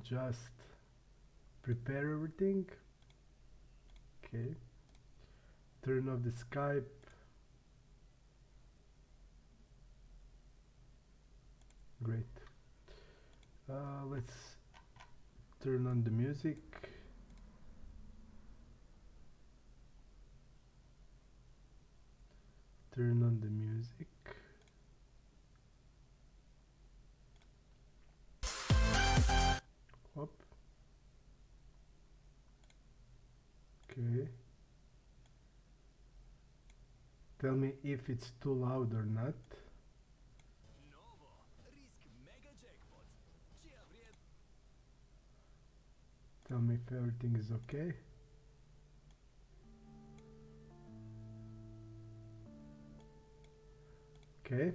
just prepare everything. Okay. Turn off the Skype. Great. Let's turn on the music. Turn on the music. Hop. Okay. Tell me if it's too loud or not. Tell me if everything is okay. Okay.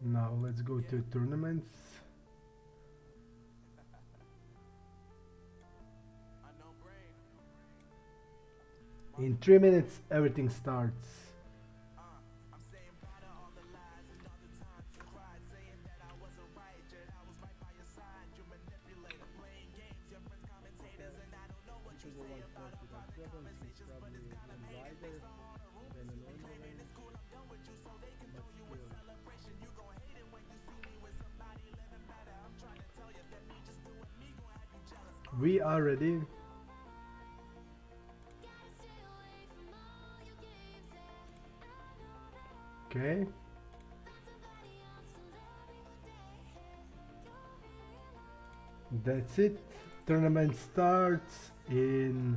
Now let's go to tournaments. In 3 minutes, everything starts. We are ready. Okay. That's it. Tournament starts in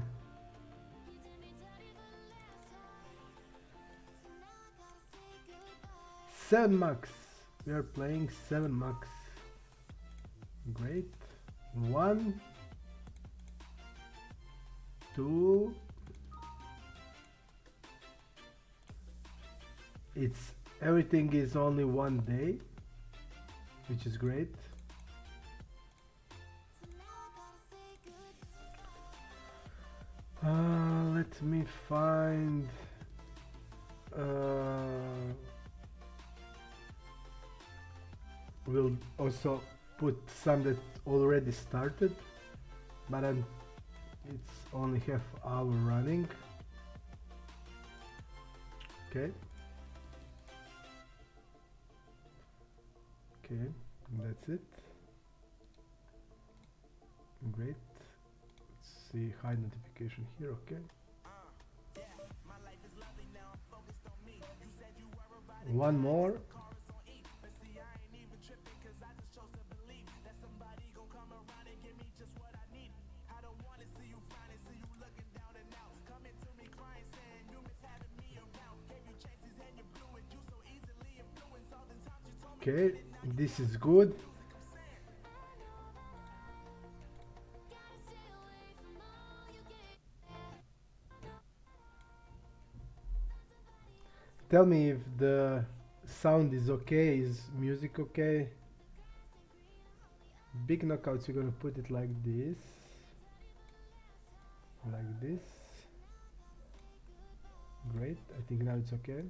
7 max. We are playing 7 max. Great. 1, 2. It's everything is only 1 day, which is great. Let me find we'll also put some that already started, but it's only half hour running. Okay. Okay, that's it. Great. Let's see, hide notification here. Okay. One more. Okay, this is good. Tell me if the sound is okay, is music okay? Big knockouts, you're gonna put it like this. Like this. Great, I think now it's okay.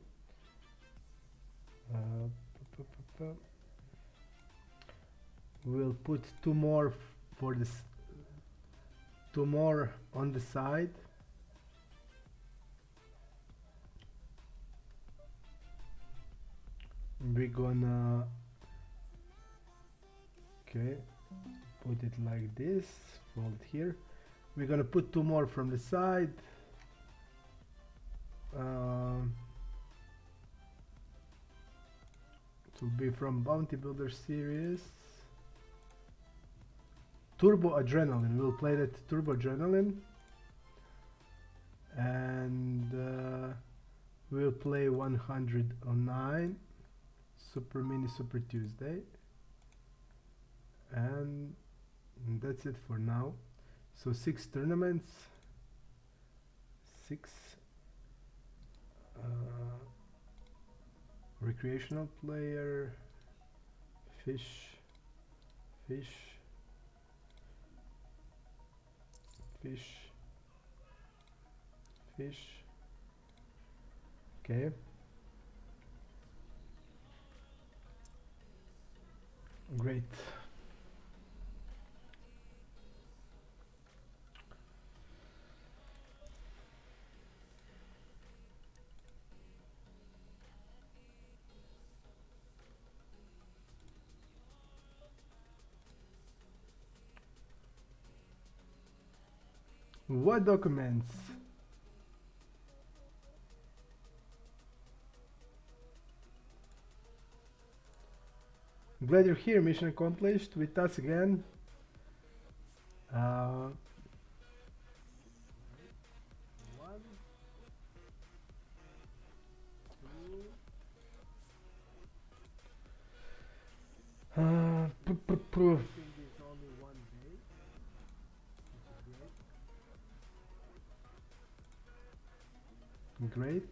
We'll put 2 more for this, 2 more on the side. We're gonna, okay, put it like this, fold here. We're gonna put 2 more from the side. To be from Bounty Builder series. Turbo Adrenaline, we'll play that Turbo Adrenaline. And we'll play 109 Super Mini Super Tuesday. And that's it for now. So 6 tournaments, 6 recreational player, fish, fish, fish, fish. Okay. Great. What documents? Glad you're here. Mission accomplished with us again. One. Great.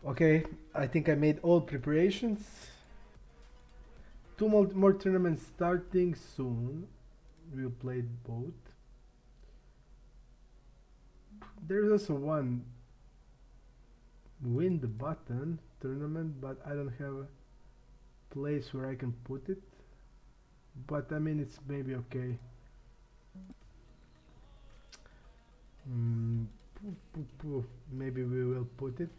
Okay, I think I made all preparations. Two more tournaments starting soon. We'll play both. There's also one win the button tournament, but I don't have a place where I can put it. But I mean, it's maybe okay. Maybe we will put it.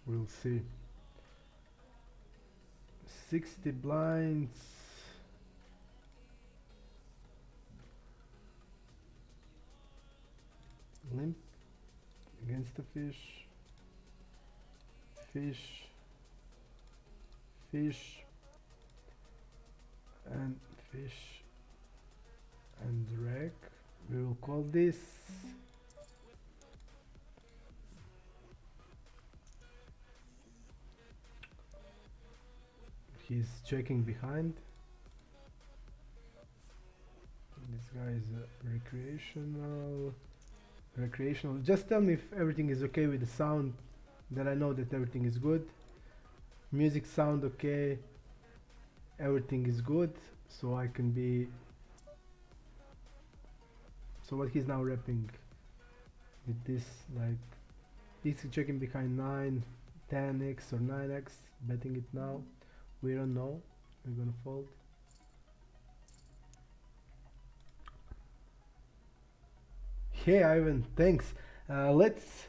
We'll see. 60 blinds. Limp against the fish. Fish. Fish. And fish. And rag. We will call this. He's checking behind. This guy is recreational. Just tell me if everything is okay with the sound, that I know that everything is good. Music sound okay. Everything is good, so I can be. So what he's now repping with this, like, he's checking behind 9, 10x or 9x, betting it now. We don't know. We're gonna fold. Hey Ivan, thanks. Let's.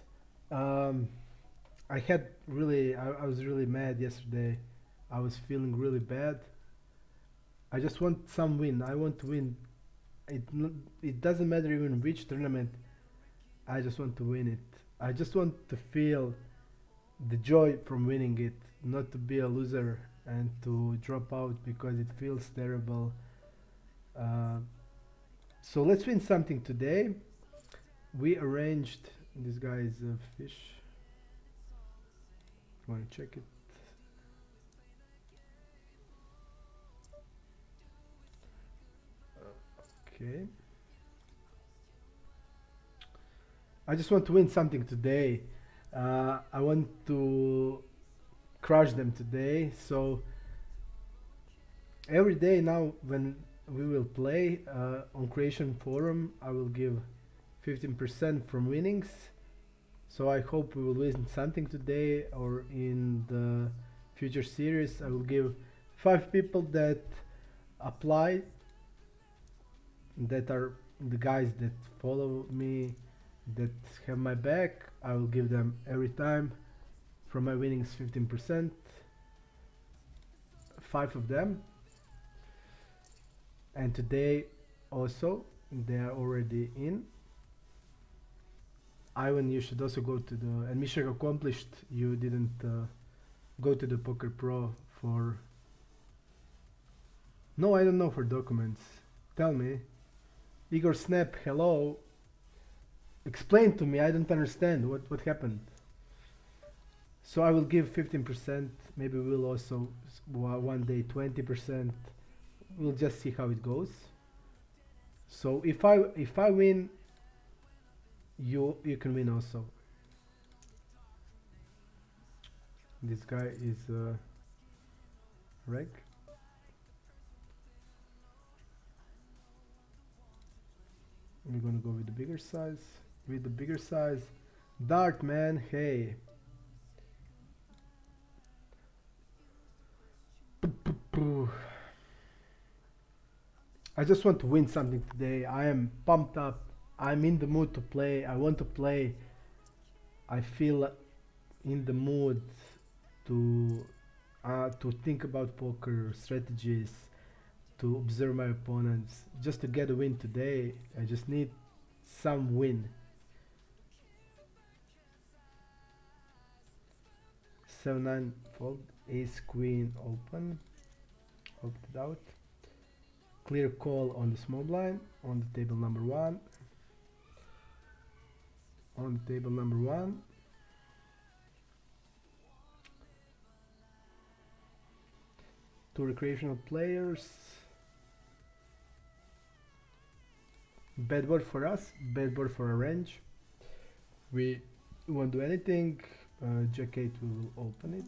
I had really. I was really mad yesterday. I was feeling really bad. I just want some win. I want to win. It doesn't matter even which tournament. I just want to win it. I just want to feel the joy from winning it, not to be a loser and to drop out because it feels terrible. So let's win something today. We arranged. This guy is a fish. Want to check it? Okay. I just want to win something today. I want to crush them today. So every day now when we will play on Creation Forum, I will give 15% from winnings. So I hope we will win something today, or in the future series I will give 5 people that apply, that are the guys that follow me, that have my back. I will give them every time from my winnings 15%, 5 of them. And today also they are already in. Ivan, you should also go to the, and mission accomplished, you didn't go to the Poker Pro for, no, I don't know, for documents. Tell me. Igor Snap, hello. Explain to me, I don't understand what happened. So I will give 15%, maybe we'll also one day 20%. We'll just see how it goes. So if I win, you can win also. This guy is reg. We're gonna go with the bigger size. With the bigger size. Dart, man, hey. I just want to win something today. I am pumped up. I'm in the mood to play. I want to play. I feel in the mood to. to think about poker strategies, to observe my opponents, just to get a win today. I just need some win. 7-9 fold, ace queen open, opted out. Clear call on the small blind on the table number one. On the table number one. Two recreational players. Bad board for us, bad board for a range. We won't do anything. Jack 8, we will open it.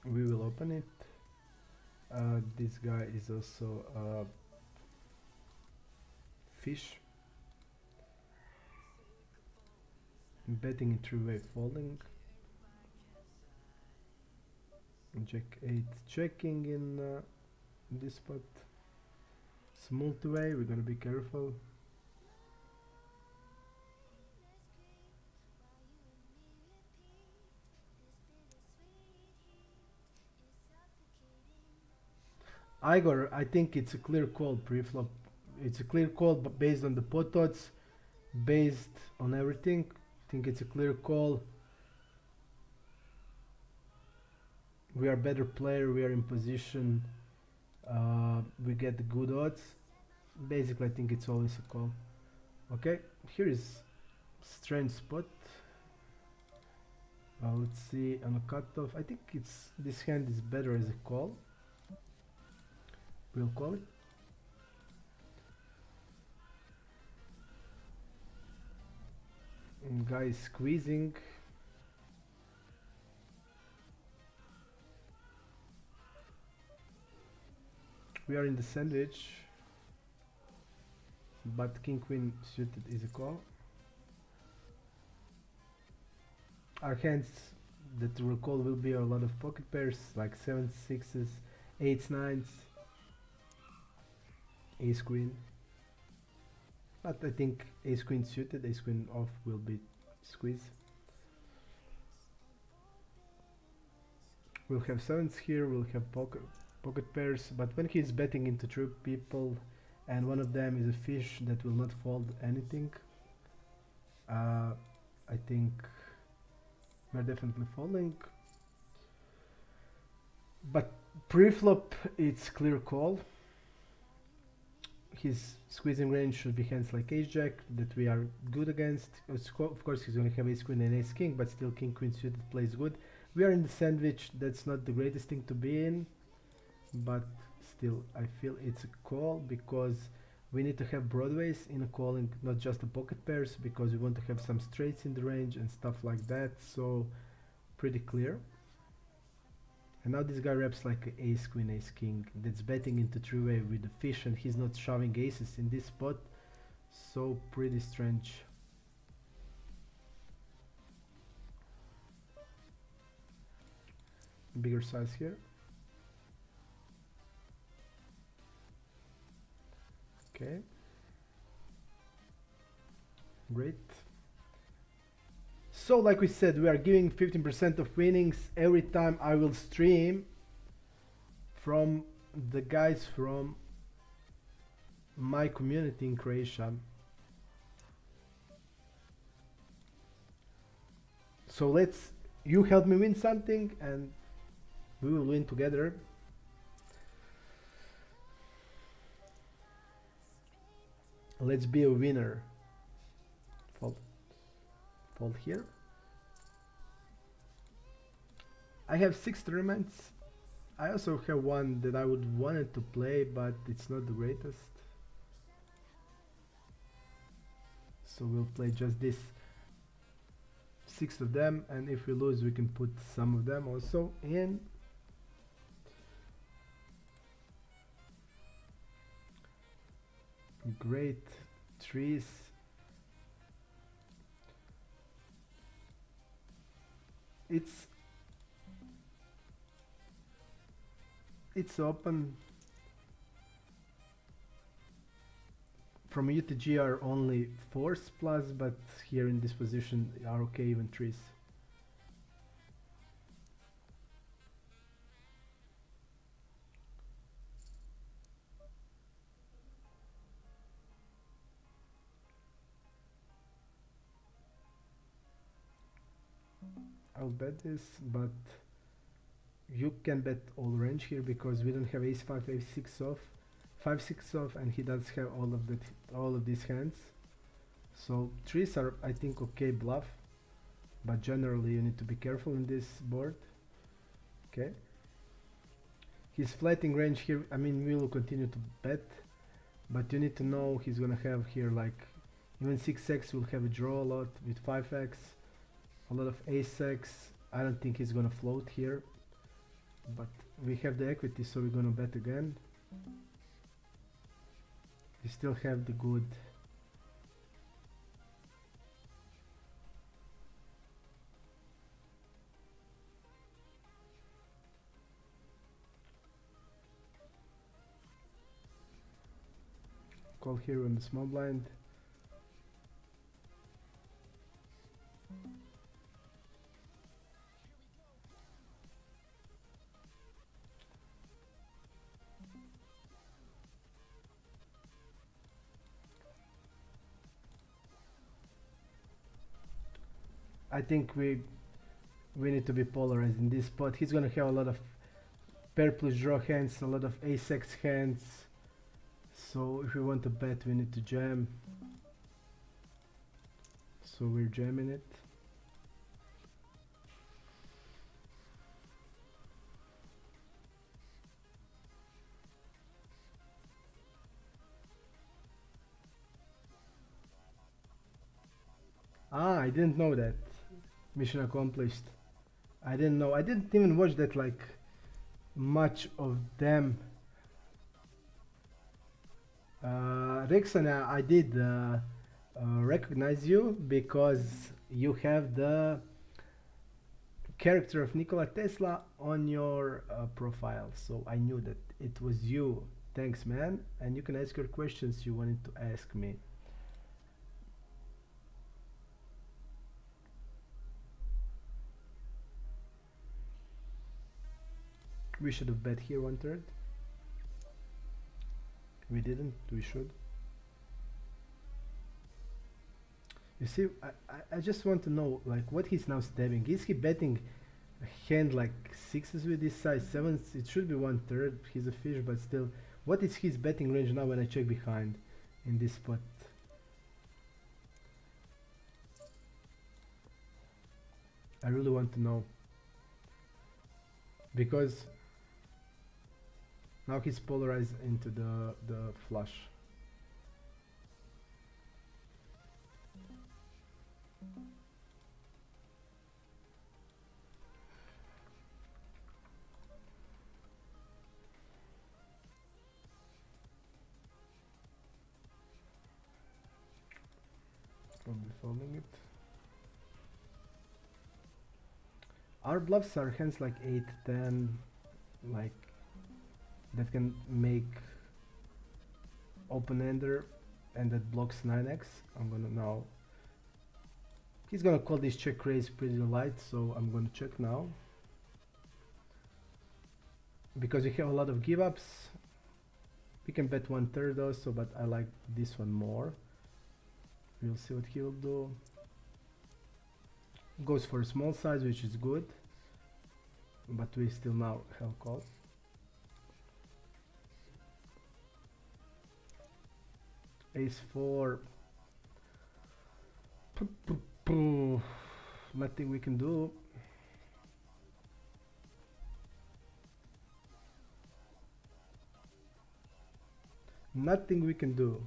We will open it. This guy is also a fish. Betting in three-way folding. Jack 8 checking in this spot. It's multi-way, we're gonna be careful. Igor, I think it's a clear call pre-flop. It's a clear call, but based on the pot odds, based on everything, I think it's a clear call. We are better player, we are in position, we get the good odds. Basically, I think it's always a call. Okay, here is strange spot. Let's see on a cutoff. I think it's this hand is better as a call. We'll call it. And guy is squeezing. We are in the sandwich, but king queen suited is a call. Our hands that will call will be a lot of pocket pairs like 7s, 6s, 8s, 9s, ace queen. But I think ace queen suited, ace queen off will be squeeze. We'll have 7s here, we'll have pocket pairs, but when he's betting into two people and one of them is a fish that will not fold anything, I think we're definitely folding. But pre-flop it's clear call. His squeezing range should be hands like ace jack that we are good against. Of course he's going to have ace queen and ace king, but still king queen suited plays good. We are in the sandwich, that's not the greatest thing to be in, but still I feel it's a call because we need to have broadways in a calling, not just the pocket pairs, because we want to have some straights in the range and stuff like that. So pretty clear. And now this guy reps like ace queen ace king that's betting into three-way with the fish, and he's not shoving aces in this spot, so pretty strange. Bigger size here. Okay, great. So like we said, we are giving 15% of winnings every time I will stream from the guys from my community in Croatia. So you help me win something and we will win together. Let's be a winner. Fold here. I have 6 tournaments. I also have one that I would wanted to play, but it's not the greatest. So we'll play just this 6 of them, and if we lose we can put some of them also in. Great trees. It's open. From UTG are only 4s plus, but here in this position are okay even 3s. I'll bet this, but you can bet all range here because we don't have ace 5, ace 6 off, 5 6 off, and he does have all of these hands. So trees are, I think, okay bluff, but generally you need to be careful in this board. Okay, his flatting range here, I mean, we will continue to bet, but you need to know he's gonna have here like even 6x will have a draw a lot with 5x, a lot of ace-x. I don't think he's gonna float here, but we have the equity, so we're gonna bet again. We still have the good call here on the small blind. I think we need to be polarized in this spot. He's gonna have a lot of pair plus draw hands, a lot of ace-x hands. So if we want to bet, we need to jam. So we're jamming it. Ah, I didn't know that. Mission accomplished. I didn't know. I didn't even watch that like much of them. Rexana, I did recognize you because you have the character of Nikola Tesla on your profile, so I knew that it was you. Thanks, man. And you can ask your questions you wanted to ask me. We should have bet here 1/3. We didn't. We should. You see, I just want to know like what he's now stabbing. Is he betting a hand like sixes with this size, sevens? It should be 1/3. He's a fish, but still, what is his betting range now when I check behind in this spot? I really want to know because now he's polarized into the flush. Probably folding it. Our bluffs are hands like 8, 10, like that can make open-ender and that blocks 9x. I'm gonna now, he's gonna call this check raise pretty light, so I'm gonna check now. Because we have a lot of give ups, we can bet 1/3 also, but I like this one more. We'll see what he will do. Goes for a small size, which is good, but we still now have call. Ace 4. Nothing we can do. Nothing we can do.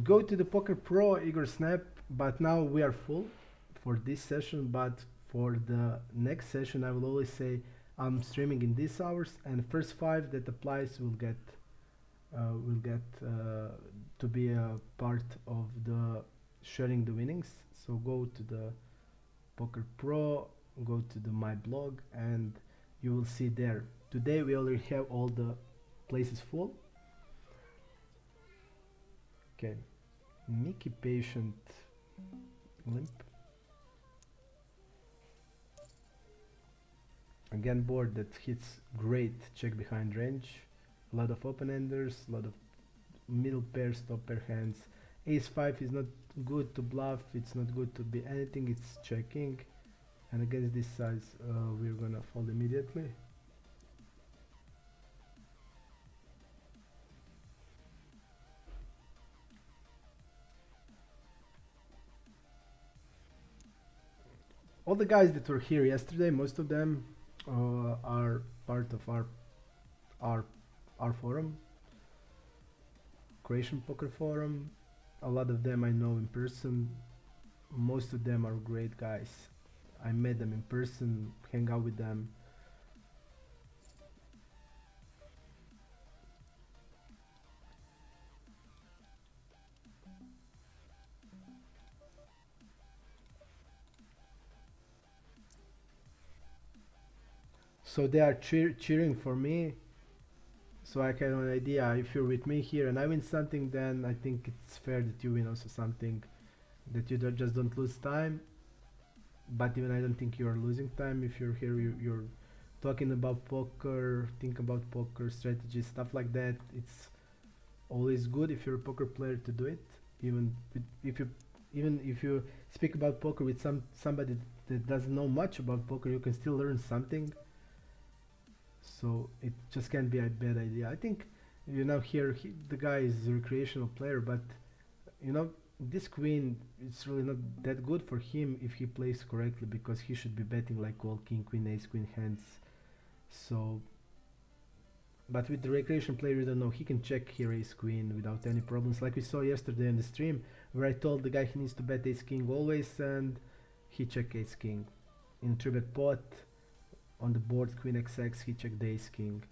Go to the Poker Pro, Igor Snap, but now we are full for this session, but for the next session I will always say I'm streaming in these hours, and first 5 that applies will get to be a part of the sharing the winnings. So go to the Poker Pro, go to the my blog, and you will see there. Today we already have all the places full. Okay, Mickey Patient limp. Again, board that hits great check behind range. A lot of open enders, a lot of middle pairs, top pair hands. Ace 5 is not good to bluff, it's not good to be anything, it's checking. And against this size, we're gonna fold immediately. All the guys that were here yesterday, most of them are part of our our forum, Croatian Poker Forum. A lot of them I know in person. Most of them are great guys. I met them in person, hang out with them. So they are cheering for me. So I have an idea. If you're with me here and I win something, then I think it's fair that you win also something. That you just don't lose time. But even I don't think you're losing time if you're here. You're talking about poker, think about poker strategy, stuff like that. It's always good if you're a poker player to do it. Even if you even if you speak about poker with somebody that doesn't know much about poker, you can still learn something. So it just can't be a bad idea. I think here the guy is a recreational player, but you know this queen, it's really not that good for him if he plays correctly, because he should be betting like all king, queen, ace, queen hands. So, but with the recreation player, you don't know, he can check here ace queen without any problems, like we saw yesterday in the stream, where I told the guy he needs to bet ace king always, and he checked ace king in 3-bet pot. On the board queen xx, he checked the ace king.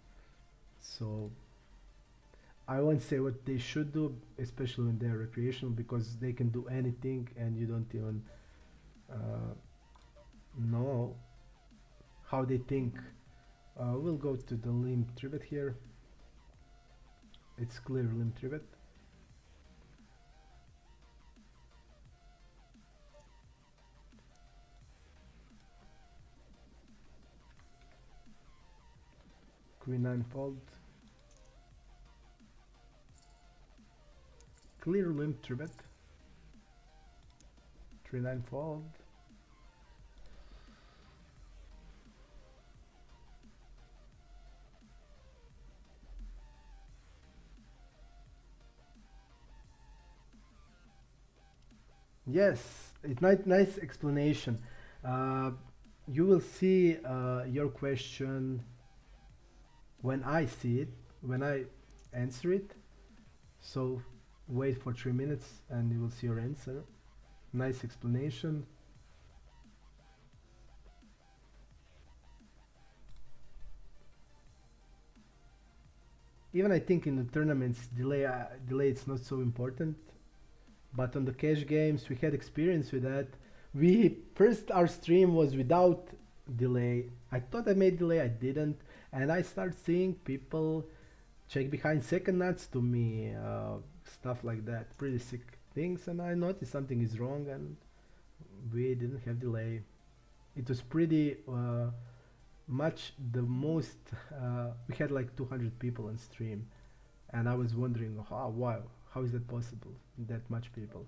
So I won't say what they should do, especially when they're recreational, because they can do anything and you don't even know how they think. We'll go to the limp 3-bet here. It's clear limp 3-bet. Queen 9 fold. Clear limp 3-bet. 3-9 fold. Yes, it's nice explanation. You will see your question when I see it, when I answer it. So wait for 3 minutes and you will see your answer. Nice explanation. Even I think in the tournaments delay it's not so important, but on the cash games we had experience with that. We first, our stream was without delay. I thought I made delay, I didn't, and I start seeing people check behind second nuts to me, stuff like that, pretty sick things, and I noticed something is wrong, and we didn't have delay. It was pretty much the most. We had like 200 people on stream, and I was wondering how is that possible, that much people.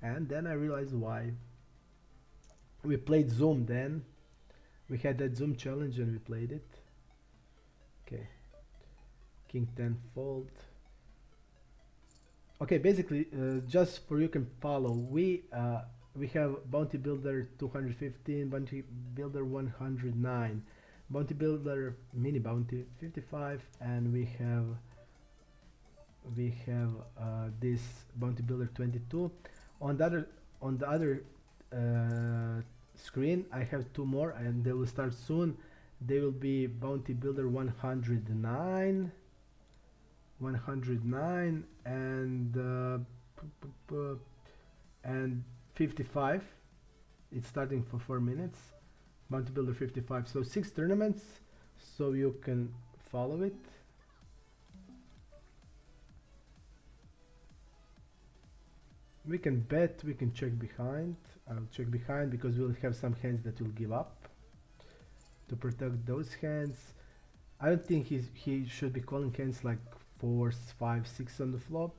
And then I realized why. We played Zoom then. We had that Zoom challenge and we played it. Okay. King 10 fold. Okay, basically, just for you can follow, we have Bounty Builder 215, Bounty Builder 109, Bounty Builder Mini Bounty 55, and we have this Bounty Builder 22. On the other screen, I have two more, and they will start soon. They will be Bounty Builder 109, and 55. It's starting for 4 minutes. Bounty Builder 55. So 6 tournaments, so you can follow it. We can bet, we can check behind. I'll check behind because we'll have some hands that will give up. To protect those hands, I don't think he should be calling hands like 4s, 5, 6 on the flop.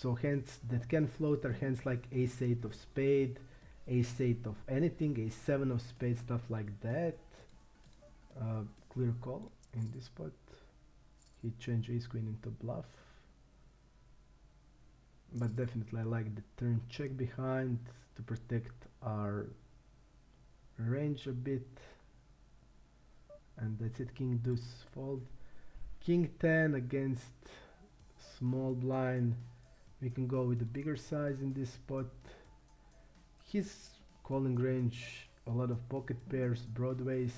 So hands that can float are hands like ace-8 of spade, ace-8 of anything, ace-7 of spade, stuff like that. Clear call in this spot. He changed ace-queen into bluff. But definitely I like the turn check behind to protect our range a bit. And that's it, king deuce fold. King 10 against small blind. We can go with the bigger size in this spot. His calling range, a lot of pocket pairs, broadways.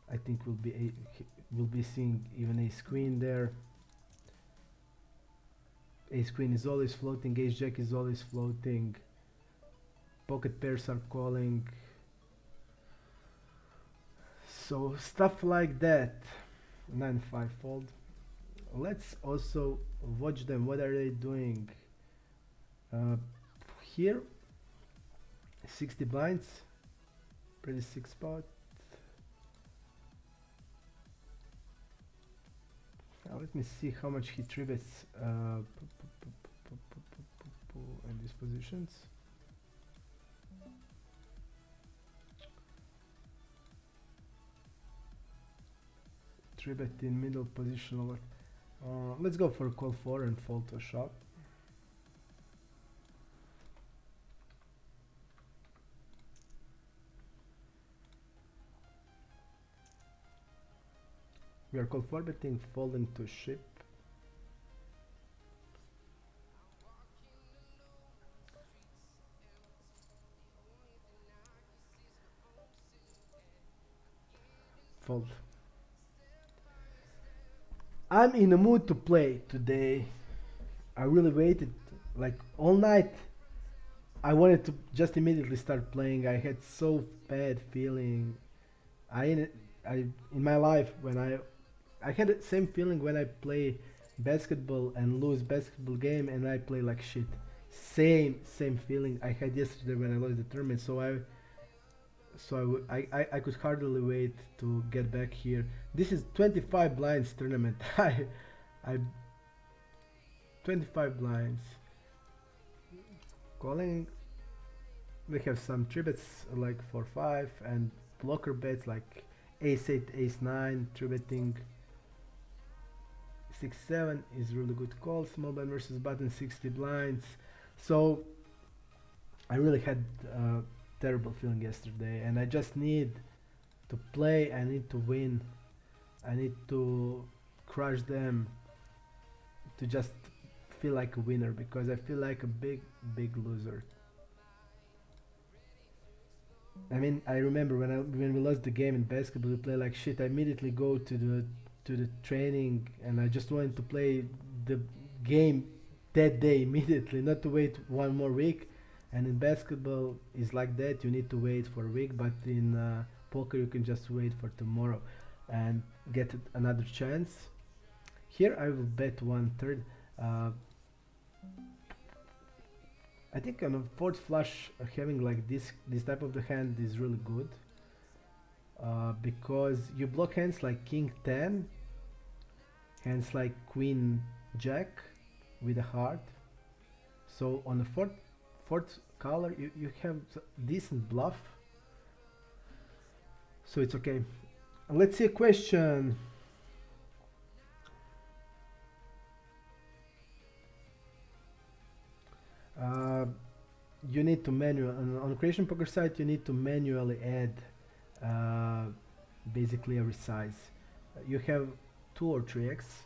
I think we'll be seeing even ace queen there. Ace queen is always floating, ace jack is always floating. Pocket pairs are calling. So stuff like that. 9-5 fold. Let's also watch them. What are they doing? Here 60 blinds, pretty sick spot. Now let me see how much he three bets in these positions. Three bet in middle position over. Let's go for call 4 and fold to a shot. We are call 4 betting, folding to ship. Fold. I'm in the mood to play today. I really waited like all night. I wanted to just immediately start playing. I had so bad feeling. I in my life when I had the same feeling when I play basketball and lose basketball game and I play like shit. Same feeling I had yesterday when I lost the tournament. I could hardly wait to get back here. This is 25 blinds tournament. I 25 blinds. Calling. We have some three bets like 4-5 and blocker bets like ace-8, ace-9, three betting. 6-7 is really good call. Small blind versus button, 60 blinds. So I really had a terrible feeling yesterday, and I just need to play. I need to win. I need to crush them to just feel like a winner, because I feel like a big loser. I mean, I remember when we lost the game in basketball, we play like shit. I immediately go to the training, and I just wanted to play the game that day immediately, not to wait one more week. And in basketball is like that, you need to wait for a week, but in poker you can just wait for tomorrow and get another chance. Here I will bet 1/3. I think on a fourth flush, having like this type of the hand is really good, because you block hands like king 10, hands like queen jack with a heart. So on the fourth color you have decent bluff, so it's okay. Let's see a question. You need to on creation poker site you need to manually add basically a resize. You have 2 or 3x,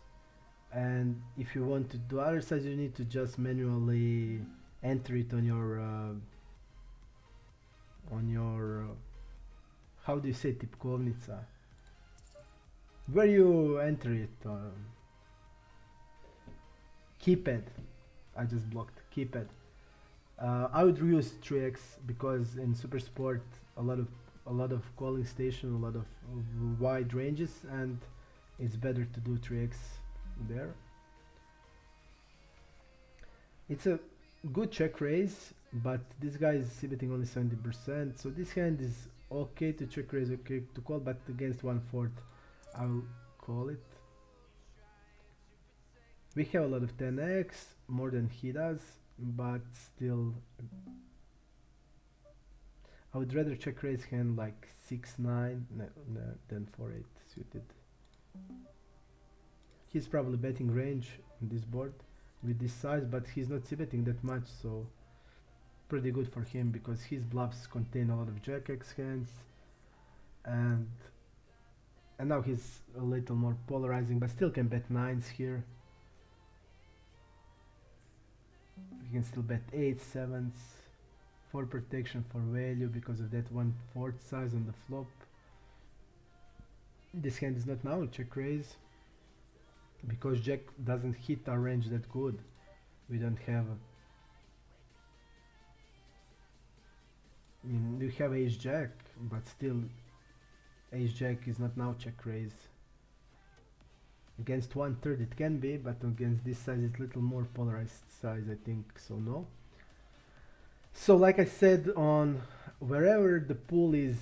and if you want to do other size you need to just manually enter it on your how do you say tipkovnica, where you enter it, keypad. I just blocked keypad. I would use 3x because in super sport a lot of calling station, a lot of wide ranges, and it's better to do 3x there. It's a good check raise, but this guy is betting only 70%, so this hand is okay to check raise, okay to call, but against 1/4 I'll call it. We have a lot of 10x, more than he does, but still, I would rather check raise hand like 6-9 than 4-8 suited. He's probably betting range on this board with this size, but he's not c-betting that much, so pretty good for him because his bluffs contain a lot of jack x hands, and now he's a little more polarizing, but still can bet 9s here. He can still bet 8s, 7s for protection, for value because of that 1/4 size on the flop. This hand is not now check raise because jack doesn't hit our range that good. We don't have we have ace jack, but still ace jack is not now check raise. Against 1/3 it can be, but against this size it's a little more polarized size, I think, so no. So like I said, on wherever the pool is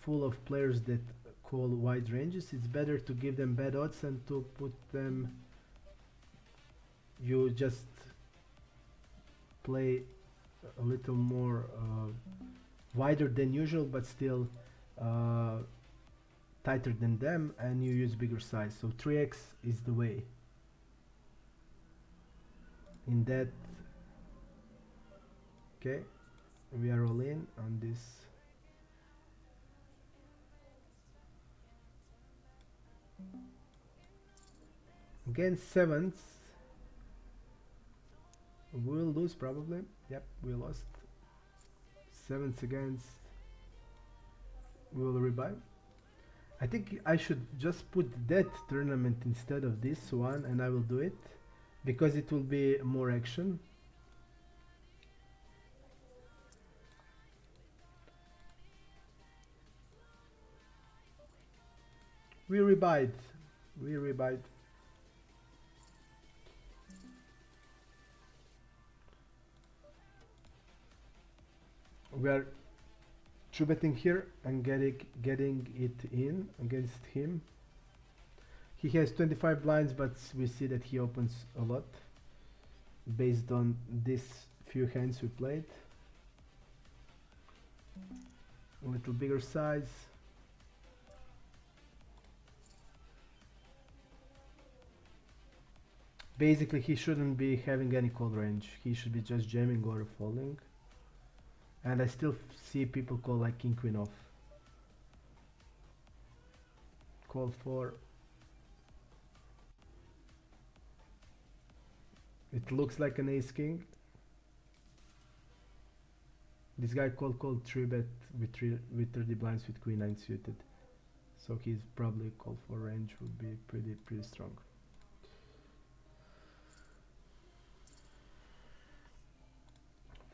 full of players that call wide ranges, it's better to give them bad odds and to put them, you just play a little more wider than usual, but still tighter than them, and you use bigger size. So 3x is the way. In that, okay, we are all in on this. Against sevens, we'll lose probably. Yep, we lost. Sevens against, we will rebuy. I think I should just put that tournament instead of this one, and I will do it because it will be more action. We rebuyed. We rebuyed. We are true betting here and getting it in against him. He has 25 blinds, but we see that he opens a lot based on these few hands we played. A little bigger size. Basically, he shouldn't be having any call range. He should be just jamming or folding. And I still see people call like king queen off. Call for. It looks like an ace king. This guy called 3-bet with 30 blinds with queen 9 suited. So he's probably call for range would be pretty strong.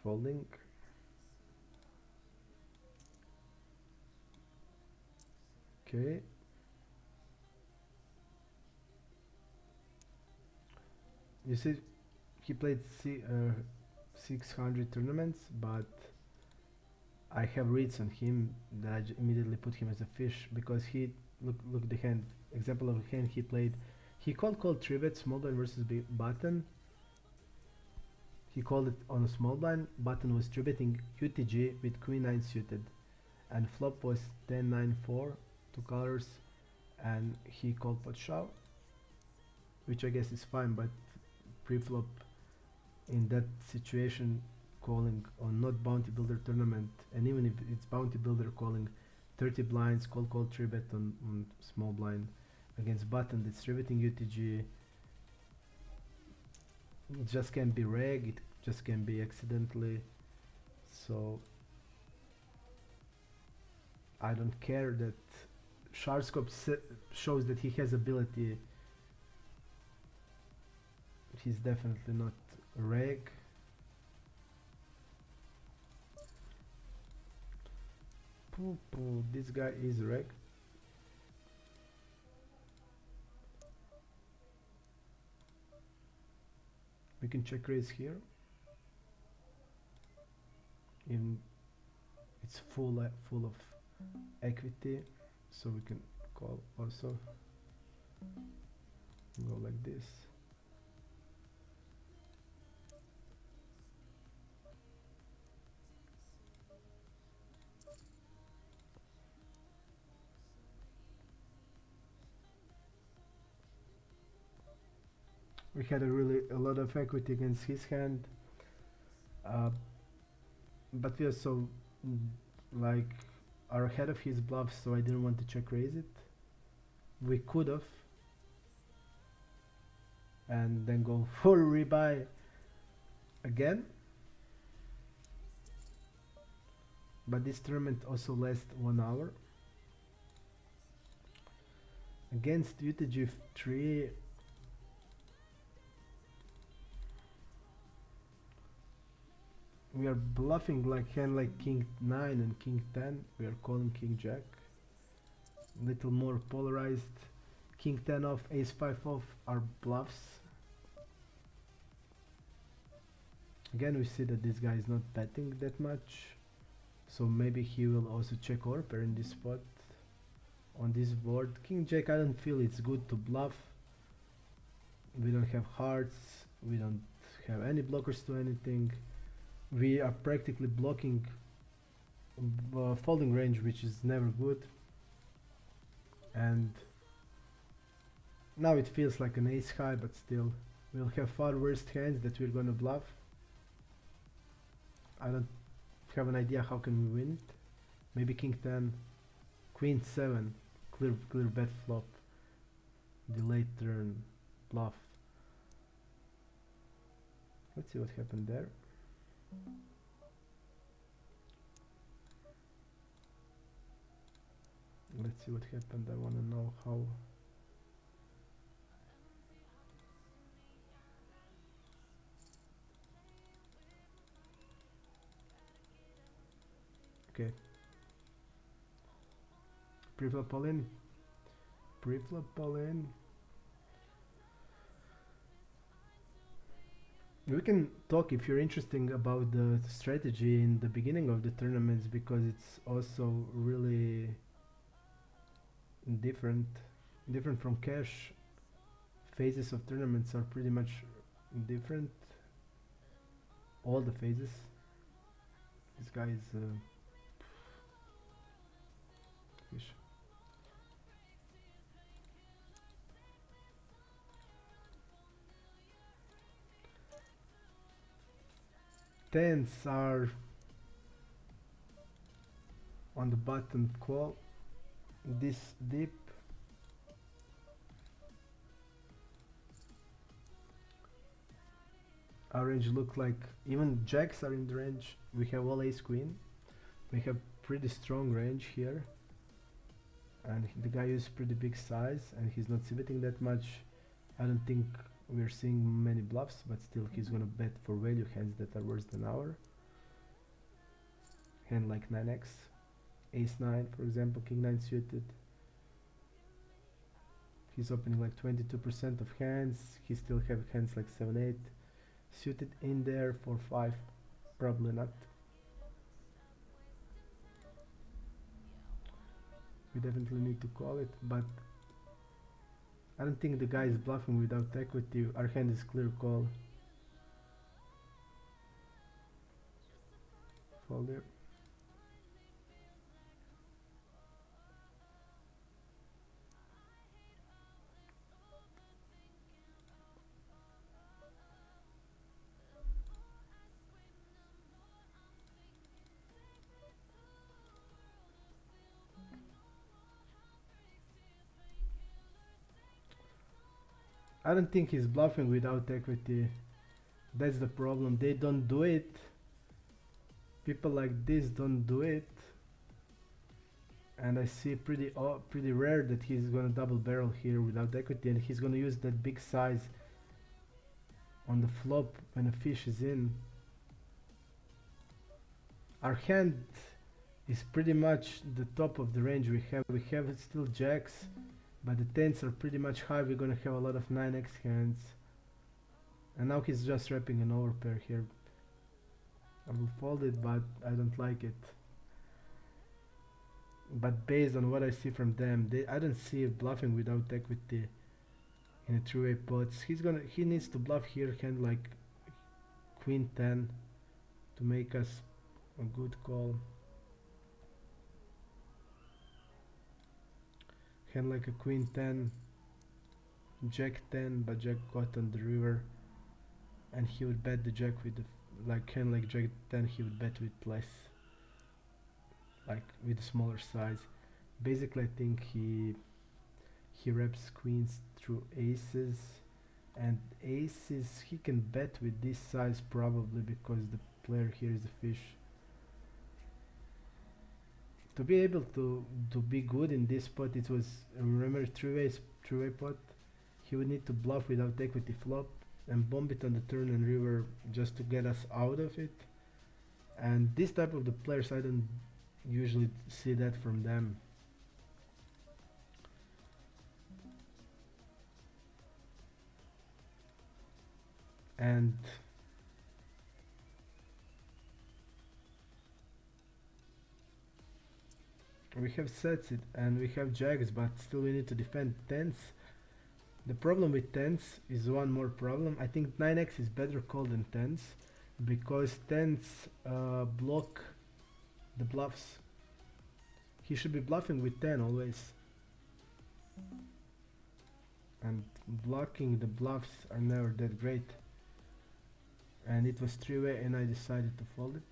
Folding. Okay. You see, he played 600 tournaments, but I have reads on him that I immediately put him as a fish because he look the hand example of a hand he played. He called 3-bet small blind versus big button. He called it on a small blind. Button was 3-betting UTG with queen 9 suited, and flop was 10-9-4, two colors, and he called pot shove, which I guess is fine, but pre-flop in that situation, calling on not bounty builder tournament, and even if it's bounty builder, calling 30 blinds, call 3-bet on small blind against button that's 3-betting UTG. It just can be reg, it just can be accidentally, so I don't care that Shardscope shows that he has ability. He's definitely not reg. This guy is reg. We can check raise here. Even it's full of equity, so we can call also. Go like this. We had a lot of equity against his hand, uh, but we are so mm, like are ahead of his bluff, so I didn't want to check raise it. We could have, and then go for rebuy again, but this tournament also lasts 1 hour. Against UTG3, we are bluffing like hand like king 9 and king 10. We are calling king jack. Little more polarized. King 10 off, ace 5 off are bluffs. Again, we see that this guy is not betting that much, so maybe he will also check overpair in this spot. On this board, king jack, I don't feel it's good to bluff. We don't have hearts, we don't have any blockers to anything. We are practically blocking folding range, which is never good. And now it feels like an ace high, but still we'll have far worse hands that we're gonna bluff. I don't have an idea how can we win it. Maybe king 10, queen 7, clear bet flop, delayed turn, bluff. Let's see what happened there. Let's see what happened. I wanna know how. Okay. Pre-flop all in. Pre-flop all in. We can talk if you're interested about the strategy in the beginning of the tournaments, because it's also really different from cash. Phases of tournaments are pretty much different. All the phases. This guy is fish. Tens are on the button call. This deep. Our range look like even jacks are in the range. We have all ace queen. We have pretty strong range here, and the guy is pretty big size and he's not c-betting that much. I don't think we're seeing many bluffs, but still he's gonna bet for value hands that are worse than our hand, like 9x, ace 9 for example, king 9 suited. He's opening like 22% of hands. He still have hands like 7-8 suited in there. 4-5 probably not. We definitely need to call it, but I don't think the guy is bluffing without equity. Our hand is clear call. Fold there. I don't think he's bluffing without equity. That's the problem. They don't do it. People like this don't do it. And I see pretty rare that he's gonna double barrel here without equity, and he's gonna use that big size on the flop when a fish is in. Our hand is pretty much the top of the range we have. We have still jacks, but the tens are pretty much high. We're gonna have a lot of 9x hands. And now he's just wrapping an overpair here. I will fold it, but I don't like it. But based on what I see from them, I don't see bluffing without equity. in a three-way pots. He needs to bluff here, hand like queen 10 to make us a good call. Hand like a queen 10, jack 10, but jack got on the river, and he would bet the jack with the like hand like jack 10. He would bet with less, like with a smaller size. Basically, I think he reps queens through aces, and aces he can bet with this size probably because the player here is a fish. To be able to be good in this pot, it was, remember, three-way pot. He would need to bluff without equity flop and bomb it on the turn and river just to get us out of it. And this type of the players, I don't usually see that from them. And we have sets it and we have jacks, but still we need to defend tens. The problem with tens is one more problem. I think 9x is better called than tens because tens block the bluffs. He should be bluffing with 10 always. And blocking the bluffs are never that great. And it was three-way and I decided to fold it.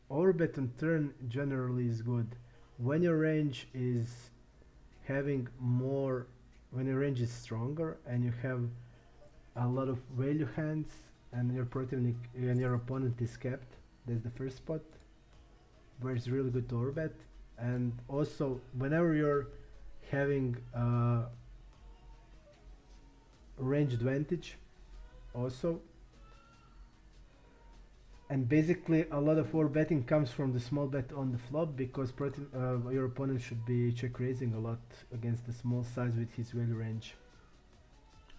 Overbet on turn generally is good. When your range is having more, when your range is stronger and you have a lot of value hands and your opponent is capped, that's the first spot where it's really good to overbet. And also whenever you're having range advantage also, and basically a lot of overbetting comes from the small bet on the flop because your opponent should be check raising a lot against the small size with his value range.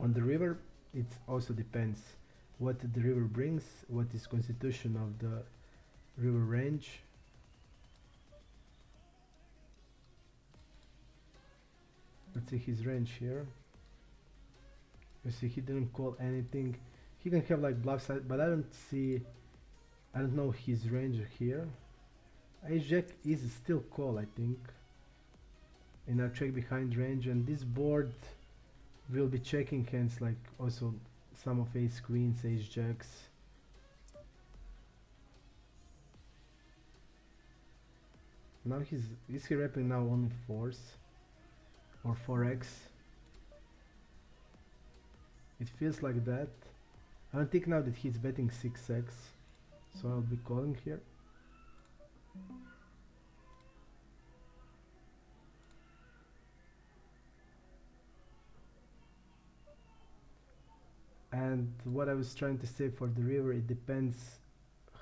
On the river it also depends what the river brings, what is constitution of the river range. Let's see his range here. You see he didn't call anything. He can have like bluff side, but I don't know his range here. Ace jack is still call, I think, in our check behind range, and this board will be checking hands like also some of ace queens, ace jacks. Now is he repping now only 4s or 4x? It feels like that. I don't think now that he's betting 6x, so I'll be calling here. And what I was trying to say for the river, it depends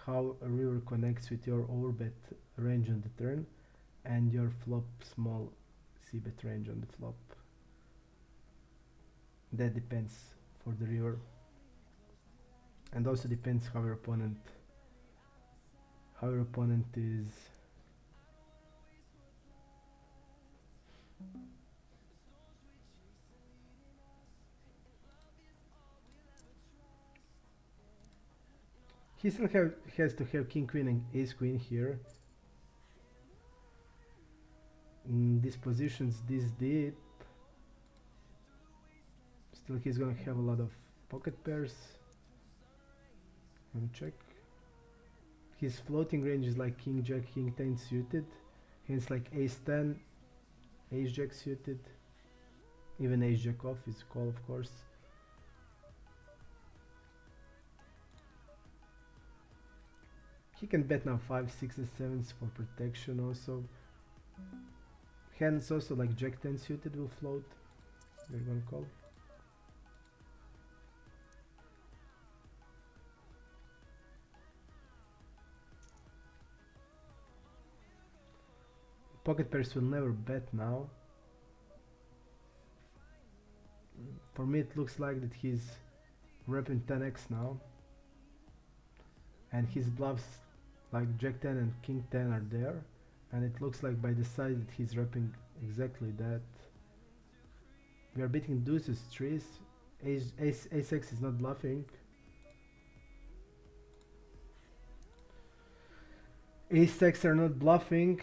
how a river connects with your overbet range on the turn and your flop small c-bet range on the flop. That depends for the river, and also depends how your opponent is. He still has to have king queen and ace queen here. In these positions this deep, still he's gonna have a lot of pocket pairs. Let me check. His floating range is like king jack, king 10 suited, hence like ace 10, ace jack suited, even ace jack off is call, of course. He can bet now 5, 6s, 7s for protection also. Hands also like jack 10 suited will float. We're gonna call. Pocket pairs will never bet now. For me it looks like that he's repping 10x now, and his bluffs like Jack 10 and King 10 are there, and it looks like by the size that he's repping exactly that. We are beating deuces, trees, ace X is not bluffing, ace X are not bluffing.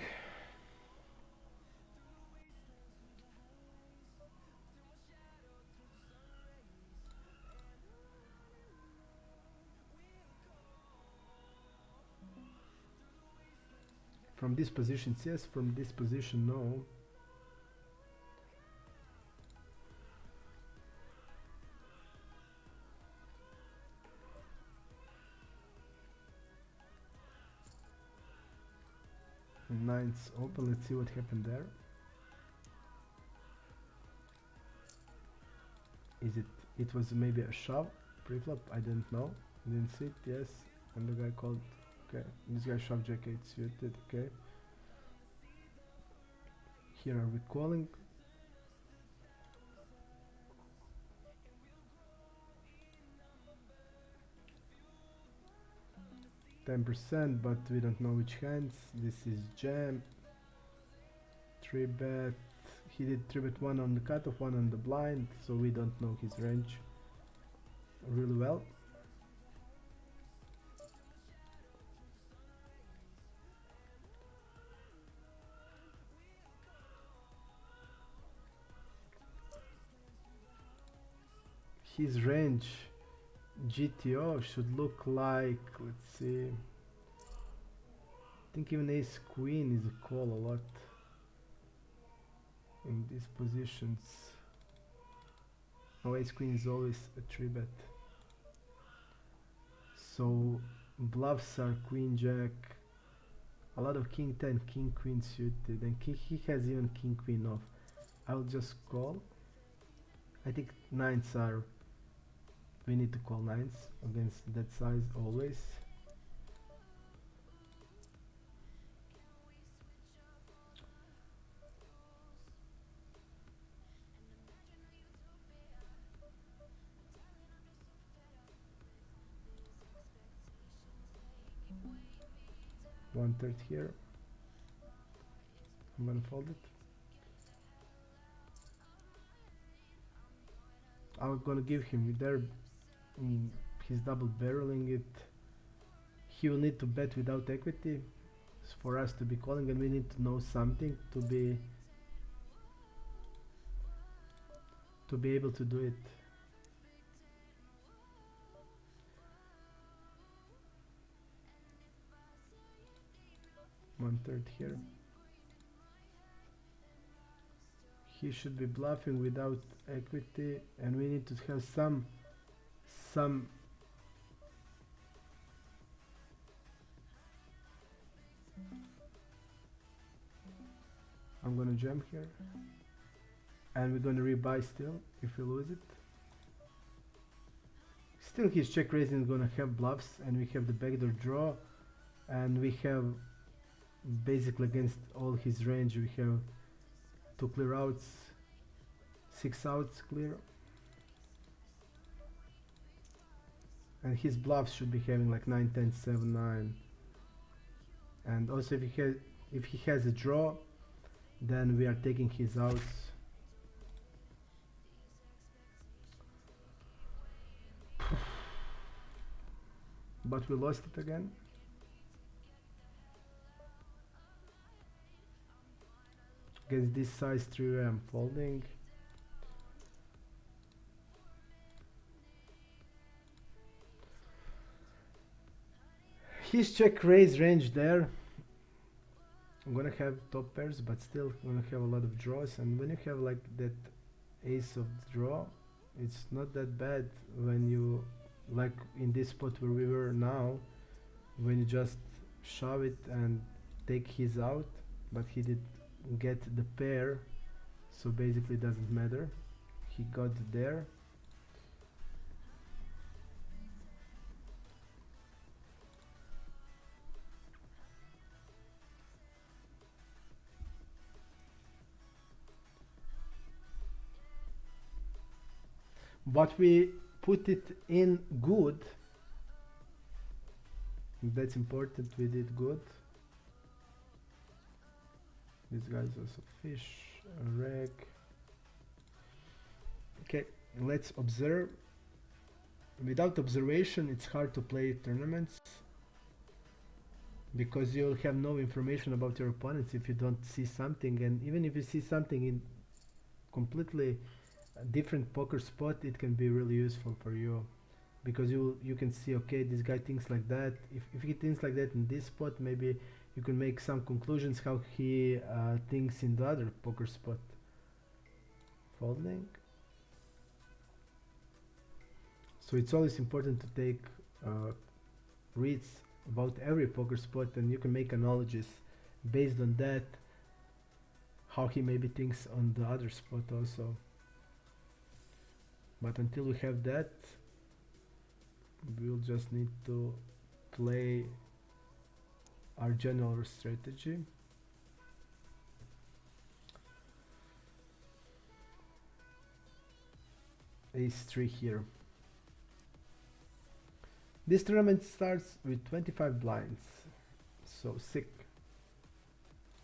From this position, yes, from this position, no. Nines open, let's see what happened there. It was maybe a shove pre-flop, I didn't know. Didn't see it, yes. And the guy called, okay. This guy shoved Jack 8 suited, okay. Here are we calling? %, but we don't know which hands. This is jam. 3-bet. He did 3-bet 1 on the cutoff, 1 on the blind, so we don't know his range really well. His range GTO should look like, let's see, I think even ace queen is a call a lot in these positions. No, ace queen is always a 3-bet. So bluffs are queen jack, a lot of king 10, king queen suited, and he has even king queen off. I'll just call. I think nines are, we need to call nines against that size always. One-third here. I'm gonna fold it. I'm gonna give him there. He's double barreling it. He will need to bet without equity for us to be calling, and we need to know something to be able to do it. One-third here. He should be bluffing without equity, and we need to have some I'm gonna jump here, and we're gonna rebuy still if we lose it. Still his check raising is gonna have bluffs, and we have the backdoor draw, and we have basically against all his range we have 2 clear outs, 6 outs clear, and his bluffs should be having like 9, 10, 7, 9, and also if he has a draw, then we are taking his outs. But we lost it again. Against this size 3 I'm folding. His check raise range there, I'm gonna have top pairs, but still gonna have a lot of draws, and when you have like that ace of draw, it's not that bad when you, like in this spot where we were now, when you just shove it and take his out, but he did get the pair, so basically it doesn't matter. He got there. But we put it in good. That's important. We did good. This guy's also fish, reg. Okay, let's observe. Without observation, it's hard to play tournaments because you'll have no information about your opponents if you don't see something. And even if you see something in completely different poker spot, it can be really useful for you because you can see, okay, this guy thinks like that. If he thinks like that in this spot, maybe you can make some conclusions how he thinks in the other poker spot. Folding. So it's always important to take reads about every poker spot, and you can make analogies based on that, how he maybe thinks on the other spot also. But until we have that, we'll just need to play our general strategy. Ace 3 here. This tournament starts with 25 blinds, so sick.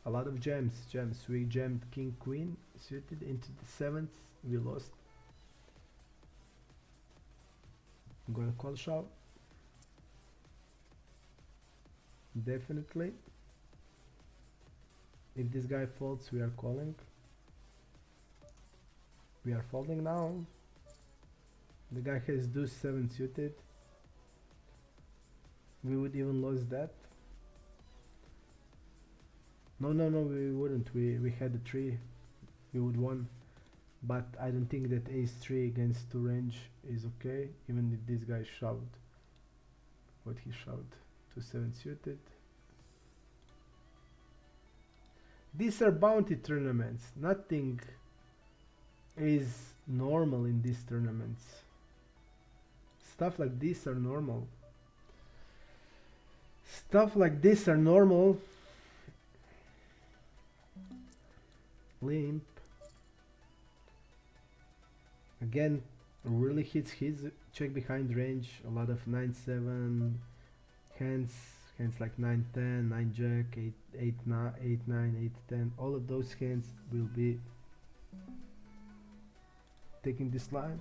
A lot of jams. We jammed king queen suited into the 7th. We lost. I'm gonna call shove. Definitely. If this guy folds, we are calling. We are folding now. The guy has deuce 7 suited. We would even lose that. No, we wouldn't. We had a 3. We would won. But I don't think that ace 3 against 2 range is okay, even if this guy shoved what he shoved. 2-7 suited. These are bounty tournaments. Nothing is normal in these tournaments. Stuff like this are normal. Stuff like this are normal. Limp. Again, really hits his check behind range. A lot of 9-7 hands like 9-10, 9-jack, 8-9, 8-10. All of those hands will be taking this line.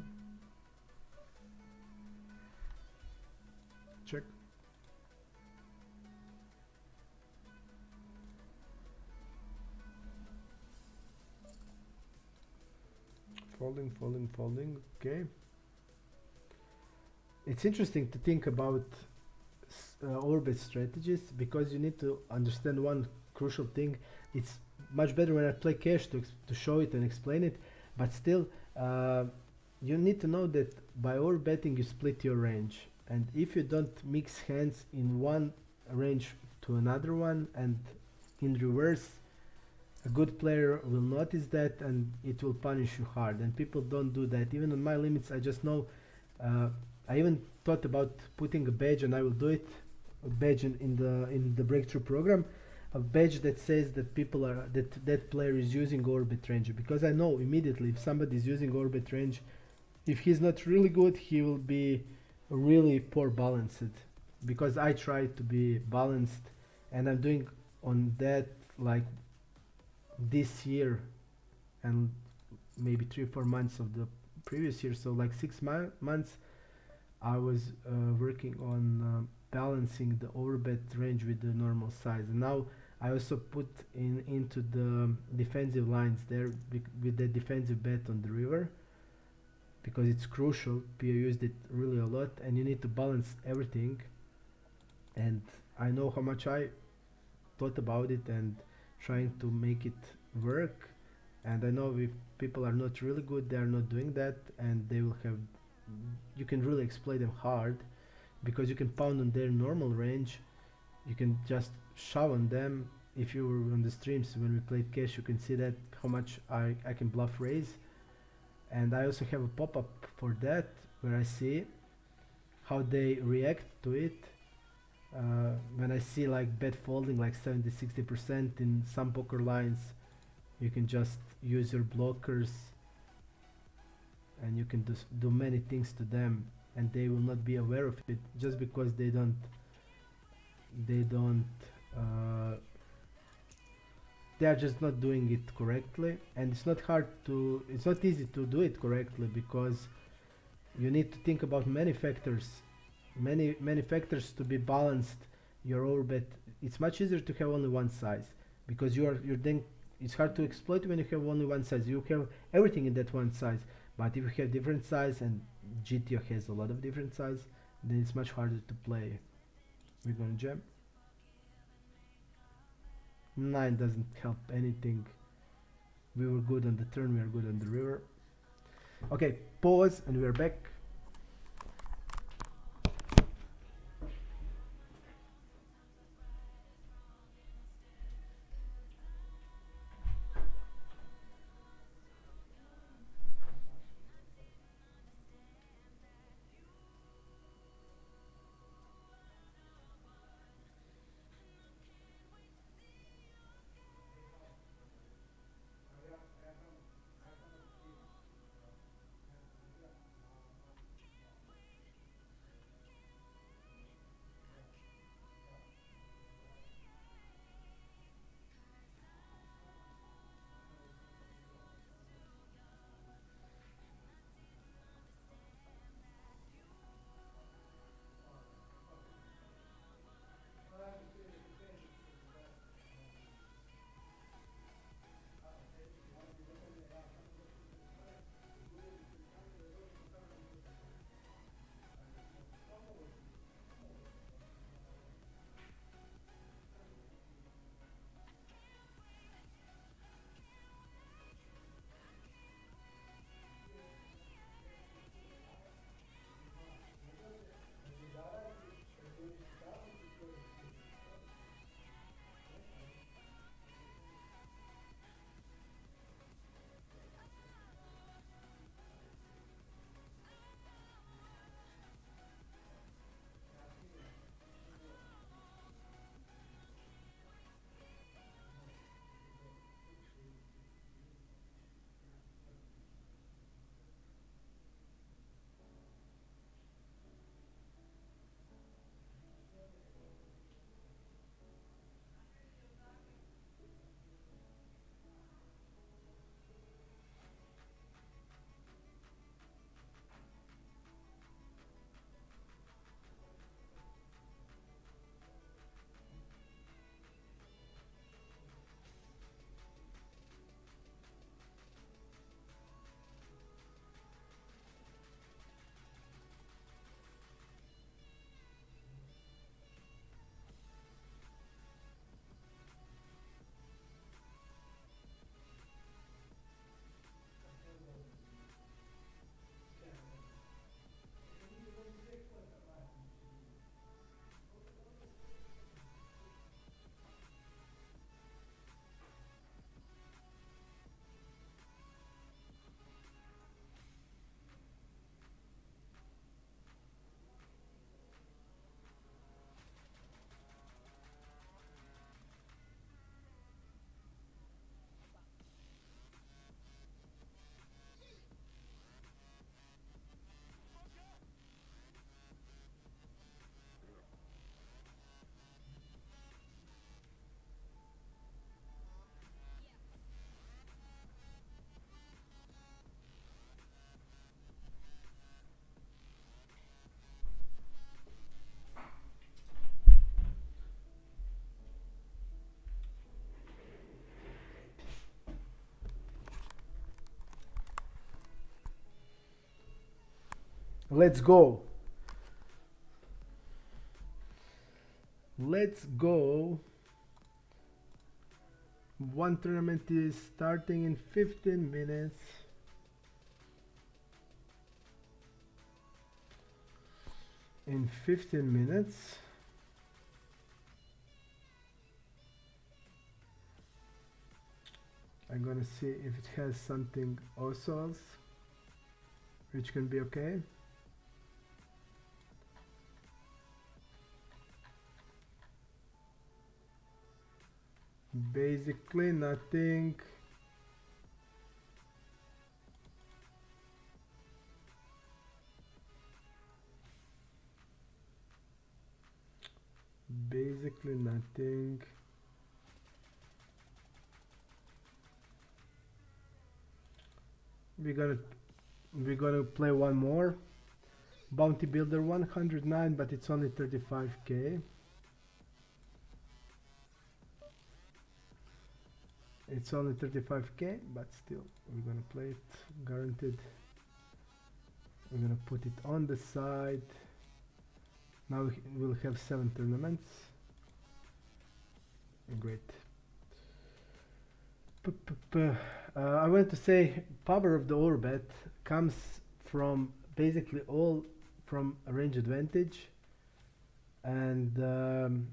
Check. Folding. Okay. It's interesting to think about orbit strategies because you need to understand one crucial thing. It's much better when I play cash to show it and explain it, but still you need to know that by overbetting you split your range, and if you don't mix hands in one range to another one and in reverse, a good player will notice that and it will punish you hard, and people don't do that. Even on my limits, I just know, I even thought about putting a badge, and I will do it, a badge in the breakthrough program, a badge that says that people are that player is using orbit range, because I know immediately if somebody is using orbit range, if he's not really good, he will be really poor balanced, because I try to be balanced, and I'm doing on that like this year and maybe 3-4 months of the previous year, so like 6 months I was working on balancing the overbet range with the normal size. And now I also put into the defensive lines there with the defensive bet on the river, because it's crucial. Pio used it really a lot, and you need to balance everything, and I know how much I thought about it and trying to make it work, and I know if people are not really good, they are not doing that, and they will have, you can really exploit them hard, because you can pound on their normal range, you can just shove on them. If you were on the streams when we played cash, you can see that how much I can bluff raise, and I also have a pop-up for that where I see how they react to it. When I see like bet folding like 70-60% in some poker lines, you can just use your blockers and you can do many things to them, and they will not be aware of it just because they don't uh, they are just not doing it correctly. And it's not easy to do it correctly, because you need to think about many factors to be balanced your overbet. It's much easier to have only one size, because you're then it's hard to exploit when you have only one size. You have everything in that one size. But if you have different size, and GTO has a lot of different size, then it's much harder to play. We're gonna jam. 9 doesn't help anything. We were good on the turn, we are good on the river. Okay, pause, and we're back. Let's go. Let's go. One tournament is starting in 15 minutes. In 15 minutes. I'm gonna see if it has something also, which can be okay. Basically nothing. basically nothing. We're gonna we're gonna play one more. Bounty Builder 109, but it's only 35k. It's only 35k, but still, we're gonna play it, guaranteed. We're gonna put it on the side. Now we'll have 7 tournaments. Great. I want to say, power of the overbet comes from basically all from a range advantage, and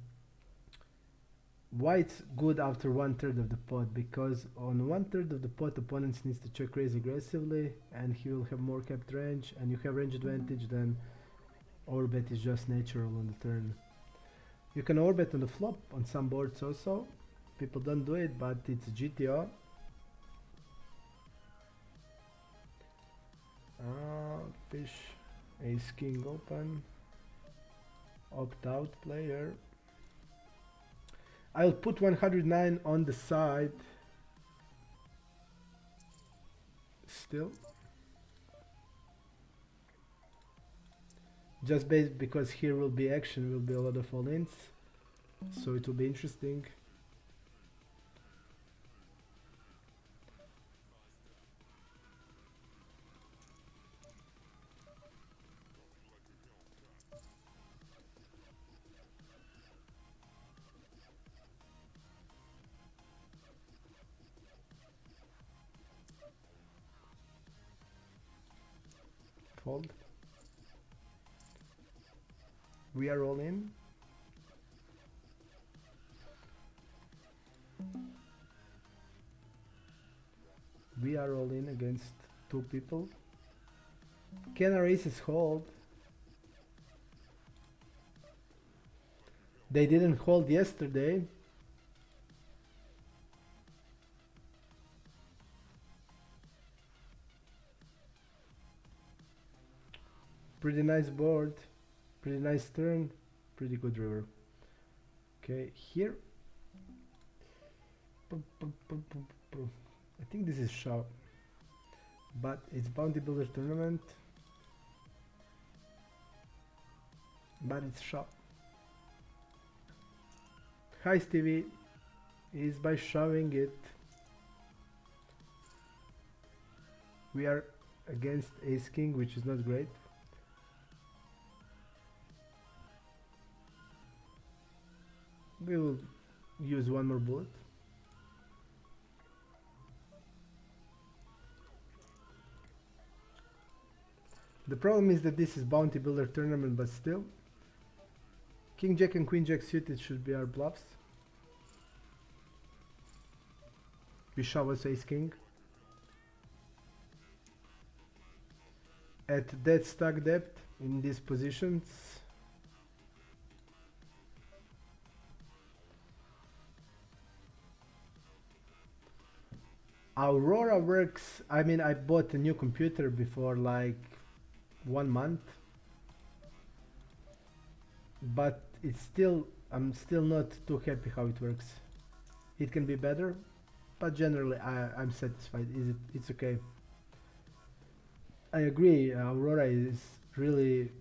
why it's good after 1/3 of the pot, because on 1/3 of the pot opponents needs to check raise aggressively and he will have more capped range, and you have range advantage, then overbet is just natural on the turn. You can overbet on the flop on some boards also. People don't do it, but it's GTO. Fish, ace king open, opt out player. I'll put 109 on the side still, just based because here will be action, will be a lot of all-ins, so it will be interesting. Fold. We are all in. We are all in against 2 people. Can our aces hold? They didn't hold yesterday. Pretty nice board, pretty nice turn, pretty good river. Okay, here. I think this is shove, but it's Bounty Builder tournament, but it's shove. Hi Stevie, is by shoving it. We are against ace king, which is not great. We will use one more bullet. The problem is that this is Bounty Builder tournament, but still. King Jack and Queen Jack suited should be our bluffs. We shove us ace king. At that stack depth, in these positions, Aurora works. I mean, I bought a new computer before like 1 month, but it's still, I'm still not too happy how it works. It can be better, but generally I'm satisfied. It's okay. I agree, Aurora is really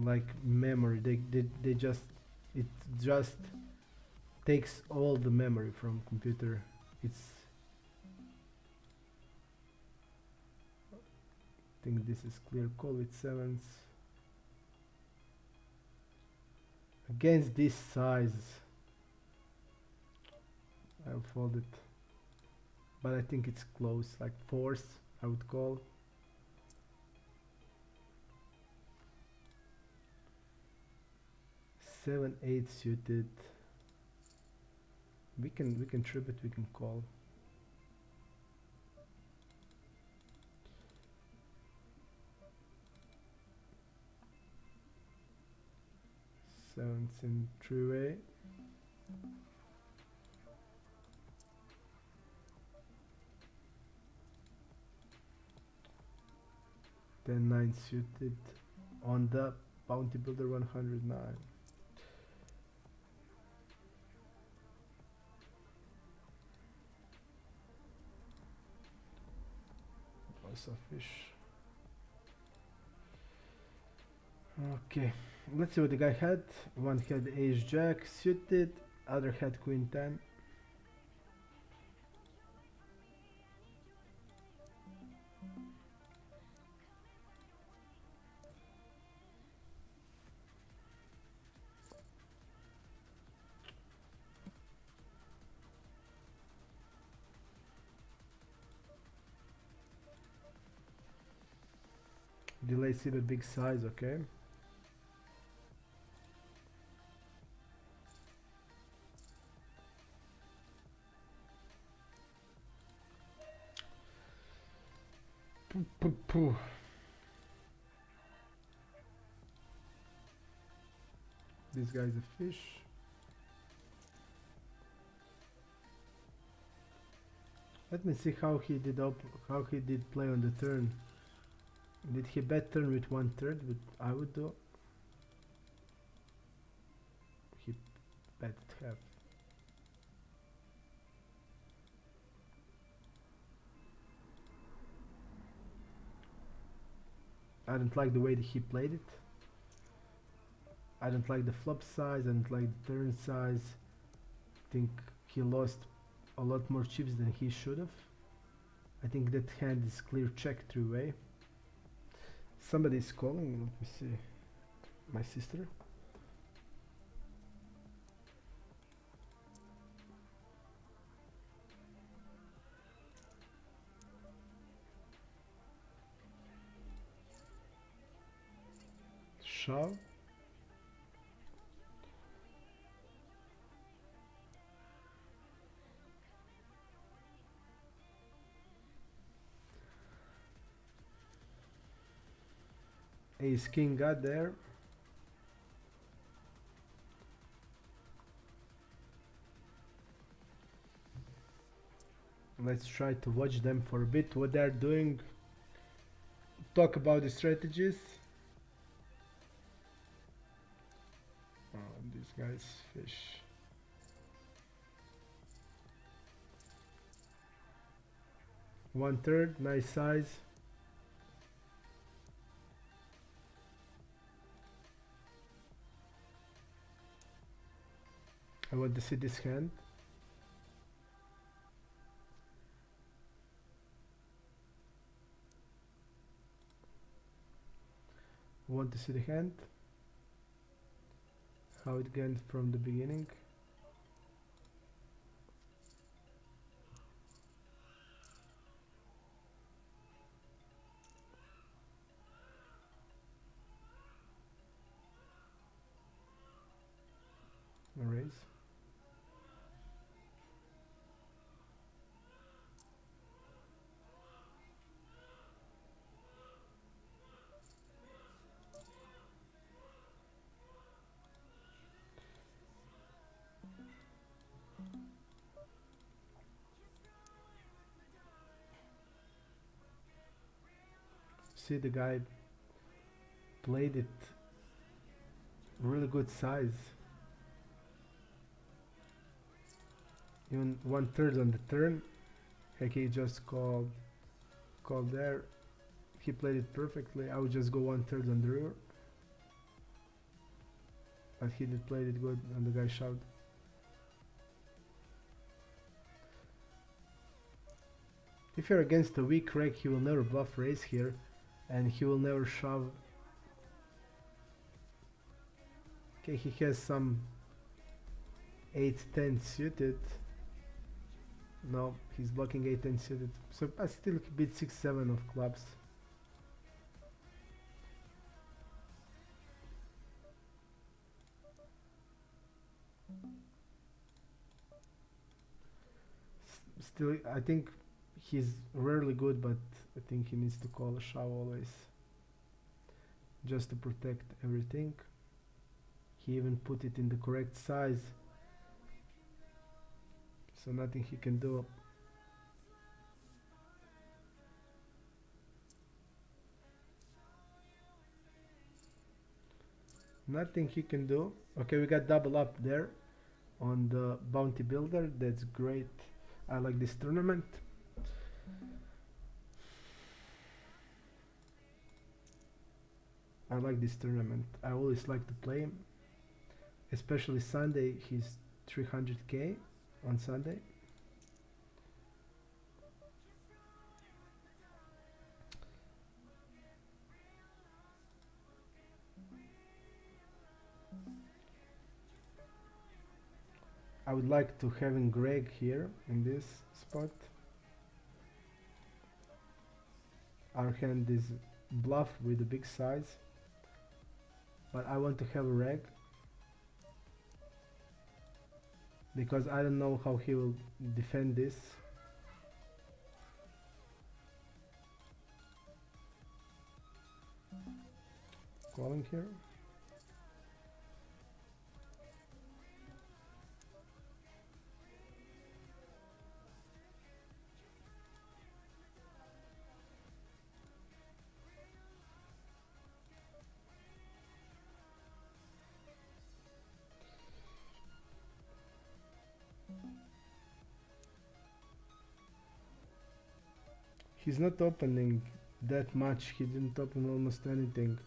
like memory. They just, it just takes all the memory from computer. It's, I think this is clear call with 7s. Against this size, I'll fold it, but I think it's close, like 4s I would call. Seven, 8 suited. We can trip it, we can call. Sevens in three-way. Then 9 suited on the Bounty Builder 109. saw fish. Okay, let's see what the guy had. One had ace jack suited, other had queen 10. Delay see the big size, okay. Pooh, pooh, pooh. This guy's a fish. Let me see how he did play on the turn. Did he bet turn with 1/3? But I would do. He bet half. I don't like the way that he played it. I don't like the flop size. I don't like the turn size. I think he lost a lot more chips than he should have. I think that hand is clear check three-way. Somebody's calling. Let me see. My sister. Shove. Ace king got there. Let's try to watch them for a bit, what they're doing. Talk about the strategies. Oh, this guy's fish. One third, nice size. I want to see this hand. Want to see the hand. How it went from the beginning. Raise. See, the guy played it really good size. Even 1/3 on the turn. Heck, he just called there. He played it perfectly. I would just go 1/3 on the river. But he did play it good and the guy shoved. If you're against a weak reg, he will never bluff raise here. And he will never shove. Okay, he has some 8-10 suited. No, he's blocking 8-10 suited. So I still beat 6-7 of clubs. Still, I think he's rarely good, but I think he needs to call a shove always. Just to protect everything. He even put it in the correct size. So nothing he can do. Nothing he can do. Okay, we got double up there on the bounty builder. That's great. I like this tournament. I like this tournament. I always like to play him, especially Sunday. He's 300k on Sunday. I would like to having Greg here in this spot. Our hand is bluff with a big size, but I want to have a reg because I don't know how he will defend this. Calling here. He's not opening that much. He didn't open almost anything.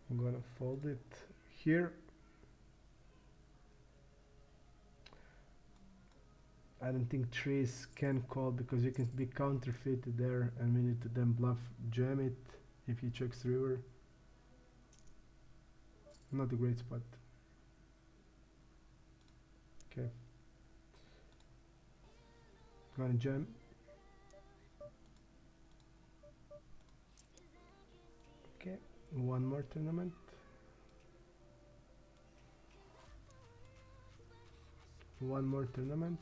I'm gonna fold it here. I don't think trees can call because you can be counterfeited there and we need to then bluff jam it if he checks river. Not a great spot. Okay. Gonna jam. Okay, one more tournament. One more tournament.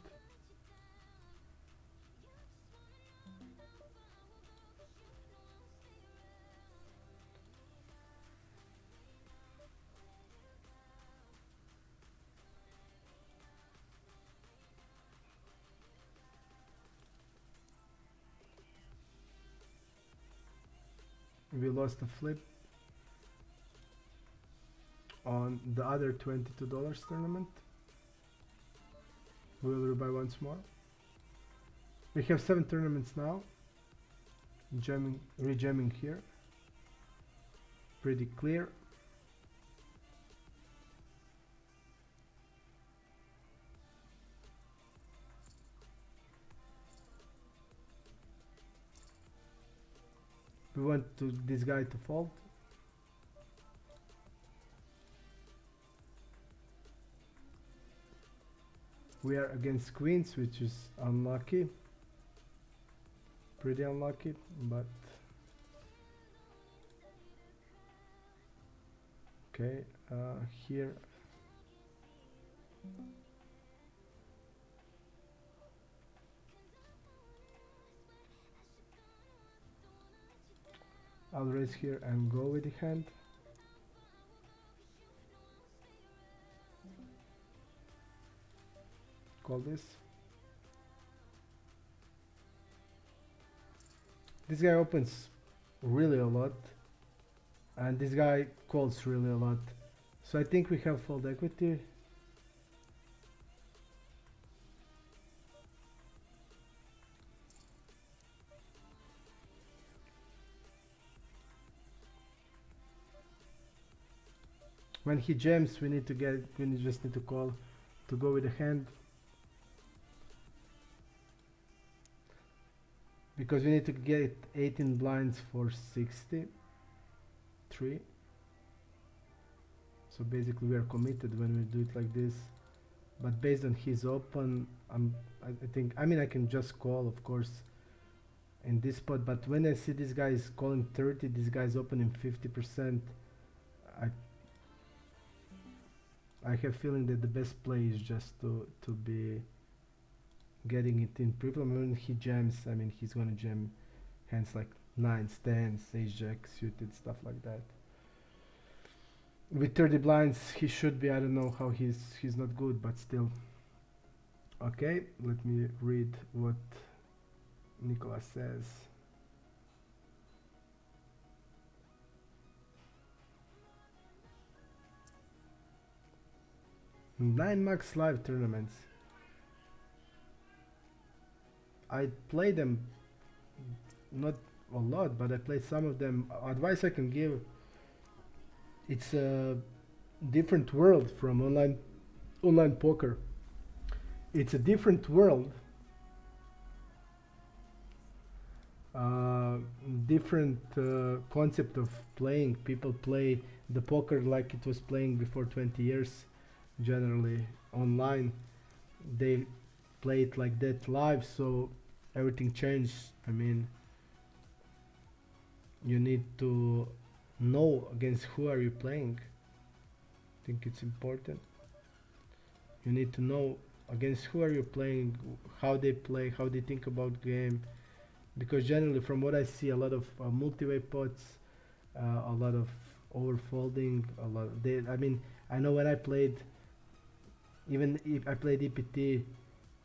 We lost a flip on the other $22 tournament. We'll rebuy once more. We have 7 tournaments now. Jamming, rejamming here. Pretty clear. We want this guy to fold. We are against queens, which is unlucky. Pretty unlucky, but okay, here I'll raise here and go with the hand. Call this. This guy opens really a lot and this guy calls really a lot, so I think we have fold equity. When he jams, we just need to call to go with the hand, because we need to get 18 blinds for 63. So basically we are committed when we do it like this, but based on his open, I think, I mean, I can just call, of course, in this spot, but when I see this guy is calling 30, this guy is opening 50%, I have feeling that the best play is just to be getting it in pre-flop. When he jams, I mean, he's gonna jam hands like 9s, 10s, ace jack suited, stuff like that. With 30 blinds, he should be. I don't know how he's not good, but still. Okay, let me read what Nicholas says. Nine max live tournaments. I play them not a lot, but I played some of them. Advice I can give: it's a different world from online poker. It's a different world, uh, different concept of playing. People play the poker like it was playing before 20 years, generally online. They play it like that live, so everything changed. I mean, you need to know against who are you playing. I think it's important. You need to know against who are you playing, how they play, how they think about game. Because generally, from what I see, a lot of multi-way pots, a lot of overfolding, a lot. I mean, I know when I played, even if I played EPT,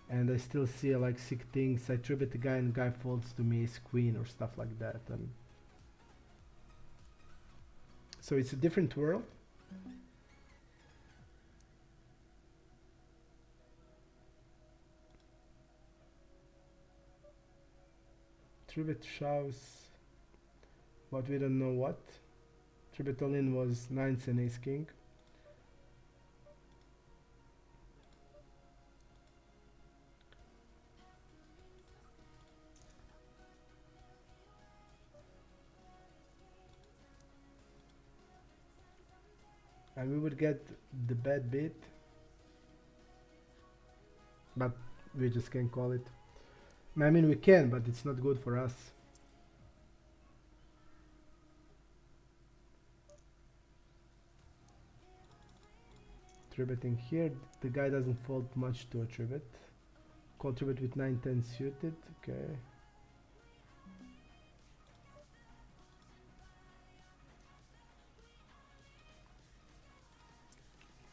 and I still see like sick things. I tribute the guy and guy folds to me ace queen or stuff like that, and so it's a different world. Tribute shows, but we don't know what. Tribute all in was nines and ace king. And we would get the bad beat, but we just can't call it. I mean, we can, but it's not good for us. Tributing here, the guy doesn't fold much to a tribute. Call tribute with 9-10 suited, okay.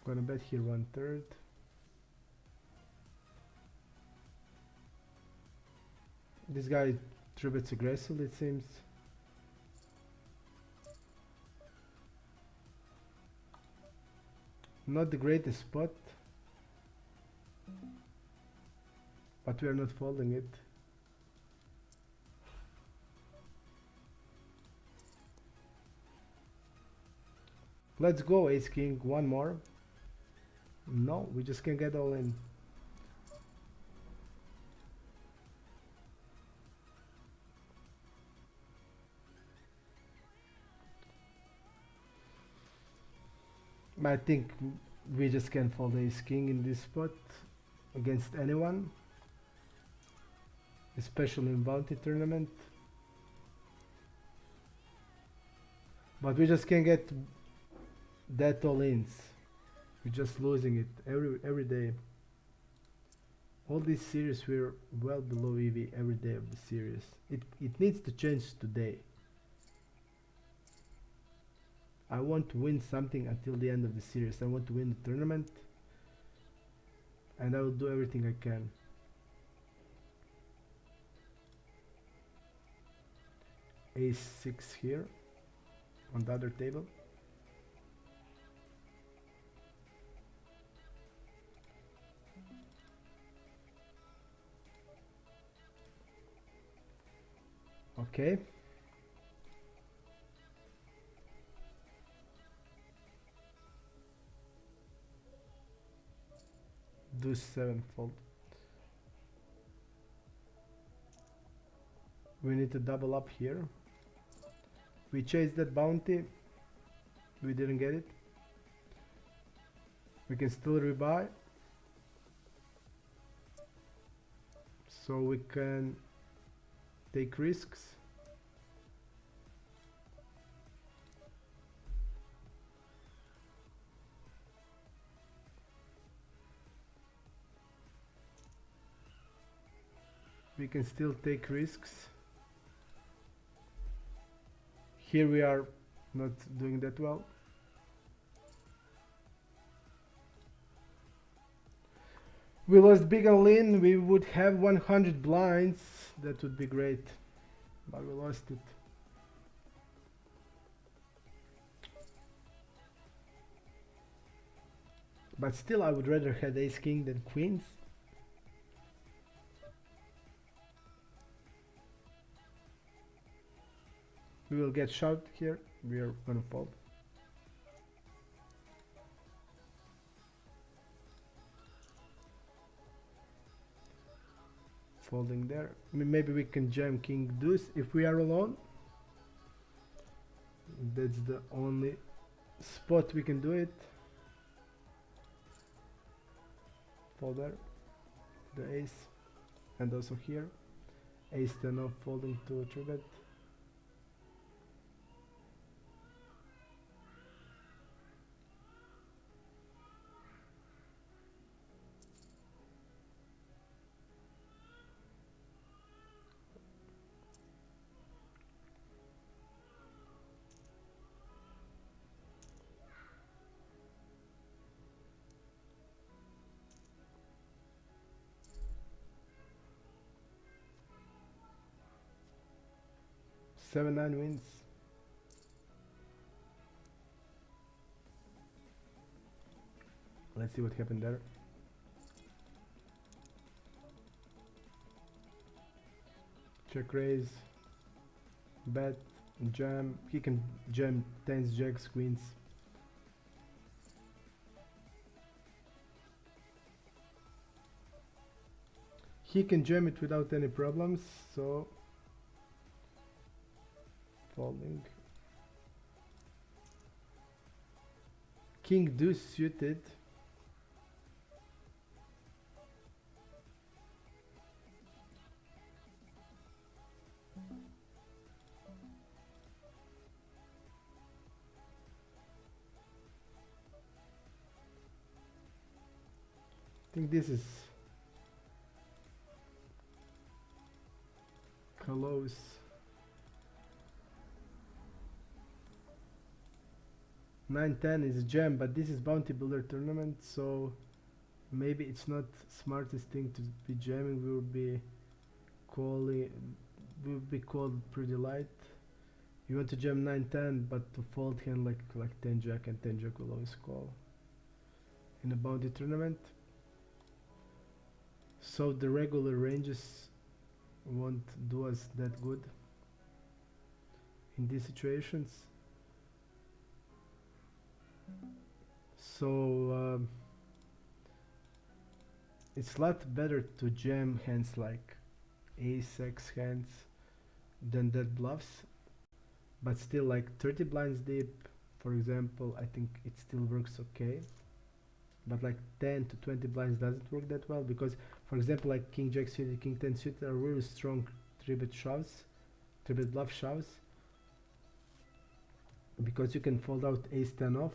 Gonna bet here 1/3. This guy tributes aggressively, it seems. Not the greatest spot, but we are not folding it. Let's go, ace king, one more. No, we just can't get all in. I think we just can't fold ace king in this spot against anyone, especially in bounty tournament. But we just can't get that all ins. We're just losing it every day. All these series we're well below EV every day of the series. It needs to change today. I want to win something until the end of the series. I want to win the tournament, and I will do everything I can. Ace 6 here on the other table. Okay. Do 7 fold. We need to double up here. We chased that bounty. We didn't get it. We can still rebuy. So we can take risks. We can still take risks. Here we are not doing that well. we lost big and lean, we would have 100 blinds. That would be great, but we lost it. But still, I would rather have ace king than queens. We will get shoved here. We are gonna fold. Folding there. Maybe we can jam king deuce if we are alone. That's the only spot we can do it. Fold there. The ace. And also here. Ace 10 off, folding to a 3-bet. Seven nine wins. Let's see what happened there. Check raise. Bet. Jam. He can jam tens, jacks, queens. He can jam it without any problems, so folding. King deuce suited. I think this is close. Nine ten is jam, but this is bounty builder tournament, so maybe it's not smartest thing to be jamming. We will be calling. We will be called pretty light. You want to jam 9-10, but to fold hand like 10 jack, and 10 jack will always call in a bounty tournament. So the regular ranges won't do us that good in these situations. So it's a lot better to jam hands like ace x hands than that bluffs, but still like 30 blinds deep, for example, I think it still works okay. But like 10 to 20 blinds doesn't work that well, because for example like king jack suited, king 10 suited are really strong 3-bet shoves, 3-bet bluff shoves, because you can fold out ace 10 off,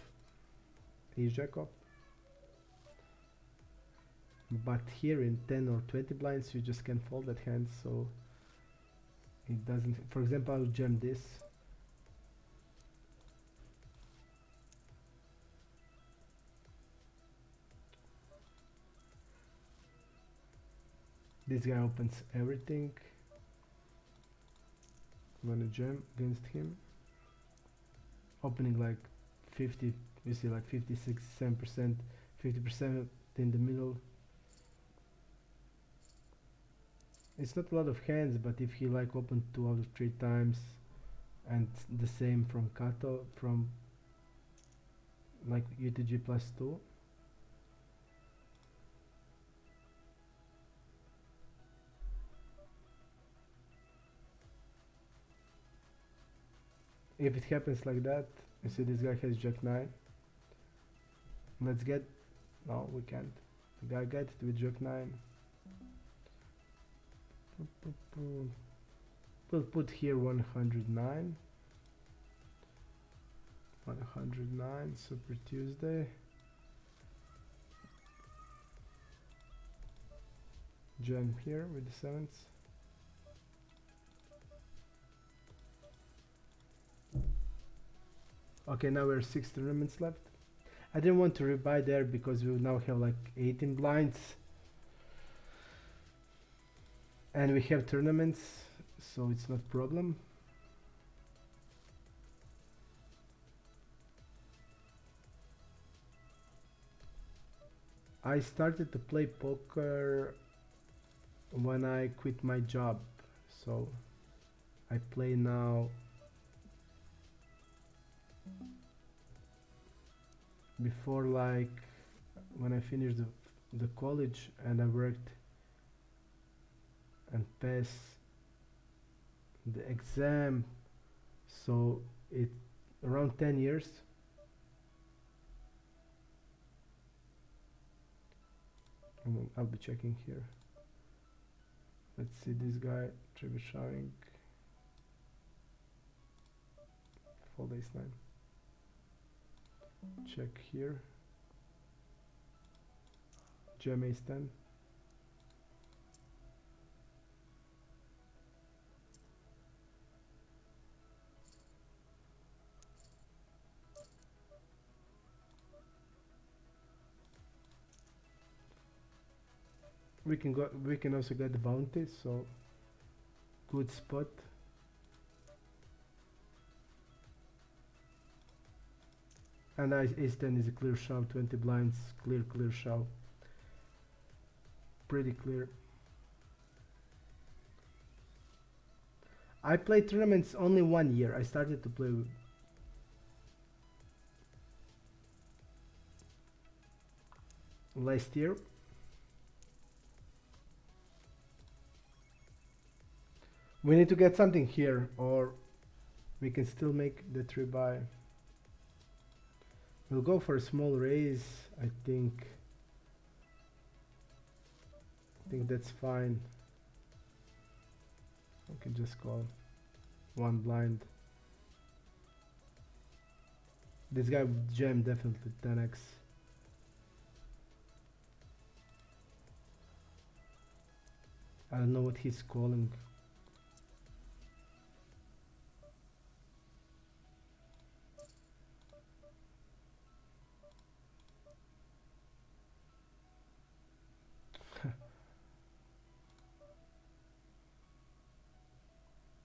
ace jack off. But here in 10 or 20 blinds you just can fold that hand, so it doesn't. For example, I'll jam this. This guy opens everything. I'm gonna jam against him. Opening like 50, you see like 50, 67%, 50% in the middle. It's not a lot of hands, but if he like opened 2 out of 3 times, and the same from Kato, from like UTG +2, if it happens like that, you see this guy has jack 9. Let's get, no we can't, the guy got it with jack 9. We'll put here 109. 109, Super Tuesday. Jam here with the sevens. Okay, now we're 6 tournaments left. I didn't want to rebuy there because we now have like 18 blinds. and we have tournaments, so it's not problem. I started to play poker when I quit my job, so I play now. Before, like, when I finished the college and I worked and passed the exam, so it around 10 years. I'll be checking here. Let's see this guy, trigger showing, fold ace 9. Check here, gem ace 10. We can also get the bounty, so good spot. And ace 10 is a clear shove, 20 blinds, clear shove. Pretty clear. I played tournaments only 1 year. I started to play last year. We need to get something here, or we can still make the 3-buy. We'll go for a small raise, I think. I think that's fine. We can just call 1 blind. This guy would jam definitely 10x. I don't know what he's calling.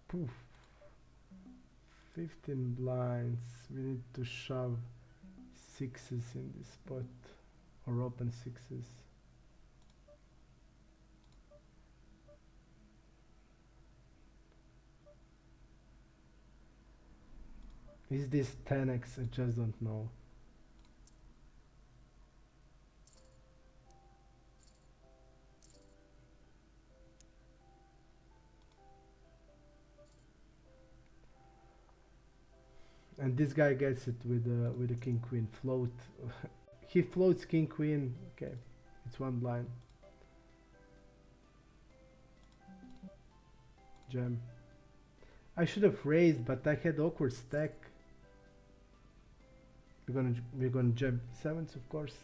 Poof. 15 blinds. We need to shove 6s in this spot, or open 6s. Is this 10x? I just don't know. And this guy gets it with the king queen float. He floats king queen. Okay, it's 1 blind. Jam. I should have raised, but I had awkward stack. We're gonna jam 7s, of course.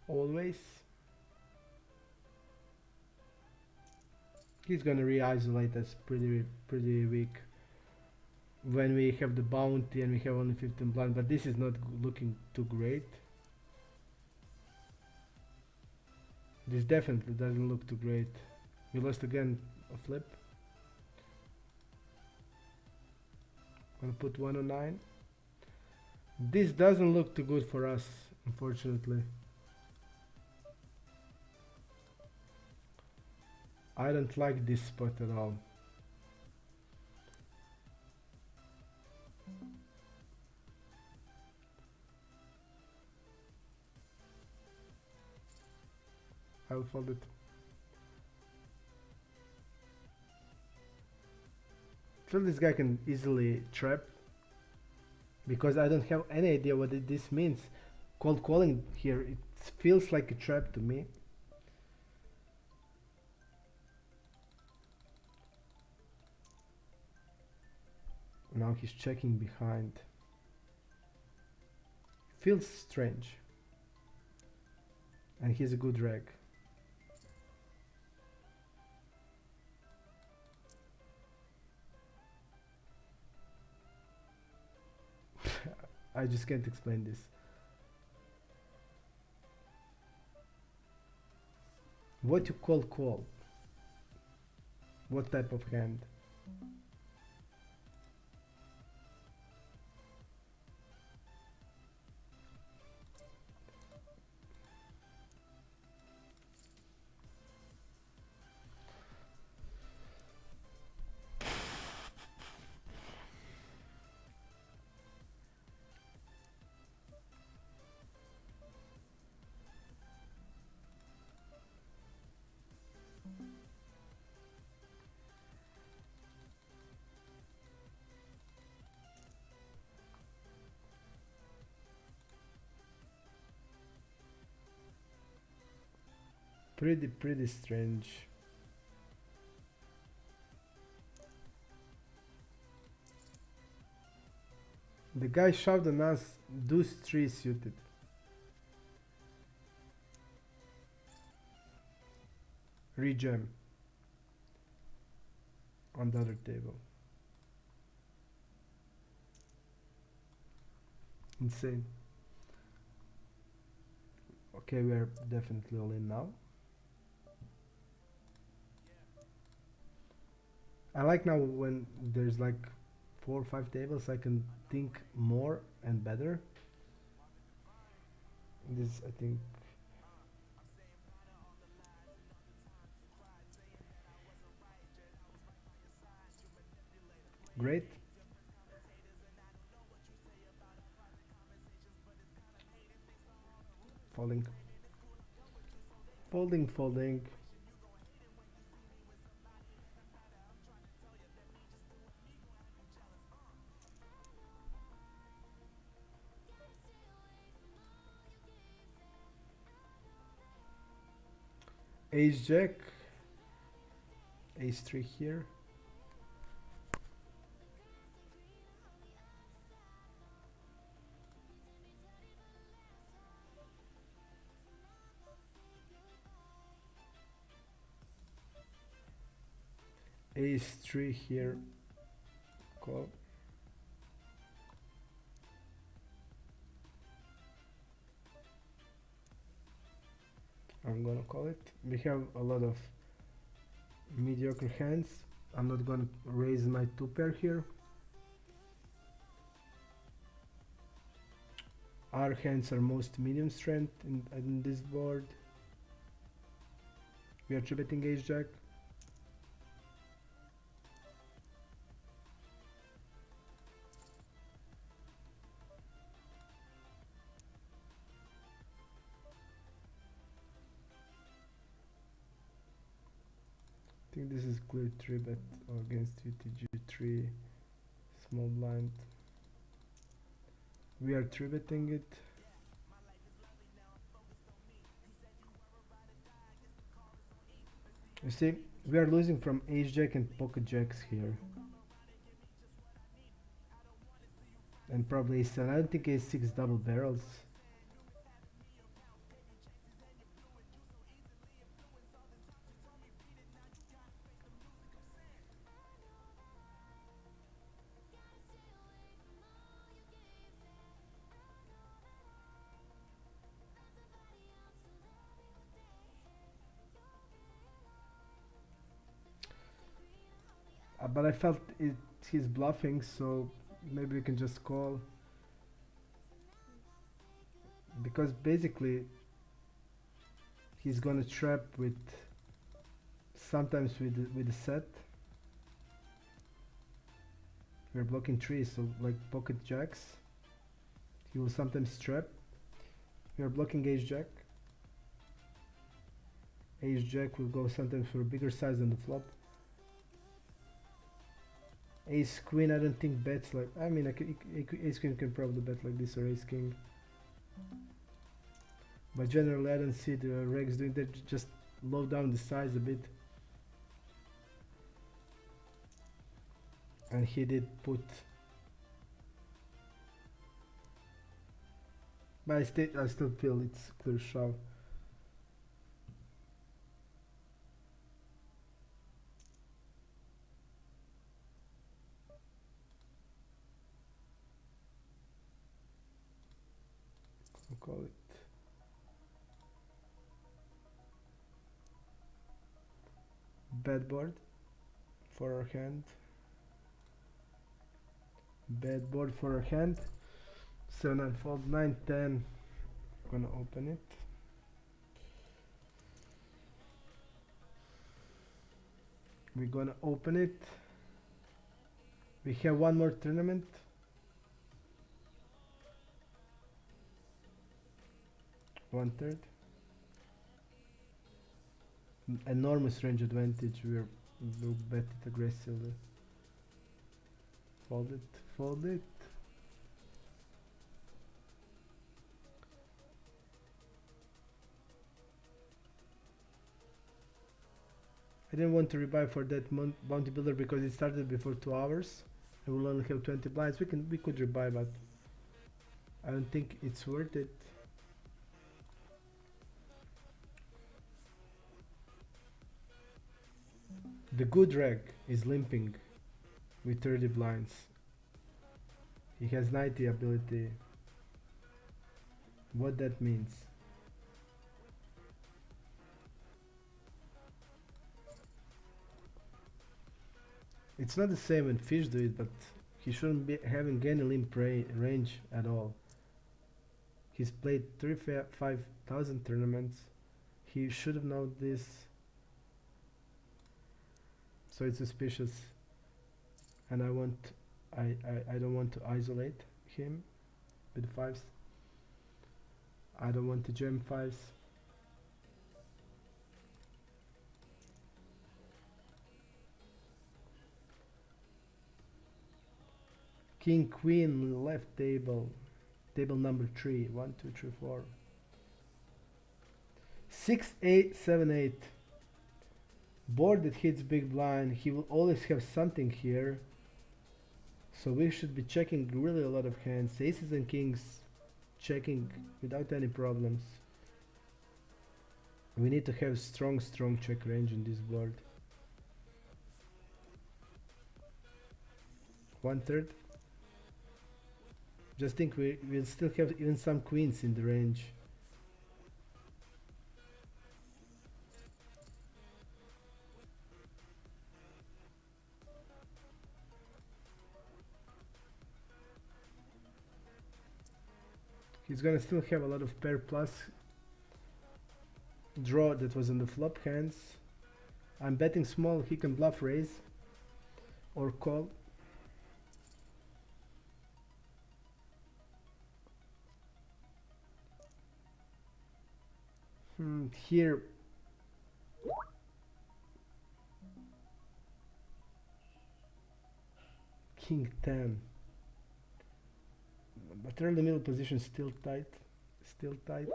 Always. He's gonna re-isolate us pretty weak when we have the bounty and we have only 15 blind, but this is not looking too great. This definitely doesn't look too great. We lost again a flip. Gonna put 109. This doesn't look too good for us, unfortunately. I don't like this spot at all. I will fold it. I feel this guy can easily trap, because I don't have any idea what this means. Cold calling here, it feels like a trap to me. Now he's checking behind. Feels strange. And he's a good reg. I just can't explain this. What you call? What type of hand? Pretty strange. The guy shoved on us deuce 3 suited. Rejam on the other table. Insane. Okay, we are definitely all in now. I like now when there's like 4 or 5 tables, I can think more and better. This, I think, great. Folding, folding. Ace jack, ace 3 here. Ace 3 here, call. I'm gonna call it. We have a lot of mediocre hands. I'm not gonna raise my 2 pair here. Our hands are most medium strength in this board. We are 3-betting ace jack. I think this is clear 3-bet against UTG3 small blind. We are 3-betting it. You see, we are losing from ace jack and pocket jacks here. And probably ace 7. I don't think ace 6 double barrels. But I felt he's bluffing, so maybe we can just call. Because basically he's gonna trap with sometimes with the set. We're blocking trees, so like pocket jacks. He will sometimes trap. We are blocking ace jack. Ace jack will go sometimes for a bigger size than the flop. Ace queen, I don't think bets like. I mean, ace queen can probably bet like this, or ace king. But generally, I don't see the regs doing that. Just low down the size a bit. And he did put. But I still feel it's clear shove. I'll call it. Bad board for our hand. Bad board for our hand. 7 unfold, 9 10. Gonna open it. We're gonna open it. We have one more tournament. One third. Enormous range advantage. We'll bet it aggressively. Fold it, fold it. I didn't want to rebuy for that bounty builder because it started before 2 hours. And we'll only have 20 blinds. We could rebuy, but I don't think it's worth it. The good rag is limping with 30 blinds. He has 90 ability. What that means? It's not the same when fish do it, but he shouldn't be having any limp range at all. He's played 35,000 tournaments. He should have known this. So it's suspicious. And I don't want to isolate him with fives. I don't want to jam fives. King, queen, left table. Table number 3. 1, 2, 3, 4. 6, 8, 7, 8. Board that hits big blind. He will always have something here. So we should be checking really a lot of hands. Aces and kings checking without any problems. We need to have strong check range in this board. 1/3. Just think we'll still have even some queens in the range. He's gonna still have a lot of pair plus draw that was on the flop hands. I'm betting small. He can bluff raise or call. Here King 10. But early middle position still tight. Still tight.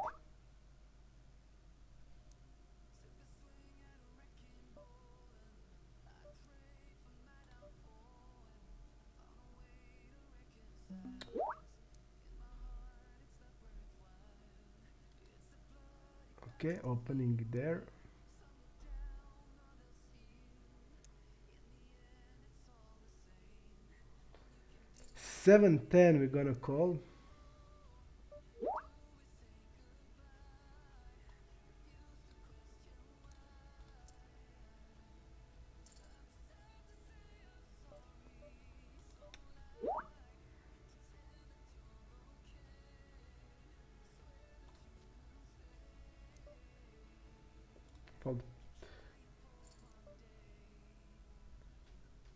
Okay, opening there. 7-10 we're gonna call. Fold.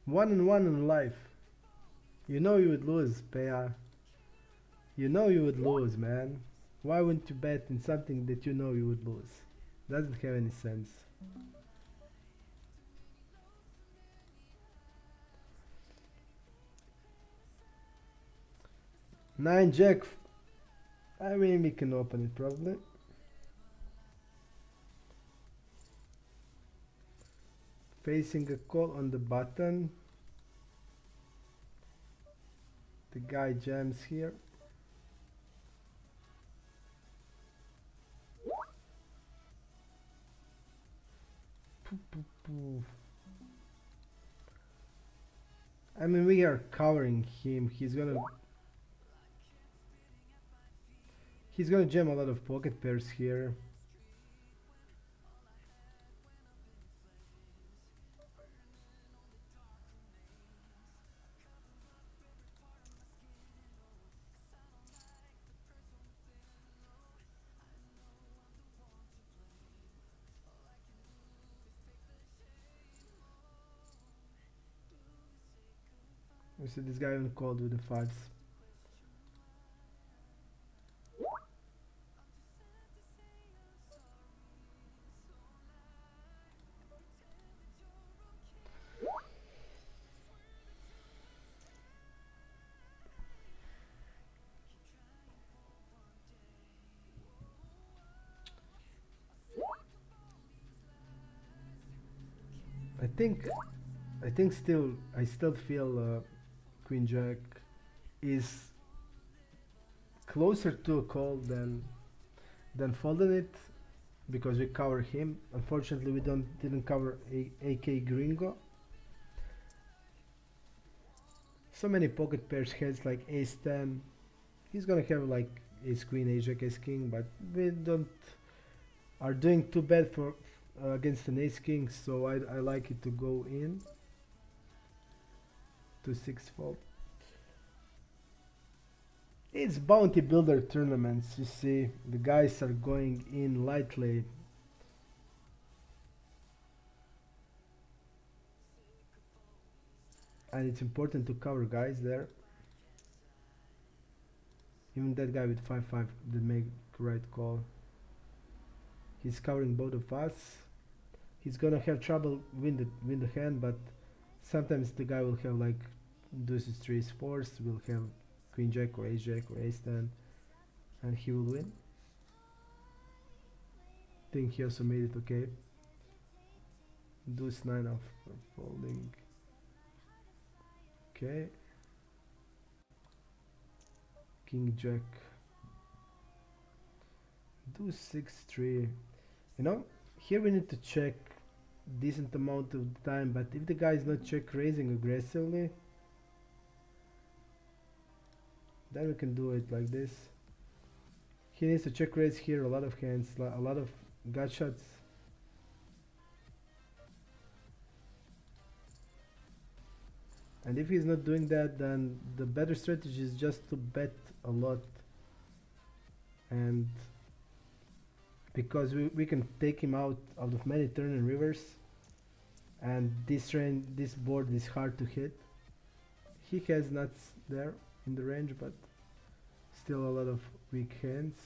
1-1 in life. You know you would lose, Pea. You know you would lose, man. Why wouldn't you bet in something that you know you would lose? Doesn't have any sense. Nine jack. I mean, we can open it probably. Facing a call on the button. The guy jams here. I mean, we are covering him. He's gonna jam a lot of pocket pairs here. You see this guy even called with the fives. I think I think still I still feel Queen Jack is closer to a call than folding it because we cover him. Unfortunately, we didn't cover AK Gringo. So many pocket pairs has like Ace 10. He's gonna have like Ace Queen, Ace Jack, Ace King, but we don't are doing too bad for against an Ace King, so I like it to go in to 6 fold. It's bounty builder tournaments, you see, the guys are going in lightly. And it's important to cover guys there. Even that guy with 5-5 did make right call. He's covering both of us. He's gonna have trouble win the hand, but sometimes the guy will have like deuces, threes, fours, will have Queen Jack or Ace Jack or Ace 10, and he will win. Think he also made it okay. Deuce 9 of folding. Okay. King Jack. Deuce 6-3. You know, here we need to check decent amount of time, but if the guy is not check raising aggressively, then we can do it like this. He needs to check raise here, a lot of hands, a lot of gut shots. And if he's not doing that, then the better strategy is just to bet a lot. And because we can take him out of many turn and rivers, and this board is hard to hit. He has nuts there in the range, but still a lot of weak hands.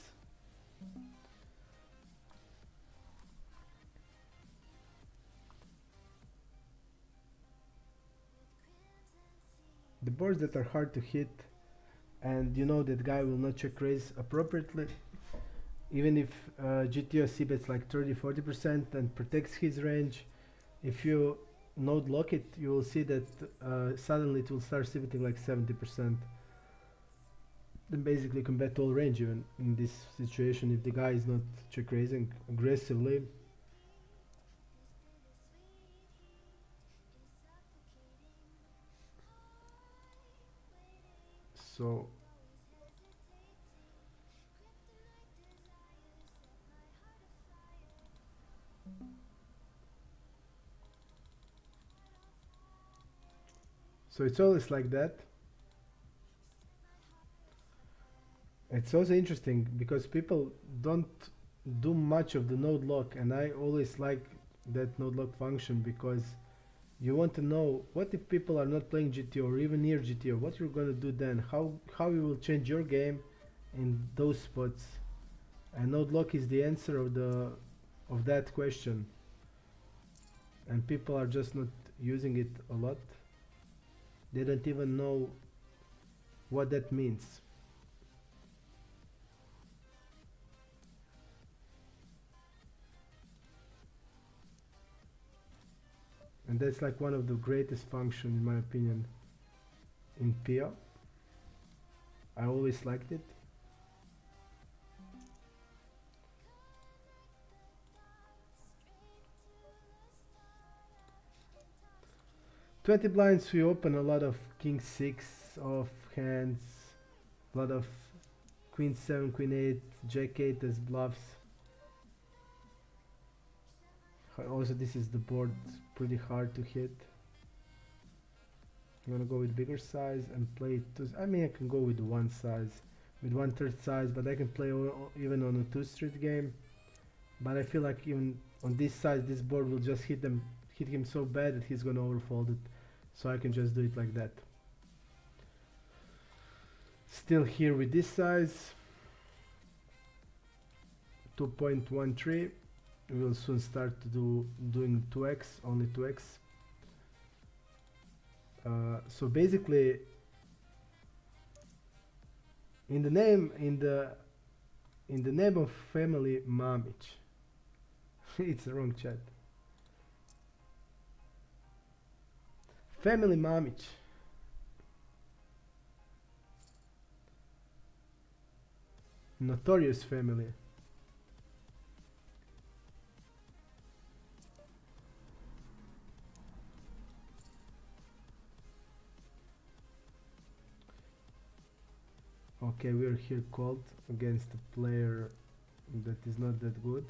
The boards that are hard to hit, and you know that guy will not check raise appropriately, even if GTO C bets like 30-40% and protects his range. If you node lock it, you will see that suddenly it will start c-betting like 70%. Then basically you can bet all range even in this situation if the guy is not check raising aggressively. So it's always like that. It's also interesting because people don't do much of the node lock, and I always like that node lock function because you want to know what if people are not playing GTO or even near GTO, what you're going to do then, how you will change your game in those spots. And node lock is the answer of that question, and people are just not using it a lot. They don't even know what that means. And that's like one of the greatest functions in my opinion in PO. I always liked it. "20 blinds we open a lot of king 6 of hands, a lot of queen 7, queen 8, jack 8 as bluffs. Also this is the board, pretty hard to hit. You wanna go with bigger size and play two. I mean I can go with one size, with 1/3 size, but I can play even on a 2-street game. But I feel like even on this size this board will just hit him so bad that he's gonna overfold it. So I can just do it like that. Still here with this size, 2.13. We will soon start to doing 2x, only 2x. So basically, in the name of family Mamic, it's the wrong chat. Family Mamic. Notorious family. Okay, we're here called against a player that is not that good.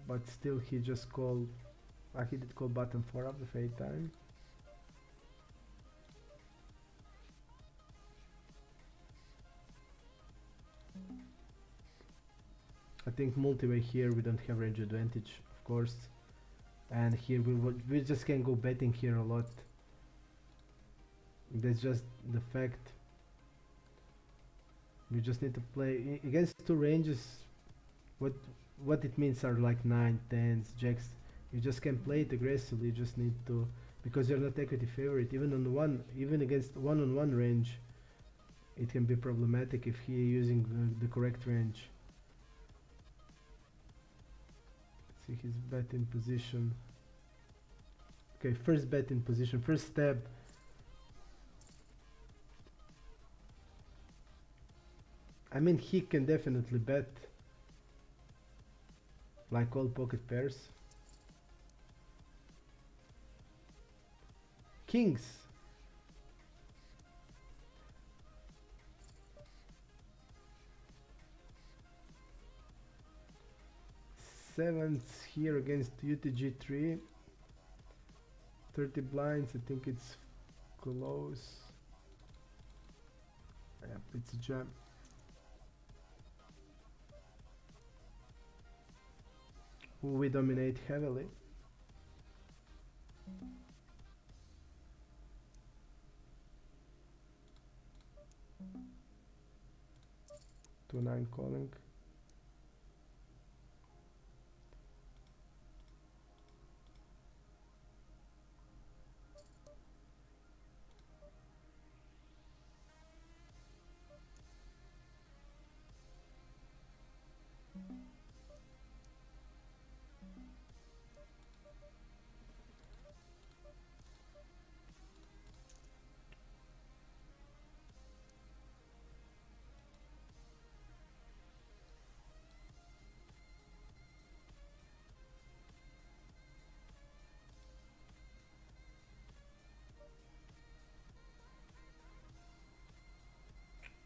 But still he just called, he did call button 4 of the fade time. I think multi-way here we don't have range advantage, of course. And here we just can go betting here a lot. That's just the fact. We just need to play against two ranges. What it means are like 9, 10s, jacks. You just can play it aggressively. You just need to, because you're not equity favorite. Even against one-on-one range, it can be problematic if he using the correct range. Let's see his bet in position. Okay, first bet in position, first stab. I mean, he can definitely bet like all pocket pairs. Kings. Sevens here against UTG3. 30 blinds, I think it's close. Yep, it's a jam. We dominate heavily. To 9 calling.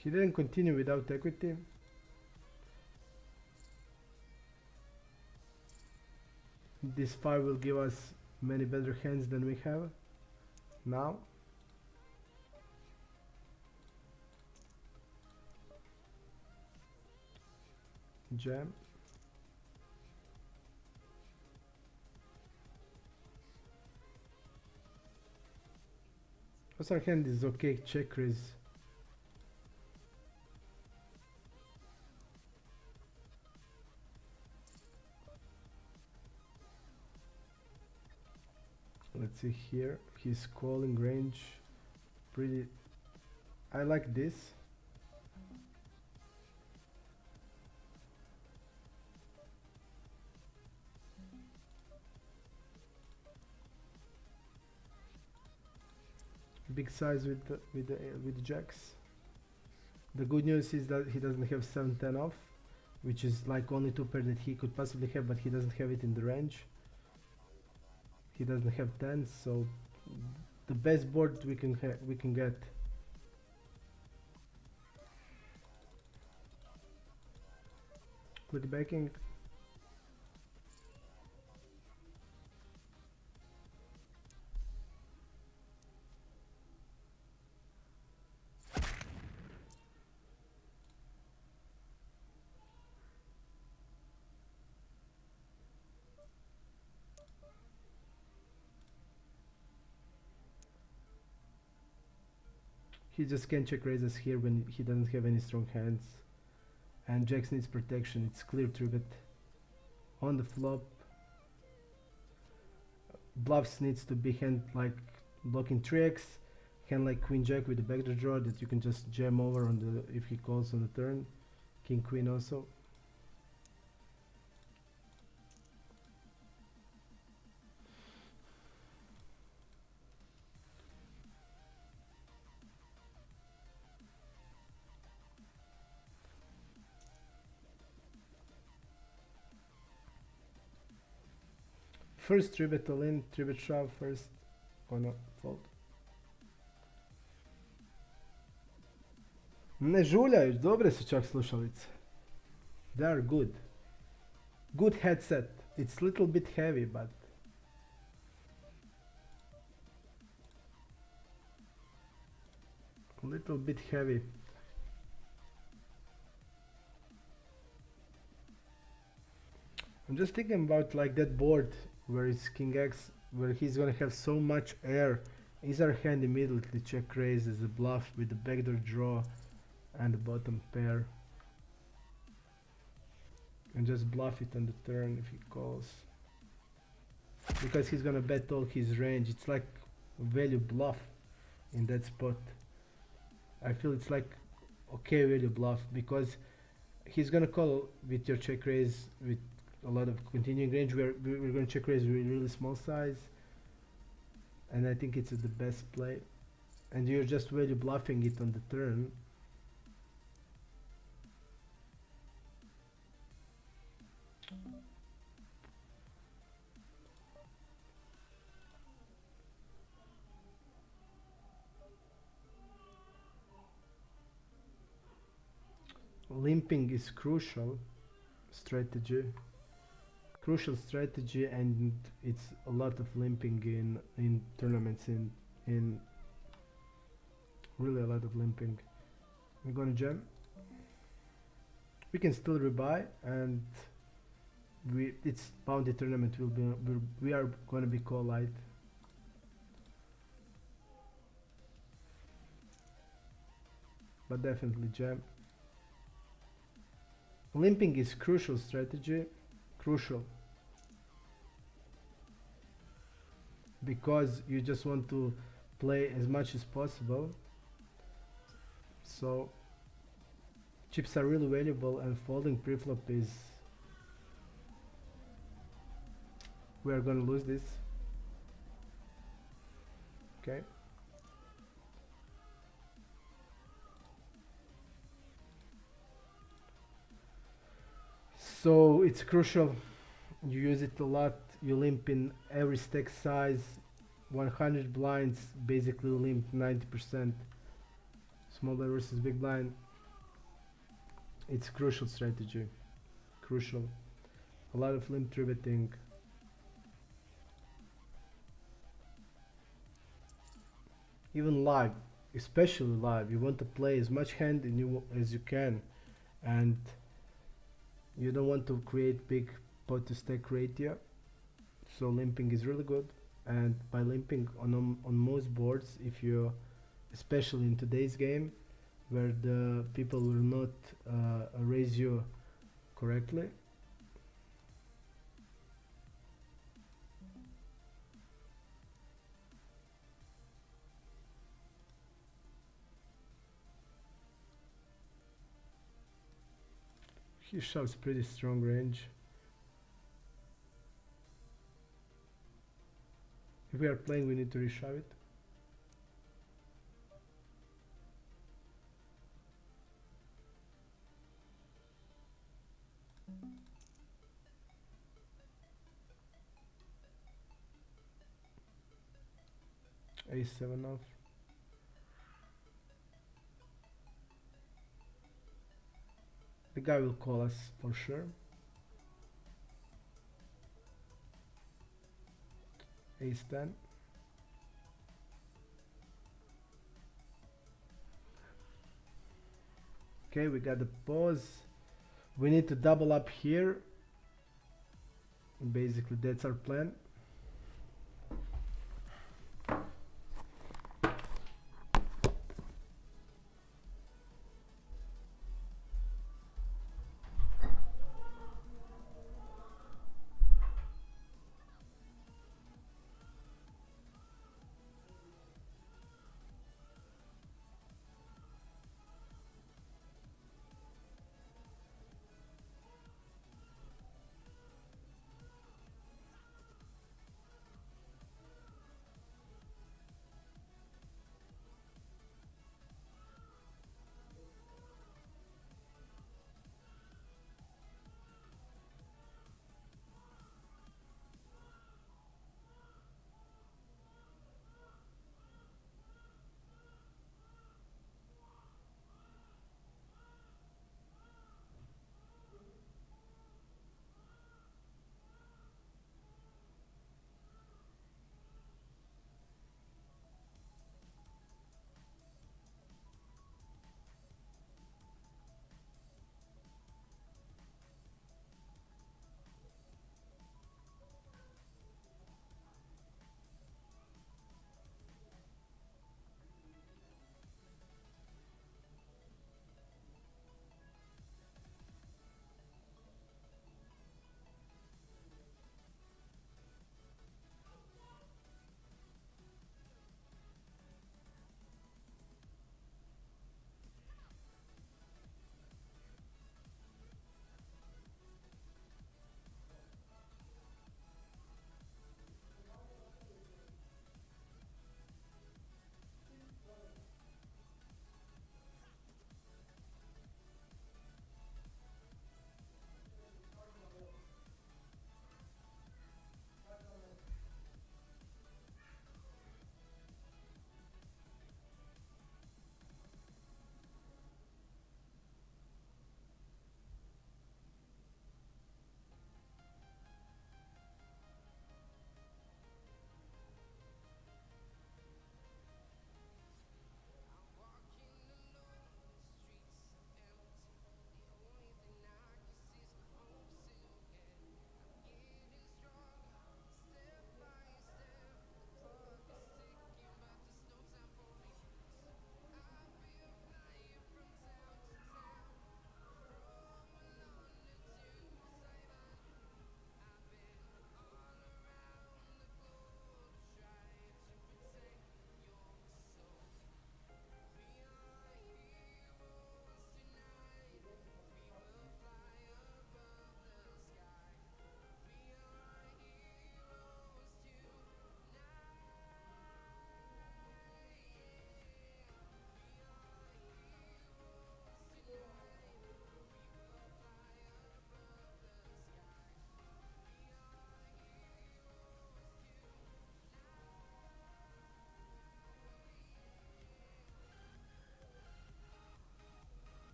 He didn't continue without equity. This 5 will give us many better hands than we have now. Jam. Also our hand is okay, check raise. Let's see here, his calling range, pretty, I like this. Big size with jacks. The good news is that he doesn't have 7-10 off, which is like only 2 pair that he could possibly have, but he doesn't have it in the range. He doesn't have 10s, so the best board we can get. Quick backing. He just can't check raises here when he doesn't have any strong hands. And Jacks needs protection. It's clear through bet. On the flop, bluffs needs to be hand like blocking tricks. Hand like Queen Jack with the backdoor draw that you can just jam over on the if he calls on the turn. King Queen also. First 3-bet all in, 3-bet shove first, gonna fold. Ne žuljaju, dobre su čak slušalice. They are good. Good headset. It's little bit heavy, but a little bit heavy. I'm just thinking about like that board where it's King X, where he's gonna have so much air. Is our hand immediately check raise as a bluff with the backdoor draw and the bottom pair, and just bluff it on the turn if he calls, because he's gonna bet all his range. It's like value bluff in that spot. I feel it's like okay value bluff because he's gonna call with your check raise with a lot of continuing range. We're gonna check raise with really small size, and I think it's the best play. And you're just value bluffing it on the turn. Limping is crucial strategy. Crucial strategy, and it's a lot of limping in tournaments, in really a lot of limping. We're gonna jam. We can still rebuy, and it's bounty tournament. We are gonna be call light. But definitely jam. Limping is crucial strategy. Crucial. Because you just want to play as much as possible. So chips are really valuable, and folding preflop is, we are gonna lose this. Okay. So it's crucial. You use it a lot. You limp in every stack size. 100 blinds basically limp 90%. Small blind versus big blind. It's crucial strategy. Crucial. A lot of limp triveting. Even live, especially live, you want to play as much hand as you can, and you don't want to create big pot to stack ratio. So limping is really good, and by limping on most boards, if you, especially in today's game where the people will not raise you correctly, he shows pretty strong range. If we are playing, we need to reshove it. A7 off. The guy will call us for sure. Ace 10. Okay, we got the pause. We need to double up here. Basically, that's our plan.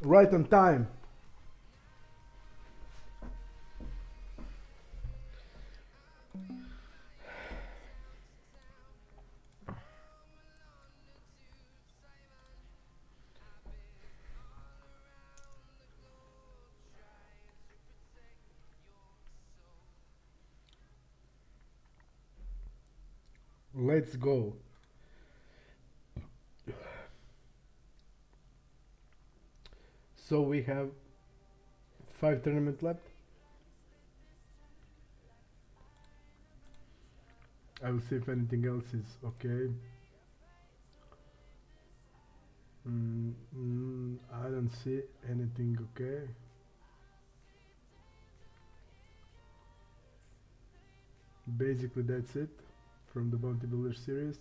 Right on time. Let's go. So we have 5 tournaments left. I will see if anything else is okay. I don't see anything okay. Basically, that's it from the Bounty Builder series.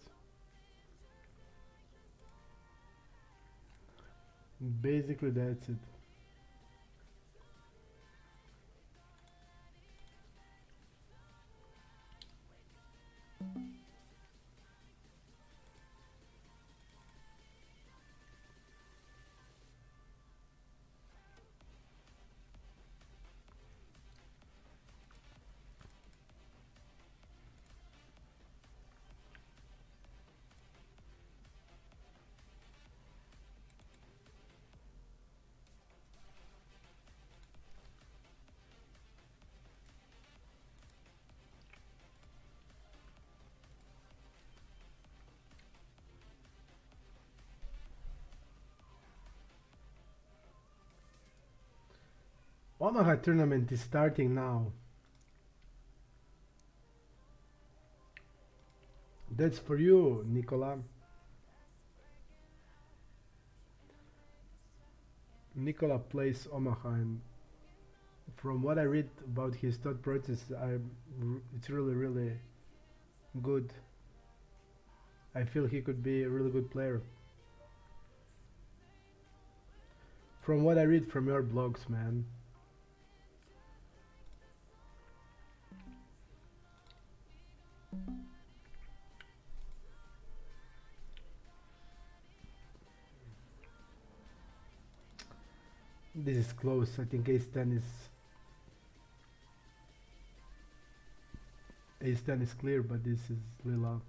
Basically, that's it. Omaha tournament is starting now. That's for you, Nicola. Nicola plays Omaha, and from what I read about his thought process, it's really, really good. I feel he could be a really good player. From what I read from your blogs, man. This is close. I think Ace 10 is clear, but this is Lila.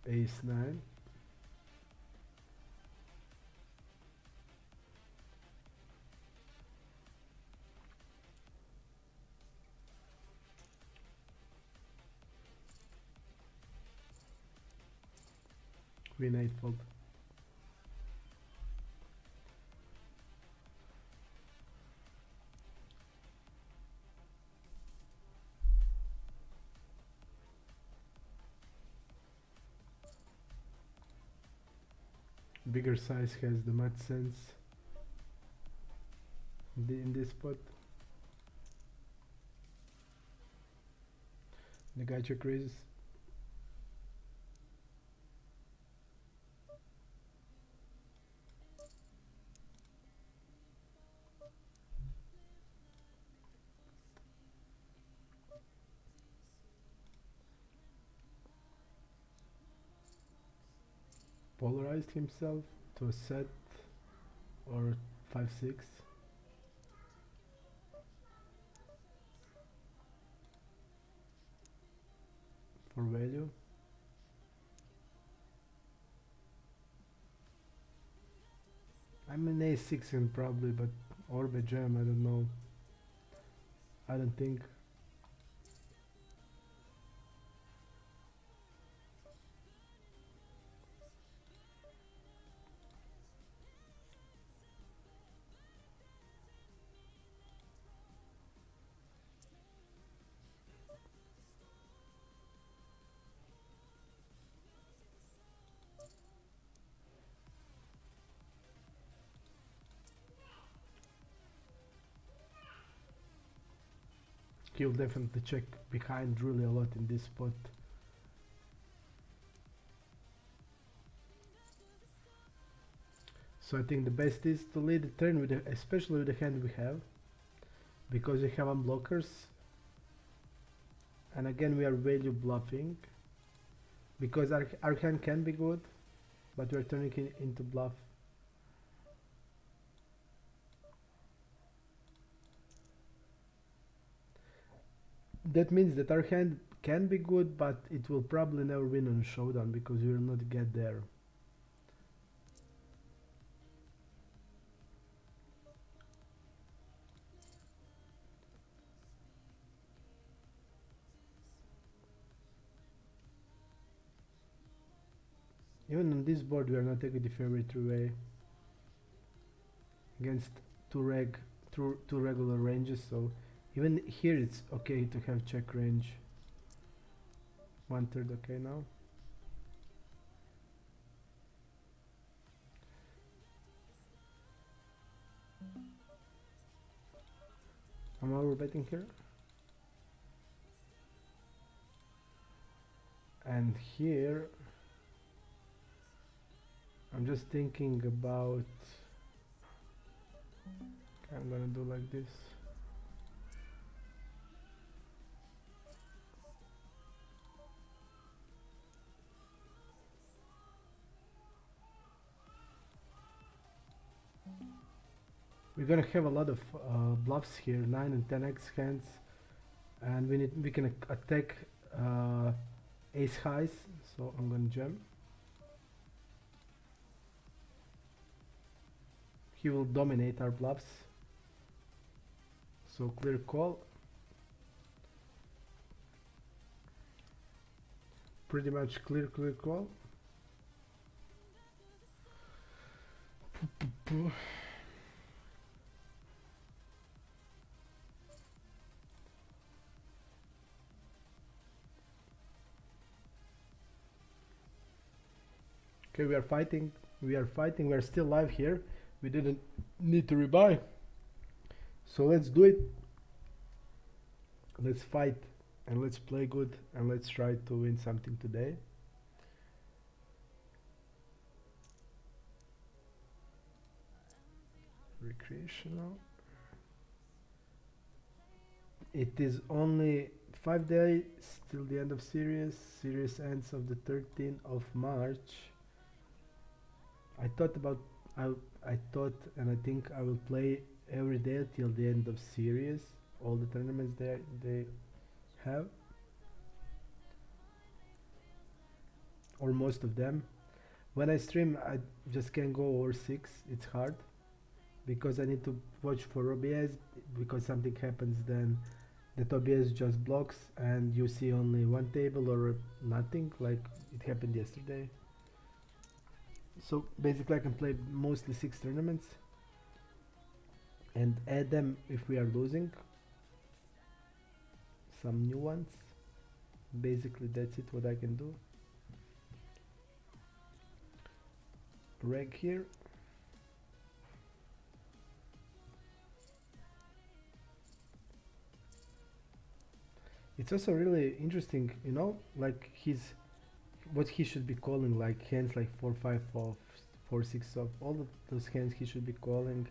Ace 9. Queen 8 fold. Bigger size has the much sense in this spot. The guy check raises. Polarized himself to a set or 5-6 for value. I'm an A6 in probably, but Orbe Jam, I don't know. I don't think. He'll definitely check behind really a lot in this spot. So I think the best is to lead the turn with especially with the hand we have, because we have unblockers, and again we are value bluffing, because our hand can be good, but we're turning it into bluff. That means that our hand can be good, but it will probably never win on a showdown because we will not get there. Even on this board we are not taking the favorite three-way against two regular ranges, so even here it's okay to have check range. 1/3 okay now. I'm overbetting here. And here I'm just thinking about, I'm gonna do like this. We're gonna have a lot of bluffs here, 9 and 10x hands, and we can attack ace highs, so I'm gonna jam. He will dominate our bluffs, so clear call. Pretty much clear call. Okay, we are fighting, we are still live here. We didn't need to rebuy. So let's do it. Let's fight and let's play good and let's try to win something today. Recreational. It is only 5 days till the end of series. Series ends of the 13th of March. I thought about I thought and I think I will play every day till the end of series, all the tournaments they have, or most of them. When I stream I just can't go over 6, it's hard because I need to watch for OBS, because something happens then that OBS just blocks and you see only one table or nothing, like it happened yesterday. So basically I can play mostly 6 tournaments and add them if we are losing some new ones. Basically that's it what I can do. Reg here. It's also really interesting, you know, like what he should be calling, like hands like 4-5 of 4-6 of all of those hands he should be calling.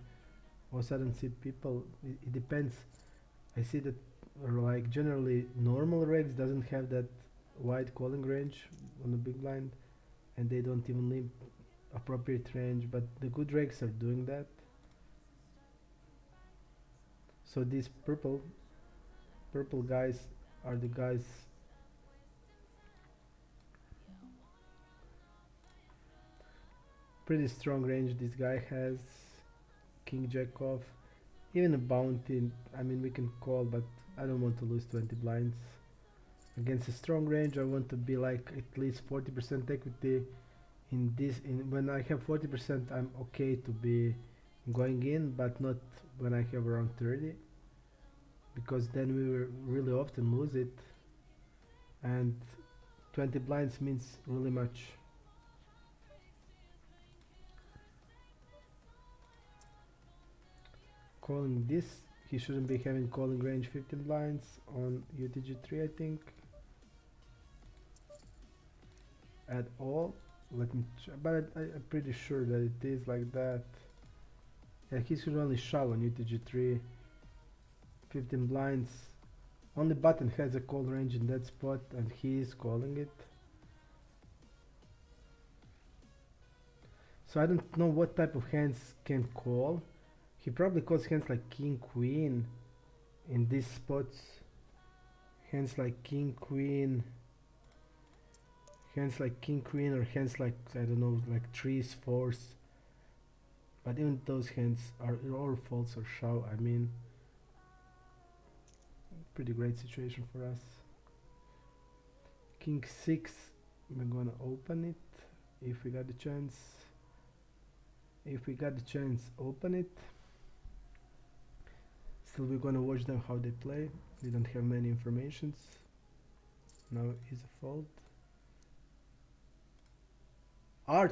All of a sudden see people, it depends. I see that like generally normal regs doesn't have that wide calling range on the big blind, and they don't even leave appropriate range, but the good regs are doing that. So these purple guys are the guys. Pretty strong range this guy has. King jack off, even a bounty. I mean we can call, but I don't want to lose 20 blinds against a strong range. I want to be like at least 40% equity in this. When I have 40% I'm okay to be going in, but not when I have around 30, because then we will really often lose it, and 20 blinds means really much. Calling this, he shouldn't be having calling range 15 blinds on UTG3 I think at all. Let me but I'm pretty sure that it is like that. Yeah, he should only shove on UTG3 15 blinds. Only button has a call range in that spot and he is calling it. So I don't know what type of hands can call. He probably calls hands like king queen in these spots. Hands like king queen. Hands like king queen, or hands like, I don't know, like threes, fours. But even those hands are all false or shove. I mean, pretty great situation for us. King 6, we're gonna open it if we got the chance. If we got the chance, open it. Still, we're gonna watch them how they play. We don't have many informations. Now is a fold.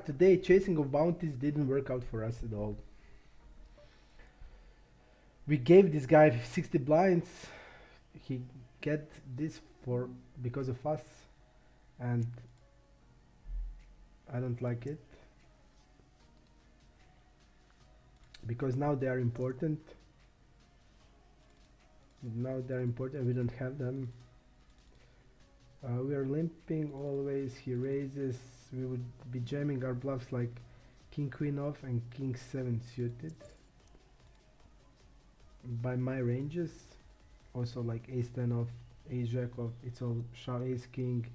Today chasing of bounties didn't work out for us at all. We gave this guy 60 blinds. He get this for because of us, and I don't like it, because now they are important. Now they're important. We don't have them. We are limping always. He raises. We would be jamming our bluffs like king queen off and king 7 suited by my ranges. Also like ace 10 off, ace jack off. It's all shove, ace king,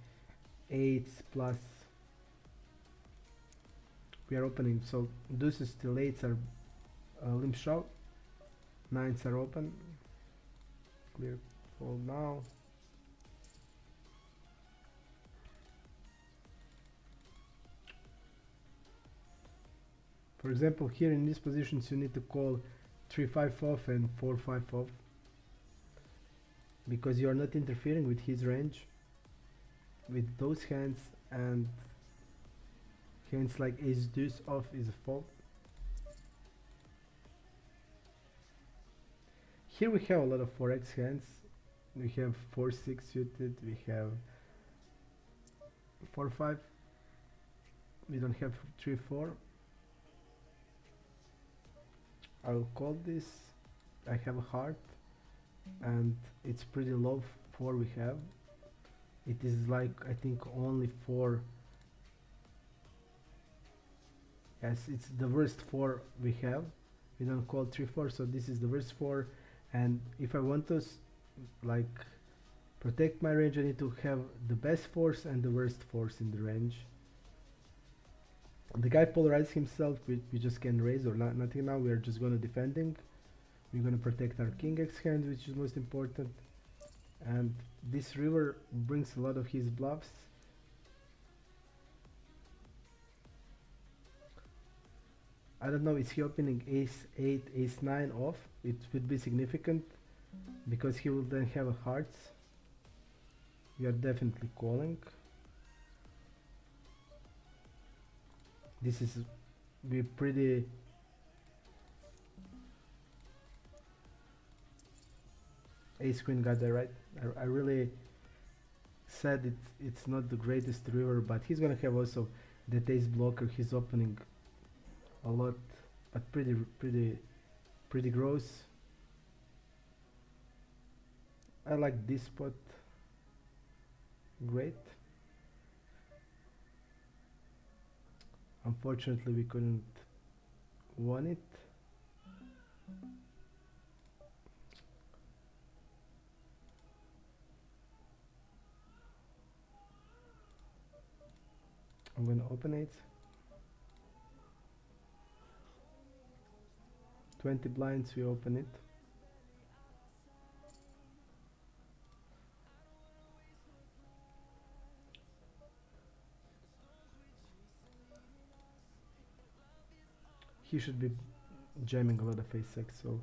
8s plus. We are opening, so deuces till 8s are limp shove, 9s are open. Clear fold now. For example, here in these positions you need to call 3-5 off and 4-5 off, because you are not interfering with his range with those hands, and hands like ace deuce off is a fold. Here we have a lot of 4x hands. We have 4-6 suited, we have 4-5, we don't have 3-4. I'll call this. I have a heart, and it's pretty low 4 we have. It is like, I think, only 4. Yes, it's the worst 4 we have. We don't call 3-4, so this is the worst 4. And if I want to like protect my range, I need to have the best force and the worst force in the range. The guy polarized himself. We just can raise or nothing now. We are just gonna defending. We're gonna protect our king x hand, which is most important. And this river brings a lot of his bluffs. I don't know, is he opening ace 8, ace 9 off? It would be significant, because he will then have a hearts. We are definitely calling. This is be pretty ace queen got that right. I really said it's not the greatest river, but he's gonna have also that ace blocker. He's opening a lot, but pretty gross. I like this spot. Great. Unfortunately, we couldn't won it. I'm gonna open it. 20 blinds, we open it. He should be jamming a lot of ace-6, so.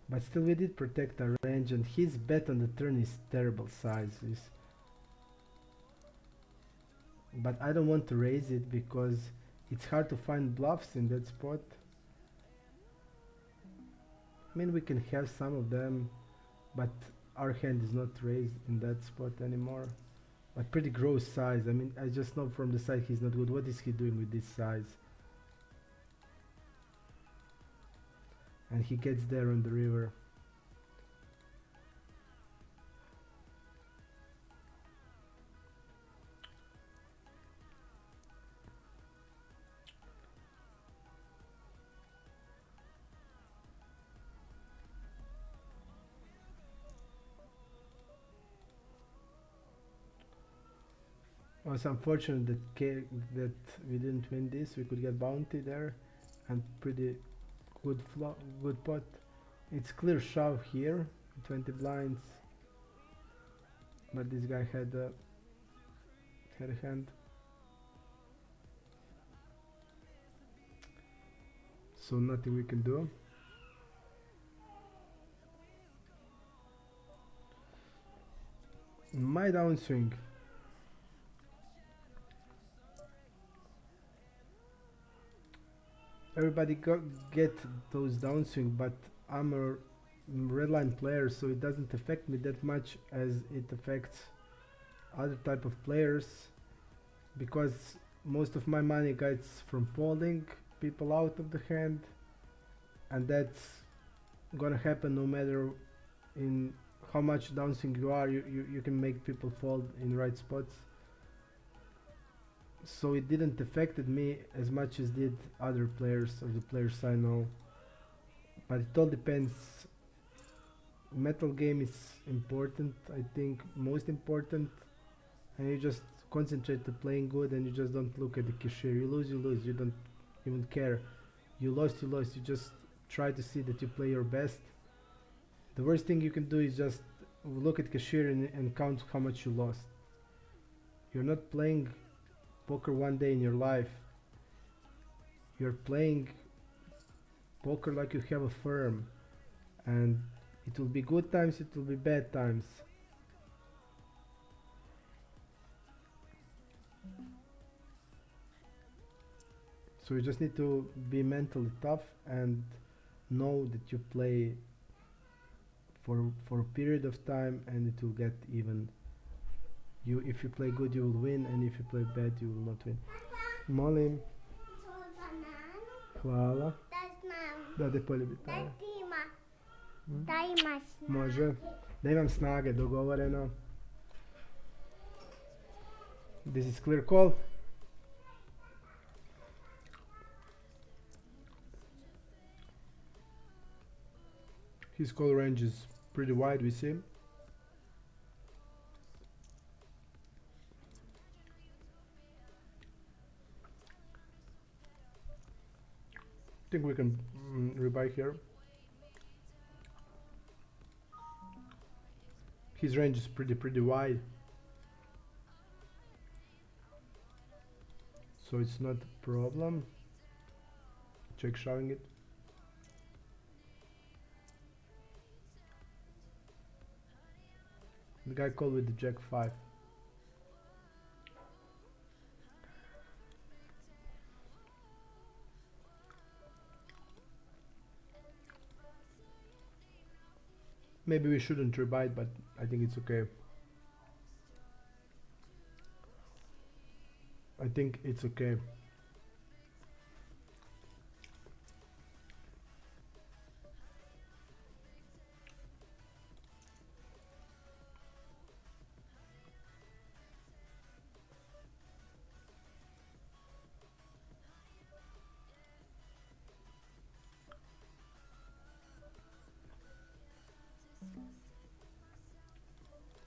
But still we did protect our range, and his bet on the turn is terrible sizes. But I don't want to raise it because it's hard to find bluffs in that spot. I mean, we can have some of them, but our hand is not raised in that spot anymore. But pretty gross size. I mean, I just know from the side he's not good. What is he doing with this size? And he gets there on the river. was unfortunate that that we didn't win this. We could get bounty there, and pretty good pot. It's clear shove here, 20 blinds, but this guy had a hand, so nothing we can do. My downswing. Everybody get those downswing, but I'm a redline player, so it doesn't affect me that much as it affects other type of players, because most of my money gets from folding people out of the hand, and that's gonna happen no matter in how much downswing you are. You can make people fold in right spots, so it didn't affected me as much as did other players of the players I know. But it all depends. Metal game is important, I think most important, and you just concentrate to playing good, and you just don't look at the cashier. You lose, you don't even care. You lost, you just try to see that you play your best. The worst thing you can do is just look at cashier and count how much you lost. You're not playing poker one day in your life. You're playing poker like you have a firm, and it will be good times, it will be bad times. So you just need to be mentally tough and know that you play for a period of time, and it will get even. If you play good, you will win, and if you play bad, you will not win. Molim. Hvala. Da te poljubi taj. Da ima snage. Može. Da imam snage, dogovoreno. This is clear call. His call range is pretty wide, we see. I think we can rebuy here. His range is pretty wide, so it's not a problem. Check shoving it. The guy called with the jack 5. Maybe we shouldn't rebite, but I think it's okay. I think it's okay.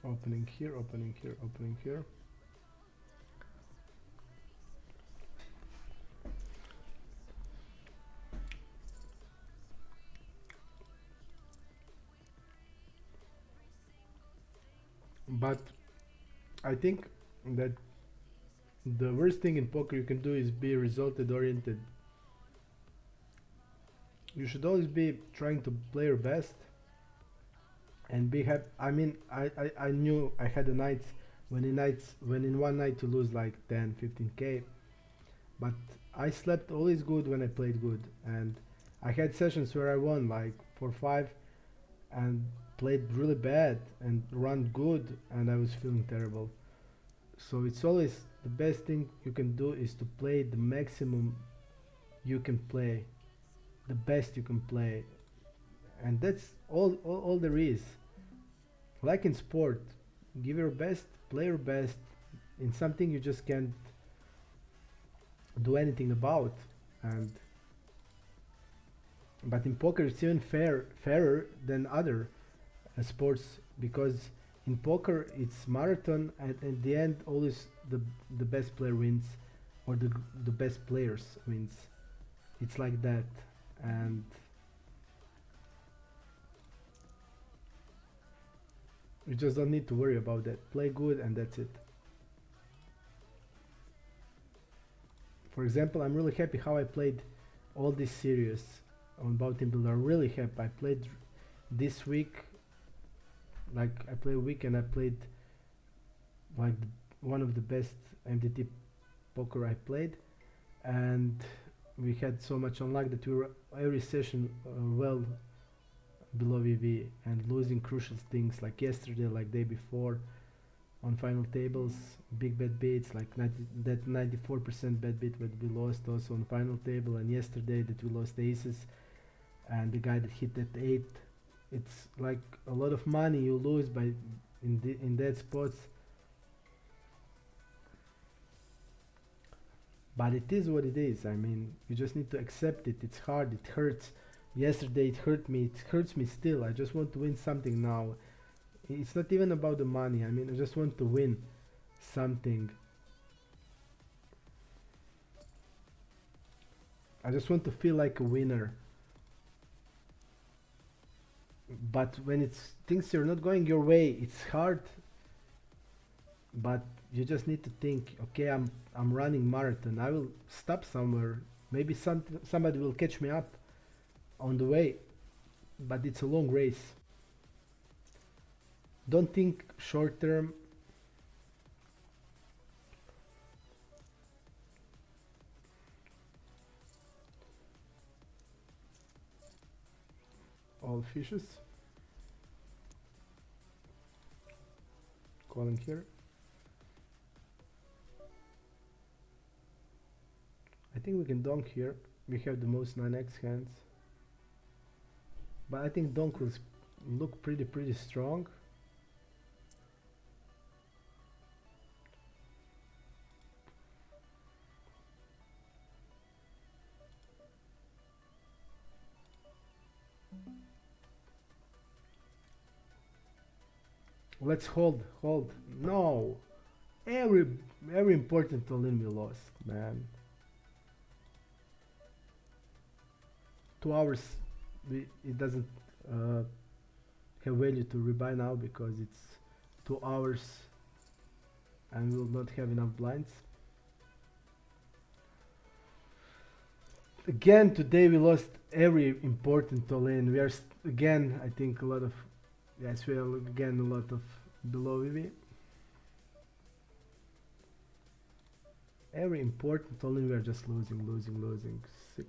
Opening here, opening here, opening here. But I think that the worst thing in poker you can do is be resulted oriented. You should always be trying to play your best and be happy. I mean, I knew I had the nights when in one night to lose like 10-15k, but I slept always good when I played good, and I had sessions where I won like 4-5 and played really bad and run good, and I was feeling terrible. So it's always the best thing you can do is to play the maximum you can play, the best you can play, and that's all there is. Like in sport, give your best, play your best in something you just can't do anything about. And but in poker it's even fairer than other sports, because in poker it's marathon, and at the end always the best player wins, or the best players wins. It's like that, and you just don't need to worry about that. Play good and that's it. For example, I'm really happy how I played all this series on Bounty Builder. I'm really happy. I played this week, like I played a week and I played like one of the best MTT poker I played, and we had so much unluck that we were every session well below VV and losing crucial things like yesterday, like day before on final tables, big bet beats like 94% bet beat that we lost also on final table, and yesterday that we lost aces, and the guy that hit that 8, it's like a lot of money you lose by in that spots. But it is what it is. I mean, you just need to accept it. It's hard, it hurts. Yesterday it hurt me, it hurts me still. I just want to win something now. It's not even about the money. I mean, I just want to win something. I just want to feel like a winner. But when it's things are not going your way, it's hard. But you just need to think, okay, I'm running marathon. I will stop somewhere. Maybe somebody will catch me up on the way. But it's a long race. Don't think short term. All fishes. Calling here. I think we can donk here. We have the most 9x hands. But I think donk will look pretty strong. Let's hold. No, every important all-in we lost, man. 2 hours, it doesn't have value to rebuy now because it's 2 hours and we will not have enough blinds. Again, today we lost every important all-in. We are again, I think a lot of, yes, we are again a lot of below EV. Every important all-in we are just losing. Sick.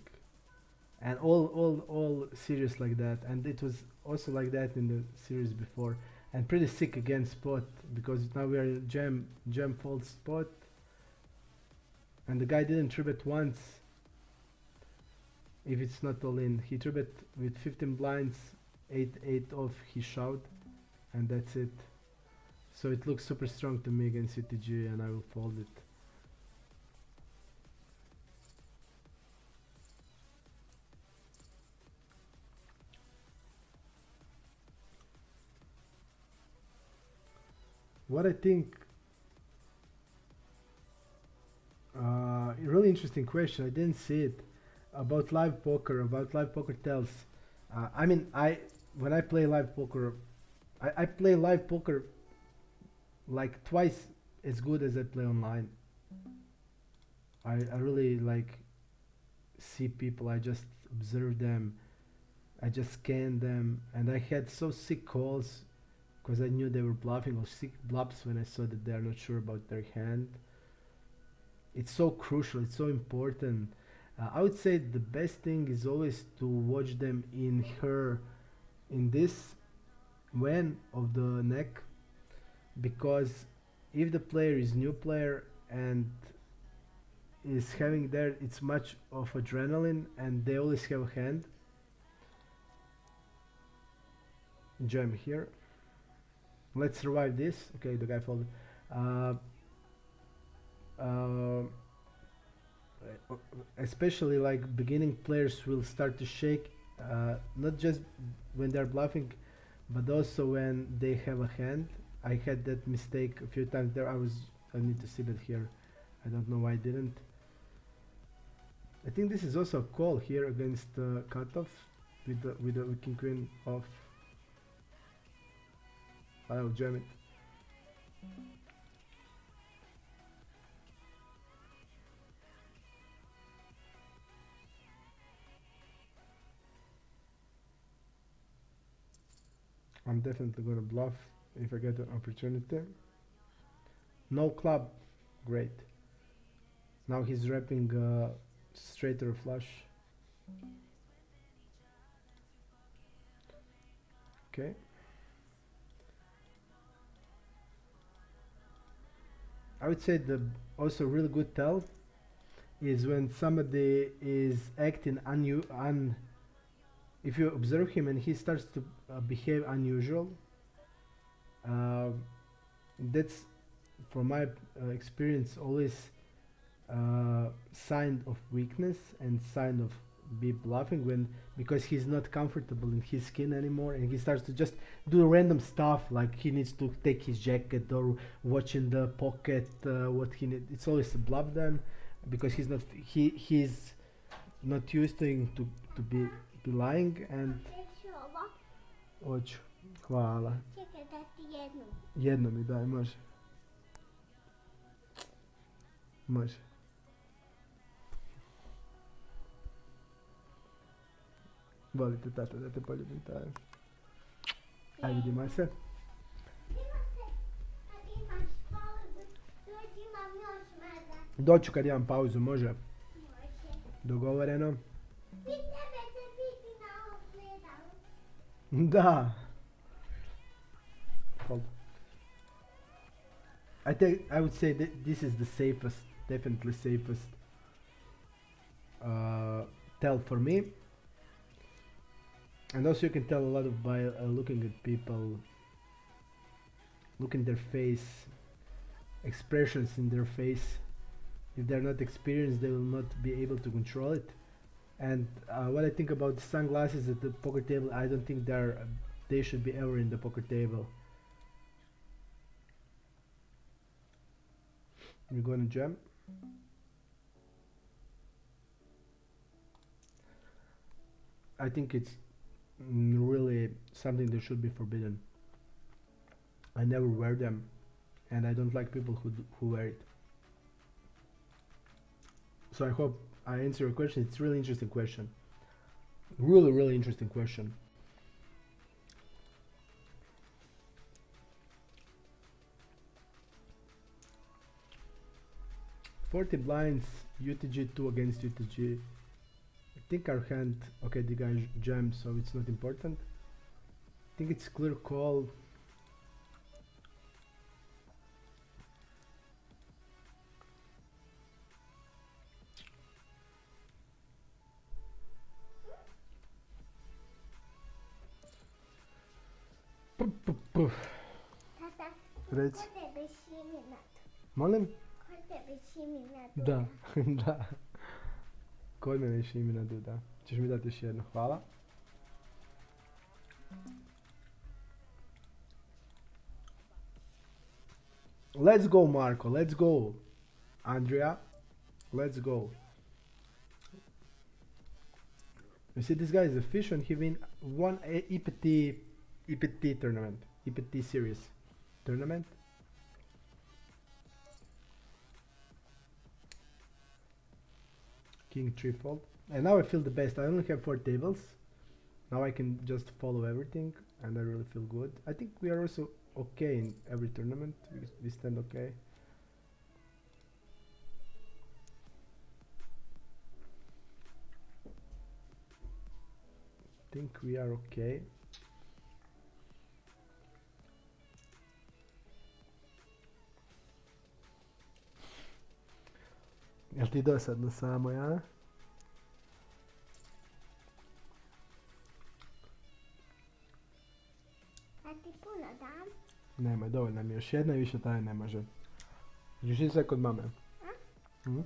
And all series like that, and it was also like that in the series before, and pretty sick again spot because now we are in jam fold spot, and the guy didn't tribet once. If it's not all in, he tribet with 15 blinds, 8 off, he shot, and that's it. So it looks super strong to me against UTG, and I will fold it. What I think, really interesting question. I didn't see it about live poker. About live poker tells. I mean, when I play live poker, I play live poker like twice as good as I play online. I really like see people. I just observe them. I just scan them, and I had so sick calls because I knew they were bluffing, or sick bluffs when I saw that they are not sure about their hand. It's so crucial, it's so important. I would say the best thing is always to watch them in this when of the neck, because if the player is new player and is having there, it's much of adrenaline and they always have a hand. Jam here. Let's survive this. Okay, the guy folded. Especially like beginning players will start to shake, not just when they're bluffing, but also when they have a hand. I had that mistake a few times there. I need to see that here. I don't know why I didn't. I think this is also a call here against cutoff with the king queen off. I'll jam it. I'm definitely gonna bluff if I get an opportunity. No club, great. Now he's wrapping straight or flush. Okay. I would say the also really good tell is when somebody is acting if you observe him and he starts to behave unusual. That's from my experience always sign of weakness and sign of be bluffing when because he's not comfortable in his skin anymore and he starts to just do random stuff like he needs to take his jacket or watch in the pocket what he need. It's always a bluff then because he's not used to be lying and hoću. Hvala. Čekaj da ti jednu. Jedno mi daj, može. Može. Volite tata da te poljubim taj. Aj vidimo se. Doću kad imam pauzu, može? Dogovoreno. Da. Hold. I would say that this is the safest, definitely safest tell for me. And also you can tell a lot of by looking at people, looking their face, expressions in their face. If they're not experienced, they will not be able to control it. And what I think about the sunglasses at the poker table, I don't think they should be ever in the poker table. We're gonna jam. I think it's really something that should be forbidden. I never wear them, and I don't like people who wear it. So I hope I answer your question. It's a really interesting question. Really interesting question. $40 blinds, UTG2 against UTG. I think our hand, okay, the guy jammed, so it's not important. I think it's clear call. Tata, Reci. ko tebe šimi na to? Molim? Ko tebe šimi na to? Da, da. Kod mene šimi na du, da. Ćeš mi dati još jedno, hvala. Let's go, Marco, let's go. Andrea, let's go. You see, this guy is a fish and he win one EPT tournament, EPT series tournament. King threefold, and now I feel the best. I only have 4 tables. Now I can just follow everything, and I really feel good. I think we are also okay in every tournament. We stand okay. Think we are okay. Jel ti dosadno samo, ja? A ti puno dam? Nema, dovoljna mi još jedna i više taj ne može. Drži se kod mame. Mhm.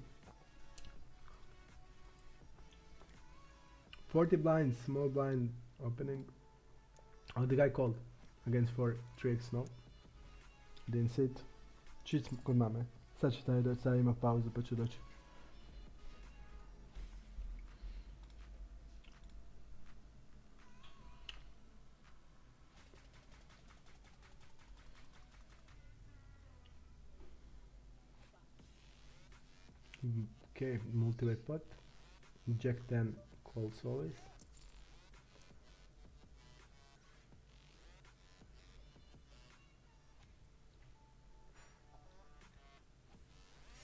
40 blinds, small blind opening. Oh, the guy called against 3x, no? Didn't sit. Čić kod mame. Sad će taj doći, sad ima pauzu pa ću doći. Okay, multi-way pot. Jack 10 calls always.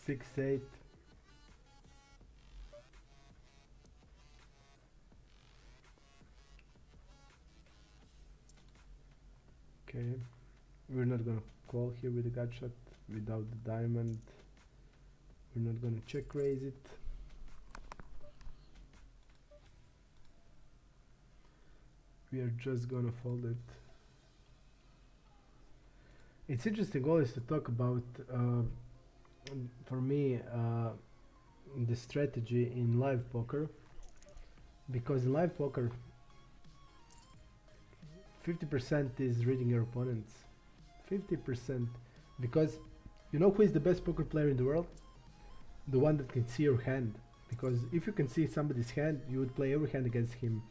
Six, eight. Okay, we're not gonna call here with the gut shot without the diamond. We're not gonna check raise it. We are just gonna fold it. It's interesting always to talk about, for me, the strategy in live poker, because in live poker 50% is reading your opponents. 50%, because you know who is the best poker player in the world? The one that can see your hand, because if you can see somebody's hand, you would play every hand against him.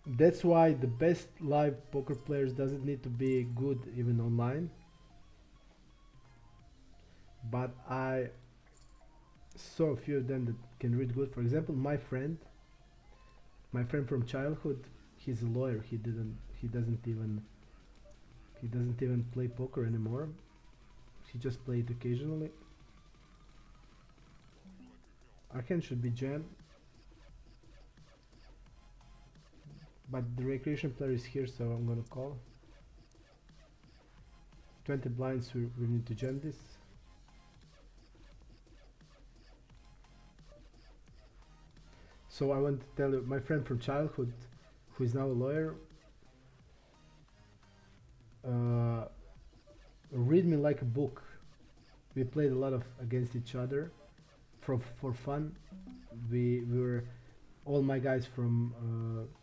That's why the best live poker players doesn't need to be good even online. But I saw a few of them that can read good. For example, my friend from childhood, he's a lawyer. He doesn't even play poker anymore. He just played occasionally. Our hand should be jam, but the recreation player is here, so I'm gonna call. 20 blinds, we need to jam this. So I want to tell you, my friend from childhood, who is now a lawyer, read me like a book. We played a lot of against each other for fun. We were all my guys from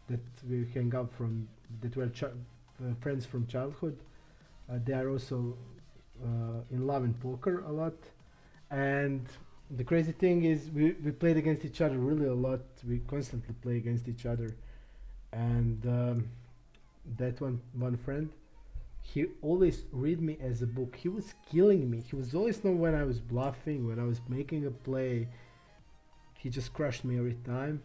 that we hang out from, that were friends from childhood. They are also in love in poker a lot, and the crazy thing is we played against each other really a lot. We constantly play against each other, and that one friend, he always read me as a book. He was killing me. He was always know when I was bluffing, when I was making a play. He just crushed me every time.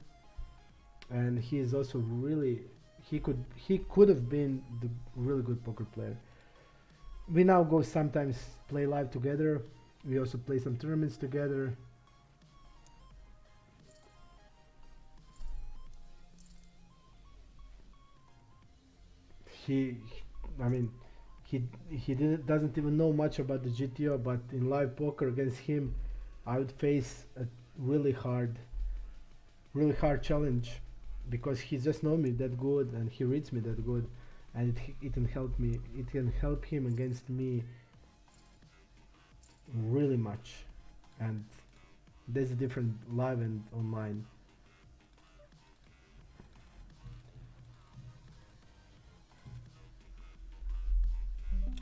And he is also really, he could have been the really good poker player. We now go sometimes play live together. We also play some tournaments together. He doesn't even know much about the GTO, but in live poker against him, I would face a really hard challenge, because he just knows me that good and he reads me that good, and it can help me. It can help him against me really much, and there's a different live and online.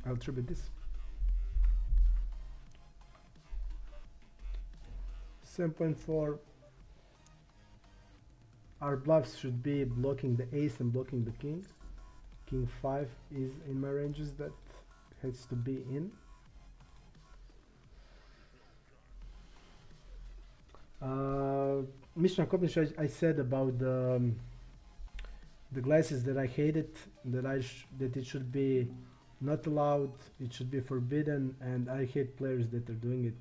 I'll tribute this. 7.4. Our bluffs should be blocking the ace and blocking the king. King 5 is in my ranges, that has to be in. Mission accomplished. I said about the glasses that I hated, that it should be not allowed, it should be forbidden, and I hate players that are doing it,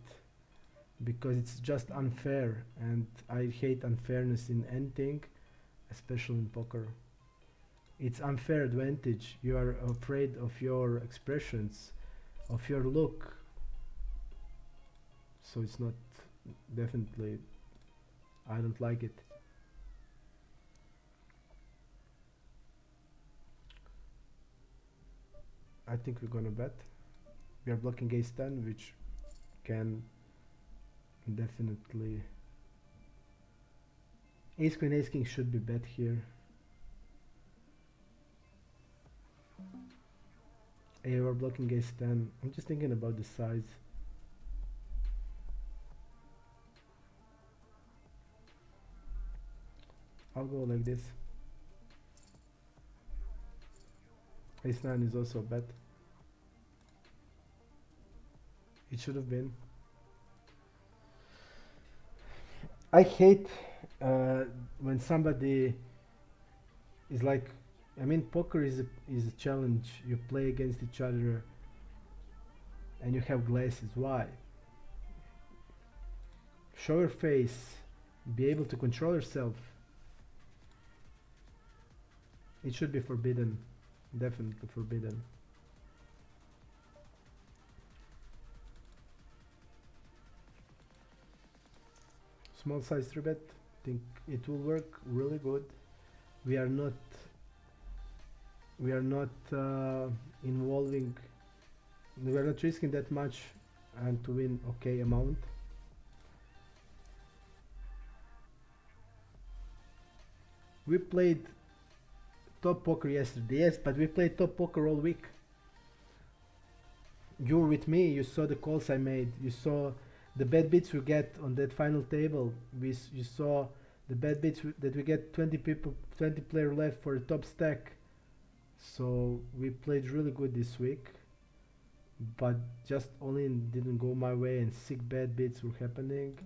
because it's just unfair, and I hate unfairness in anything, especially in poker. It's unfair advantage. You are afraid of your expressions, of your look, so it's not, definitely, I don't like it. I think we're gonna bet. We are blocking ace 10, which can definitely, ace queen ace king should be bet here. Hey, we're blocking ace 10. I'm just thinking about the size. I'll go like this. Ace 9 is also a bet. It should have been. I hate when somebody is like, I mean, poker is a challenge. You play against each other and you have glasses. Why? Show your face. Be able to control yourself. It should be forbidden. Definitely forbidden. Small size 3-bet. Think it will work really good. We are not involving, we are not risking that much and to win okay amount. We played top poker yesterday, yes, but we played top poker all week. You were with me, you saw the calls I made, you saw the bad beats we get on that final table. You saw the bad beats that we get 20 people, 20 player left for the top stack. So we played really good this week, but just only didn't go my way and sick bad beats were happening.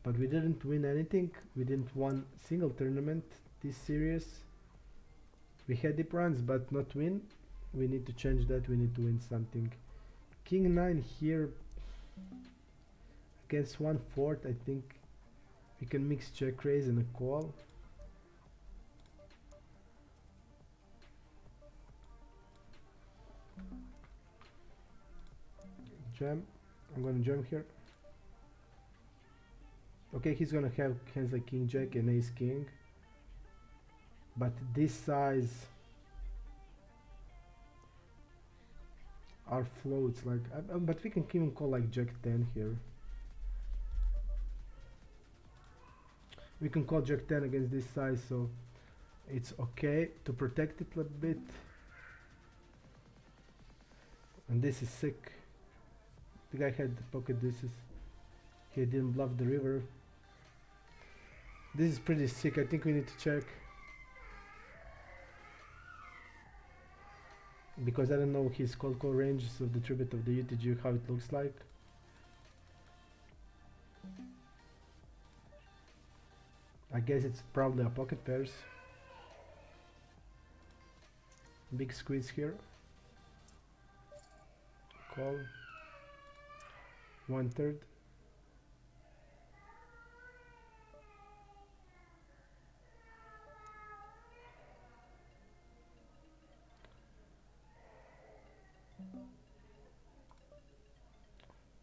But we didn't win anything. We didn't win single tournament this series. We had deep runs, but not win. We need to change that. We need to win something. King 9 here against 1/4. I think we can mix check raise and a call. Jam. I'm gonna jam here. Okay, he's gonna have hands like king jack and ace king, but this size are floats like, but we can even call like jack 10 here. We can call jack 10 against this size, so it's okay to protect it a little bit. And this is sick. The guy had the pocket deuces. He didn't bluff the river. This is pretty sick. I think we need to check, because I don't know his call ranges of the tribute of the UTG, how it looks like. I guess it's probably a pocket pairs. Big squeeze here. Call. 1/3.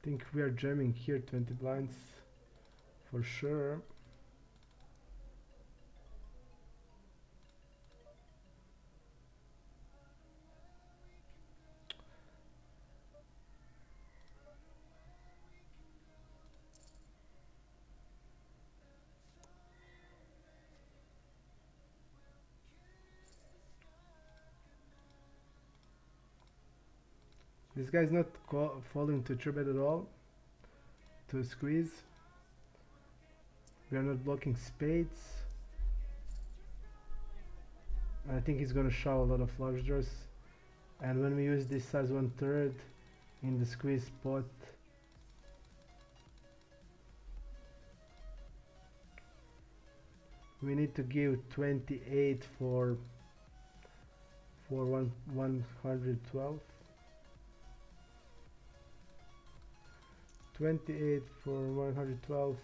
Think we are jamming here 20 blinds for sure. This guy's not falling to three bet at all, to squeeze. We are not blocking spades. I think he's gonna shove a lot of flush draws, and when we use this size 1/3 in the squeeze spot, we need to give 28 for 112. 28 for 112,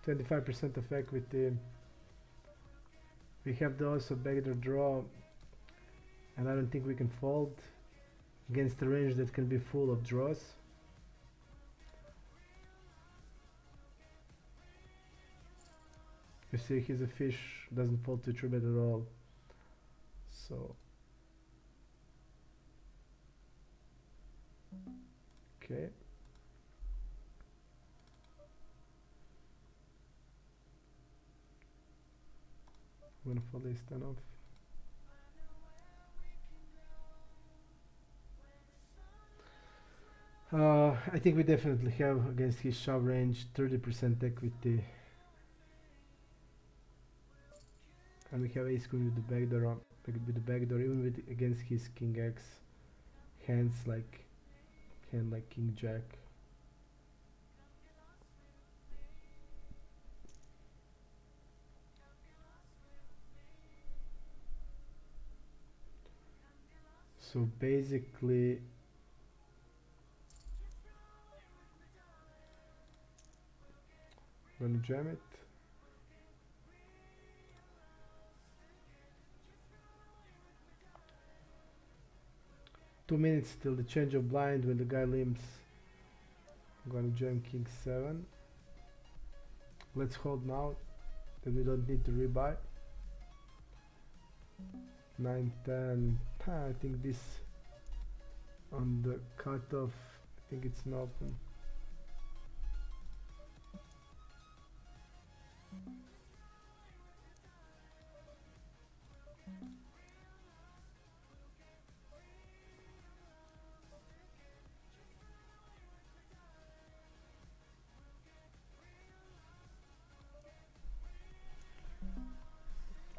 25% of equity. We have the also backdoor draw, and I don't think we can fold against a range that can be full of draws. You see, he's a fish, doesn't fold to 3-bet at all. So, okay. I'm gonna fold this 10 off. I think we definitely have against his shove range 30% equity, and we have ace queen with the backdoor on, with the backdoor even with against his king x hands like hand like king jack. So basically, gonna jam it. 2 minutes till the change of blind. When the guy limps, I'm gonna jam king 7. Let's hold now, then we don't need to rebuy. 9 10. I think this on the cutoff, I think it's an open.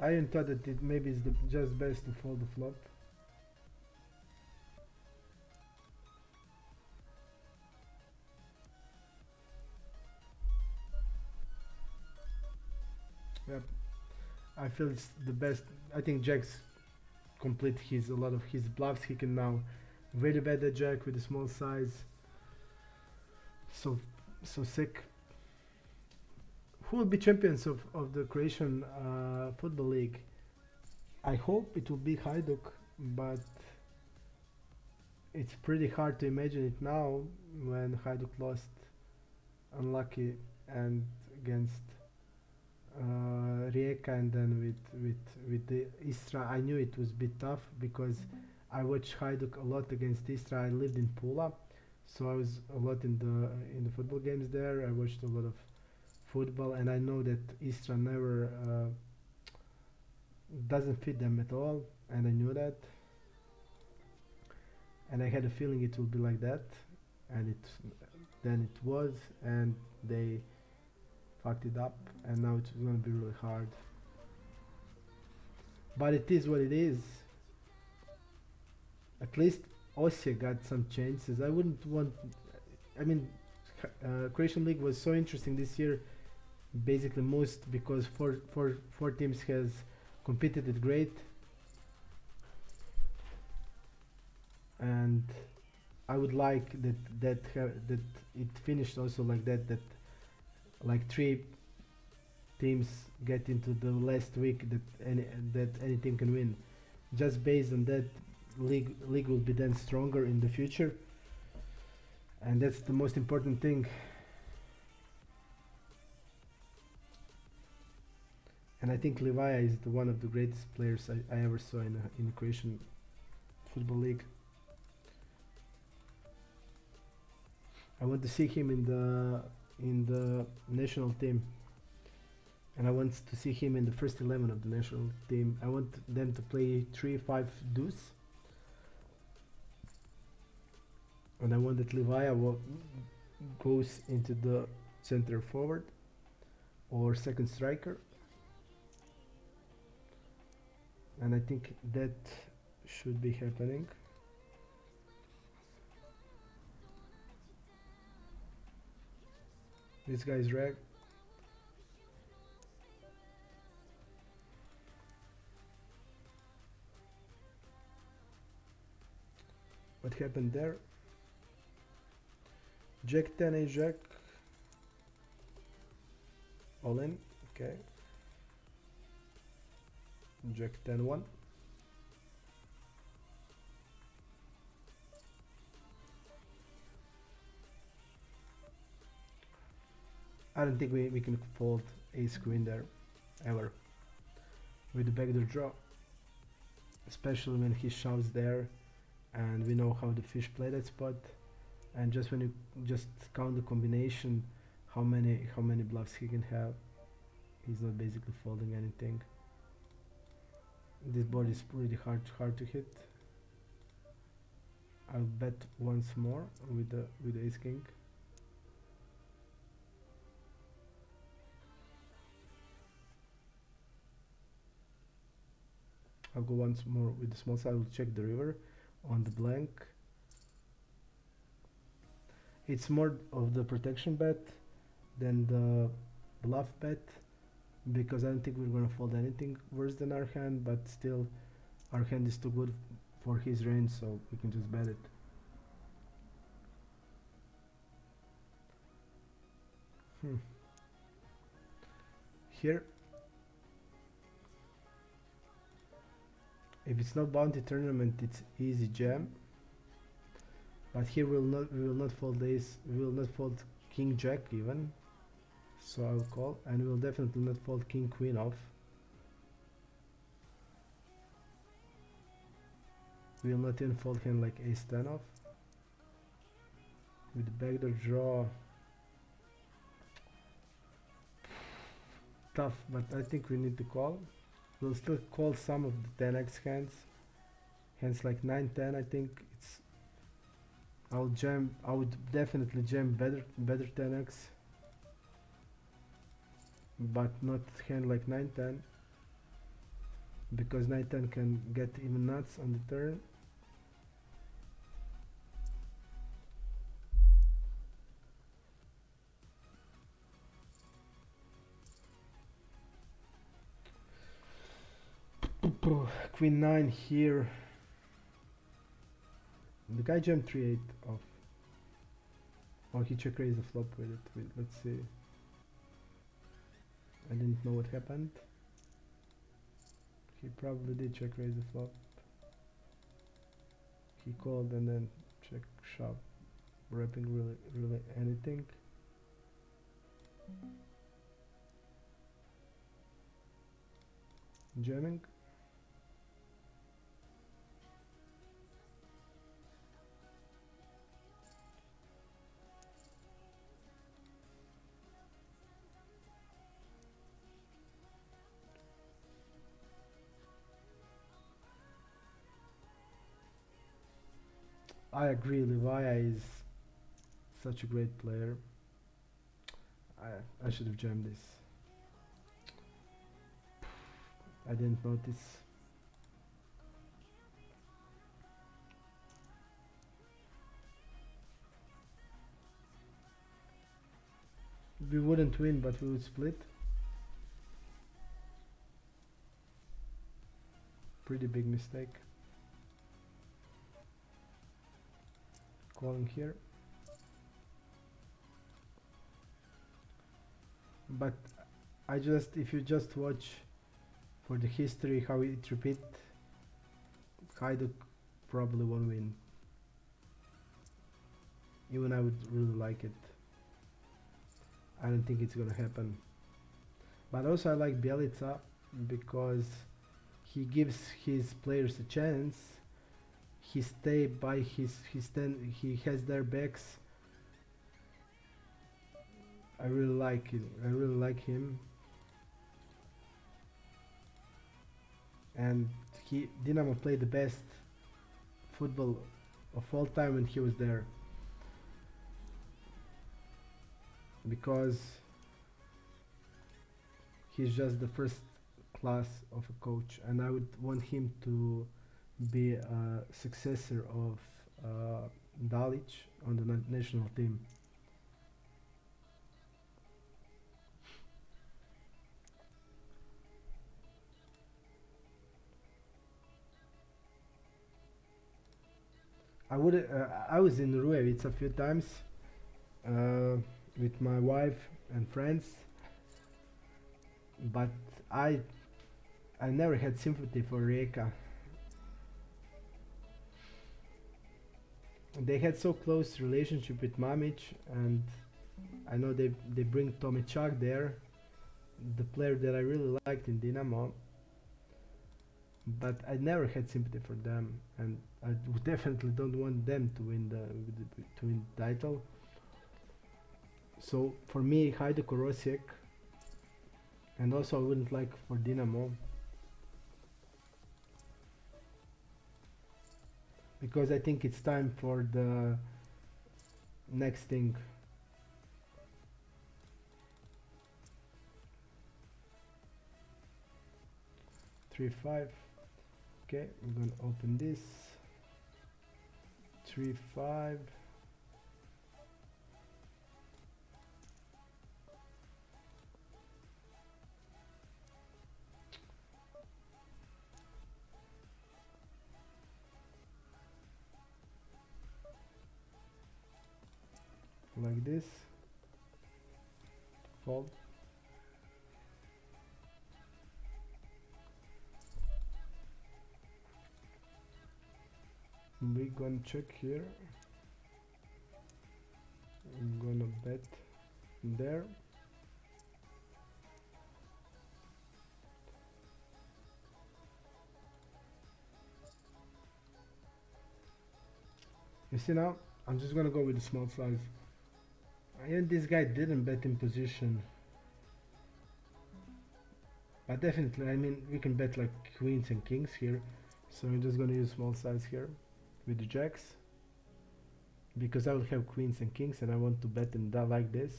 I even thought that it maybe it's just best to fold the flop. Yep, I feel it's the best. I think Jack's complete his a lot of his bluffs. He can now very bad at Jack with a small size. So so sick. Who will be champions of the Croatian football league? I hope it will be Hajduk, but it's pretty hard to imagine it now when Hajduk lost unlucky and against Rijeka, and then with the Istra. I knew it was a bit tough because I watched Hajduk a lot against Istra. I lived in Pula, so I was a lot in the football games there. I watched a lot of football, and I know that Istra never doesn't fit them at all, and I knew that, and I had a feeling it would be like that, and it was, and they fucked it up, and now it's gonna be really hard. But it is what it is. At least Osijek got some chances. I wouldn't want. I mean, Croatian League was so interesting this year, basically most because four teams has competed it great, and I would like that it finished also like that, that like three teams get into the last week that any team can win. Just based on that, league will be then stronger in the future, and that's the most important thing. And I think Livaja is one of the greatest players I ever saw in a Croatian football league. I want to see him in the national team, and I want to see him in the first 11 of the national team. I want them to play 3-5 deuce, and I want that Livaja goes into the center forward or second striker, and I think that should be happening. This guy's rag. What happened there? Jack 10 ace jack. All in. Okay. Jack 10 1. I don't think we can fold ace queen there ever with the backdoor draw, especially when he shoves there, and we know how the fish play that spot. And just when you just count the combination, how many bluffs he can have, he's not basically folding anything. This board is pretty hard to hit. I'll bet once more with the ace king. I'll go once more with the small side. I'll check the river on the blank. It's more of the protection bet than the bluff bet, because I don't think we're gonna fold anything worse than our hand, but still our hand is too good for his range, so we can just bet it. Here, if it's not bounty tournament, it's easy jam. But here we will not fold ace. We will not fold king jack even. So I'll call, and we will definitely not fold king queen off. We will not even fold hand like ace 10 off. With the backdoor draw. Tough, but I think we need to call. We'll still call some of the 10x hands. Hands like 9-10, I think it's. I'll jam. I would definitely jam better 10x, but not hand like 9-10, because 9-10 can get even nuts on the turn. Queen 9 here. The guy jammed 3-8 off. Oh, he check raised the flop with it. Let's see. I didn't know what happened. He probably did check raise the flop. He called and then check shove, wrapping really anything. Jamming. I agree, Levaya is such a great player. I should have jammed this. I didn't notice. We wouldn't win, but we would split. Pretty big mistake. Calling here. But if you just watch for the history how it repeat, Hajduk probably won't win. Even I would really like it. I don't think it's gonna happen. But also I like Bielica because he gives his players a chance. He stay by he has their backs. I really like it. I really like him. And Dinamo played the best football of all time when he was there. Because he's just the first class of a coach, and I would want him to be a successor of Dalic on the national team. I was in Ruevic a few times with my wife and friends, but I never had sympathy for Rijeka. They had so close relationship with Mamic, and I know they bring Tomichak there, the player that I really liked in Dinamo, but I never had sympathy for them, and I definitely don't want them to win the title. So for me, Hajduk Osijek, and also I wouldn't like for Dinamo. because I think it's time for the next thing. Three five. Okay, I'm gonna open this. 3 5. Like this. Fold. We're gonna check here. I'm gonna bet there. You see now? I'm just gonna go with the small size. And this guy didn't bet in position. But definitely, I mean, we can bet like queens and kings here. So I'm just gonna use small size here with the jacks. Because I will have queens and kings and I want to bet in that like this.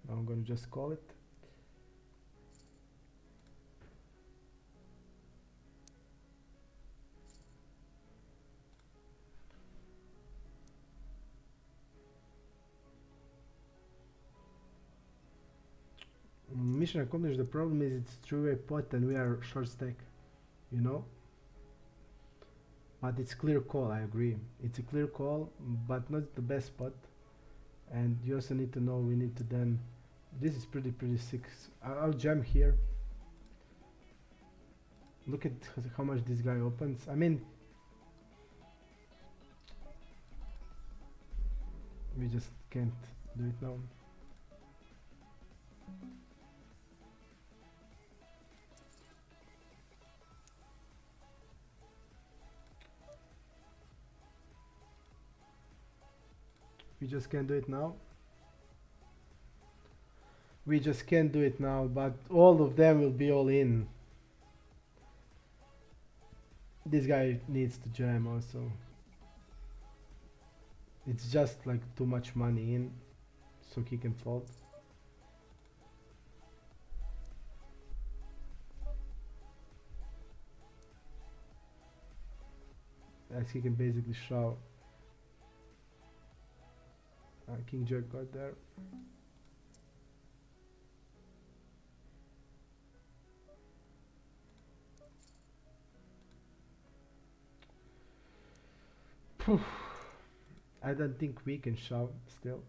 Now I'm gonna just call it. Mission accomplished. The problem is it's three-way pot and we are short stack, you know. But it's clear call, I agree. It's a clear call, but not the best pot. And you also need to know we need to then. This is pretty sick. I'll jam here. Look at how much this guy opens. I mean, we just can't do it now. We just can't do it now. We just can't do it now, but all of them will be all in. This guy needs to jam also. It's just like too much money in, so he can fold. As he can basically shove. King Jack got there. Phew. I don't think we can shove still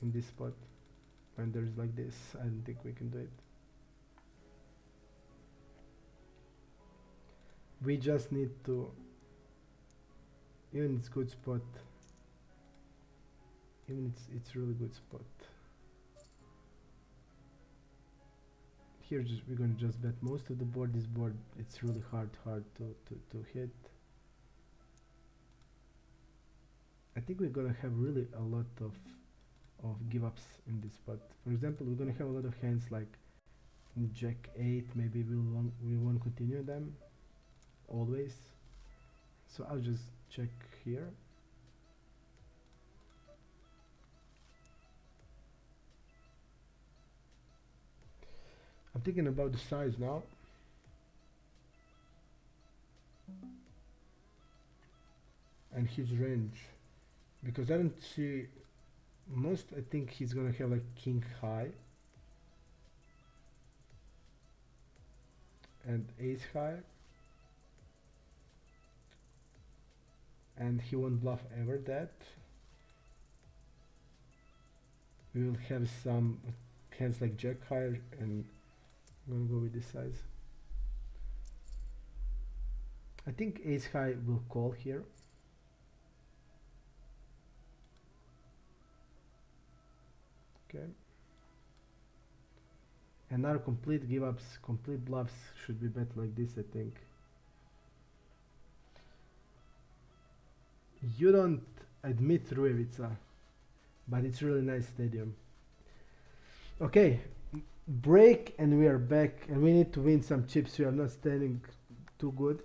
in this spot. When there's like this, I don't think we can do it. We just need to, even it's good spot. Even it's really good spot. Here we're gonna just bet most of the board. This board it's really hard to hit. I think we're gonna have really a lot of give ups in this spot. For example, we're gonna have a lot of hands like Jack 8. Maybe we won't continue them always. So I'll just check here. I'm thinking about the size now. And his range. Because I don't see most, I think he's gonna have like king high. And ace high. And he won't bluff ever that. We will have some hands like jack high and I'm gonna go with this size. I think ace high will call here. Okay. And our complete give ups, complete bluffs should be bet like this, I think. You don't admit Ruevica, but it's really nice stadium. Okay, break and we are back and we need to win some chips. We are not standing too good.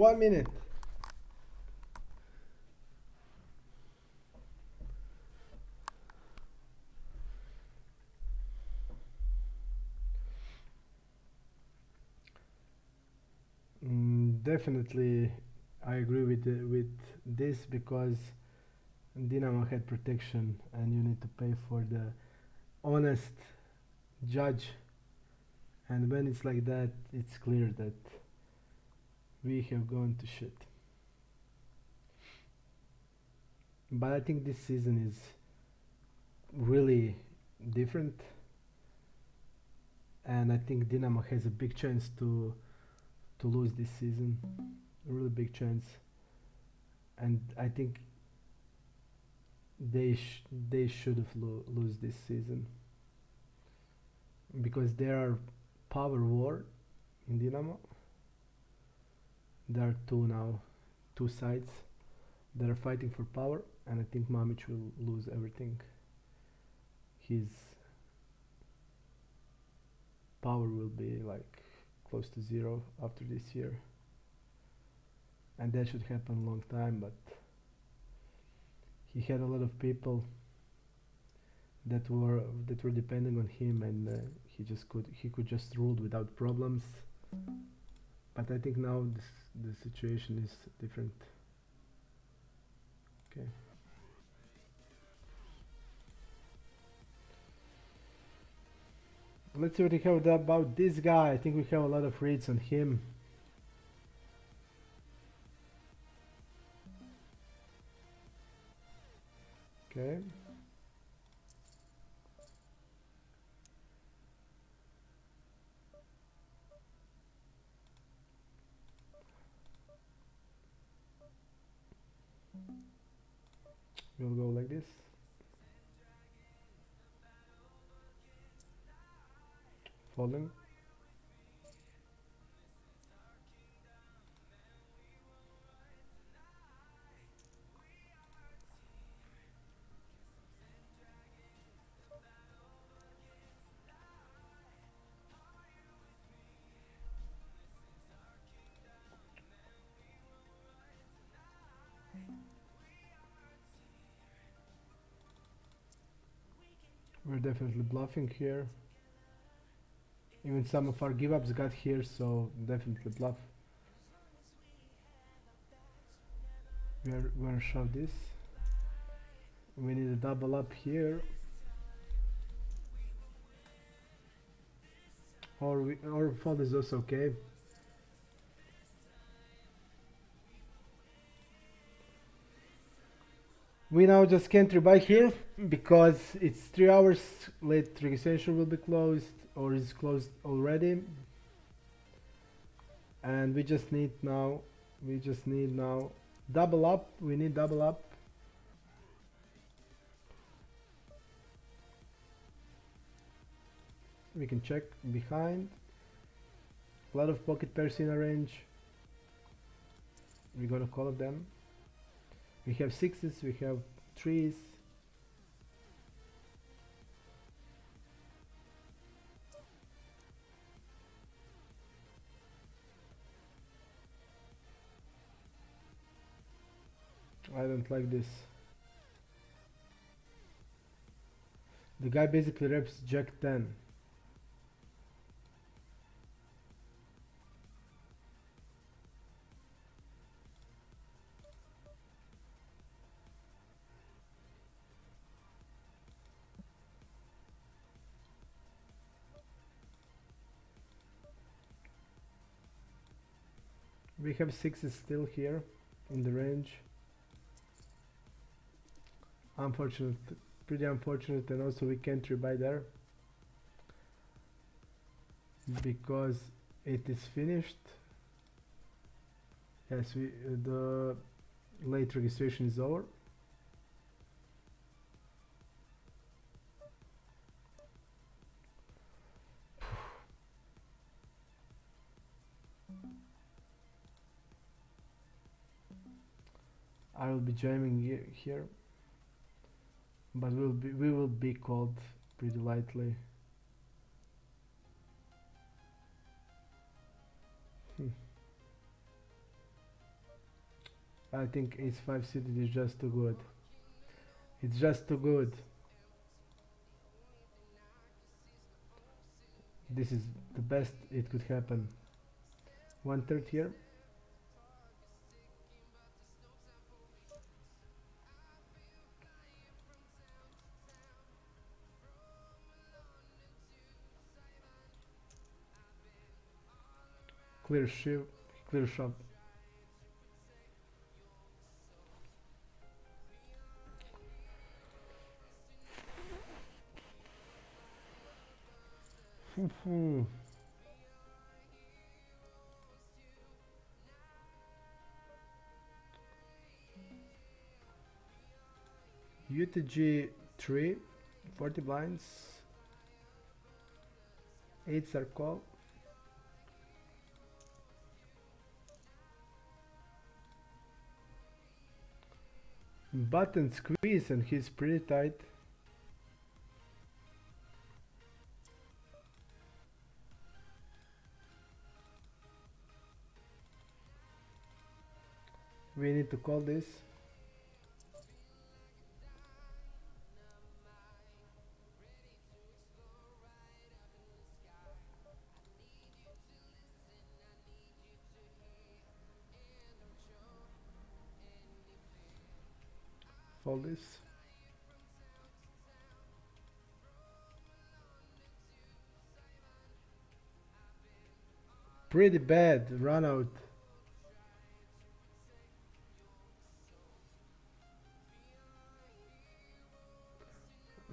1 minute. Definitely, I agree with this because Dynamo had protection, and you need to pay for the honest judge. And when it's like that, it's clear that we have gone to shit. But I think this season is really different, and I think Dynamo has a big chance to lose this season, a really big chance. And I think they should have lose this season because there are power war in Dynamo. There are two now, two sides that are fighting for power, and I think Mamic will lose everything. His power will be like close to zero after this year, and that should happen a long time. But he had a lot of people that were depending on him, and he could just rule without problems. But I think now the situation is different. Okay. Let's see what we have about this guy. I think we have a lot of reads on him. Okay. We'll go like this. Falling. We're definitely bluffing here. Even some of our give ups got here, so definitely bluff. We're gonna shove this. We need a double up here. Or fold is also okay. We now just can't rebuy here because it's 3 hours late. Registration will be closed or is closed already, and we just need now double up. We need double up. We can check behind. A lot of pocket pairs in a range. We're gonna call of them. We have sixes, we have threes. I don't like this. The guy basically reps Jack 10. We have sixes still here in the range. Unfortunate, pretty unfortunate, and also we can't rebuy there because it is finished. Yes, the late registration is over. I will be jamming here, but we will be called pretty lightly. I think ace 5 suited is just too good. It's just too good. This is the best it could happen. 1/3 here. Clear shift, clear shove. UTG 3, 40 blinds, 8 circle. Button squeeze and he's pretty tight. We need to call this. Fold this. Pretty bad run out.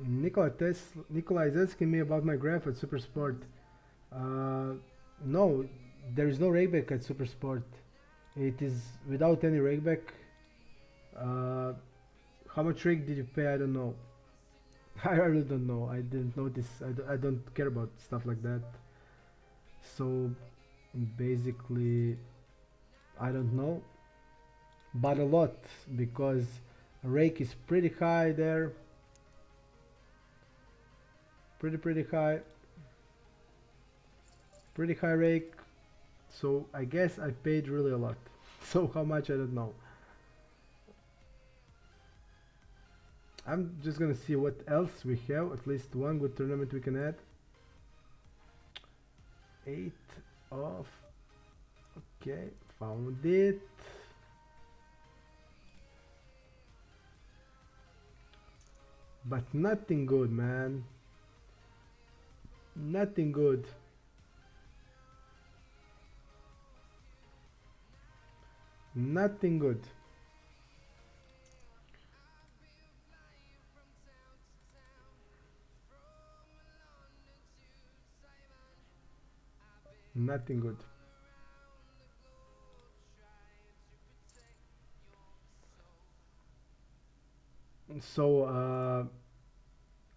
Nikolai is asking me about my graph at Supersport. No, there is no rakeback at Supersport. It is without any rakeback. Uh, how much rake did you pay? I don't know. I really don't know. I didn't notice. I don't care about stuff like that. So basically, I don't know. But a lot, because rake is pretty high there. Pretty high. Pretty high rake. So I guess I paid really a lot. So how much I don't know. I'm just gonna see what else we have. At least one good tournament we can add. 8 off. Okay, found it. But nothing good, man. Nothing good. Nothing good. Nothing good. So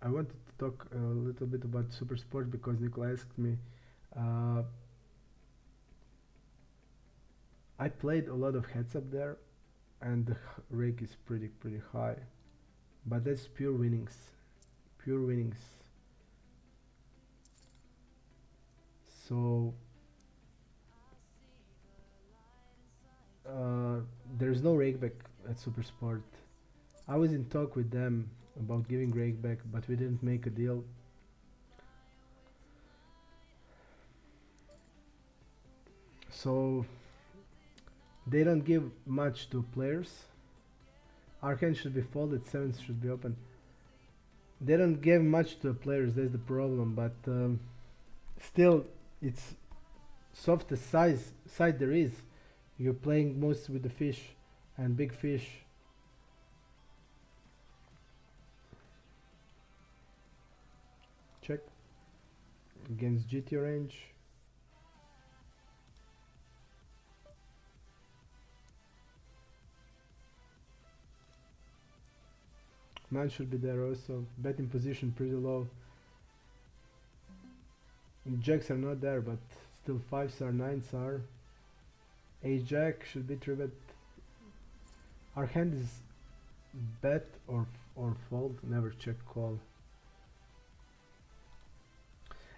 I wanted to talk a little bit about Super Sport because Nicola asked me. Uh, I played a lot of heads up there, and the rake is pretty high, but that's pure winnings, pure winnings. So there's no rakeback at Super Sport. I was in talk with them about giving rakeback, but we didn't make a deal. So they don't give much to players. Our hand should be folded, sevens should be open. They don't give much to players, that's the problem, but still it's softest side there is. You're playing most with the fish and big fish. Check against GT range. Man should be there also. Betting position pretty low. Jacks are not there, but still fives are, nines are. Ace jack should be 3-bet. Our hand is bet or fold, never check call.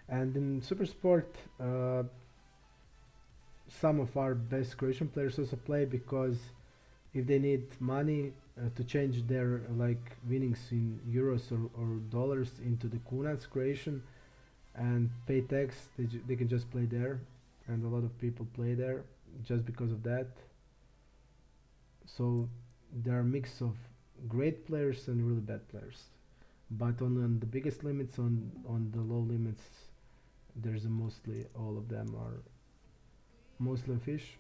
And in Super Sport, some of our best Croatian players also play because if they need money to change their like winnings in euros or dollars into the kunas Croatian and pay tax, they can just play there, and a lot of people play there just because of that. So there are a mix of great players and really bad players. But on the biggest limits, on the low limits, there's mostly all of them are mostly fish.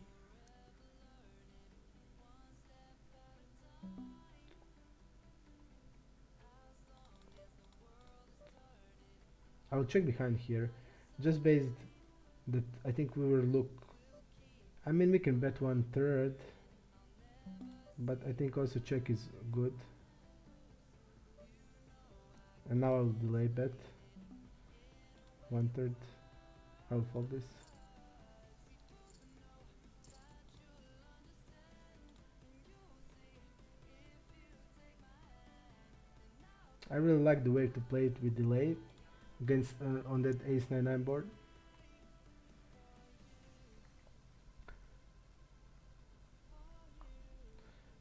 I'll check behind here, just based that I think we will look. I mean, we can bet 1/3, but I think also check is good. And now I'll delay bet 1/3. I'll fold this. I really like the way to play it with delay against on that ace 9-9 board.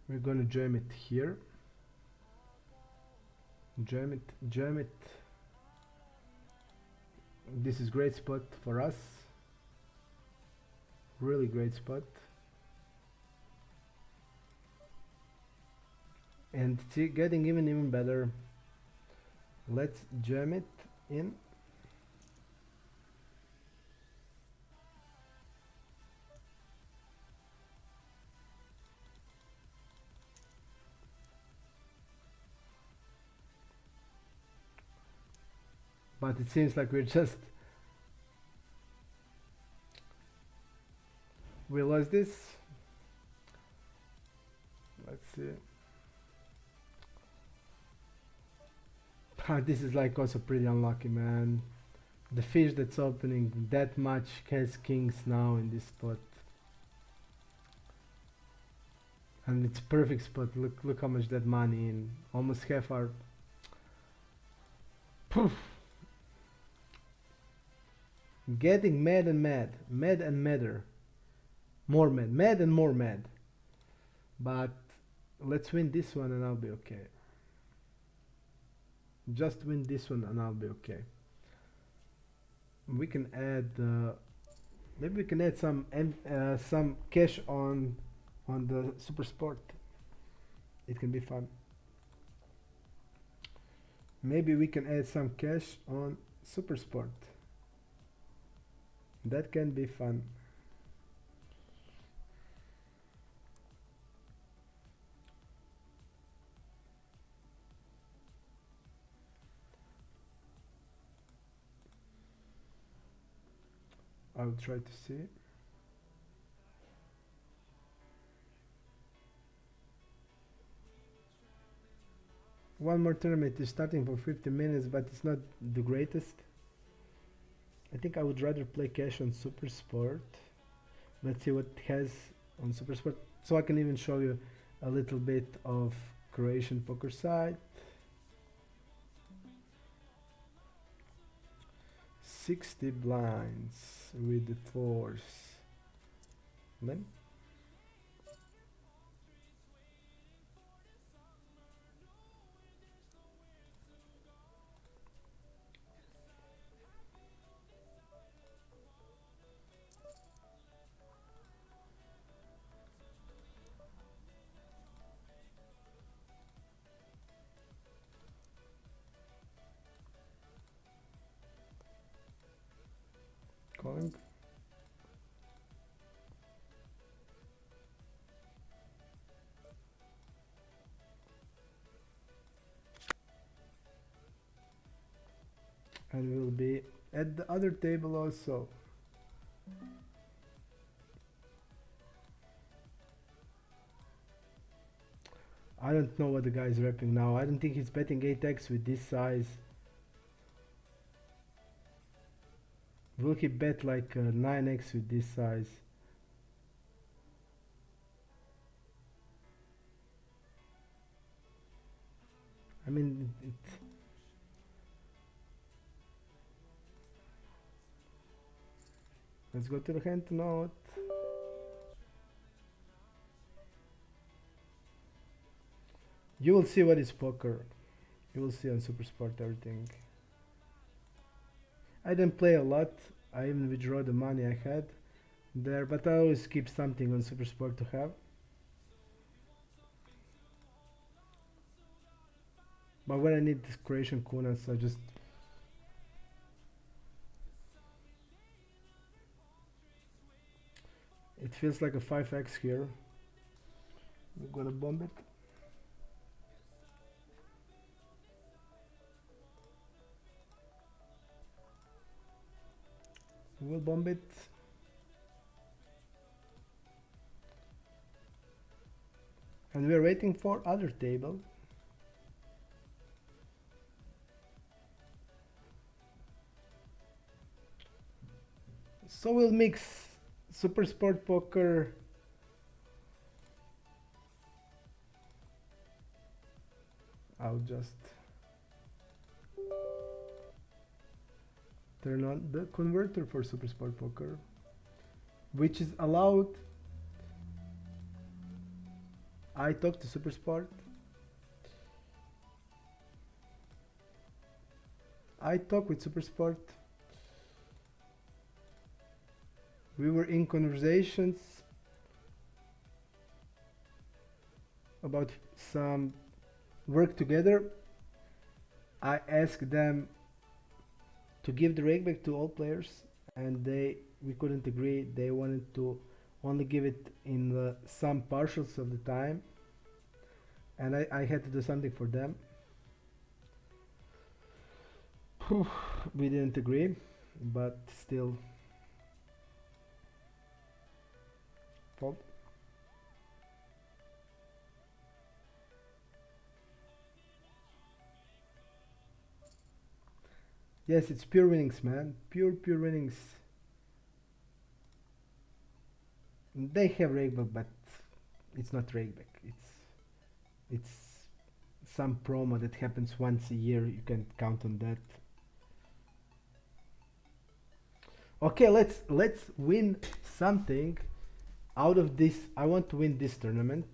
We're gonna jam it here. Jam it, jam it. This is great spot for us. Really great spot. And see, getting even better. Let's jam it in. But it seems like we lost this. Let's see. This is like also pretty unlucky, man. The fish that's opening that much has kings now in this spot. And it's perfect spot. Look how much that money in. Almost half our. Poof. Getting mad and mad. Mad and madder. More mad. Mad and more mad. But let's win this one and I'll be okay. Just win this one and I'll be okay. We can add maybe we can add some cash on the super sport. It can be fun. Maybe we can add some cash on super sport. That can be fun. I'll try to see. One more tournament is starting for 50 minutes, but it's not the greatest. I think I would rather play cash on Super Sport. Let's see what it has on Super Sport. So I can even show you a little bit of Croatian poker side. 60 blinds with the fours. Then calling. And we'll be at the other table also. I don't know what the guy is repping now. I don't think he's betting 8x with this size. Will he bet like 9x with this size? I mean, let's go to the hand note. You will see what is poker. You will see on Super Sport everything. I didn't play a lot. I even withdraw the money I had there, but I always keep something on Super Sport to have. But when I need this Croatian kunas, I just it feels like a 5x here. We're gonna bomb it. We'll bomb it. And we're waiting for other table. So we'll mix Super Sport Poker. I'll just turn on the converter for Super Sport Poker, which is allowed. I talk to Super Sport. I talk with Super Sport. We were in conversations about some work together. I asked them to give the rake back to all players, and we couldn't agree. They wanted to only give it in some partials of the time, and I had to do something for them. We didn't agree, but still fold. Yes, it's pure winnings, man. Pure winnings. They have rakeback, but it's not rakeback. It's some promo that happens once a year. You can count on that. Okay, let's win something out of this. I want to win this tournament,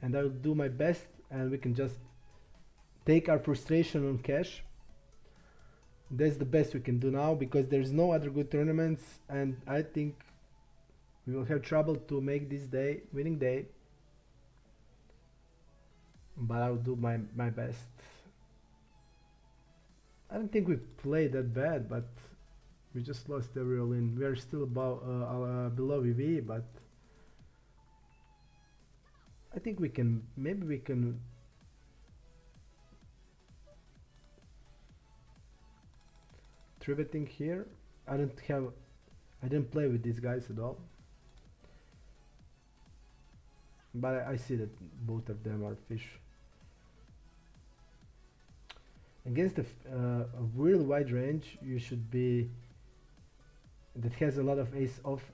and I will do my best, and we can just take our frustration on cash. That's the best we can do now because there's no other good tournaments, and I think we will have trouble to make this day winning day, but I'll do my best. I don't think we played that bad, but we just lost every all-in. We are still about below EV, but I think we can. Maybe we can. Three betting here. I didn't play with these guys at all, but I see that both of them are fish. Against a really wide range, you should be that has a lot of ace off,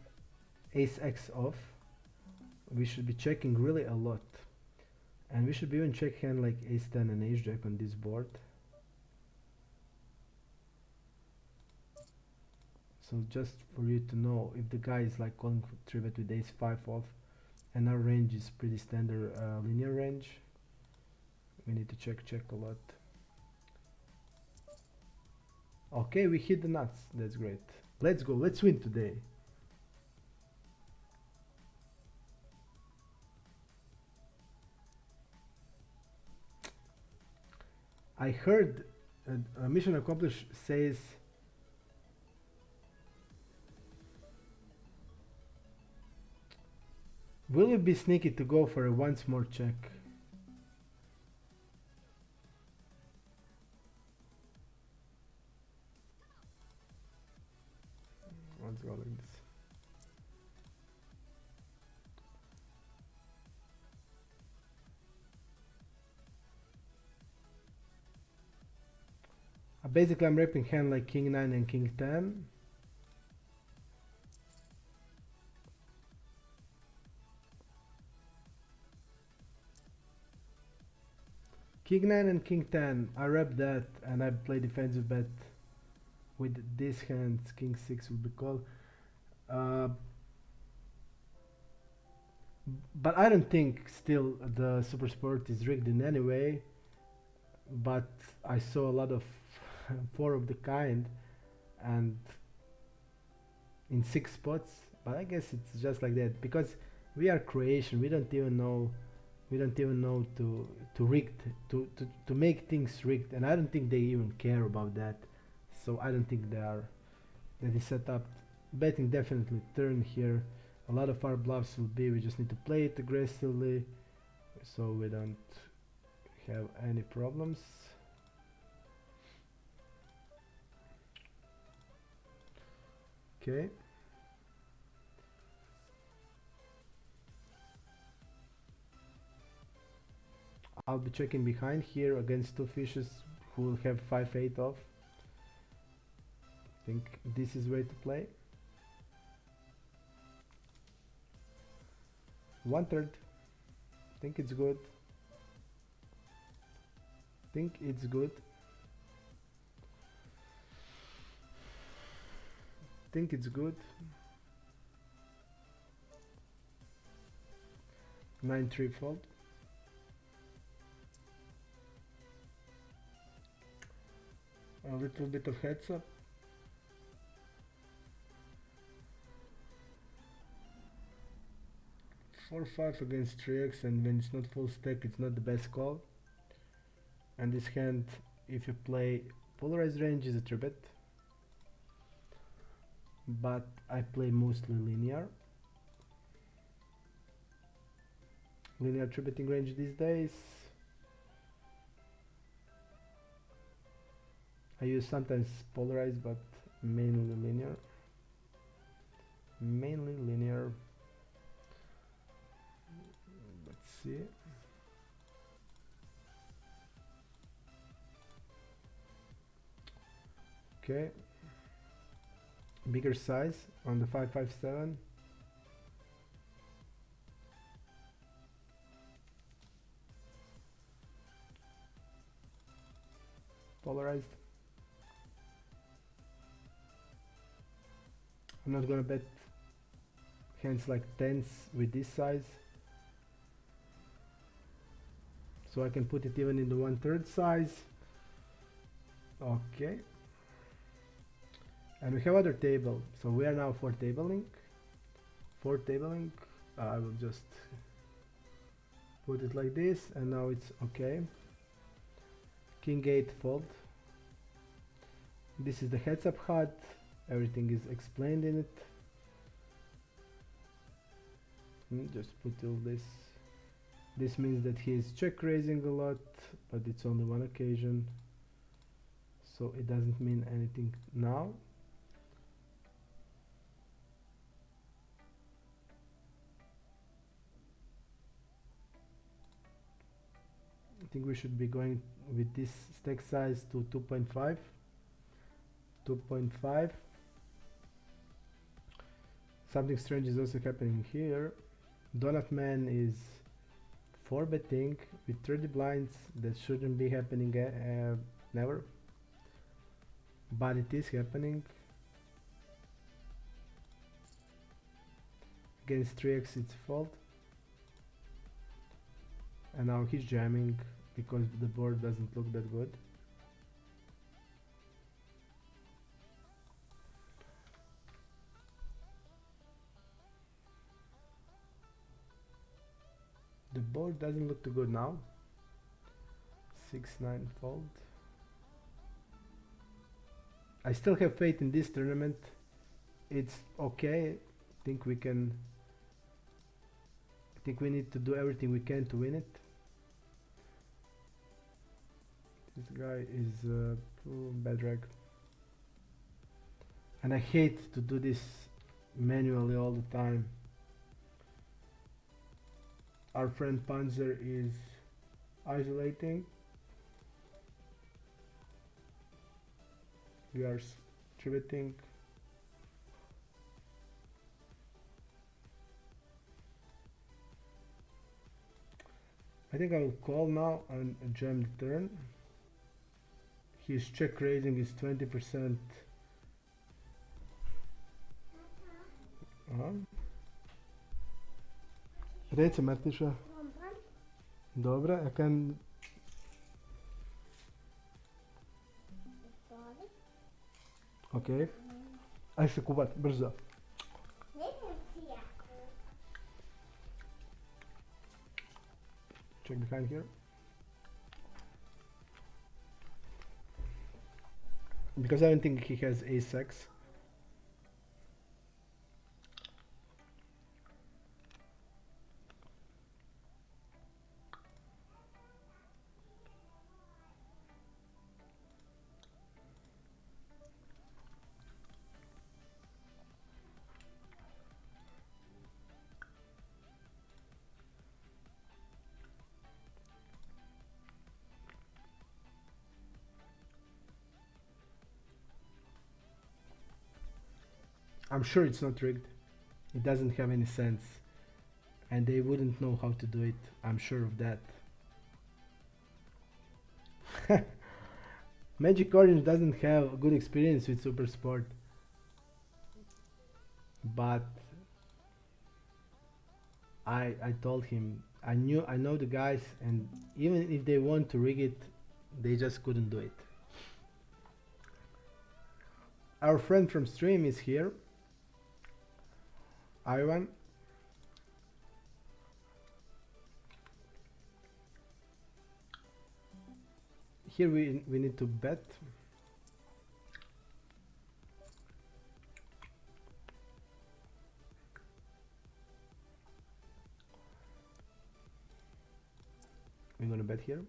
ace x off. We should be checking really a lot, and we should be even check hand like ace 10 and ace jack on this board. So just for you to know, if the guy is like calling for 3-bet with ace 5 off, and our range is pretty standard linear range, we need to check a lot. Okay, we hit the nuts. That's great. Let's go. Let's win today. I heard mission accomplished says will it be sneaky to go for a once more check? Let's go like this. Basically I'm ripping hand like king 9 and king 10. King 9 and king 10, I rep that and I play defensive bet with these hands. King 6 will be called. But I don't think still the Super Sport is rigged in any way. But I saw a lot of four of the kind and in six spots. But I guess it's just like that because we are Croatian. We don't even know. We don't even know to rigged to make things rigged, and I don't think they even care about that. So I don't think they are that is set up. Betting definitely turn here. A lot of our bluffs will be we just need to play it aggressively so we don't have any problems. Okay. I'll be checking behind here against two fishes who will have 5-8 off. I think this is way to play. 1/3. Think it's good. Think it's good. Think it's good. 9-3 fold. A little bit of heads up. 4-5 against 3x, and when it's not full stack it's not the best call. And this hand, if you play polarized range, is a 3-bet, but I play mostly linear 3-betting range these days. I use sometimes polarized, but mainly linear. Let's see. Okay, bigger size on the 5-5-7. Polarized. I'm not gonna bet hands like tens with this size, so I can put it even in the 1/3 size. Okay, and we have other table, so we are now for tabling. I will just put it like this, and now it's okay. King 8 fold. This is the heads up HUD. Everything is explained in it. Just put all this. This means that he is check raising a lot, but it's only one occasion, so it doesn't mean anything now. I think we should be going with this stack size to 2.5. Something strange is also happening here. Donut Man is 4-betting with 30 blinds. That shouldn't be happening never, but it is happening. Against 3x it's fault, and now he's jamming because the board doesn't look that good. The board doesn't look too good now. 6-9 fold. I still have faith in this tournament. It's okay. I think we need to do everything we can to win it. This guy is bad drag, and I hate to do this manually all the time. Our friend Panzer is isolating. We are tributing. I think I will call now and jam the turn. His check raising is 20%. Reci Martiša. Bomban. Dobra, ja kan... Sorry. Okej. Aj se kupat, brzo. Ne idem si jako. Check behind here. Because I don't think he has ace-x. I'm sure it's not rigged. It doesn't have any sense. And they wouldn't know how to do it. I'm sure of that. Magic Orange doesn't have good experience with Super Sport. But I told him I know the guys, and even if they want to rig it, they just couldn't do it. Our friend from stream is here. Ivan. Here we need to bet. We're gonna bet here.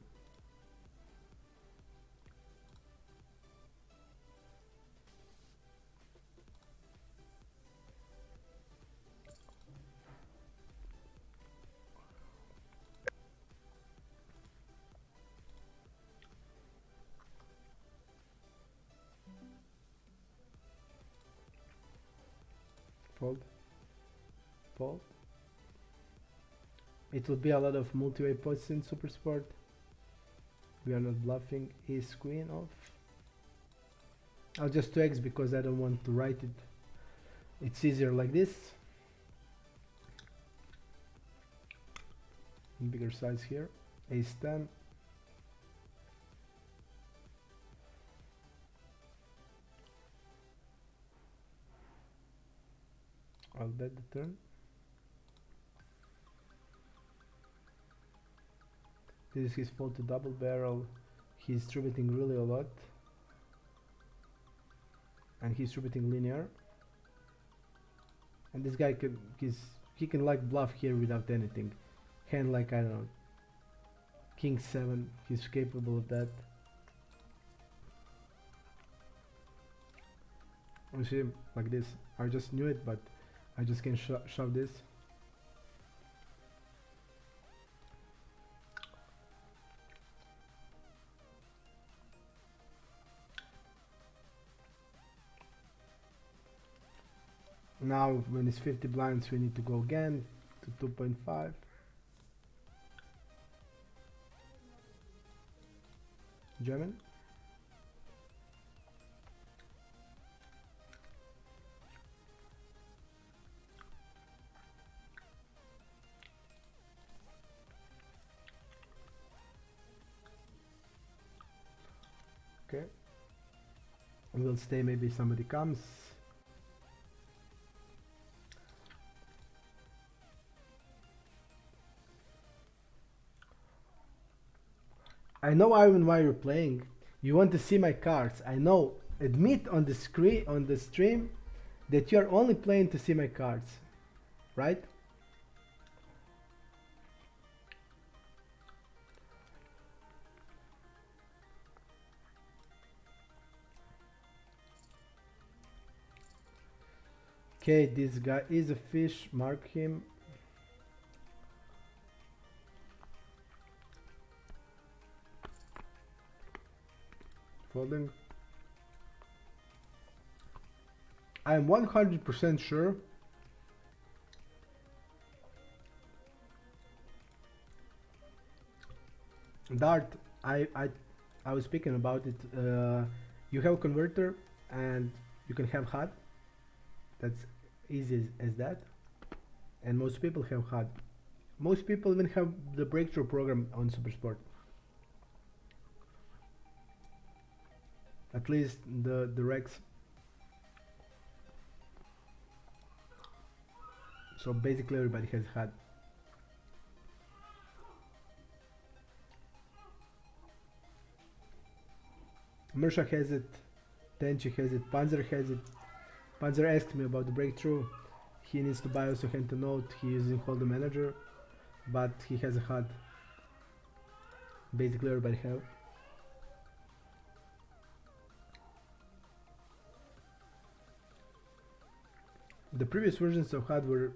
Fold. Fold. It will be a lot of multi-way posts in Super Sport. We are not bluffing. Ace queen off. I'll just 2x because I don't want to write it. It's easier like this. Bigger size here. Ace 10. I'll bet the turn. This is his fault to double barrel. He's distributing really a lot. And he's distributing linear. And this guy he can like bluff here without anything. Hand like, I don't know, King 7, he's capable of that. You see, like this. I just knew it, but I just can shove this. Now when it's 50 blinds we need to go again to 2.5. German. Okay. We'll stay, maybe somebody comes. I know, Ivan, why you're playing. You want to see my cards. I know. Admit on the screen, on the stream, that you're only playing to see my cards, right? Okay, this guy is a fish. Mark him. Folding. I'm 100% sure Dart, I was speaking about it. You have a converter and you can have HUD. That's easy as that. And most people have HUD. Most people even have the breakthrough program on Supersport. At least the Rex. So basically everybody has had. Mersha has it, Tenchi has it, Panzer has it. Panzer asked me about the breakthrough. He needs to buy also hand to note. He is using Hold the Manager, but he has a HUD. Basically everybody have. The previous versions of HUD were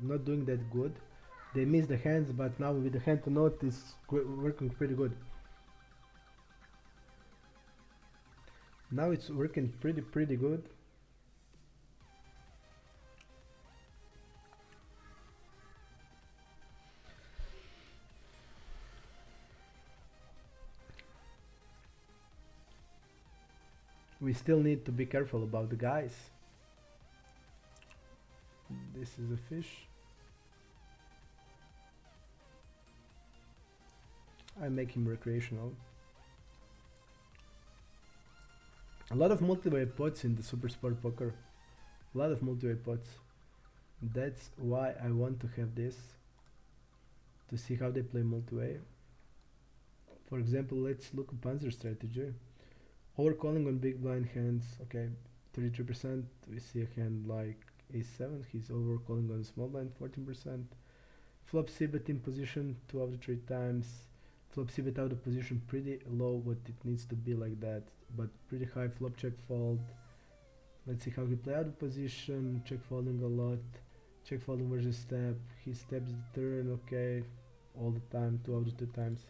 not doing that good. They missed the hands, but now with the hand to note it's working pretty good. Now it's working pretty good. We still need to be careful about the guys. This is a fish. I make him recreational. A lot of multi-way pots in the Super Sport Poker. A lot of multi-way pots. That's why I want to have this. To see how they play multi-way. For example, let's look at Panzer strategy. Overcalling on big blind hands. Okay, 33%. We see a hand like A7. He's overcalling on small blind, 14%. Flop c-bet in position 2 out of 3 times. Flop c-bet out of position pretty low, what it needs to be like that, but pretty high flop check fold. Let's see how he play out of position. Check folding a lot. Check folding versus step. He steps the turn, okay, all the time, 2 out of 2 times.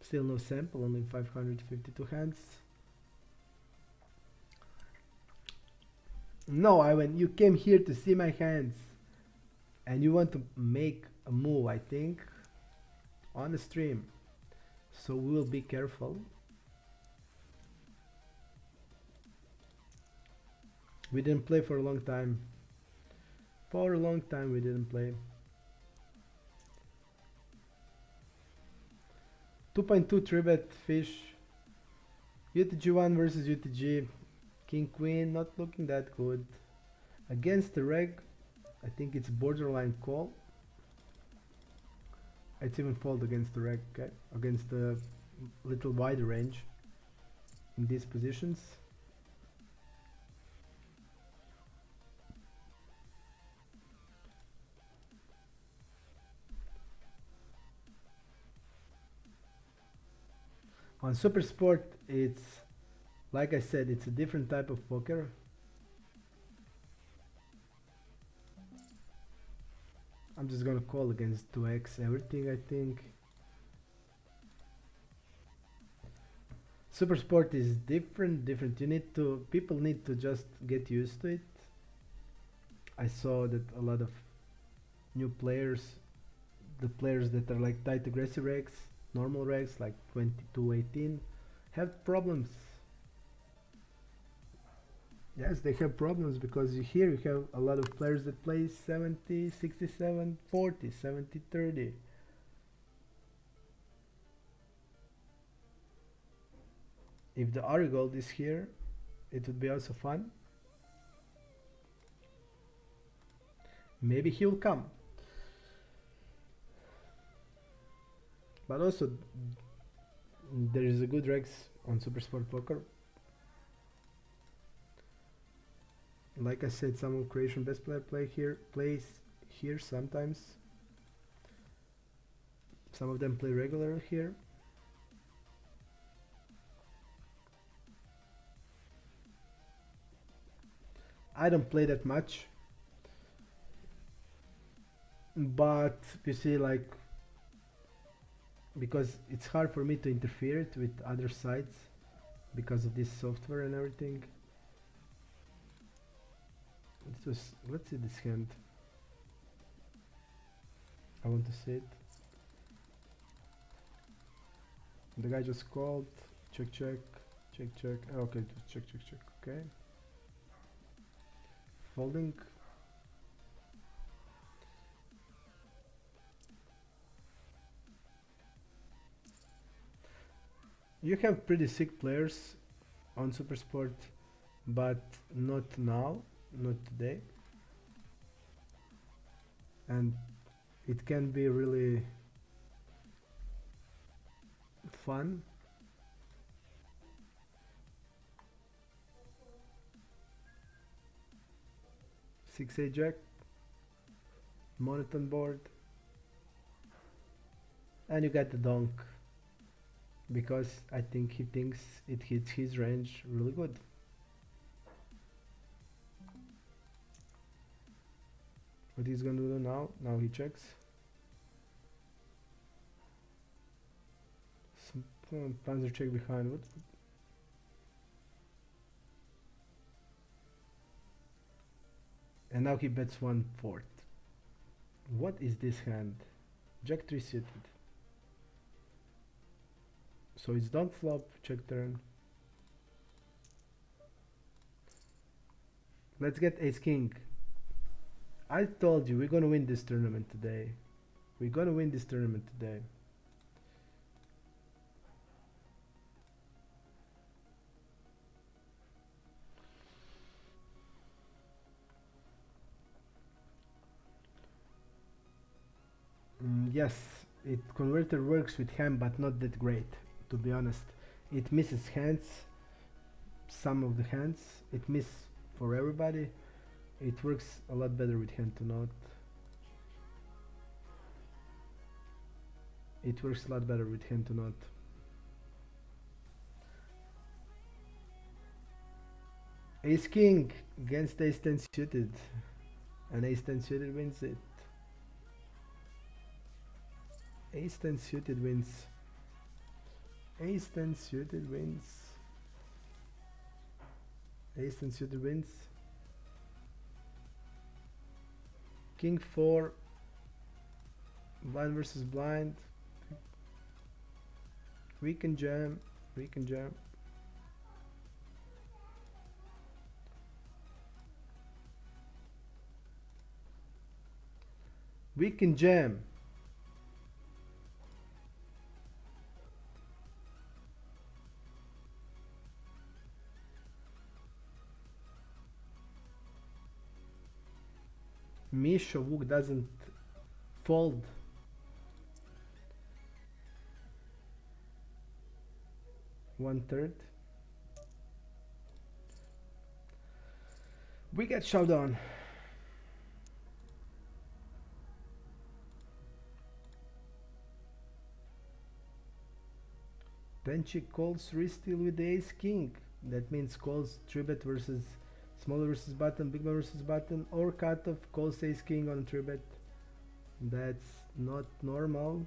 Still no sample, only 552 hands. No, Ivan, you came here to see my hands and you want to make a move, I think, on the stream. So we will be careful. We didn't play for a long time. For a long time we didn't play. 2.2 3-bet fish. UTG1 versus UTG. King Queen not looking that good. Against the reg, I think it's borderline call. It's even fold against the reg, okay? Against the little wider range in these positions. On Super Sport, it's like I said, it's a different type of poker. I'm just gonna call against 2x everything, I think. Super Sport is different. You need to, people need to just get used to it. I saw that a lot of new players, the players that are like tight aggressive regs, normal regs like 22-18, have problems. Yes, they have problems because here you have a lot of players that play 70, 67, 40, 70, 30. If the Arigold is here, it would be also fun. Maybe he'll come. But also, there is a good regs on Super Sport Poker. Like I said, some of Croatian best player plays here sometimes. Some of them play regular here. I don't play that much, but you see, like, because it's hard for me to interfere it with other sites because of this software and everything. Let's see this hand. I want to see it. The guy just called. Check, check, check, check. Oh, okay, just check, check, check. Okay. Folding. You have pretty sick players on Super Sport, but not now, not today, and it can be really fun. 6 8 jack, monotone board, and you get the donk because I think he thinks it hits his range really good. What he's gonna do now? Now he checks. Some panzer check behind. What? And now he bets 1/4. What is this hand? Jack 3 suited. So it's donk flop, check turn. Let's get ace king. I told you we're gonna win this tournament today. We're gonna win this tournament today. Yes, it converter works with hand, but not that great, to be honest. It misses hands, some of the hands. It miss for everybody. It works a lot better with hand to not. It works a lot better with hand to not. Ace king against ace 10 suited, and ace 10 suited wins it. Ace 10 suited wins. Ace 10 suited wins. Ace 10 suited wins. King 4. Blind versus blind. We can jam. We can jam. We can jam. Misha Wook doesn't fold. One third. We get showdown. Then she calls Ristil with the ace king. That means calls 3-bet versus smaller versus button, big blind versus button, or cutoff, calls ace king on 3-bet. That's not normal.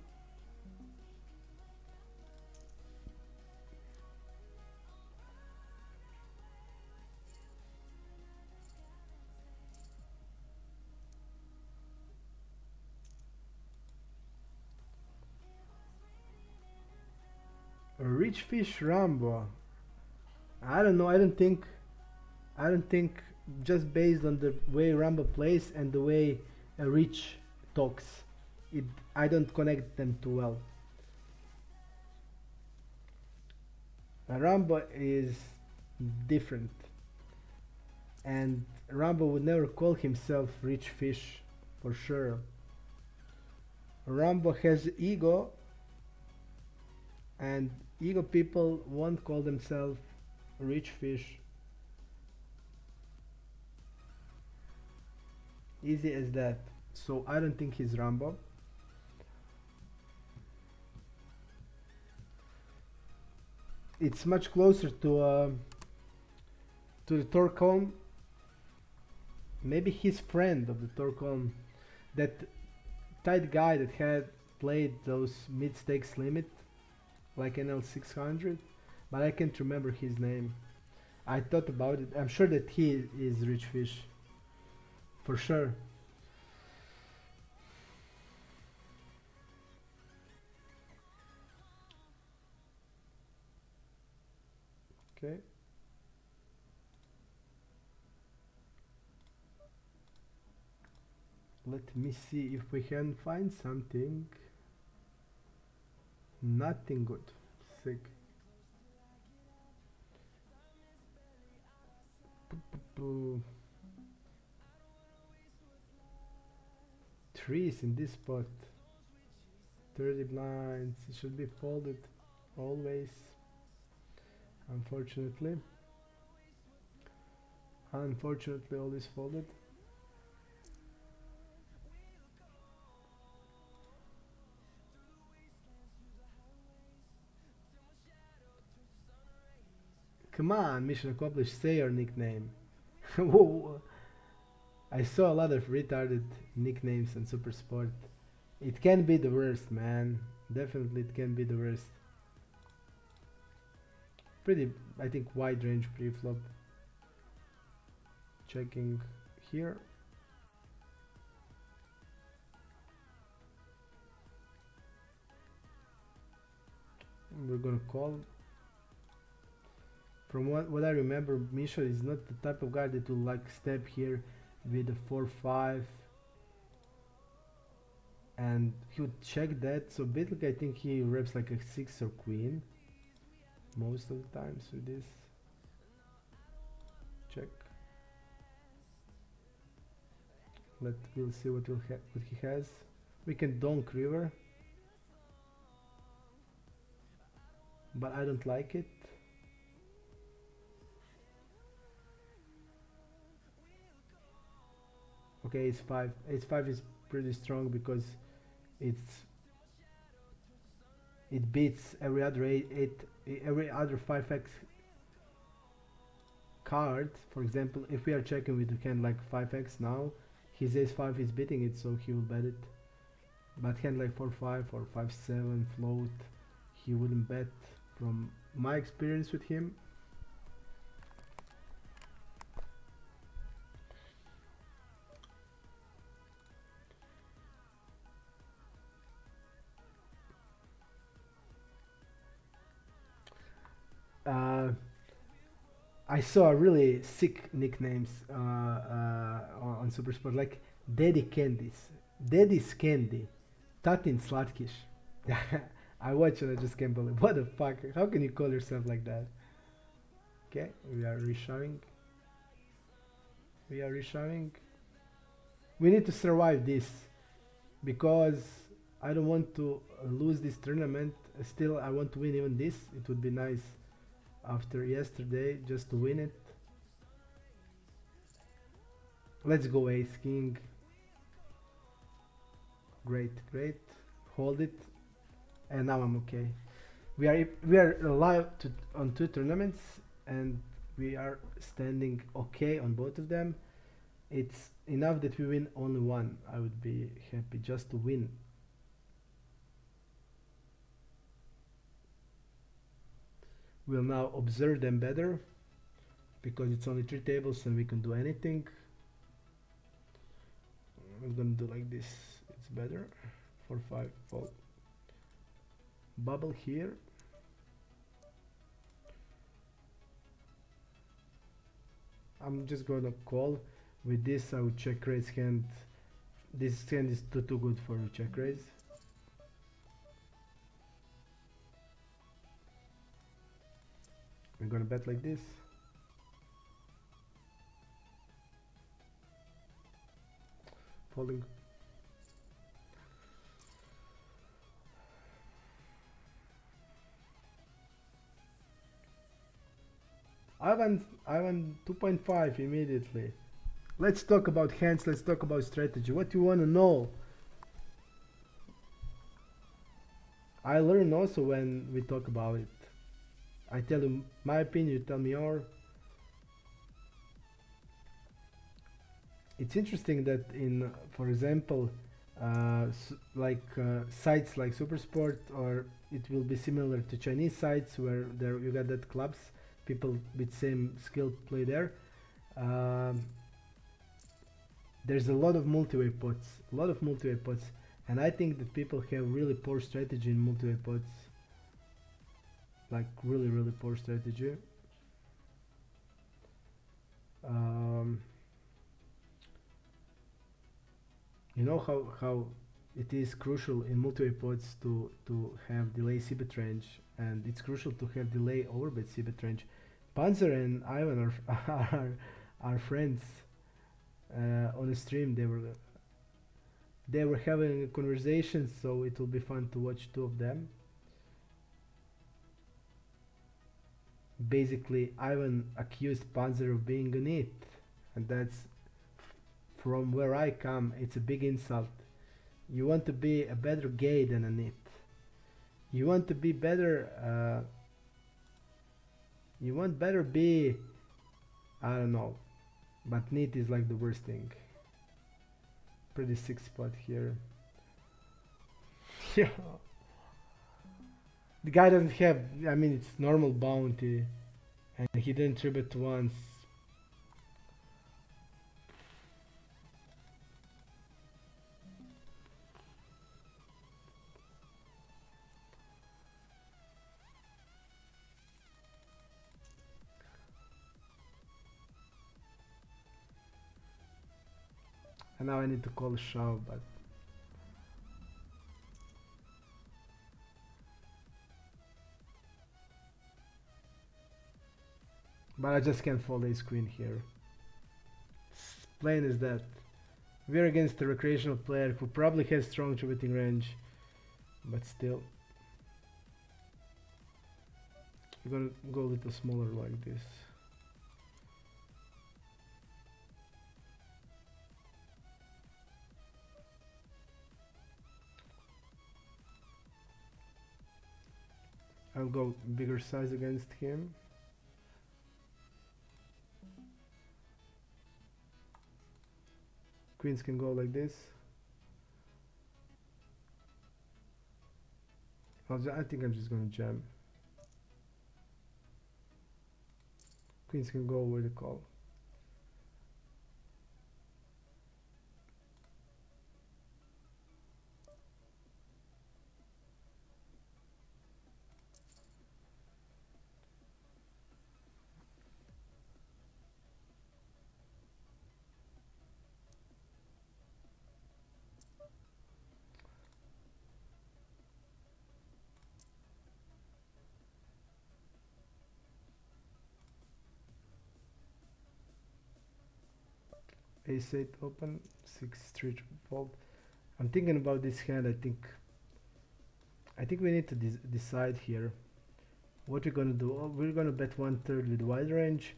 A rich fish Rambo. I don't know. I don't think just based on the way Rambo plays and the way a rich talks, it I don't connect them too well. Rambo is different, and Rambo would never call himself rich fish, for sure. Rambo has ego, and ego people won't call themselves rich fish. Easy as that. So I don't think he's Rambo. It's much closer to the Torcom. Maybe his friend of the Torcom, that tight guy that had played those mid stakes limit like NL 600, but I can't remember his name. I thought about it. I'm sure that he is rich fish, for sure. Okay. Let me see if we can find something. Nothing good. Sick. Ooh, threes in this spot. 30 blinds. It should be folded always. Unfortunately. Unfortunately, always folded. Come on, mission accomplished. Say your nickname. Whoa, I saw a lot of retarded nicknames in Super Sport. It can be the worst, man. Definitely, it can be the worst. Pretty, I think, wide range pre-flop. Checking here. We're gonna call. From what I remember, Misha is not the type of guy that will like step here with a 4-5, and he would check that. So basically, I think he reps like a 6 or queen most of the times with this. Check. We'll see what he has. We can donk river, but I don't like it. Okay, ace 5. Ace 5 is pretty strong because it's it beats every other every other 5x card. For example, if we are checking with a hand like 5x now, his ace 5 is beating it, so he will bet it. But hand like 4-5 or 5-7 float, he wouldn't bet from my experience with him. Uh, I saw really sick nicknames on Supersport, like Daddy Candies, Daddy's Candy, Tatin Slatkish. I watch it, I just can't believe. What the fuck? How can you call yourself like that? Okay, we are reshoving. We are reshoving. We need to survive this because I don't want to lose this tournament. Still, I want to win even this. It would be nice after yesterday just to win it. Let's go ace king. Great, great. Hold it, and now I'm okay. We are alive on 2 tournaments, and we are standing okay on both of them. It's enough that we win only one. I would be happy just to win. We'll now observe them better because it's only 3 tables and we can do anything. I'm gonna do like this. It's better. 4-5 fold. Bubble here. I'm just gonna call. With this, I would check raise hand. This hand is too good for a check raise. We're gonna bet like this. Folding. Ivan 2.5 immediately. Let's talk about hands, let's talk about strategy. What do you want to know? I learn also when we talk about it. I tell you my opinion, you tell me your. It's interesting that in, for example, sites like Supersport, or it will be similar to Chinese sites where there you got that clubs, people with same skill play there. There's a lot of multi-way pots, and I think that people have really poor strategy in multi-way pots, like really poor strategy. You know how it is crucial in multi-way pots to have delay c-bet range, and it's crucial to have delay overbet c-bet range. Panzer and Ivan our friends on a stream. They were having a conversation, so it will be fun to watch two of them. Basically, Ivan accused Panzer of being an it, and that's, from where I come, it's a big insult. You want to be a better gay than an it. You want to be better. You want better be. I don't know, but neat is like the worst thing. Pretty sick spot here. Yeah. The guy doesn't have. I mean, it's normal bounty, and he didn't tribute once. And now I need to call Shao, but I just can't fold ace queen here. Plain as that. We're against a recreational player who probably has strong tributing range, but still. We're gonna go a little smaller like this. I'll go bigger size against him. Queens can go like this. I think I'm just gonna jam. Queens can go with the call. Ace 8 open, 6 straight fold. I'm thinking about this hand. I think we need to decide here what we're gonna do. We're gonna bet 1/3 with wide range,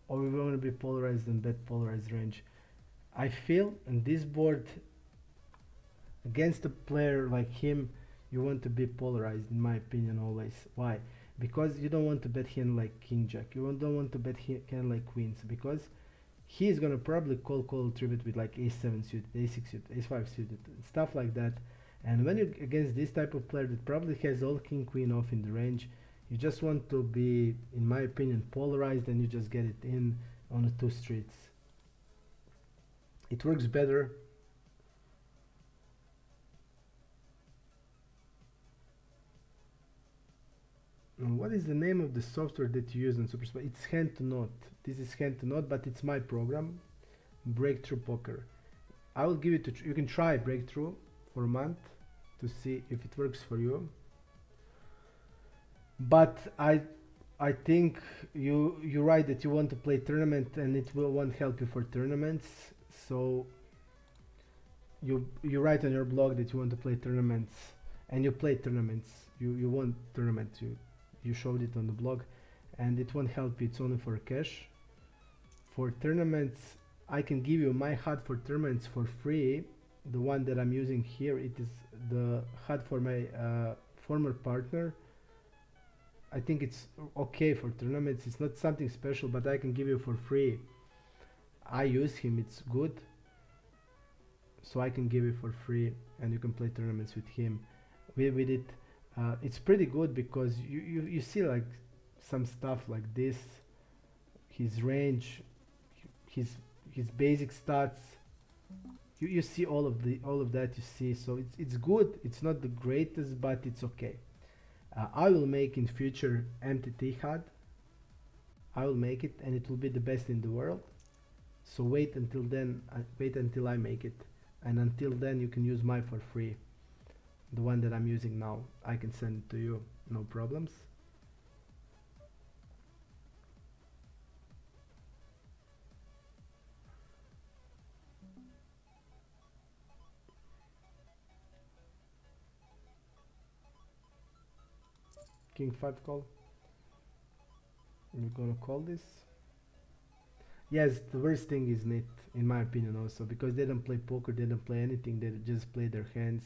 or we're gonna be polarized and bet polarized range. I feel in this board, against a player like him, you want to be polarized, in my opinion, always. Why? Because you don't want to bet hand like king jack. You don't want to bet hand like queens, because he's gonna probably call tribute with like ace7 suited, ace6 suited, ace5 suited, stuff like that. And when you're against this type of player that probably has all king queen off in the range, you just want to be, in my opinion, polarized, and you just get it in on the two streets. It works better. What is the name of the software that you use on SuperSpot? It's Hand to Note. This is Hand to Note, but it's my program, Breakthrough Poker. I will give it to you can try Breakthrough for a month to see if it works for you. But I think you're right that you want to play tournament, and it won't help you for tournaments. So you write on your blog that you want to play tournaments, and you play tournaments. You want tournaments. You showed it on the blog, and it won't help you. It's only for cash. For tournaments, I can give you my HUD for tournaments for free. The one that I'm using here, it is the HUD for my former partner. I think it's okay for tournaments. It's not something special, but I can give you for free. I use him, it's good. So I can give it for free, and you can play tournaments with him. With it, it's pretty good because you see like some stuff like this, his range, his basic stats. You see all of that, you see. So it's good. It's not the greatest, but it's okay. I will make in future MTT HUD. I will make it, and it will be the best in the world. So wait until then. Wait until I make it, and until then you can use mine for free. The one that I'm using now, I can send it to you, no problems. King 5 call. We're gonna call this. Yes, the worst thing is Nit, in my opinion, also because they don't play poker, they don't play anything. They just play their hands,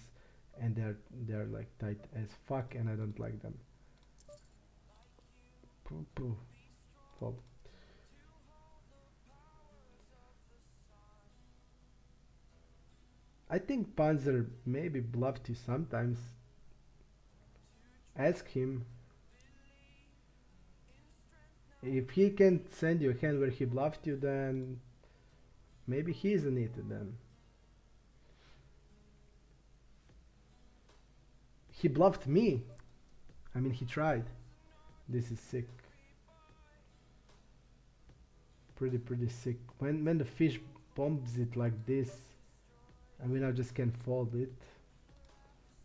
and they're like tight as fuck, and I don't like them. Poo poo. Fold. I think Panzer maybe bluffed you sometimes. Ask him if he can send you a hand where he bluffed you, then maybe he isn't it then. He bluffed me. I mean, he tried. This is sick. Pretty sick. When the fish bombs it like this, and we now just can fold it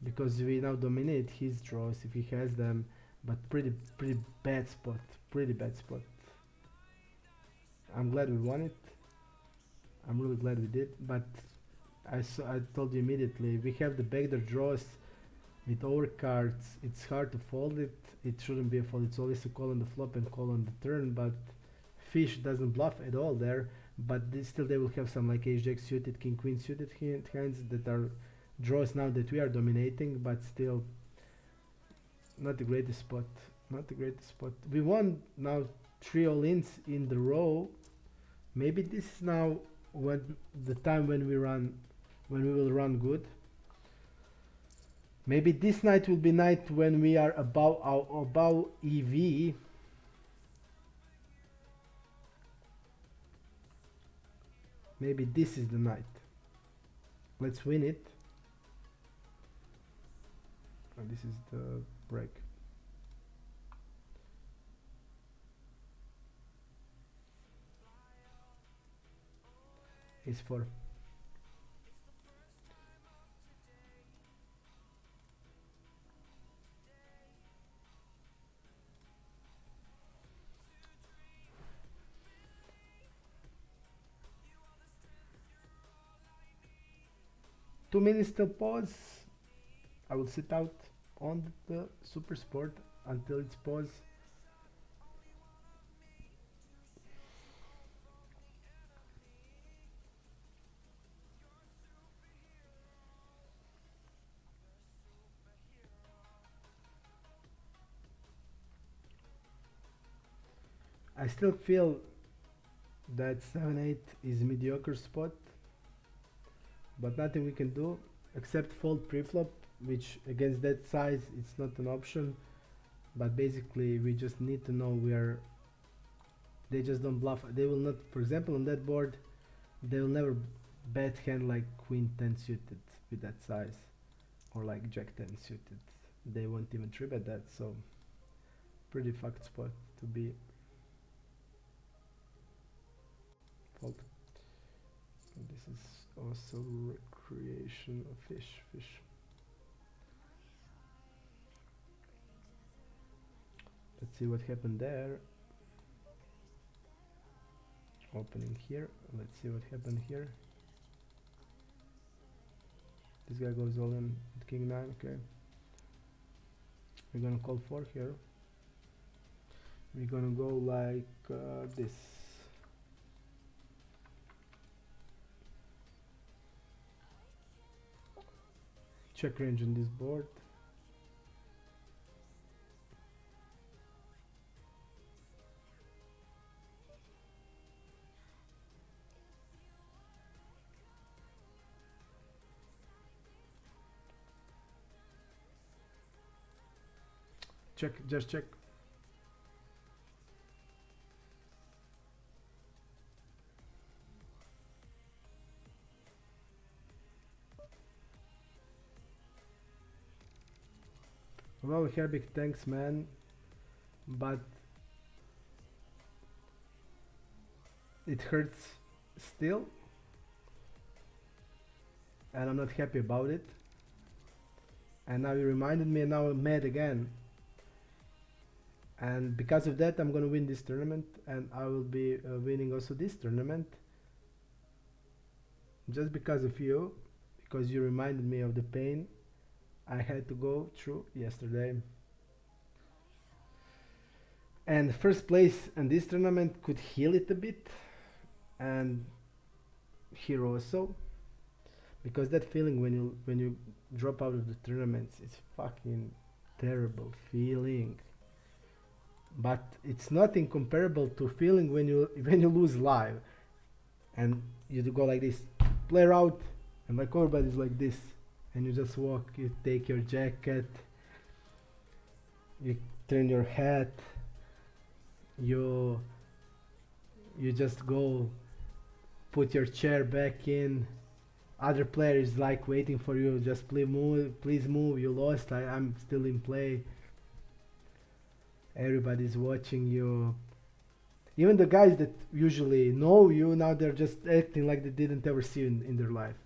because we now dominate his draws if he has them. But pretty bad spot. Pretty bad spot. I'm glad we won it. I'm really glad we did. But I told you immediately, we have the backdoor draws with our cards. It's hard to fold it. It shouldn't be a fold. It's always a call on the flop and call on the turn. But fish doesn't bluff at all there. But still they will have some like ace jack suited, king queen suited hands that are draws now that we are dominating. But still not the greatest spot. Not the greatest spot. We won now 3 all-ins in the row. Maybe this is now when the time when we will run good. Maybe this night will be night when we are above EV. Maybe this is the night. Let's win it. And this is the break. Ace 4. Two minutes till pause. I will sit out on the Super Sport until it's pause. I still feel that 7-8 is mediocre spot, but nothing we can do except fold preflop, which against that size it's not an option. But basically we just need to know where they just don't bluff. They will not, for example, on that board, they will never bet hand like queen 10 suited with that size, or like jack 10 suited. They won't even 3-bet that, so pretty fucked spot to be. Fold. This is also recreation of fish. Let's see what happened there. Opening here. Let's see what happened here. This guy goes all in with king 9. Okay. We're gonna call 4 here. We're gonna go like this. Check range on this board. Check, just check. Well, Herbig, thanks man, but it hurts still, and I'm not happy about it. And now you reminded me, and now I'm mad again. And because of that, I'm gonna win this tournament, and I will be winning also this tournament. Just because of you, because you reminded me of the pain I had to go through yesterday. And first place in this tournament could heal it a bit, and here also, because that feeling when you drop out of the tournaments, it's fucking terrible feeling. But it's nothing comparable to feeling when you when you lose live and you go like this, player out, and like everybody's like this, and you just walk, you take your jacket, you turn your hat, you you just go put your chair back in. Other players like waiting for you, just please move, you lost, I'm still in play. Everybody's watching you. Even the guys that usually know you, now they're just acting like they didn't ever see you in their life.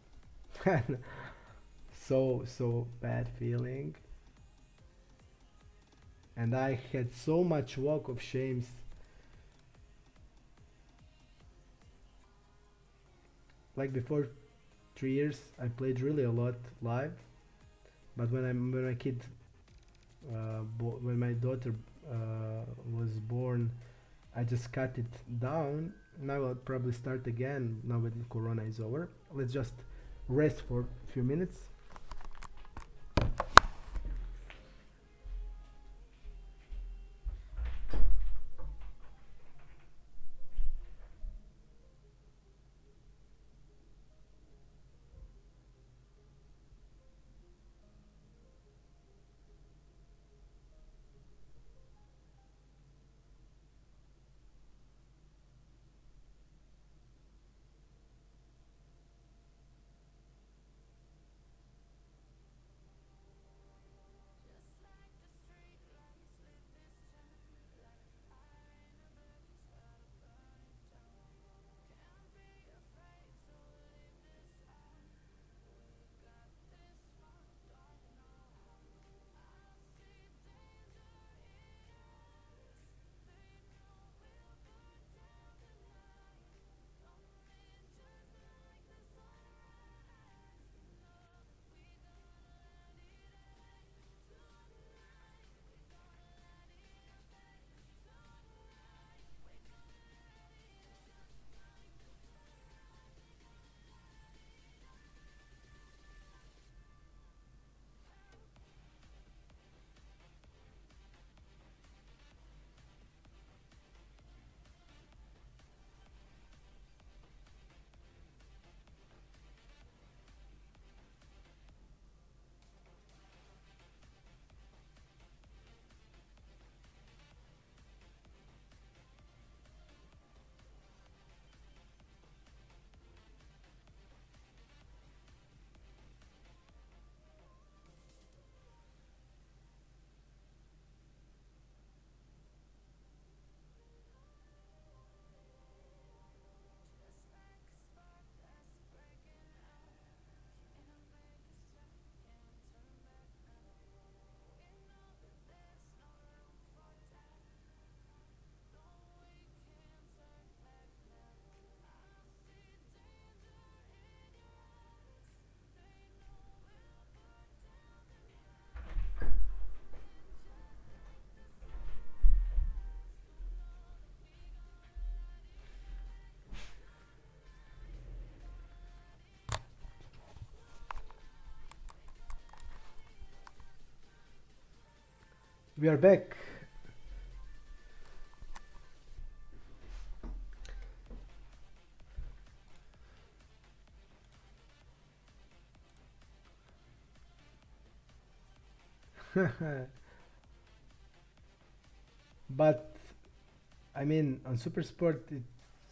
So bad feeling. And I had so much walk of shames. Like before 3 years, I played really a lot live. But when my kid, when my daughter was born, I just cut it down. Now I'll probably start again now that Corona is over. Let's just rest for a few minutes. We are back. But I mean, on Super Sport,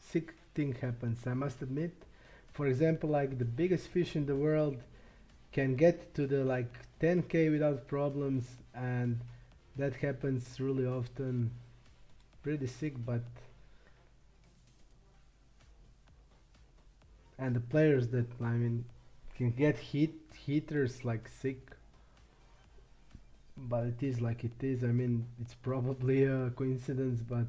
sick thing happens. I must admit. For example, like the biggest fish in the world can get to the like 10k without problems, and that happens really often. Pretty sick, but and the players that I mean can get heaters like sick. But it is like it is. I mean, it's probably a coincidence, but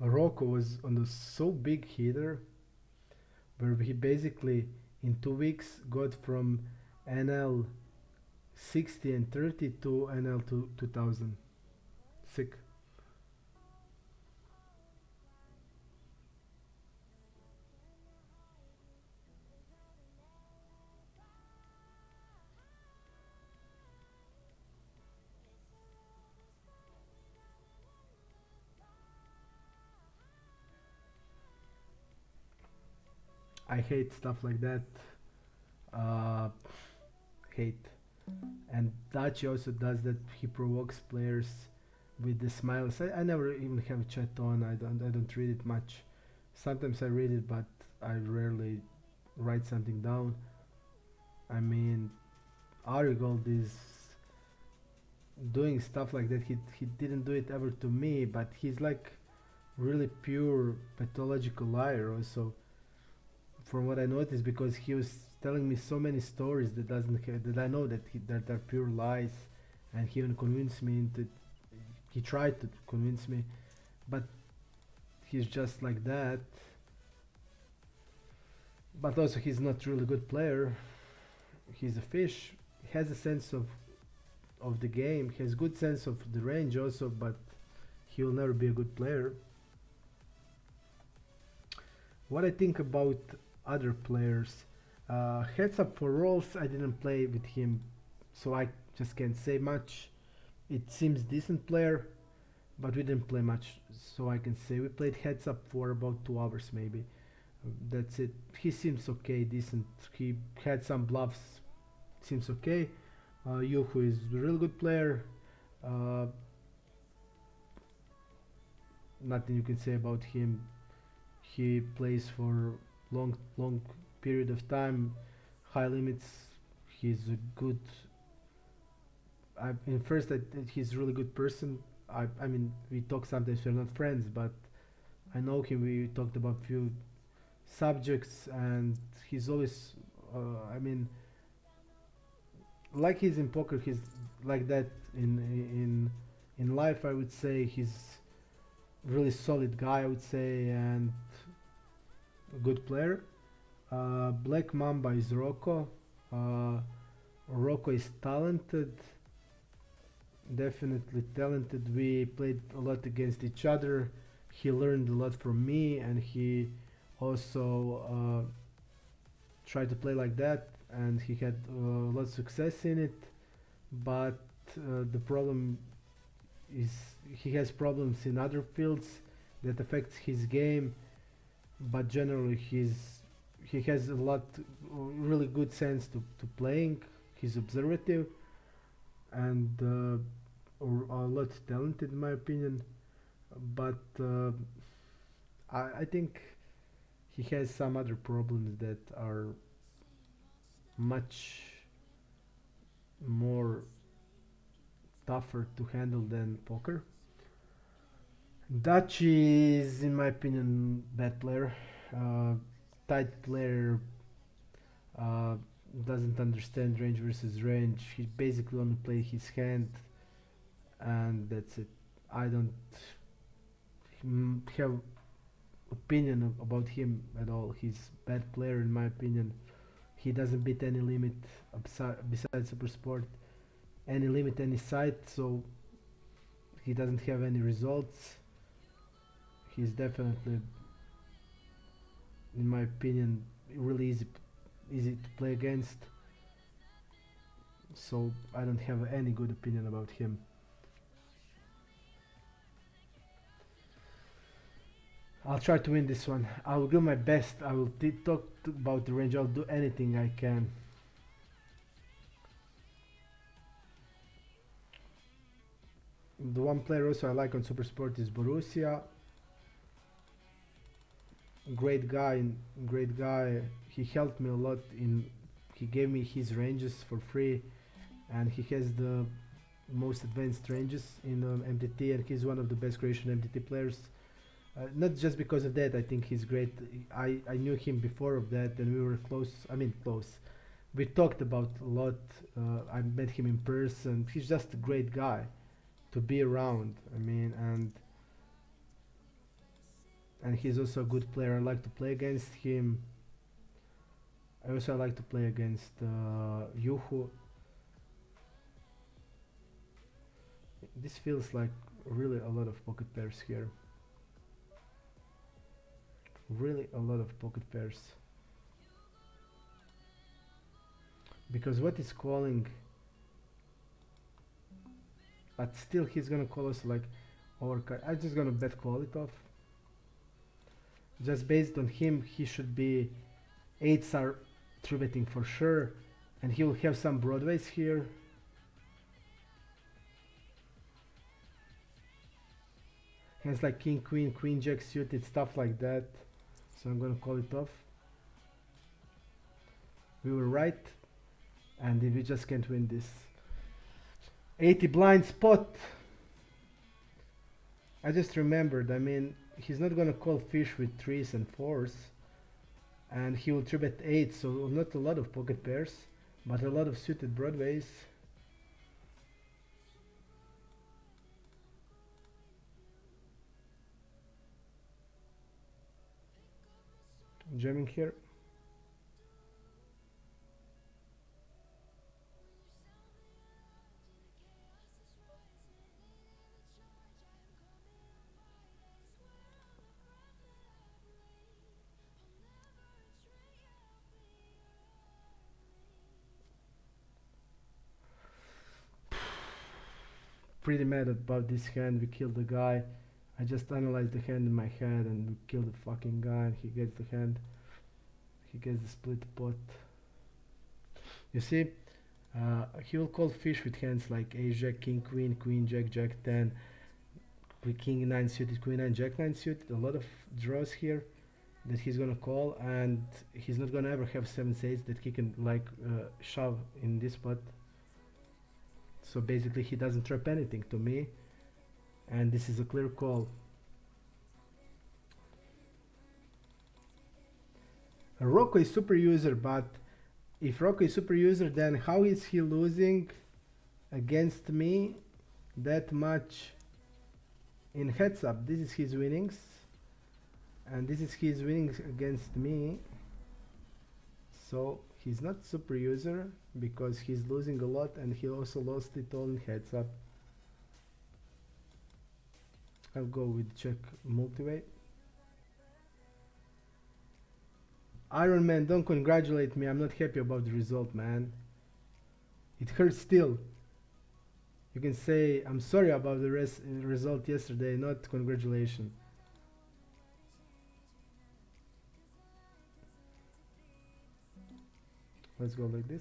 Rocco was on a so big heater where he basically in 2 weeks got from NL 60 and 30 to NL to 2000. Sick. I hate stuff like that. Uh, hate. And Dachi also does that. He provokes players with the smiles. I never even have chat on. I don't read it much. Sometimes I read it, but I rarely write something down. I mean, Arigold is doing stuff like that. He didn't do it ever to me, but he's like really pure pathological liar. Also, from what I noticed, because he was telling me so many stories that doesn't that I know that are pure lies, and he even convinced me into. He tried to convince me, but he's just like that. But also, he's not really good player. He's a fish. He has a sense of the game. He has good sense of the range also, but he will never be a good player. What I think about other players, heads up for rolls. I didn't play with him, so I just can't say much. It seems decent player, but we didn't play much, so I can say we played heads up for about 2 hours maybe. That's it. He seems okay, decent. He had some bluffs. Seems okay. Yuhu is a real good player. Uh, Nothing you can say about him. He plays for long period of time, high limits. He's a good. In first, he's a really good person. I mean, we talk sometimes. We're not friends, but I know him. We talked about few subjects, and he's always. I mean, like he's in poker, he's like that in life. I would say he's really solid guy. I would say, and a good player. Black Mamba is Rocco. Uh, Rocco is talented, definitely talented. We played a lot against each other. He learned a lot from me, and he also tried to play like that, and he had a lot of success in it. But the problem is he has problems in other fields that affects his game. But generally, he has a lot, really good sense to playing. He's observative and a lot talented in my opinion. But I think he has some other problems that are much more tougher to handle than poker. Dutch is, in my opinion, bad player. Uh, Tight player, uh, doesn't understand range versus range. He basically only play his hand, and that's it. I don't have opinion about him at all. He's bad player in my opinion. He doesn't beat any limit besides super sport, any limit, any site. So he doesn't have any results. He's definitely, in my opinion, really easy to play against. So I don't have any good opinion about him. I'll try to win this one. I will do my best. I will talk about the range. I'll do anything I can. The one player also I like on Super Sport is Borussia. Great guy, great guy. He helped me a lot in. He gave me his ranges for free, and he has the most advanced ranges in MTT, and he's one of the best Croatian MTT players. Not just because of that, I think he's great. I knew him before of that, and we were close. I mean, close. We talked about a lot. I met him in person. He's just a great guy to be around. I mean, and he's also a good player. I like to play against him. I also like to play against Yuhu. This feels like really a lot of pocket pairs here. Really a lot of pocket pairs. Because what is calling, but still he's gonna call us like overcard. I'm just gonna bet call it off. Just based on him, he should be 8s are 3-betting for sure, and he will have some broadways here. Hands like king, queen, queen, jack suited, stuff like that. So I'm gonna call it off. We were right, and we just can't win this. 80 blind spot. I just remembered, I mean, he's not gonna call fish with 3s and 4s, and he will 3-bet 8, so not a lot of pocket pairs, but a lot of suited broadways. Jamming here. Pretty mad about this hand. We killed the guy. I just analyzed the hand in my head and we killed the fucking guy, and he gets the hand. He gets the split pot. You see, he will call fish with hands like ace jack, king queen, queen jack, jack 10, king 9 suited, queen 9, jack 9 suited. A lot of draws here that he's gonna call, and he's not gonna ever have 7s 8s that he can like shove in this spot. So basically he doesn't trap anything to me, and this is a clear call. Rocco is super user, but if Rocco is super user, then how is he losing against me that much in heads up? This is his winnings, and this is his winnings against me. So he's not super user because he's losing a lot, and he also lost it all in heads up. I'll go with check multiway. Iron Man, don't congratulate me. I'm not happy about the result, man. It hurts still. You can say I'm sorry about the result yesterday, not congratulations. Let's go like this.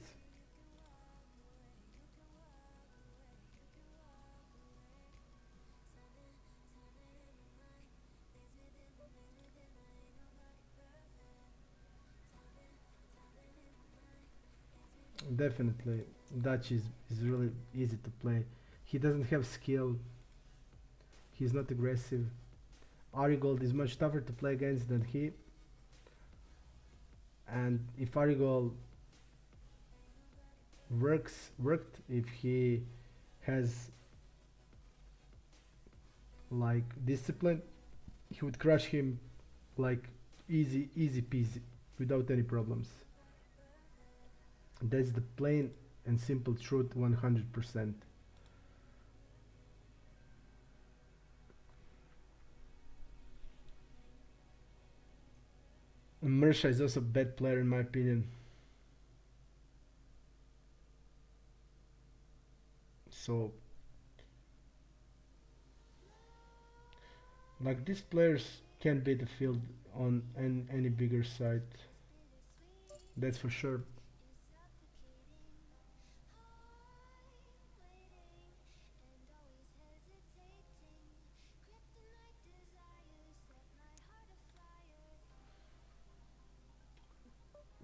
Definitely, Dutch is really easy to play. He doesn't have skill. He's not aggressive. Arigold is much tougher to play against than he. And if Arigold worked, if he has like discipline, he would crush him like easy peasy without any problems. That's the plain and simple truth, 100%. Mersha is also a bad player in my opinion. So like these players can't beat the field on any bigger side. That's for sure.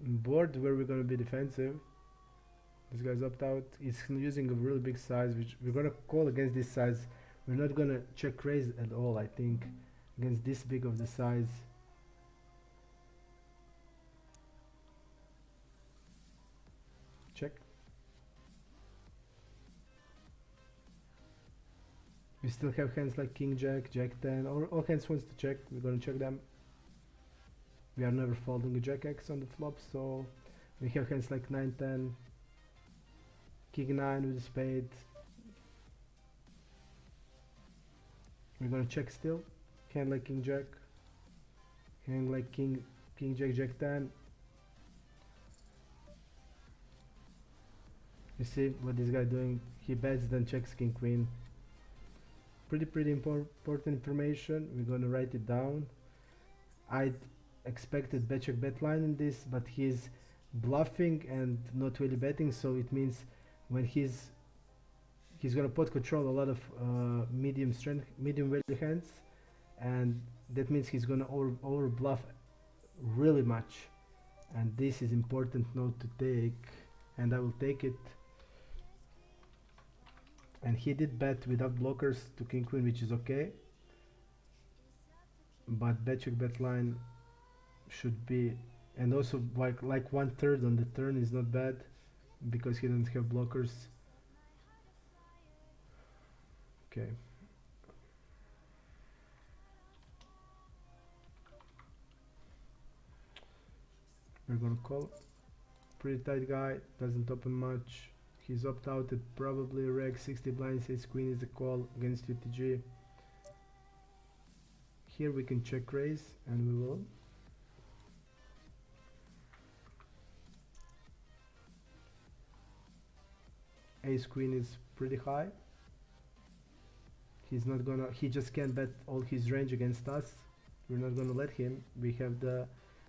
Board where we're gonna be defensive. This guy's opt out. He's using a really big size, which we're gonna call against this size. We're not gonna check raise at all, I think, against this big of the size. Check. We still have hands like king jack, jack 10, or all hands wants to check. We're gonna check them. We are never folding a jack X on the flop, so we have hands like 9 10, king 9 with a spade. We're gonna check still. Hand like king jack. Hand like king jack jack 10. You see what this guy doing? He bets then checks king queen. Pretty important information. We're gonna write it down. I'd expected bet check bet line in this, but he's bluffing and not really betting, so it means when he's gonna pot control a lot of medium strength, medium value hands, and that means he's gonna over bluff really much, and this is important note to take, and I will take it. And he did bet without blockers to king queen, which is okay, but bet check bet line should be, and also like 1/3 on the turn is not bad because he doesn't have blockers. Okay. We're gonna call. Pretty tight guy, doesn't open much. He's opt out at probably reg 60 blinds, ace queen is a call against UTG. Here we can check raise, and we will. Ace queen is pretty high. He's not gonna, he just can't bet all his range against us. We're not gonna let him. We have the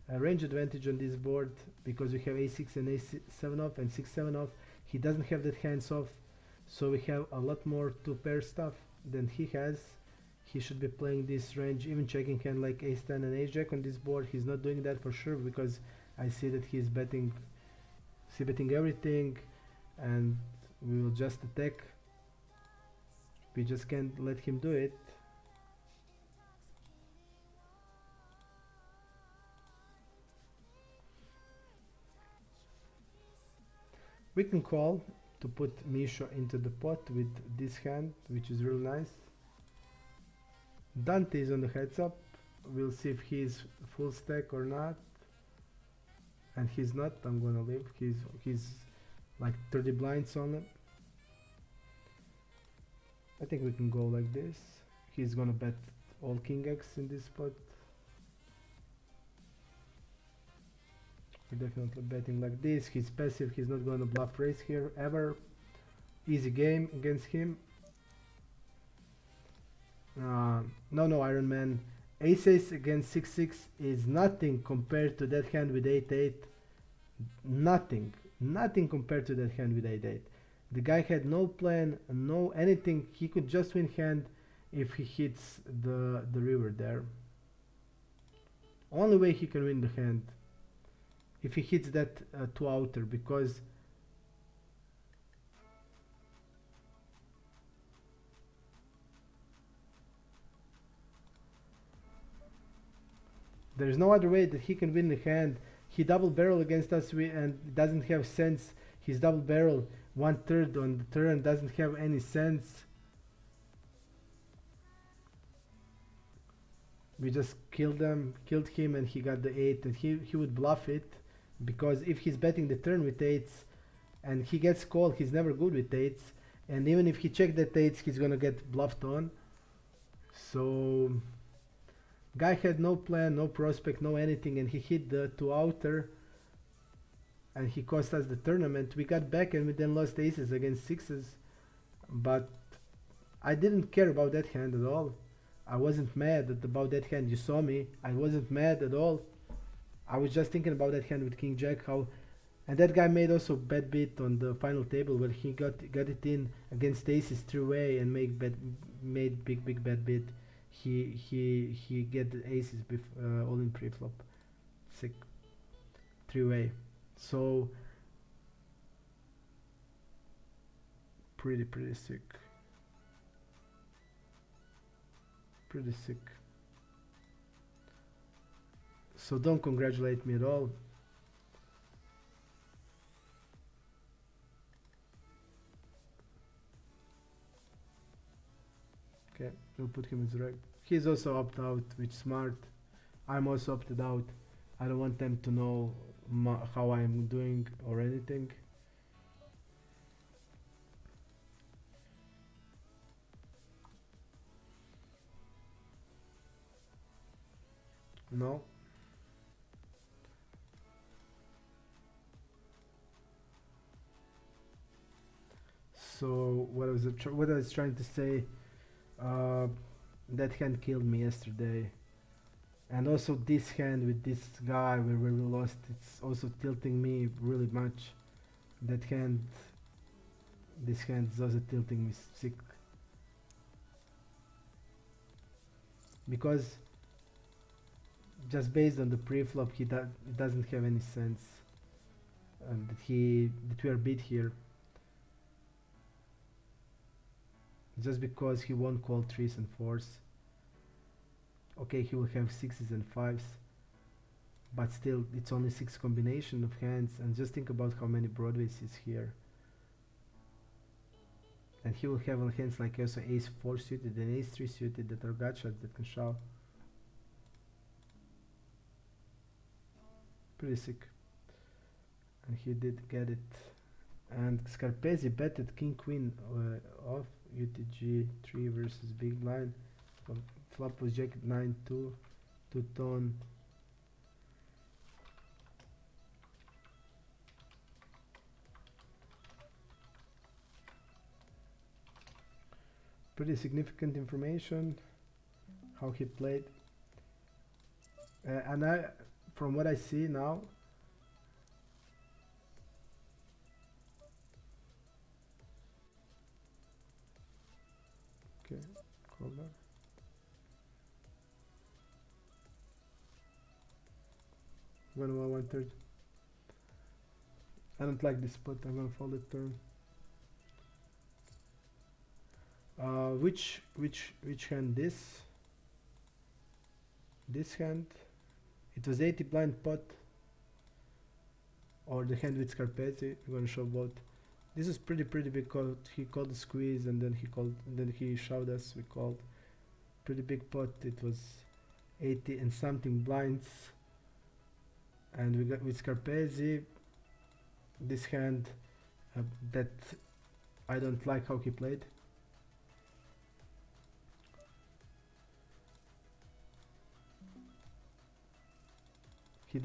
range advantage on this board because we have a6 and a7 off and 6-7 off. He doesn't have that hands off, so we have a lot more two pair stuff than he has. He should be playing this range, even checking hand like ace 10 and ace jack on this board. He's not doing that for sure because I see that he's betting everything, and we will just attack. We just can't let him do it. We can call to put Misho into the pot with this hand, which is real nice. Dante is on the heads up. We'll see if he's full stack or not. And he's not. I'm gonna leave. He's like 30 blinds on it. I think we can go like this. He's gonna bet all king X in this spot. We're definitely betting like this. He's passive. He's not gonna bluff raise here ever. Easy game against him. No, Iron Man. Ace against 6-6 is nothing compared to that hand with 8-8. Nothing compared to that hand with 8-8. The guy had no plan, no anything. He could just win hand if he hits the river there. Only way he can win the hand if he hits that two outer, because there's no other way that he can win the hand. He double barrel against us and doesn't have sense. His double barrel 1/3 on the turn doesn't have any sense. We just killed him, and he got the 8, and he would bluff it, because if he's betting the turn with 8s and he gets called, he's never good with 8s, and even if he checked that 8s, he's gonna get bluffed on. So guy had no plan, no prospect, no anything, and he hit the two outer, and he cost us the tournament. We got back and we then lost aces against 6s, but I didn't care about that hand at all. I wasn't mad about that hand. You saw me. I wasn't mad at all. I was just thinking about that hand with king jack, how, and that guy made also bad beat on the final table where he got it in against aces 3-way and made big bad beat. He get the aces all in pre-flop, sick 3-way. So pretty sick. Pretty sick. So don't congratulate me at all. Okay, we'll put him as reg. He's also opt out, which is smart. I'm also opted out. I don't want them to know how I'm doing or anything. No. So what I was trying to say, uh, that hand killed me yesterday, and also this hand with this guy where we lost, it's also tilting me really much. That hand, this hand is also tilting me sick because just based on the pre-flop, it doesn't have any sense that we are beat here just because he won't call threes and fours. Okay, he will have sixes and fives, but still, it's only six combination of hands, and just think about how many broadways is here. And he will have on hands like also ace 4 suited and ace 3 suited that are gut shots that can shove. Pretty sick. And he did get it. And Scarpesi betted king queen off UTG 3 versus big blind. Flop was jack 9 2, 2 tone. Pretty significant information how he played. And from what I see now, okay, caller. One third. I don't like this spot. I'm gonna fold it turn. Which hand? This hand. It was 80 blind pot. Or the hand with Scarpezzi. We're gonna show both. This is pretty big call. He called the squeeze and then he shoved us. We called pretty big pot. It was 80 and something blinds. And we got with Scarpezzi this hand that I don't like how he played. He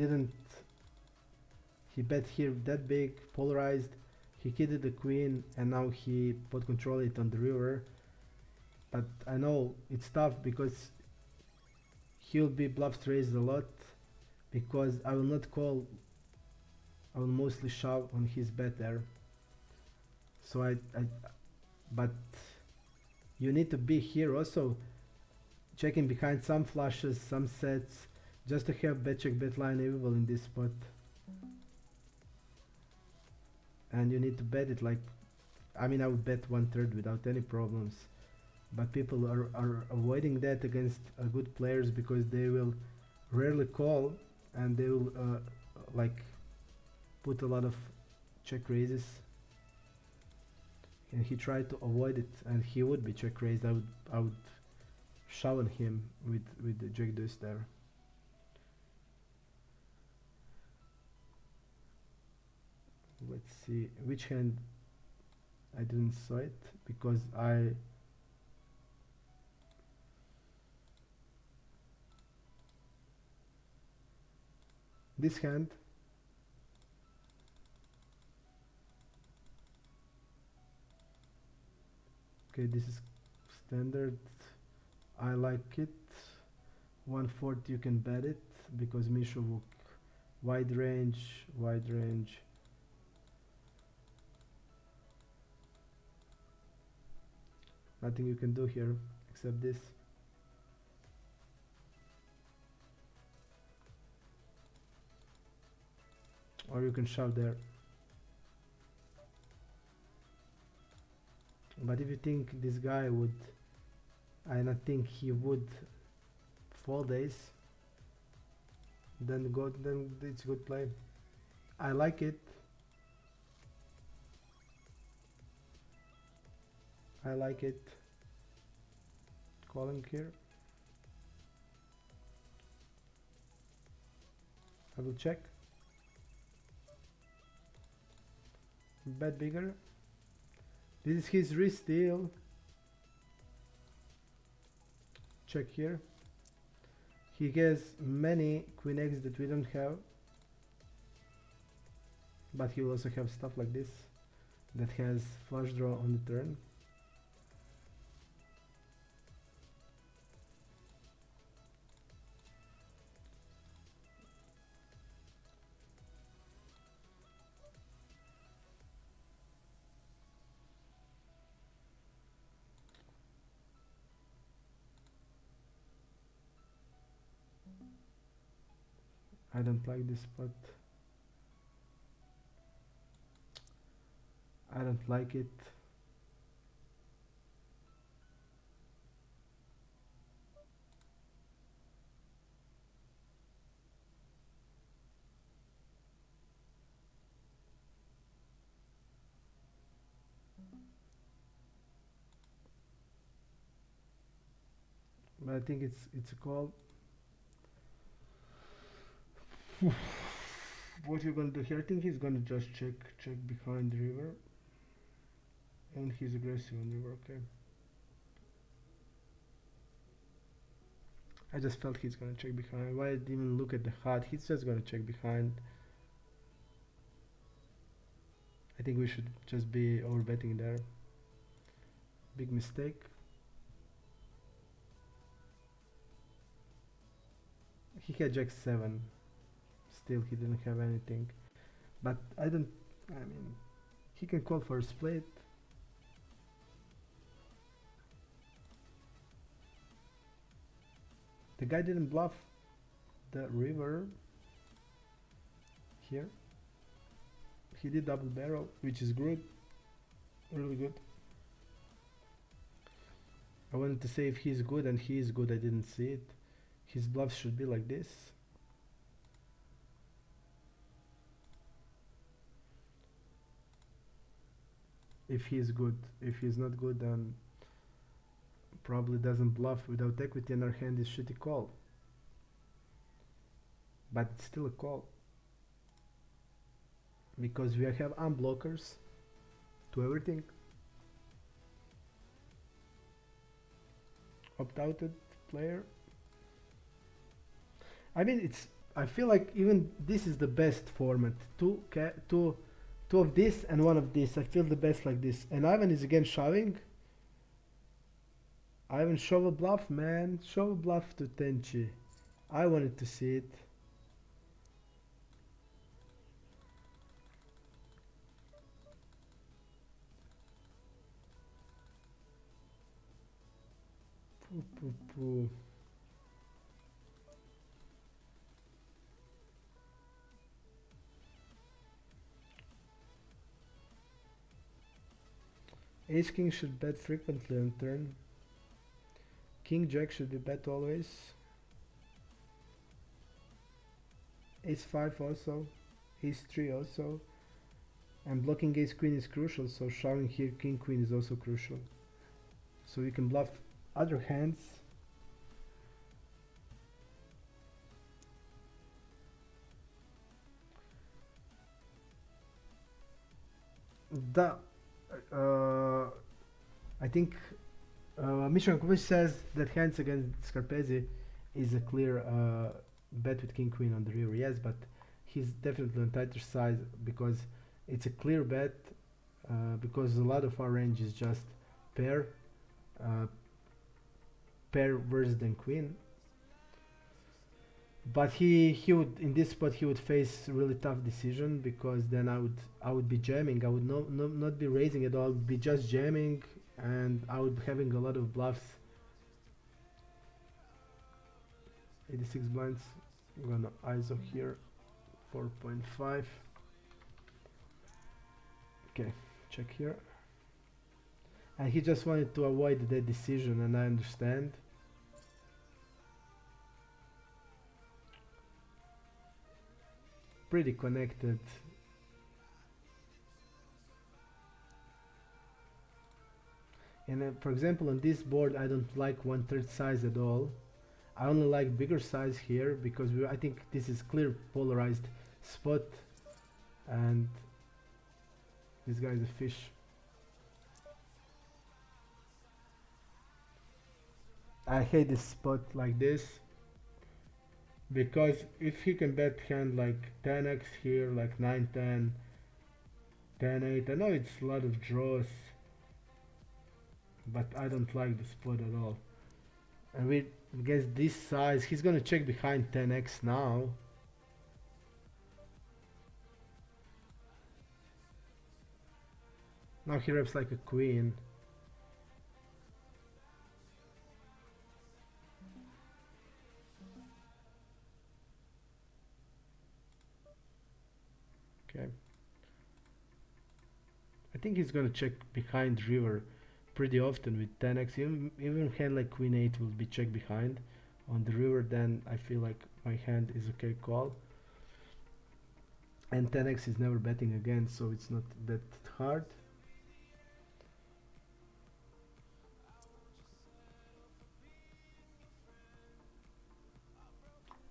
bet here that big, polarized. He kidded the queen and now he pot control it on the river. But I know it's tough because he'll be bluffed raised a lot, because I will not call, I will mostly shove on his bet there. So but you need to be here also checking behind some flushes, some sets, just to have bet check bet line available in this spot. And you need to bet it like, I mean, I would bet 1/3 without any problems, but people are avoiding that against good players because they will rarely call and they will like put a lot of check raises, and he tried to avoid it and he would be check raised. I would shove on him with the jack deuce there. Let's see which hand. I didn't saw it because this hand, okay, this is standard. I like it. 1/4 you can bet it because Misho will wide range. Nothing you can do here except this. Or you can shove there. But if you think this guy would, and I think he would fold ace, then it's good play. I like it. I like it. Calling here. I will check. Bet bigger. This is his wrist deal. Check here. He has many queen X that we don't have, but he will also have stuff like this that has flush draw on the turn. I don't like this spot. I don't like it. But I think it's a call. What you're gonna do here? I think he's gonna just check behind the river, and he's aggressive on river. Okay. I just felt he's gonna check behind. Why didn't even look at the HUD? He's just gonna check behind. I think we should just be overbetting there. Big mistake. He had Jack 7. Still, he didn't have anything. But I don't. I mean, he can call for a split. The guy didn't bluff the river here. He did double barrel, which is good, really good. I wanted to say if he's good, and he is good, I didn't see it. His bluffs should be like this. If he's good. If he's not good, then probably doesn't bluff without equity, and our hand is shitty call. But it's still a call. Because we have unblockers to everything. Opt-outed player. I mean, I feel like even this is the best format. Two of this and one of this. I feel the best like this. And Ivan is again shoving. Ivan, shove a bluff, man. Shove a bluff to Tenchi. I wanted to see it. Poo, poo, poo. Ace King should bet frequently on turn. King Jack should be bet always. Ace 5 also. Ace 3 also. And blocking Ace Queen is crucial, so shoving here King Queen is also crucial. So we can bluff other hands. I think Mission Kovic says that hands against Scarpese is a clear bet with King Queen on the river. Yes, but he's definitely on tighter side because it's a clear bet because a lot of our range is just pair, pair worse than queen. But he would in this spot he would face a really tough decision because then I would be jamming. I would not be raising at all. I would be just jamming, and I would be having a lot of bluffs. 86 blinds. I'm gonna ISO here 4.5. Okay, check here. And he just wanted to avoid that decision, and I understand. Pretty connected. And for example, on this board, I don't like 1/3 size at all. I only like bigger size here because I think this is clear polarized spot, and this guy is a fish. I hate this spot like this. because if he can bet hand like 10x here, like 9 10, 10 8, I know it's a lot of draws, but I don't like the spot at all. And with against this size, he's gonna check behind 10x now. Now he reps like a queen. Okay. I think he's gonna check behind river pretty often with 10x. Even hand like queen 8 will be checked behind on the river. Then I feel like my hand is okay call. And 10x is never betting again, so it's not that hard.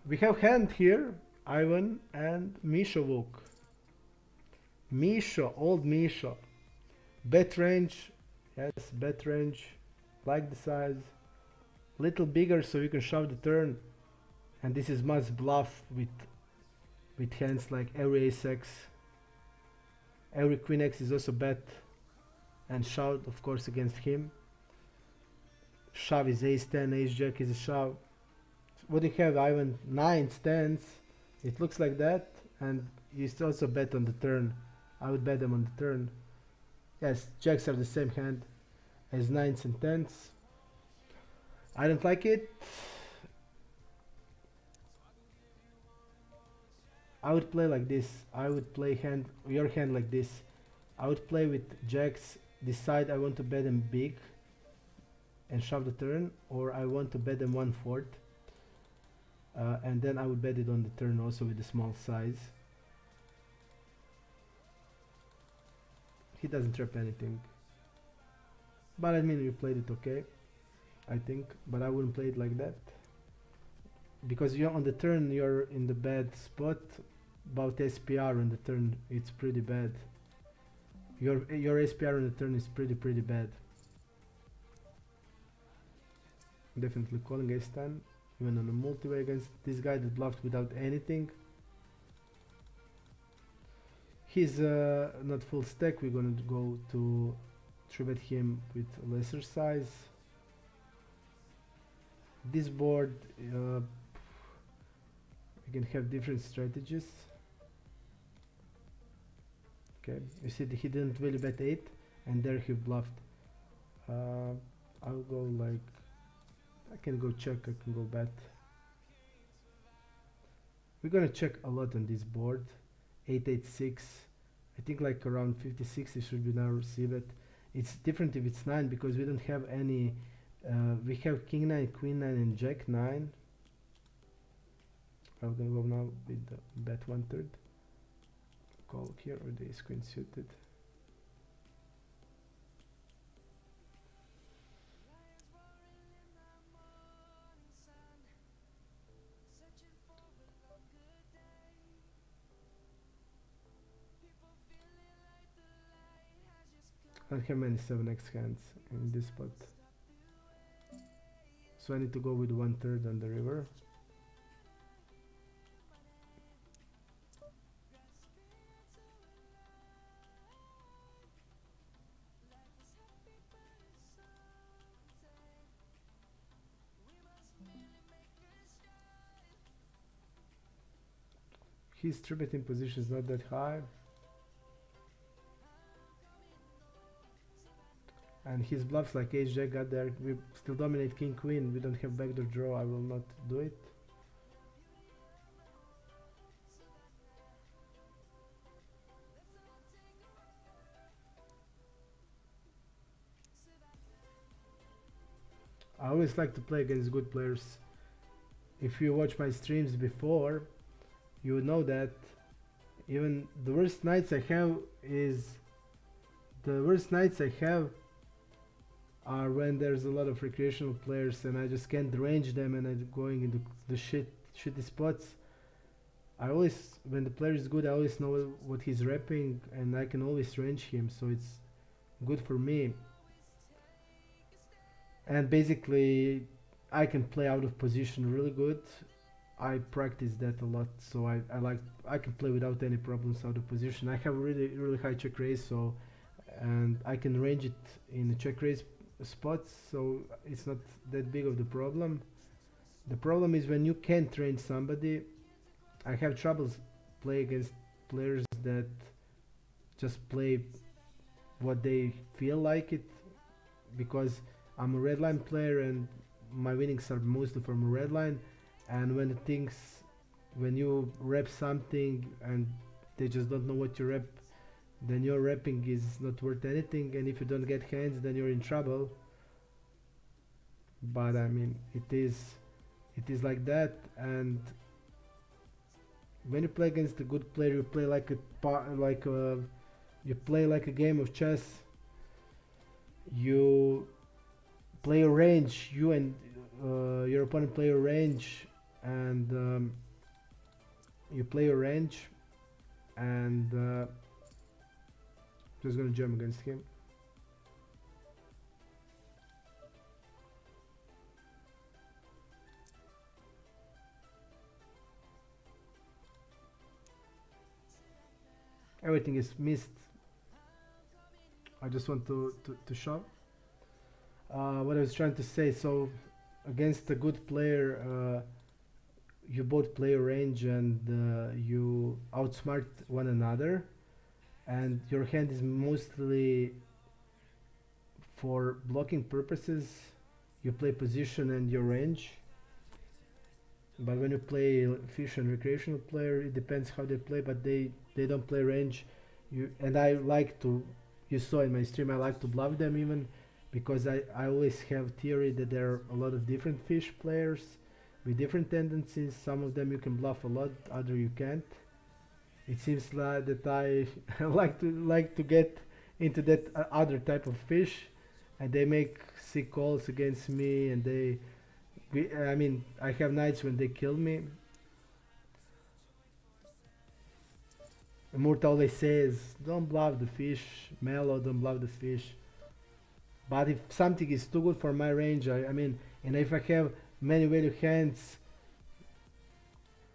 We have hand here, Ivan and Misha Vuk. Misha, old Misha. Bet range, yes, bet range. Like the size. Little bigger so you can shove the turn. And this is must bluff with hands like every ace x. Every queen x is also bet and shove of course against him. Shove is ace 10, ace jack is a shove. What do you have, Ivan? 9s, 10s. It looks like that. And you also bet on the turn. I would bet them on the turn. Yes, jacks are the same hand as 9s and 10s. I don't like it. I would play like this. I would play your hand like this. I would play with jacks. Decide I want to bet them big and shove the turn, or I want to bet them 1/4. And then I would bet it on the turn also with the small size. He doesn't trap anything. But I mean, you played it okay, I think. But I wouldn't play it like that. Because you're on the turn, you're in the bad spot. About SPR on the turn, it's pretty bad. Your SPR on the turn is pretty bad. Definitely calling ace 10. Even on a multi-way against this guy that bluffed without anything. He's not full stack. We're gonna go to 3-bet him with lesser size. This board, we can have different strategies. Okay, you see he didn't really bet 8, and there he bluffed. I'll go like, I can go check, I can go bet. We're gonna check a lot on this board. 886. I think like around 56 it should be now c-bet. It's different if it's 9 because we don't have any. We have king 9, queen 9, and jack 9. I'm gonna go now with the bet 1/3. Call here or the ace queen suited. I don't have many 7x hands in this spot. So I need to go with 1/3 on the river. His 3-betting position is not that high. And his bluffs like ace jack got there. We still dominate king queen. We don't have backdoor draw. I will not do it. I always like to play against good players. If you watch my streams before, you know that even the worst nights I have are when there's a lot of recreational players and I just can't range them and I'm going into the shitty spots. I always, when the player is good, I always know what he's repping and I can always range him, so it's good for me. And basically, I can play out of position really good. I practice that a lot, so I like I can play without any problems out of position. I have really high check raise, so and I can range it in the check raise spots, so it's not that big of the problem. The problem is when you can't range somebody. I have troubles play against players that just play what they feel like it, because I'm a red line player and my winnings are mostly from a red line, and when you rep something and they just don't know what you rep, then your repping is not worth anything, and if you don't get hands then you're in trouble. But I mean it is like that, and when you play against a good player you play you play like a game of chess. You play a range, you and your opponent play a range, and you play a range, and just gonna jump against him. Everything is missed. I just want to shove. What I was trying to say, so against a good player, you both play a range and you outsmart one another, and your hand is mostly for blocking purposes. You play position and your range, but when you play fish and recreational player, it depends how they play, but they don't play range. And I like to, you saw in my stream, I like to bluff them even, because I always have theory that there are a lot of different fish players with different tendencies. Some of them you can bluff a lot, other you can't. It seems like that I like to get into that other type of fish, and they make sick calls against me, and I mean, I have nights when they kill me. Murta always says, don't bluff the fish, Mellow, don't bluff the fish. But if something is too good for my range, I mean, and if I have many value hands,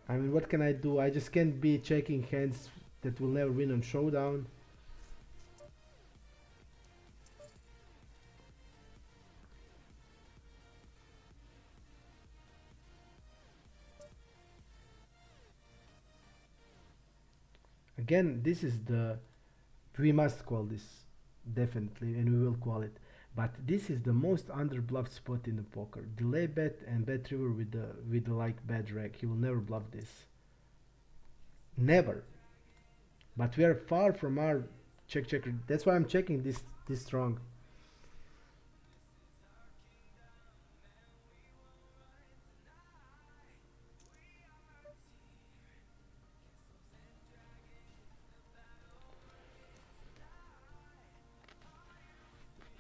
I mean, what can I do? I just can't be checking hands that will never win on showdown. Again, this is we must call this, definitely, and we will call it. But this is the most underbluffed spot in the poker. Delay bet and bet river with the like bad rag. He will never bluff this. Never. But we are far from our check. That's why I'm checking this strong.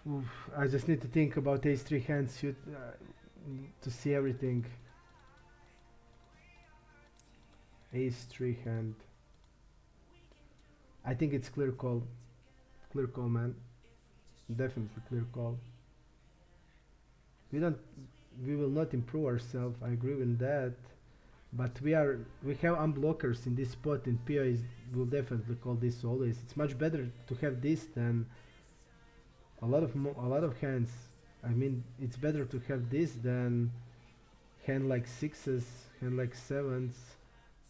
Oof, I just need to think about ace 3 hands to see everything. Ace 3 hand. I think it's clear call. Clear call, man. Definitely clear call. We don't. We will not improve ourselves. I agree with that. But we have unblockers in this spot, and PI will definitely call this always. It's much better to have this than a lot of hands. I mean, it's better to have this than hand like sixes, hand like sevens.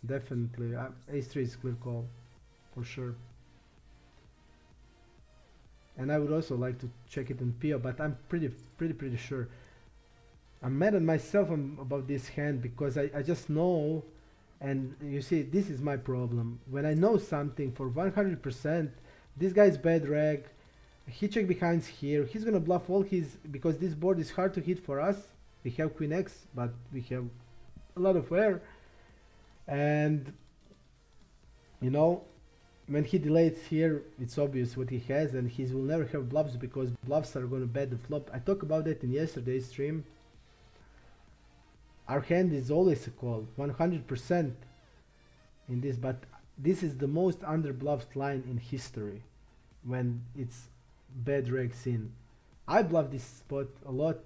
Definitely, ace 3 is clear call for sure. And I would also like to check it in PO, but I'm pretty sure. I'm mad at myself about this hand because I just know, and you see, this is my problem. When I know something for 100%, this guy's bad rag. He check behinds here. He's gonna bluff all his, because this board is hard to hit for us. We have queen X, but we have a lot of air, and you know, when he delays here, it's obvious what he has, and he will never have bluffs because bluffs are gonna bet the flop. I talked about that in yesterday's stream. Our hand is always a call, 100% in this, but this is the most underbluffed line in history when it's bad regs in. I bluff this spot a lot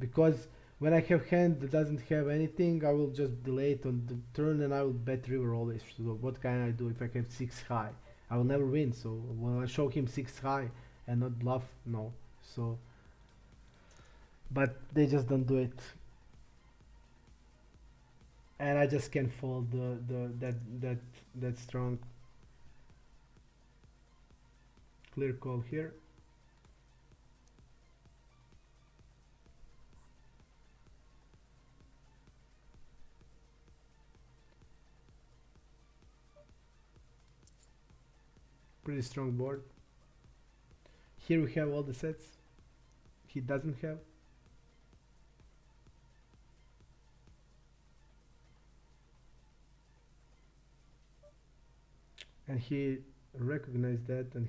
because When I have hand that doesn't have anything, I will just delay it on the turn and I will bet river always. So what can I do if I have 6 high? I will never win, so when I show him 6 high and not bluff, no. So, but they just don't do it. And I just can't fold that strong. Clear call here. Pretty strong board. Here we have all the sets he doesn't have. And he recognized that and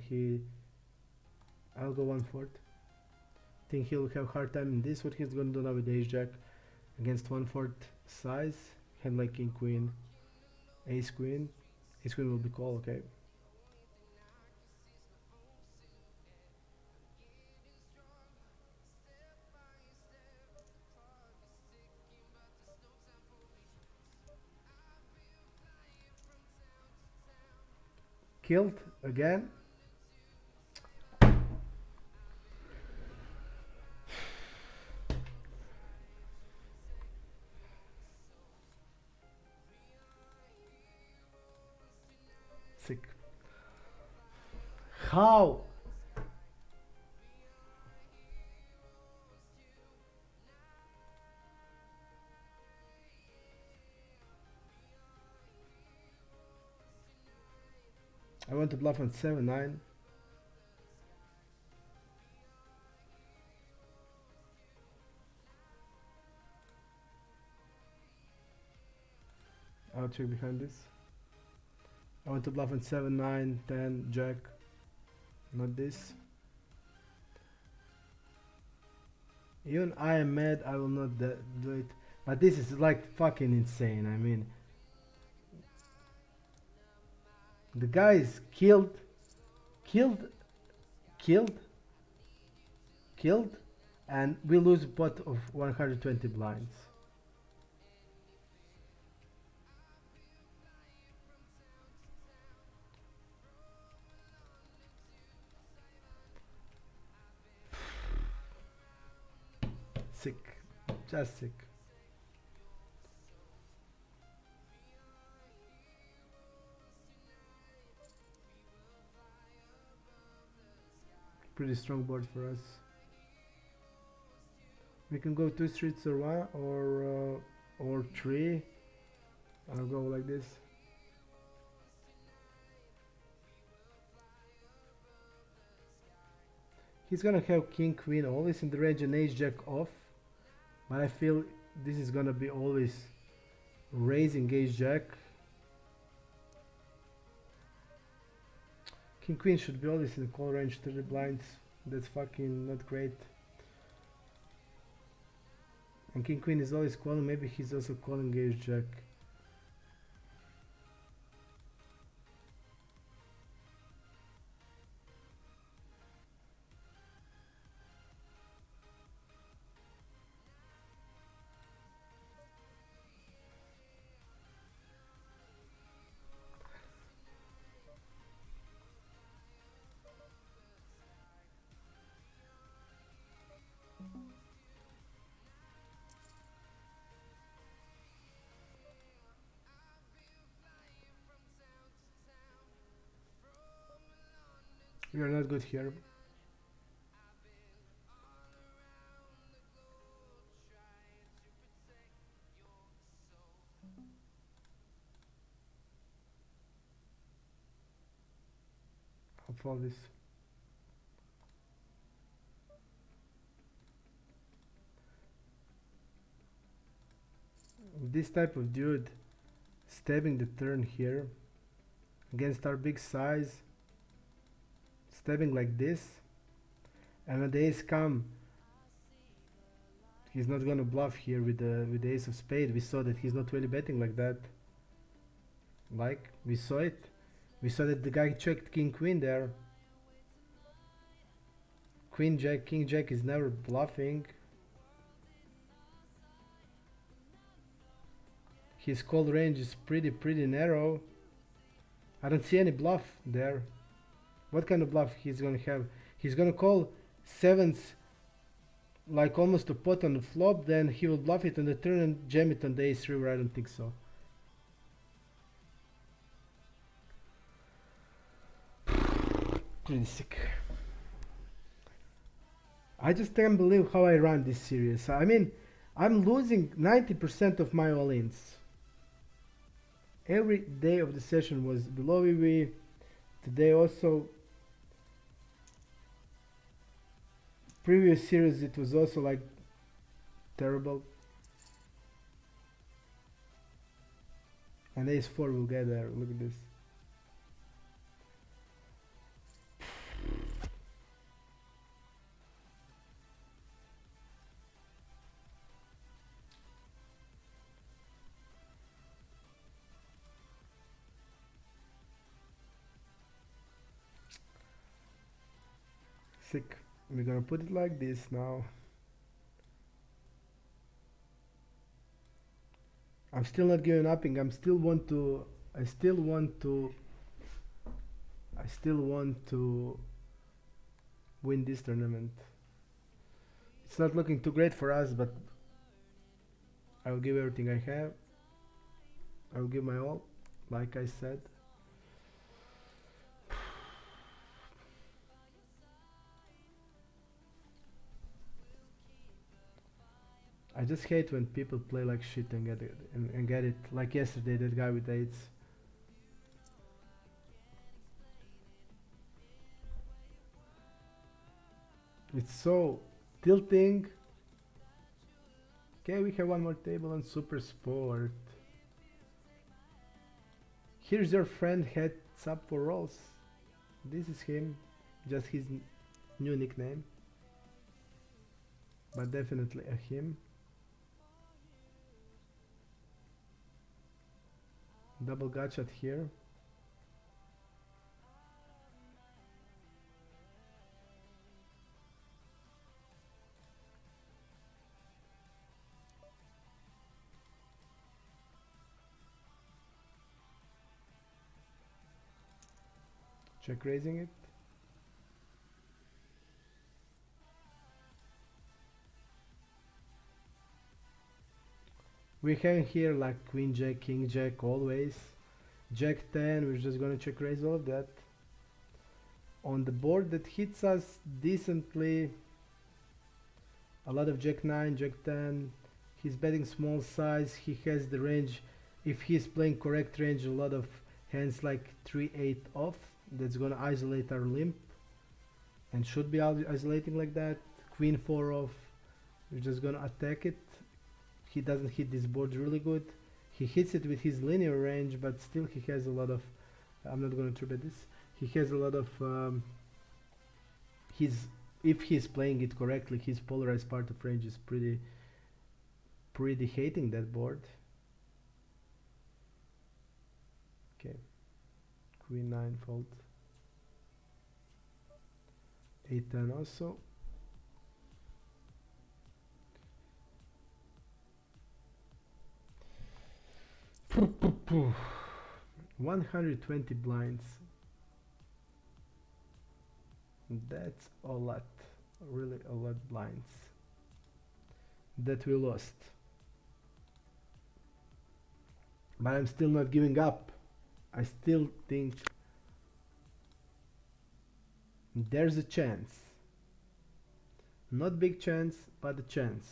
I'll go 1/4. Think he'll have hard time in this. What he's gonna do now with ace jack against 1/4 size. Hand like king queen, ace queen. Ace queen will be call, okay. Killed again. Sick. How? I want to bluff on 7-9. I'll check behind this. I want to bluff on 7-9, 10, jack. Not this. Even I am mad, I will not do it. But this is like fucking insane. I mean, the guy is killed, killed, killed, killed, and we lose a pot of 120 blinds. Sick, just sick. Pretty strong board for us. We can go 2 streets or one or 3. I'll go like this. He's gonna have king queen always in the range and ace jack off, but I feel this is gonna be always raising ace jack. King queen should be always in the call range 30 blinds. That's fucking not great. And king queen is always calling. Maybe he's also calling ace jack. We are not good here. I'll follow this. This type of dude stabbing the turn here against our big size, stabbing like this, and when the ace come, he's not gonna bluff here with the ace of spade. We saw that he's not really betting like that. Like we saw it. We saw that the guy checked king queen there. Queen jack, king jack is never bluffing. His call range is pretty narrow. I don't see any bluff there. What kind of bluff he's gonna have? He's gonna call sevens like almost a pot on the flop, then he will bluff it on the turn and jam it on the ace river. I don't think so. Pretty sick. I just can't believe how I run this series. I mean, I'm losing 90% of my all-ins. Every day of the session was below EV. Today also. Previous series it was also like terrible. And ace 4 will get there. Look at this. Sick. We're gonna put it like this now. I'm still not giving up. I still want to win this tournament. It's not looking too great for us, but I will give everything I have. I will give my all, like I said. I just hate when people play like shit and get it. Like yesterday, that guy with eights. It's so tilting. Okay, we have one more table on Super Sport. Here's your friend heads up for rolls. This is him, just his new nickname. But definitely a him. Double gotcha here. Check raising it. We have here like Queen Jack, King Jack always. Jack 10, we're just gonna check raise all of that. On the board that hits us decently, a lot of Jack 9, Jack 10. He's betting small size, he has the range. If he's playing correct range, a lot of hands like 3-8 off. That's gonna isolate our limp. And should be isolating like that. Queen 4 off, we're just gonna attack it. He doesn't hit this board really good. He hits it with his linear range, but still he has a lot of, I'm not gonna trip at this. He has a lot of, if he's playing it correctly, his polarized part of range is pretty hating that board. Okay, Queen 9 fold. 8-10 also. Poof, poof, poof. 120 blinds. That's a lot, really a lot blinds that we lost. But I'm still not giving up. I still think there's a chance. Not big chance, but a chance.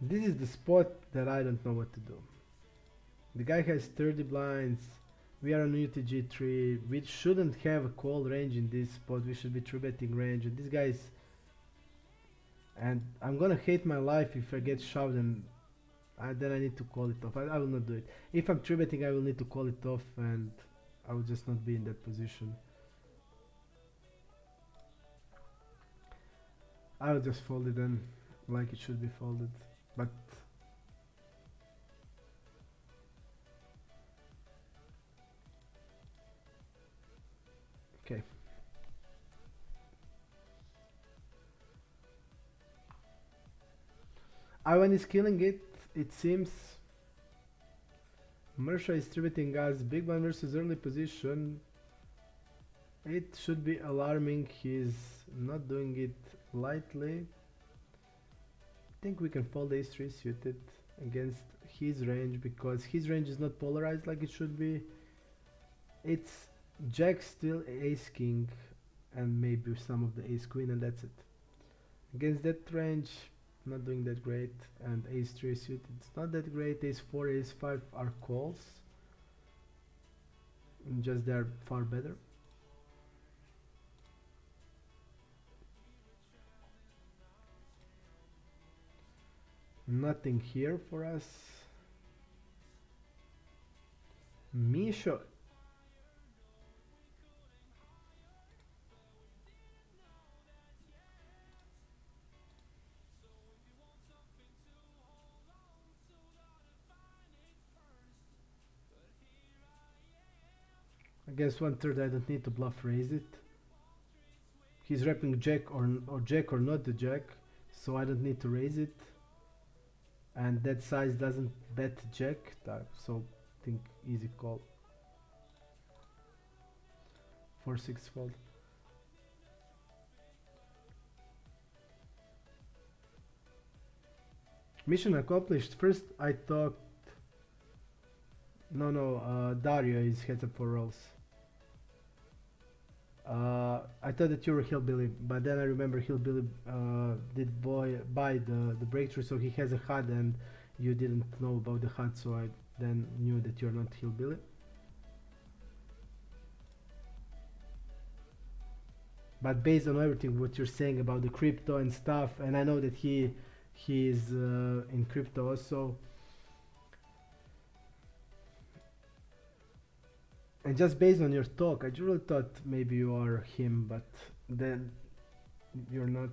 This is the spot that I don't know what to do. The guy has 30 blinds. We are on UTG3. We shouldn't have a call range in this spot. We should be 3-betting range. And this guy's... And I'm gonna hate my life if I get shoved and then I need to call it off. I will not do it. If I'm 3-betting, I will need to call it off and I will just not be in that position. I will just fold it then, like it should be folded. But okay. Ivan is killing it. It seems Mersha is distributing us big one versus early position. It should be alarming. He's not doing it lightly. I think we can fold ace-3 suited against his range because his range is not polarized like it should be. It's jack still ace-king and maybe some of the ace-queen and that's it. Against that range, not doing that great, and ace-3 suited it's not that great. Ace-4, ace-5 are calls, and just they're far better. Nothing here for us. Misha. I guess 1/3 I don't need to bluff raise it. He's wrapping jack or jack or not the jack, so I don't need to raise it. And that size doesn't bet jack, so I think easy call. 4-6 fold. Mission accomplished. First I thought no, Dario is heads up for rolls. I thought that you were Hillbilly, but then I remember Hillbilly did buy the breakthrough, so he has a HUD and you didn't know about the HUD, so I then knew that you're not Hillbilly. But based on everything what you're saying about the crypto and stuff, and I know that he is in crypto also, and just based on your talk, I really thought maybe you are him, but then you're not.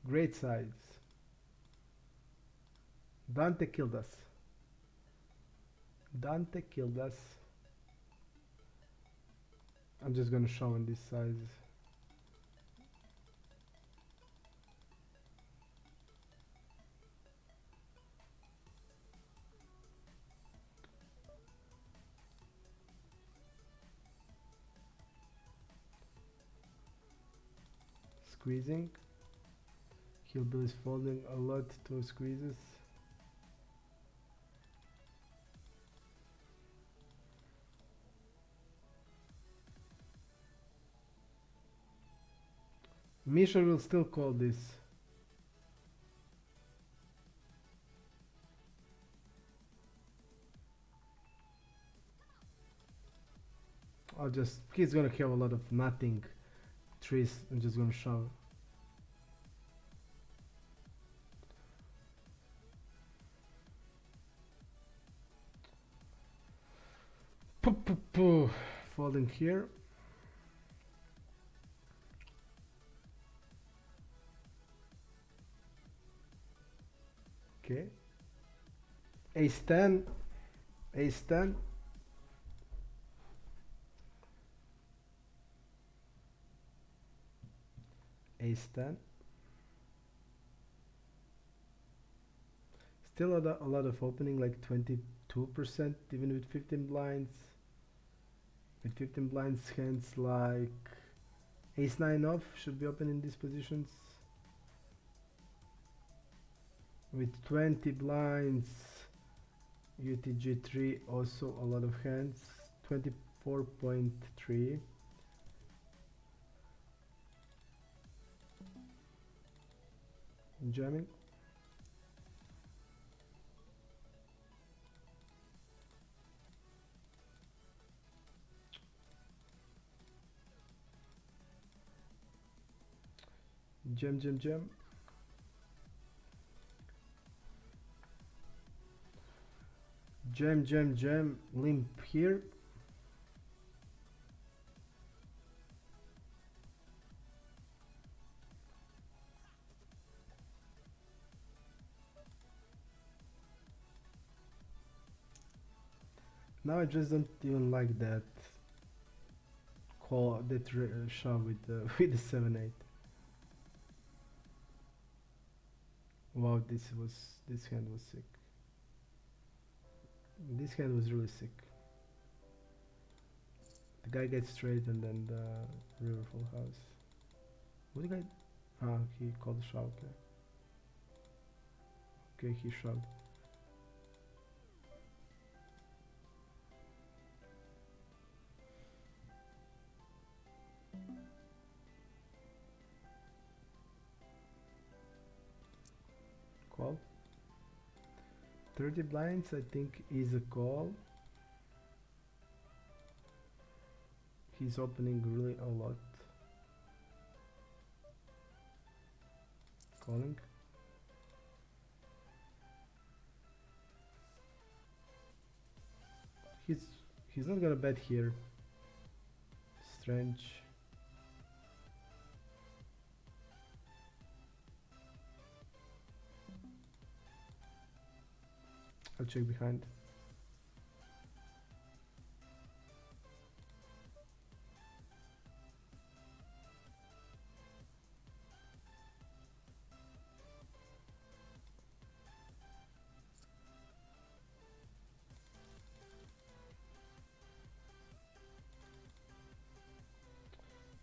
Great sides. Dante killed us. Dante killed us. I'm just gonna show in this size. Squeezing. Hillbilly is folding a lot to squeezes. Misha will still call this. He's gonna have a lot of nothing trees. I'm just gonna shove. Folding here. Okay. Ace 10. Ace 10. Ace 10. Still a lot of opening, like 22%, even with 15 blinds. With 15 blinds, hands like ace 9 off should be open in these positions. With 20 blinds, UTG3 also a lot of hands. 20 4.3. Jamming. Jam, jam, jam. Jam, jam, jam. Limp here. Now I just don't even like that call, that shove with the with the 7-8. Wow, this hand was sick. This hand was really sick. The guy gets straight and then the river full house. What the guy? Ah, he called the shove. Okay. Okay, he shoved. Call. 30 blinds, I think, is a call. He's opening really a lot. Calling. He's not gonna bet here. Strange. I'll check behind.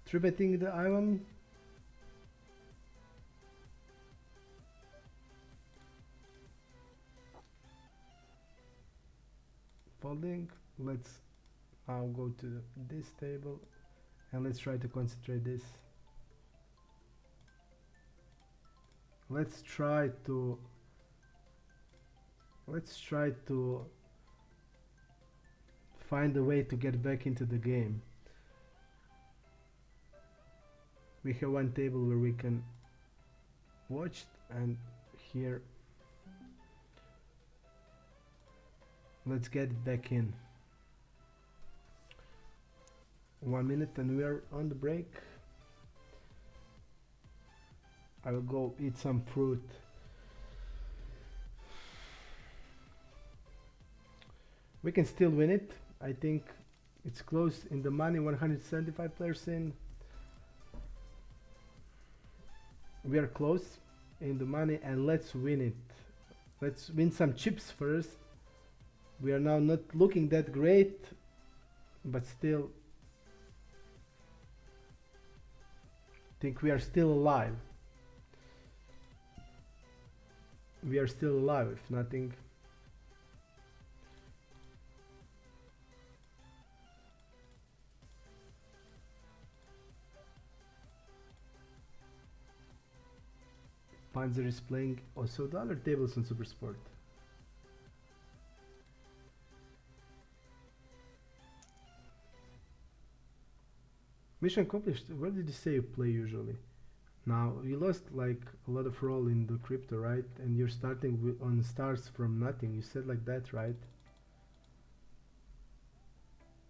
Three betting the Ivan. Folding. Let's now go to this table and let's try to concentrate this. Let's try to find a way to get back into the game. We have one table where we can watch, and here let's get it back in. 1 minute and we are on the break. I will go eat some fruit. We can still win it. I think it's close in the money. 175 players in. We are close in the money and let's win it. Let's win some chips first. We are now not looking that great, but still think we are still alive. We are still alive, if nothing. Panzer is playing also the other tables on Super Sport. Mission accomplished. Where did you say you play usually? Now you lost like a lot of roll in the crypto, right? And you're starting on stars from nothing. You said like that, right?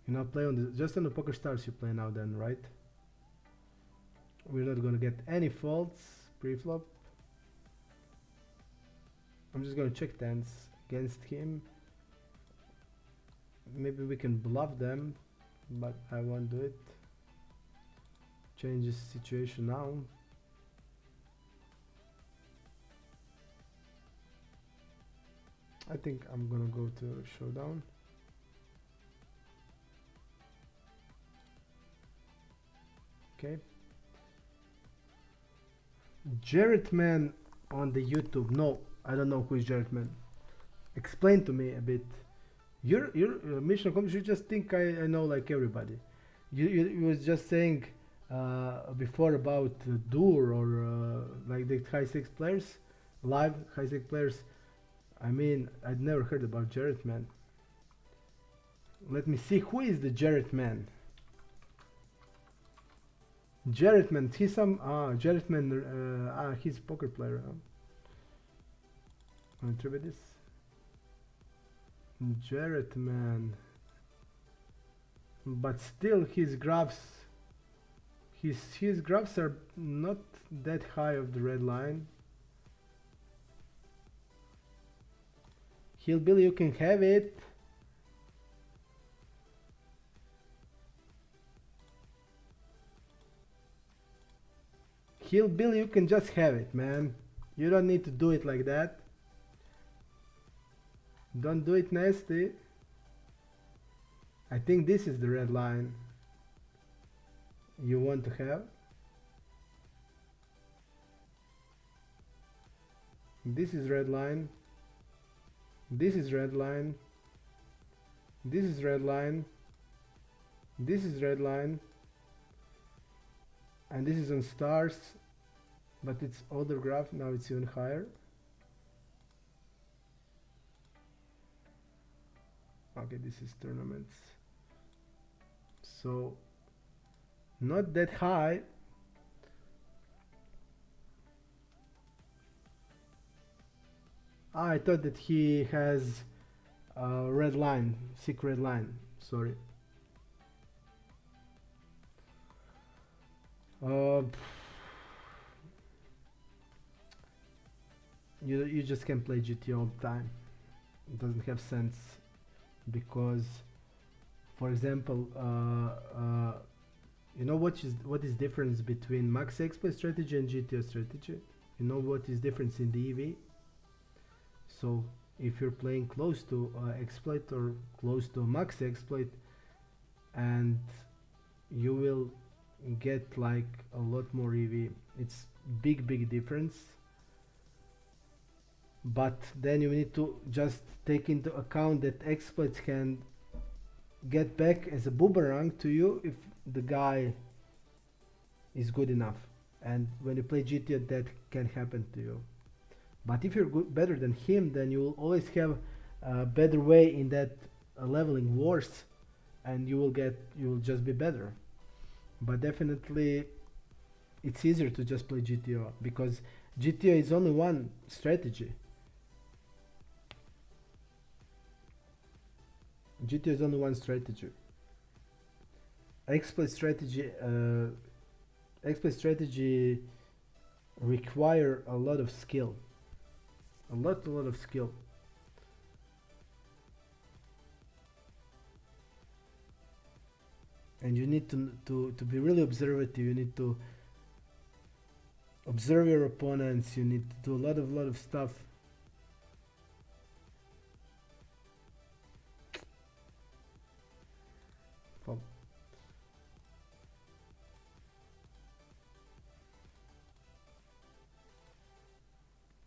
You now play on the just on the Pokerstars. You play now, then, right? We're not gonna get any faults pre-flop. I'm just gonna check tens against him. Maybe we can bluff them, but I won't do it. Change the situation now. I think I'm gonna go to showdown. Okay. Jarrett Man on the YouTube. No, I don't know who is Jarrett Man. Explain to me a bit. Your mission accomplished. You just think I know like everybody. You was just saying before about Dur or like the high stakes players, live high stakes players. I mean, I'd never heard about Jarrett man. Let me see who is the Jarrett man. Jarrett man, he's some Jarrett man. He's a poker player. Wanna try this? Jarrett man, but still his graphs are not that high of the red line. Hillbilly, you can have it. Hillbilly, you can just have it, man. You don't need to do it like that. Don't do it nasty. I think this is the red line you want to have. This is red line. This is red line. This is red line. This is red line. And this is on stars, but it's older graph, now it's even higher. Okay, this is tournaments. So, not that high. I thought that he has a red line, sick red line, sorry. You just can play GT all the time. It doesn't have sense because, for example, you know what is difference between max exploit strategy and GTO strategy? You know what is difference in the EV? So if you're playing close to exploit or close to max exploit, and you will get like a lot more EV. It's big difference. But then you need to just take into account that exploits can get back as a boomerang to you if the guy is good enough. And when you play GTO, that can happen to you. But if you're better than him, then you will always have a better way in that leveling wars, and you will just be better. But definitely it's easier to just play GTO because GTO is only one strategy. GTO is only one strategy. Exploit strategy require a lot of skill. A lot of skill. And you need to be really observative. You need to observe your opponents. You need to do a lot of stuff.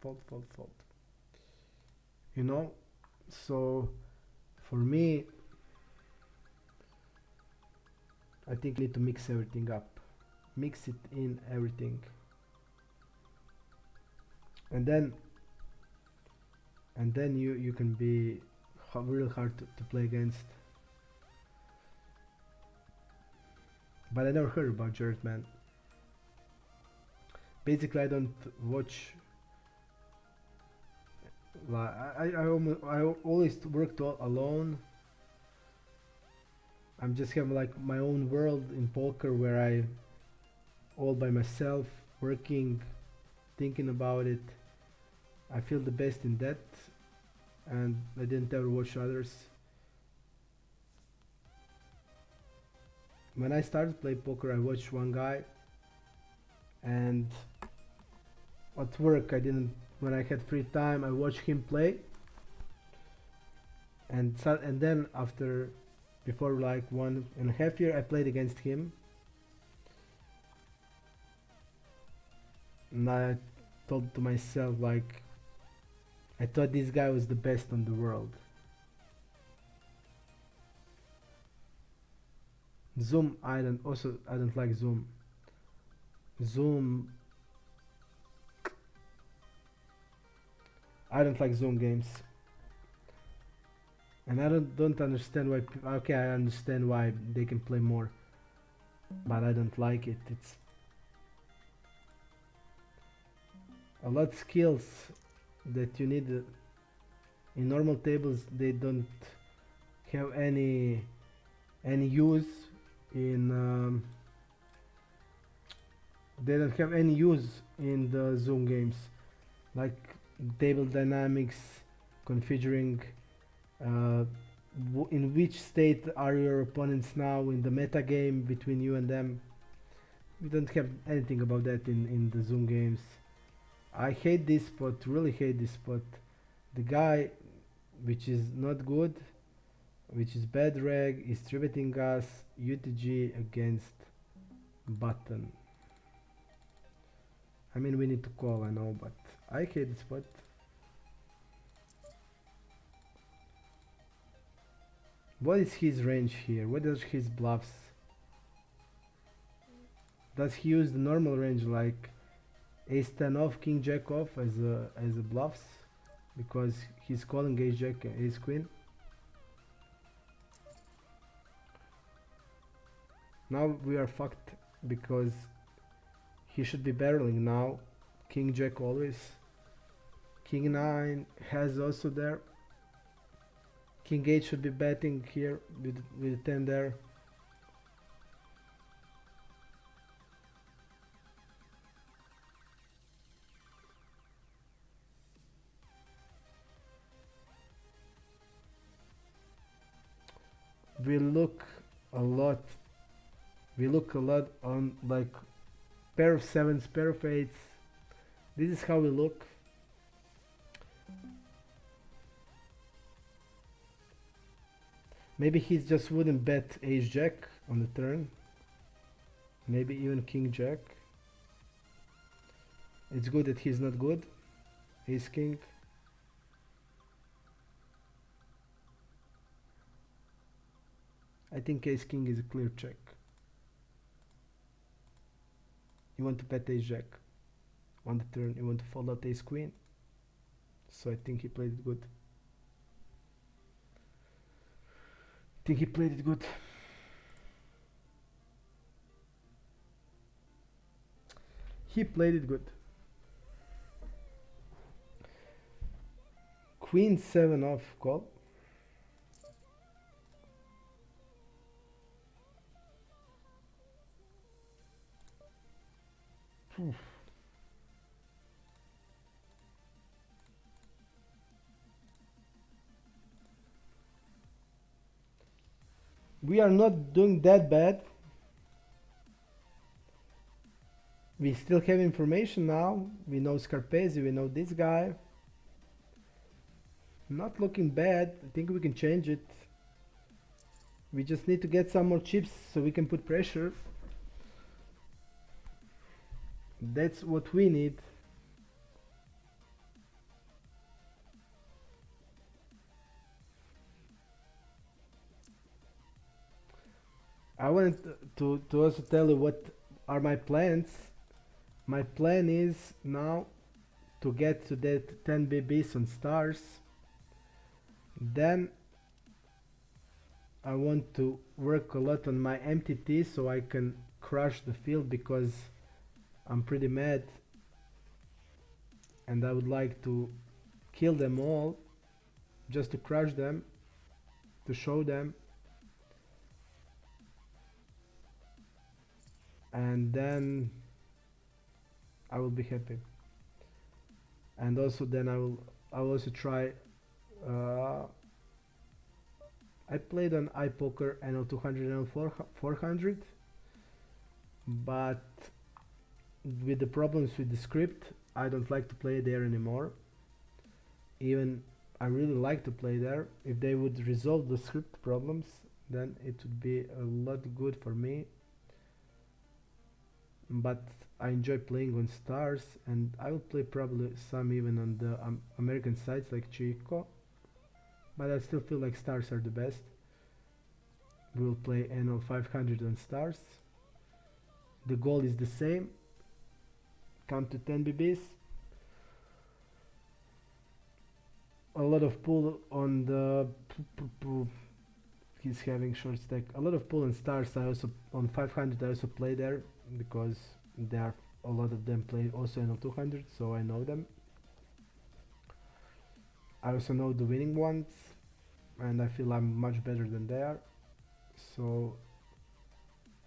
Fault. Fault. You know, so for me, I think you need to mix everything up. Mix it in everything. And then you can be real hard to play against. But I never heard about Jared, man. Basically, I don't watch. I always worked alone. I'm just having like my own world in poker where I all by myself working, thinking about it. I feel the best in that, and I didn't ever watch others. When I started play poker, I watched one guy, and at work I didn't. When I had free time, I watched him play, and then after, before like 1.5 years, I played against him, and I told to myself like, I thought this guy was the best on the world. Zoom, I don't like Zoom. Zoom, I don't like Zoom games, and I don't understand why. Okay, I understand why they can play more, but I don't like it. It's a lot skills that you need in normal tables. They don't have any use in. They don't have any use in the Zoom games, like table dynamics, configuring uh, in which state are your opponents now in the meta game between you and them. We don't have anything about that in the Zoom games. I hate this spot, really hate this spot. The guy, which is not good, which is bad reg, is tributing us UTG against button. I mean, we need to call, I know, but I hate this spot. What is his range here? What are his bluffs? Does he use the normal range like ace 10 off, king jack off as a bluffs? Because he's calling ace jack, ace queen. Now we are fucked because he should be barreling now. King jack always. King 9 has also there. King 8 should be betting here with 10 there. We look a lot. We look a lot on like pair of sevens, pair of eights. This is how we look. Maybe he just wouldn't bet ace jack on the turn. Maybe even king jack. It's good that he's not good. Ace king. I think ace king is a clear check. You want to bet ace jack on the turn. You want to fold out ace queen. So I think he played it good. I think he played it good. He played it good. Queen 7 off call. Oof. We are not doing that bad. We still have information now. We know Scarpesi, we know this guy. Not looking bad. I think we can change it. We just need to get some more chips so we can put pressure. That's what we need. I wanted to also tell you what are my plans. My plan is now to get to that 10 BBs on stars. Then I want to work a lot on my MTT so I can crush the field because I'm pretty mad and I would like to kill them all just to crush them, to show them, and then I will be happy. And also then I will also try I played on iPoker NL200 and NL400, but with the problems with the script I don't like to play there anymore. Even I really like to play there. If they would resolve the script problems, then it would be a lot good for me. But I enjoy playing on stars, and I will play probably some even on the American sites like Chico. But I still feel like stars are the best. We'll play annual 500 on stars. The goal is the same. Come to 10 BBs. A lot of pull on the. He's having short stack. A lot of pull on stars. I also on 500. I also play there because there are a lot of them play also in 200, so I know them. I also know the winning ones, and I feel I'm much better than they are. So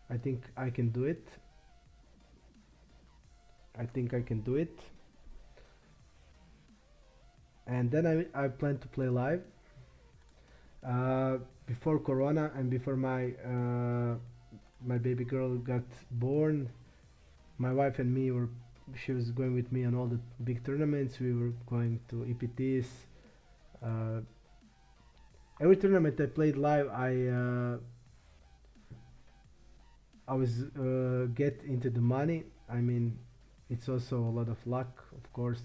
I think I can do it. I think I can do it. And then I plan to play live. Before Corona and before my baby girl got born, my wife and me were. She was going with me on all the big tournaments. We were going to EPTs. Uh, every tournament I played live, I was get into the money. I mean, it's also a lot of luck, of course,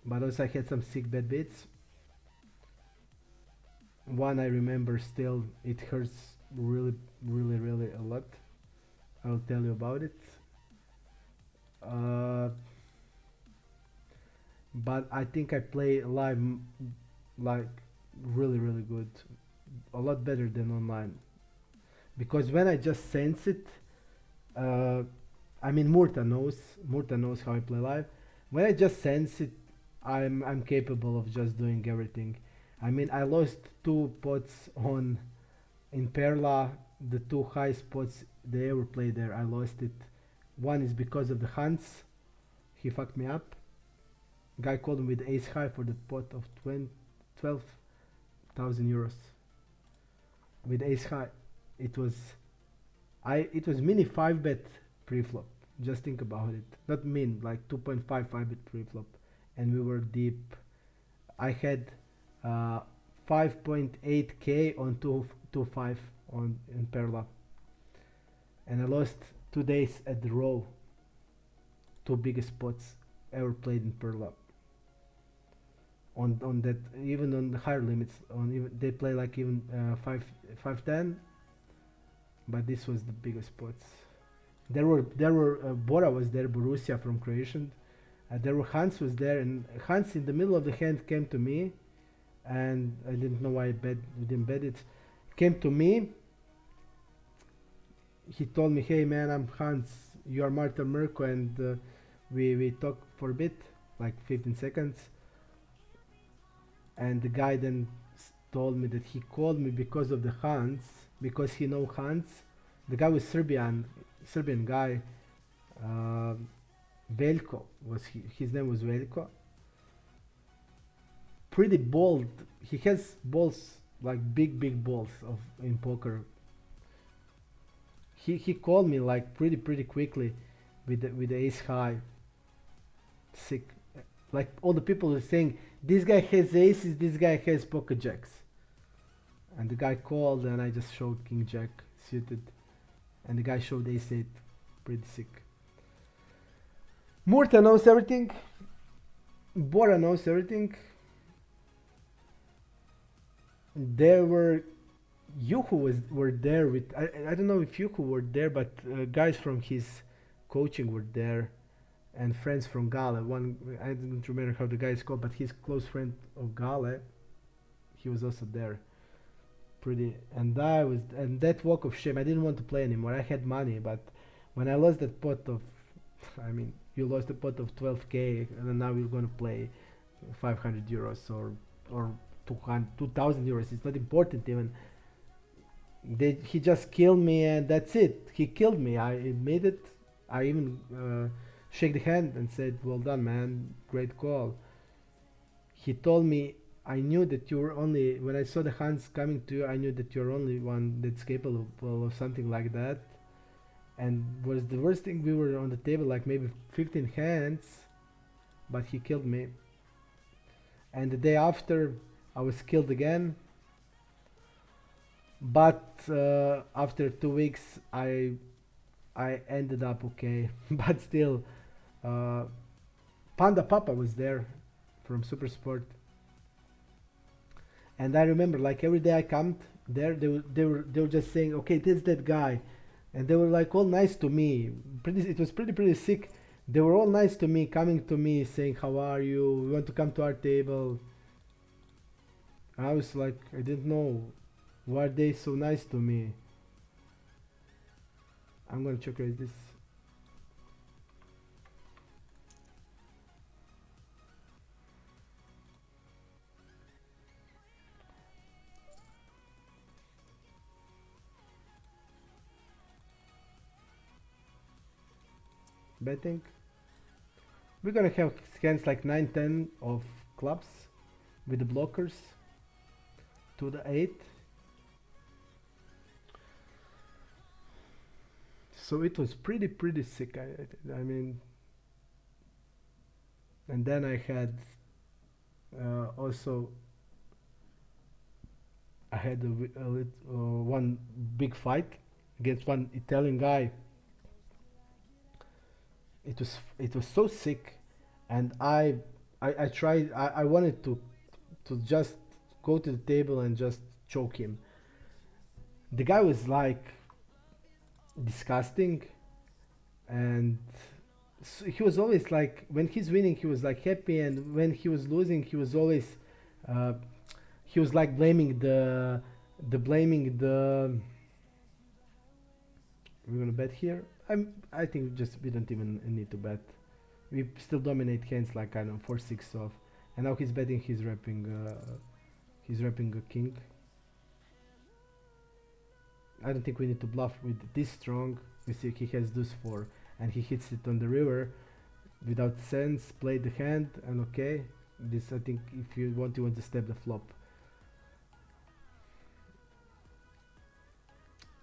but also I had some sick bad beats. One I remember still, it hurts really, really, really a lot. I'll tell you about it. Uh, but I think I play live like really, really good, a lot better than online. Because when I just sense it, uh, I mean Murta knows how I play live. When I just sense it, I'm capable of just doing everything. I mean I lost two pots on in Perla, the two high spots they ever played there. I lost it. One is because of the Hans, he fucked me up. Guy called me with ace high for the pot of 12,000 euros with ace high. It was it was mini 5 bet pre-flop. Just think about it. Not min, like 2.55 bet pre-flop, and we were deep. I had 5.8k on 2.5 on in Perla, and I lost 2 days at the row. Two biggest spots ever played in Perla. On that, even on the higher limits, on even they play like even 510, but this was the biggest spots. There were Bora was there, Borussia from Croatian. There were Hans was there, and Hans in the middle of the hand came to me, and I didn't know why we didn't bet it. Came to me. He told me, "Hey man, I'm Hans. You are Martin Mirko," and we talked for a bit, like 15 seconds. And the guy then told me that he called me because of the Hans, because he know Hans. The guy was Serbian guy. Uh, Veljko was his name was Veljko. Pretty bold. He has balls like big balls of in poker. He called me like pretty quickly with the ace high. Sick. Like all the people were saying, this guy has aces, this guy has pocket jacks. And the guy called and I just showed king jack suited. And the guy showed ace 8. Pretty sick. Murta knows everything. Bora knows everything. There were were there with I don't know if Yuhu were there, but guys from his coaching were there, and friends from Gale. One I don't remember how the guy is called, but he's close friend of Gale. He was also there. Pretty, and that walk of shame. I didn't want to play anymore. I had money, but when I lost that pot of, I mean, you lost a pot of 12k, and now you're gonna play 500 euros or 2,000 euros. It's not important even. He just killed me and that's it. He killed me. I admit it. I even shake the hand and said, "Well done, man. Great call." He told me, "I knew that you were only when I saw the hands coming to you. I knew that you're only one that's capable of something like that." And was the worst thing. We were on the table like maybe 15 hands, but he killed me. And the day after, I was killed again. But after 2 weeks, I ended up okay. But still, Panda Papa was there from Supersport, and I remember like every day I there. They were just saying, okay, this that guy, and they were like all nice to me. It was pretty sick. They were all nice to me, coming to me saying, how are you? We want to come to our table. I was like, I didn't know. Why are they so nice to me? I'm gonna check raise this. Betting. We're gonna have hands like 9-10 of clubs with the blockers to the 8. So it was pretty sick. I mean, and then I had also I had one big fight against one Italian guy. It was so sick, and I tried. I wanted to just go to the table and just choke him. The guy was like disgusting, and he was always like when he's winning he was like happy, and when he was losing he was always uh, he was like blaming the. We're gonna bet here. I think just we don't even need to bet. We still dominate hands like I don't know 4-6 off, and now he's betting. He's rapping a king. I don't think we need to bluff with this strong. You see he has deuce 4 and he hits it on the river without sense. Play the hand and okay. This I think if you want to step the flop.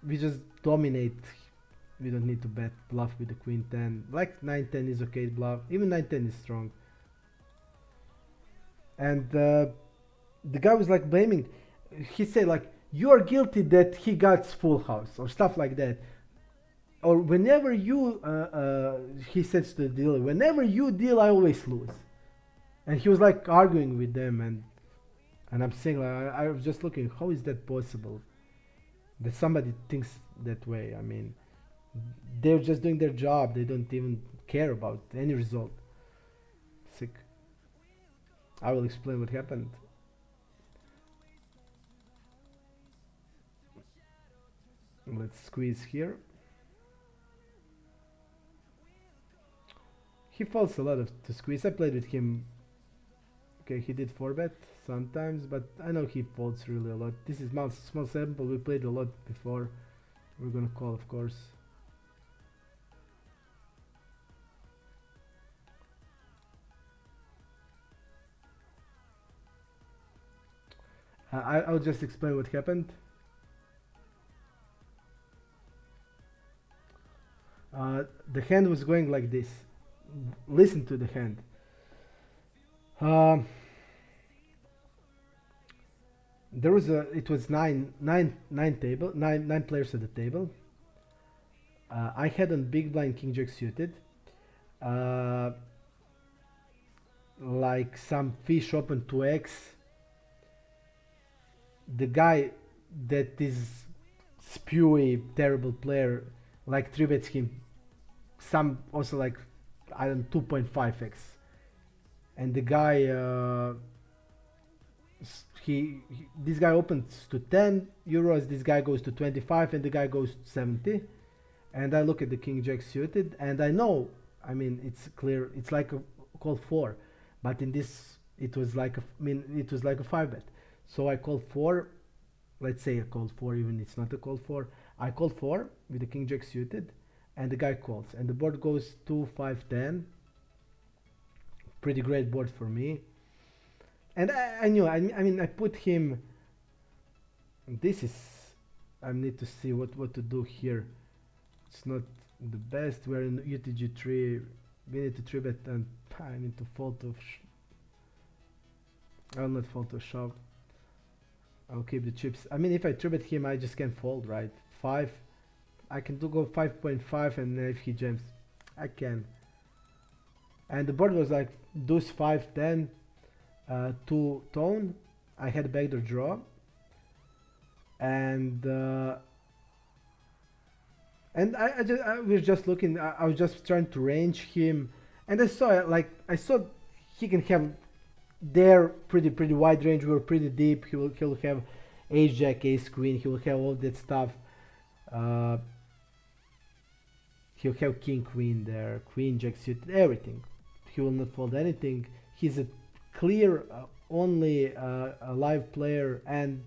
We just dominate. We don't need to bet bluff with the queen 10. Like 9-10 is okay bluff. Even 9-10 is strong. And the guy was like blaming. He said like you are guilty that he got full house or stuff like that. Or whenever you, he says to the dealer, whenever you deal, I always lose. And he was like arguing with them, and I'm saying like I was just looking, how is that possible? That somebody thinks that way. I mean, they're just doing their job. They don't even care about any result. Sick. I will explain what happened. Let's squeeze here. He folds a lot to squeeze. I played with him. Okay, he did 4-bet sometimes, but I know he folds really a lot. This is small sample. We played a lot before. We're gonna call, of course. I'll just explain what happened. The hand was going like this. Listen to the hand. There was it was nine players at the table. I had on big blind king jack suited, like some fish open 2x. The guy that is spewy terrible player like 3-bets him some also like I don't 2.5x, and the guy this guy opens to 10 euros, this guy goes to 25, and the guy goes to 70, and I look at the king jack suited and I know, I mean it's clear it's like a call 4, but in this it was like it was like a 5-bet, so I called 4. Let's say I called 4, even it's not a call 4. I called 4 with the king jack suited, and the guy calls, and the board goes 2, 5, 10. Pretty great board for me. And I knew, I mean, I put him. This is, I need to see what to do here. It's not the best. We're in UTG3. We need to 3-bet, and I need to fold to. I'll not fold to shove. I'll keep the chips. I mean, if I 3-bet him, I just can't fold, right? 5. I can go 5.5, and if he jams, I can. And the board was like deuce 5, 10, 2 tone. I had backdoor draw. and I was just looking. I was just trying to range him, and I saw he can have their pretty wide range. We were pretty deep. He'll have ace jack, ace queen. He will have all that stuff. Uh, he'll have king queen there, queen jack suit, everything. He will not fold anything. He's a clear only a live player, and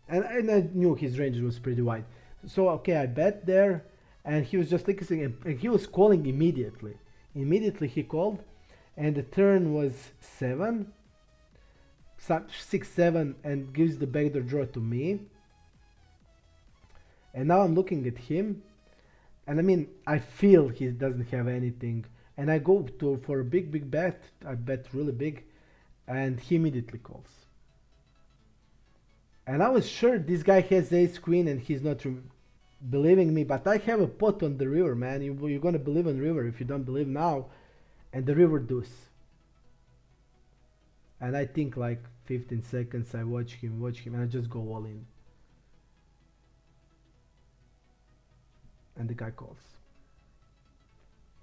I knew his range was pretty wide. So okay, I bet there, and he was just listening, and he was calling immediately. Immediately he called, and the turn was 7, 6, 7, and gives the backdoor draw to me. And now I'm looking at him, and I mean I feel he doesn't have anything, and I go to for a big bet. I bet really big, and he immediately calls. And I was sure this guy has ace queen and he's not believing me, but I have a pot on the river, man. You're gonna believe on river if you don't believe now. And the river deuce. And I think like 15 seconds I watch him, and I just go all in. And the guy calls.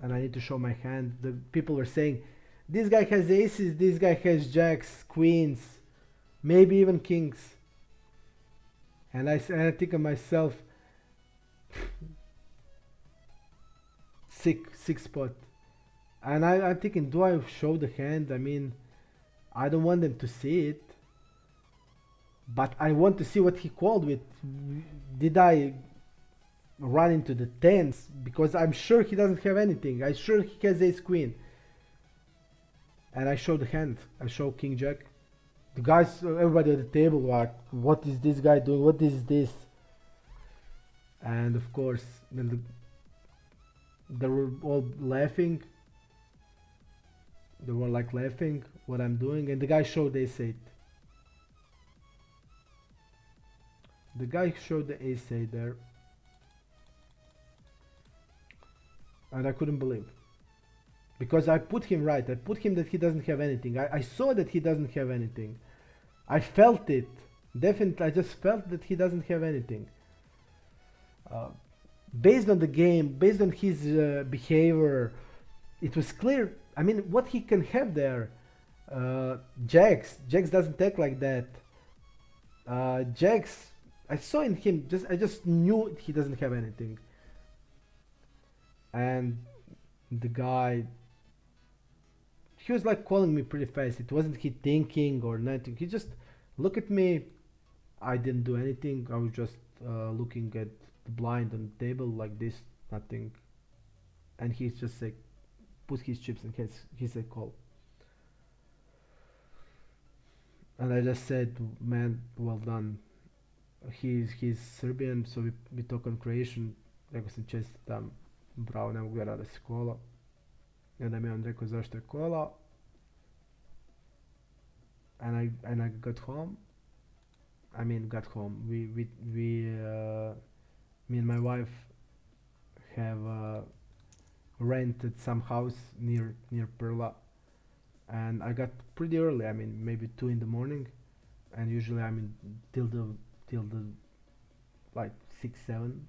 And I need to show my hand. The people were saying, this guy has aces, this guy has jacks, queens, maybe even kings. And I think of myself, six spot. And I'm thinking, do I show the hand? I mean, I don't want them to see it. But I want to see what he called with. Did I run into the tens? Because I'm sure he doesn't have anything. I'm sure he has ace queen. And I show the hand. I show king jack. The guys, everybody at the table were like, what is this guy doing? What is this? And of course, then they were all laughing. They were like laughing what I'm doing. And the guy showed ace 8. The guy showed the ace 8 there. And I couldn't believe. Because I put him right. I put him that he doesn't have anything. I saw that he doesn't have anything. I felt it. Definitely, I just felt that he doesn't have anything. Based on the game, based on his behavior, it was clear. I mean, what he can have there. Jacks doesn't act like that. Jacks, I saw in him, I just knew he doesn't have anything. And the guy, he was like calling me pretty fast. It wasn't he thinking or nothing. He just looked at me. I didn't do anything. I was just looking at the blind on the table like this, nothing. And he's just like put his chips and he said call. And I just said, man, well done. He's Serbian, so we talk on Croatian. Rekao sam čestitam, bravo, ne mogu vjerovati da si kola. I onda mi je on rekao zašto je kola. And I got home. I mean, got home. Me and my wife have rented some house near Perla, and I got pretty early. I mean, maybe 2 in the morning, and usually I mean till the like 6, 7.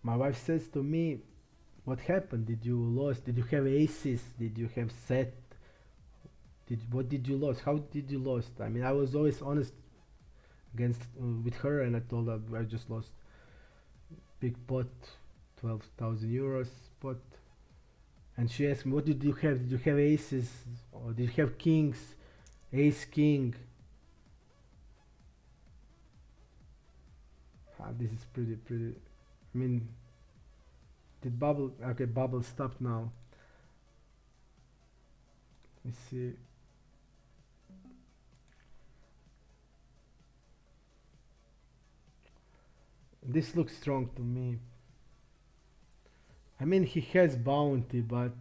My wife says to me, what happened? Did you lose? Did you have aces? Did you have set? What did you lose? How did you lose? I mean, I was always honest against with her, and I told her I just lost big pot, 12,000 euros pot. And she asked me, what did you have? Did you have aces? Or did you have kings? Ace king? This is pretty. I mean, did bubble? Okay, bubble stopped now. Let me see. This looks strong to me. I mean, he has bounty, but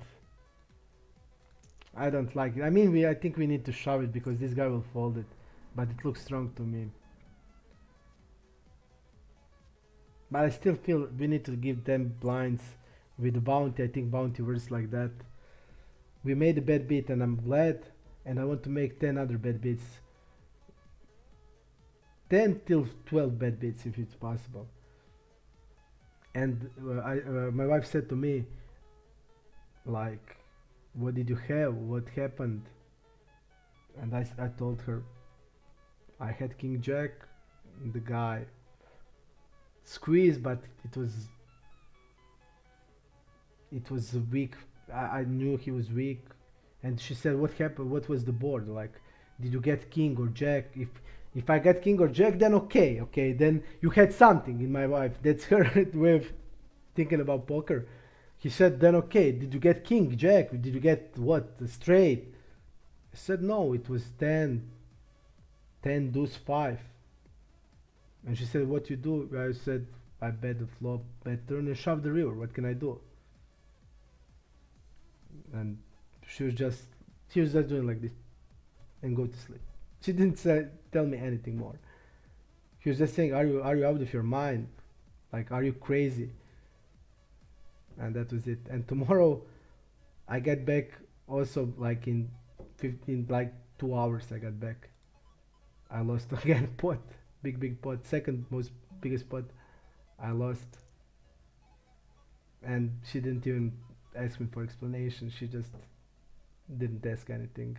I don't like it. I mean, I think we need to shove it because this guy will fold it, but it looks strong to me. But I still feel we need to give them blinds with the bounty. I think bounty works like that. We made a bad beat, and I'm glad. and I want to make 10 other bad beats, 10 till 12 bad beats if it's possible. And my wife said to me, like, what did you have? What happened? And I told her, I had King Jack, the guy squeezed, but it was weak. I knew he was weak. And she said, what happened? What was the board? Like, did you get king or jack? If I got king or jack, then okay, then you had something. In my wife, that's her way of thinking about poker. He said, then okay, did you get king, jack? Did you get what? Straight? I said, no, it was 10, 10 deuce 5. And she said, what you do? I said, I bet the flop, bet turn and shove the river. What can I do? And she was just she was just doing like this and go to sleep. She didn't tell me anything more. She was just saying, are you out of your mind? Like, are you crazy? And that was it. And tomorrow I get back also like in 15 like 2 hours I got back. I lost again pot. Big pot. Second most biggest pot I lost. And she didn't even ask me for explanation. She just didn't ask anything.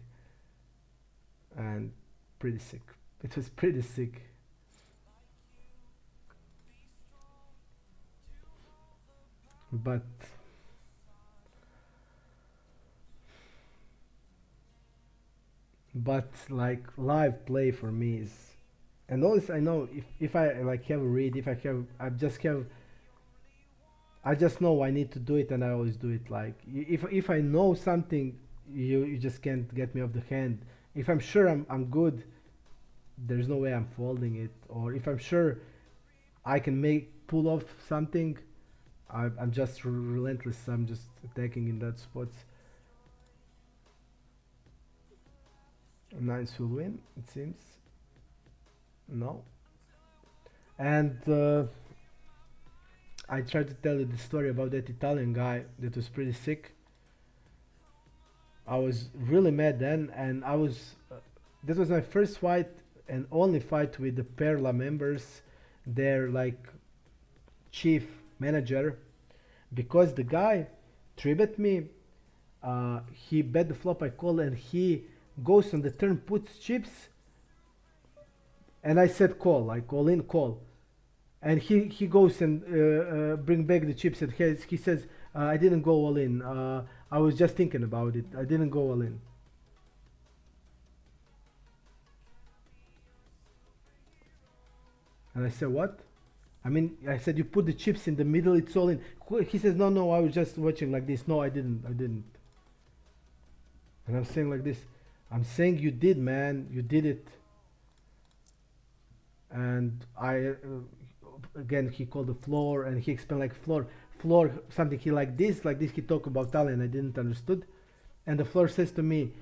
And pretty sick. It was pretty sick. But like live play for me is, and always I know if I like have a read, if I have I just know I need to do it, and I always do it. Like if I know something, you just can't get me off the hand. If I'm sure I'm good, there's no way I'm folding it. Or if I'm sure I can make pull off something, I'm just relentless. I'm just attacking in that spots. Nines will win, it seems. No. And I tried to tell you the story about that Italian guy that was pretty sick. I was really mad then, and I was. That was my first fight and only fight with the Perla members, their like chief manager, because the guy tribbed me. He bet the flop I call, and he goes on the turn, puts chips, and I said call, like all in call, and he goes and bring back the chips, and he says I didn't go all in. I was just thinking about it. I didn't go all in. And I said what? I mean, I said you put the chips in the middle. It's all in. He says no. I was just watching like this. No, I didn't. I didn't. And I'm saying like this. I'm saying you did, man. You did it. And I again he called the floor, and he explained like floor something he like this he talked about Italian. I didn't understood, and the floor says to me,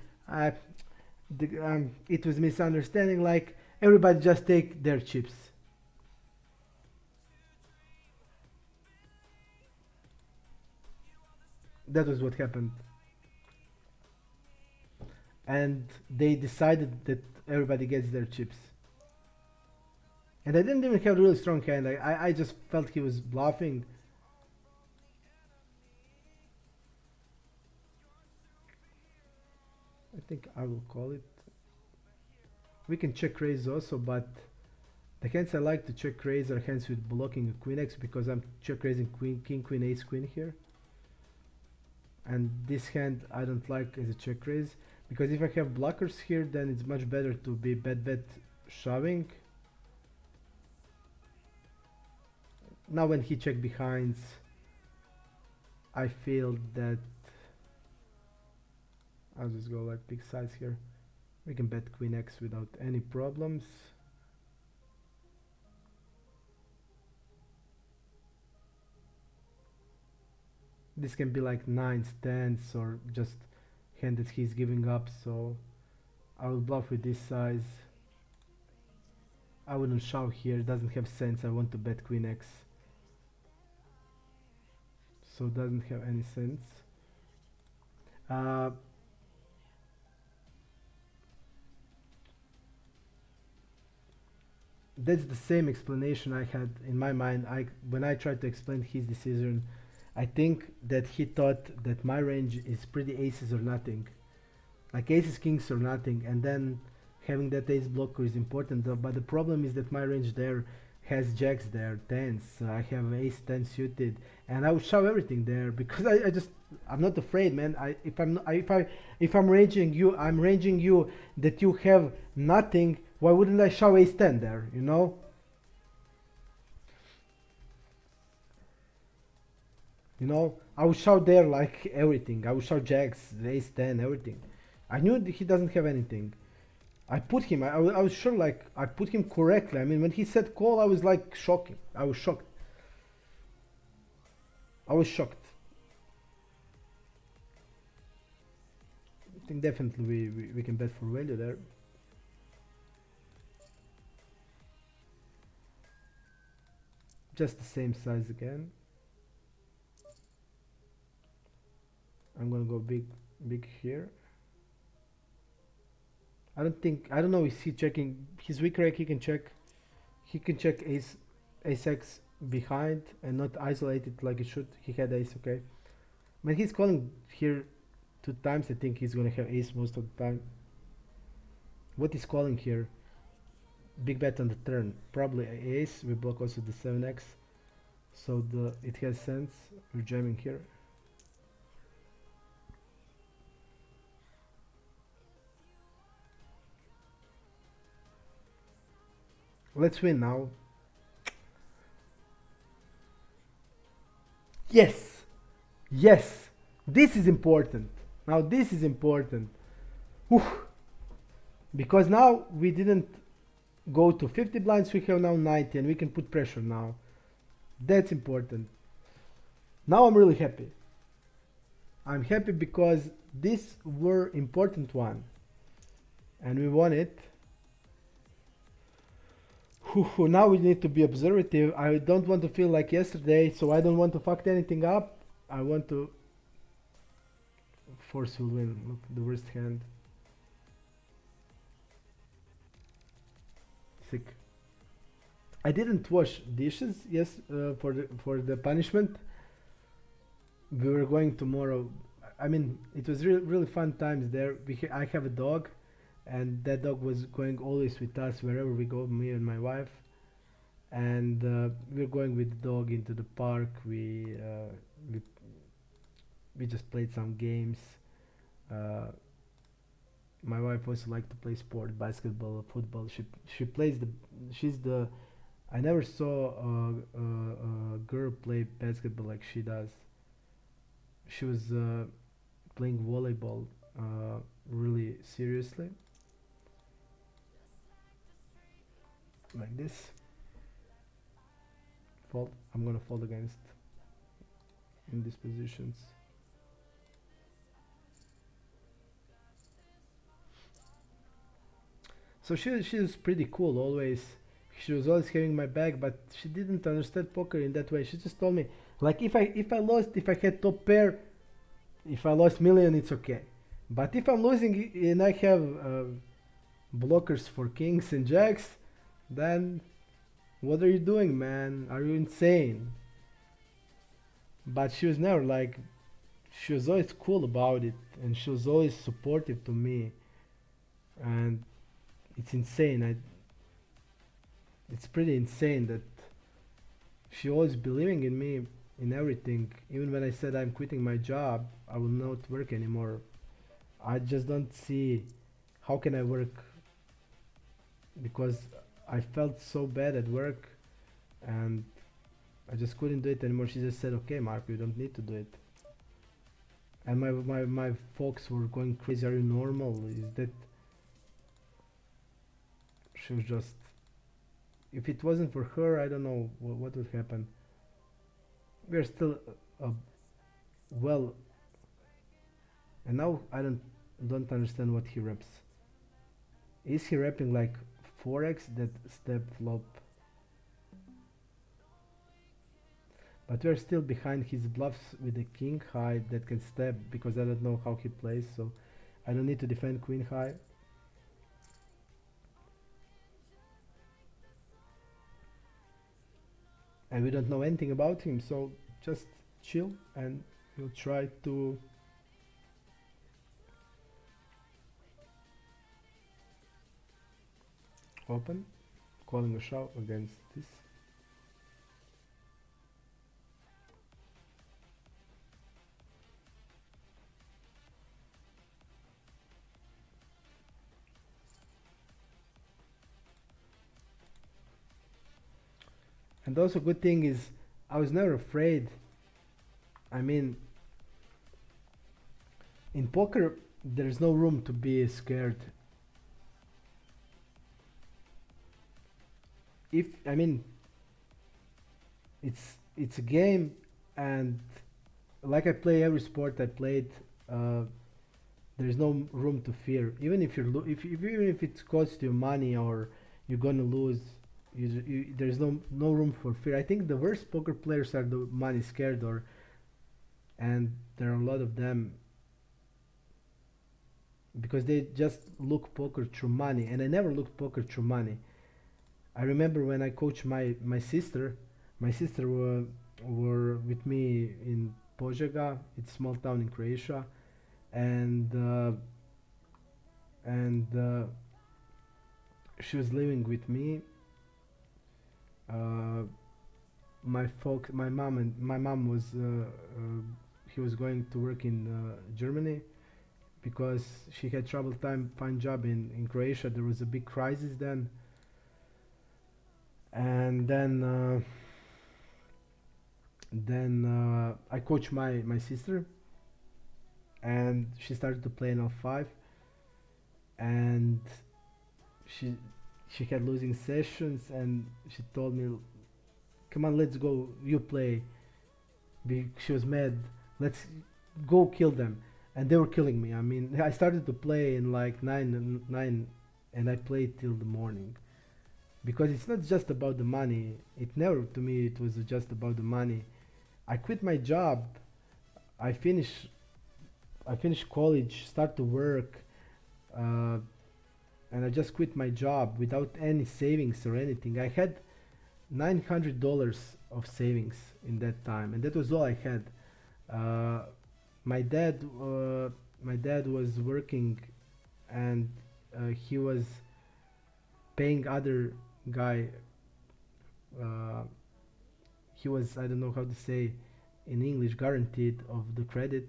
it was misunderstanding. Like everybody just take their chips. That was what happened, and they decided that everybody gets their chips. And I didn't even have a really strong hand. I just felt he was bluffing. I think I will call it. We can check raise also, but the hands I like to check raise are hands with blocking a queen x, because I'm check raising queen, king, queen, ace, queen here. And this hand I don't like as a check raise, because if I have blockers here, then it's much better to be bet shoving. Now when he check behinds, I feel that I'll just go like big size here. We can bet queen x without any problems. This can be like nines, tens, or just hand that he's giving up, so I will bluff with this size. I wouldn't shove here, it doesn't have sense. I want to bet queen x, so it doesn't have any sense. that's the same explanation I had in my mind. When I tried to explain his decision, I think that he thought that my range is pretty aces or nothing, like aces kings or nothing, and then having that ace blocker is important. But the problem is that my range there has jacks there, tens. I have ace 10 suited, and I would shove everything there because I just I'm not afraid, man. If I'm ranging you, I'm ranging you that you have nothing. Why wouldn't I shove ace 10 there? You know? You know, I would shout there like everything. I would shout jacks, ace 10, everything. I knew that he doesn't have anything. I put him, I was sure like I put him correctly. I mean, when he said call, I was like shocking. I was shocked. I was shocked. I think definitely we can bet for value there. Just the same size again. I'm gonna go big here. I don't know if he checking his weak rake. He can check ace x behind and not isolate it like it should. He had ace, okay. When he's calling here 2 times, I think he's gonna have ace most of the time. What is calling here? Big bet on the turn, probably ace. We block also the 7x, so it has sense. We're jamming here. Let's win now. Yes, yes. This is important. Now this is important. Whew. Because now we didn't go to 50 blinds. We have now 90, and we can put pressure now. That's important. Now I'm really happy. I'm happy because this were important one, and we won it. Now we need to be observative. I don't want to feel like yesterday, so I don't want to fuck anything up. I want to force will win. Look, the worst hand. Sick. I didn't wash dishes, yes, for the punishment. We were going tomorrow. I mean, it was really fun times there. I have a dog, and that dog was going always with us wherever we go, me and my wife. And we're going with the dog into the park. We we just played some games. Uh, my wife also liked to play sport, basketball, football. She plays the she's the I never saw a girl play basketball like she does. She was playing volleyball really seriously, like this. Fold. I'm gonna fold against in these positions. So she was pretty cool always. She was always having my back, but she didn't understand poker in that way. She just told me like if I had top pair, if I lost million, it's okay. But if I'm losing and I have blockers for kings and jacks, then what are you doing, man? Are you insane? But she was never like, she was always cool about it, and she was always supportive to me, and it's insane. It's pretty insane that she always believing in me in everything. Even when I said I'm quitting my job, I will not work anymore. I just don't see how can I work because I felt so bad at work and I just couldn't do it anymore. She just said, okay, Mark, you don't need to do it. And my folks were going crazy. Are you normal? Is that... She was just... If it wasn't for her, I don't know what would happen. We're still well... And now I don't understand what he reps. Is he repping like 4x that step flop? But we're still behind his bluffs with the king high that can step because I don't know how he plays, so I don't need to defend queen high. and we don't know anything about him. So just chill, and we'll try to open, calling a shove against this. And also, good thing is, I was never afraid. I mean, in poker, there's no room to be scared. If I mean, it's a game, and like I play every sport I played, uh, there's no room to fear. Even if even if it costs you money or you're gonna lose, there's no room for fear. I think the worst poker players are the money scared, or and there are a lot of them because they just look poker through money, and I never looked poker through money. I remember when I coached my sister. My sister were with me in Požega. It's a small town in Croatia, and and she was living with me. Uh, my mom was he was going to work in Germany because she had trouble time find job in Croatia. There was a big crisis then, and then I coached my sister, and she started to play in L5, and she she had losing sessions, and she told me, "Come on, let's go. You play." She was mad. Let's go kill them, and they were killing me. I mean, I started to play in like nine, and I played till the morning because it's not just about the money. It never to me it was just about the money. I quit my job. I finish I finished college, start to work, uh, and I just quit my job without any savings or anything. I had $900 of savings in that time, and that was all I had. Uh, my dad, my dad was working, and he was paying other guy. Uh, he was, I don't know how to say in English, guaranteed of the credit,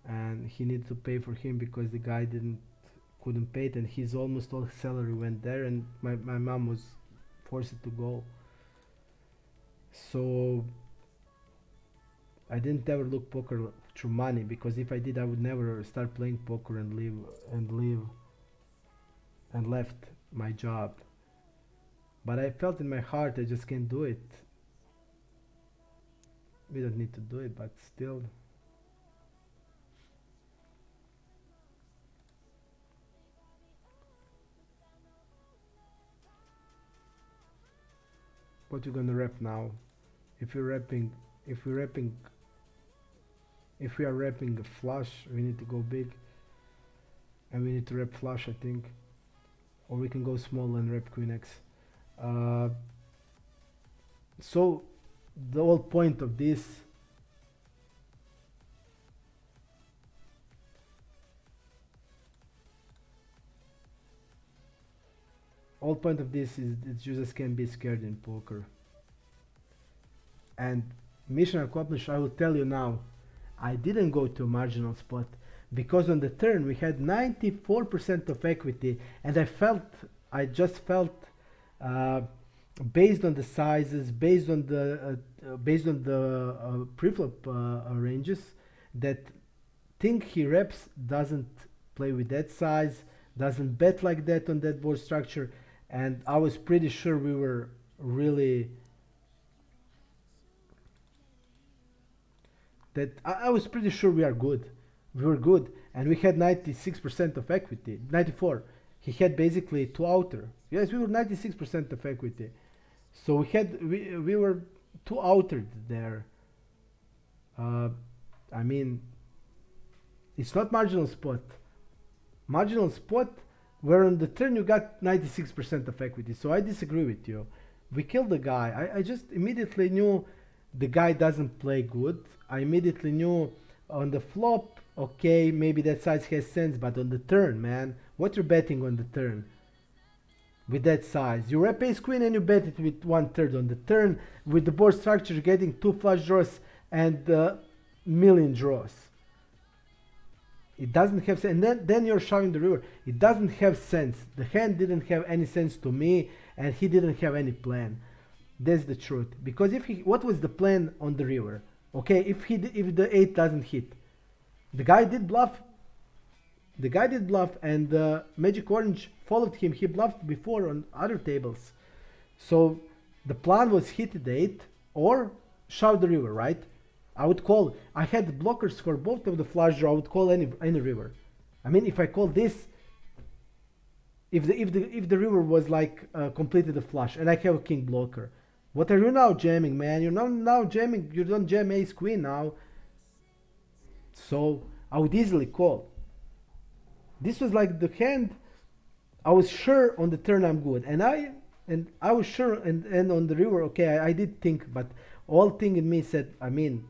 and he needed to pay for him because the guy didn't couldn't pay it, and his almost all salary went there, and my mom was forced to go. So I didn't ever look poker through money, because if I did, I would never start playing poker and leave and left my job. But I felt in my heart I just can't do it. We don't need to do it, but still. What you gonna rep now? If you're repping, if we're repping, if we are repping a flush, we need to go big, and we need to rep flush, I think, or we can go small and rep queen x. Uh, so the whole point of this is that users can be scared in poker. And mission accomplished. I will tell you now, I didn't go to a marginal spot because on the turn we had 94% of equity, and I just felt, uh, based on the sizes, based on the preflop ranges, that think he reps doesn't play with that size, doesn't bet like that on that board structure, and I was pretty sure we were really I was pretty sure we are good. We were good, and we had 96% of equity, 94. He had basically two outer. Yes, we were 96% of equity. So we were two outered there. Uh, I mean, it's not marginal spot. Marginal spot where on the turn you got 96% of equity. So I disagree with you. We killed the guy. I just immediately knew the guy doesn't play good. I immediately knew on the flop, okay, maybe that size has sense, but on the turn, man, what you're betting on the turn with that size? You rep ace queen and you bet it with 1/3 on the turn with the board structure getting two flush draws and million draws. It doesn't have sense. And then you're shoving the river. It doesn't have sense. The hand didn't have any sense to me, and he didn't have any plan. That's the truth. Because what was the plan on the river? Okay, if the eight doesn't hit, the guy did bluff. The guy did bluff, and Magic Orange followed him. He bluffed before on other tables. So the plan was hit the eight or shove the river, right? I would call. I had blockers for both of the flush draw. I would call any river. I mean, if I call this, if the river was like completed a flush, and I have a king blocker, what are you now jamming, man? You're not now jamming. You don't jam ace queen now. So I would easily call. This was like the hand. I was sure on the turn I'm good, and I was sure, and on the river, okay, I did think, but all thing in me said, I mean,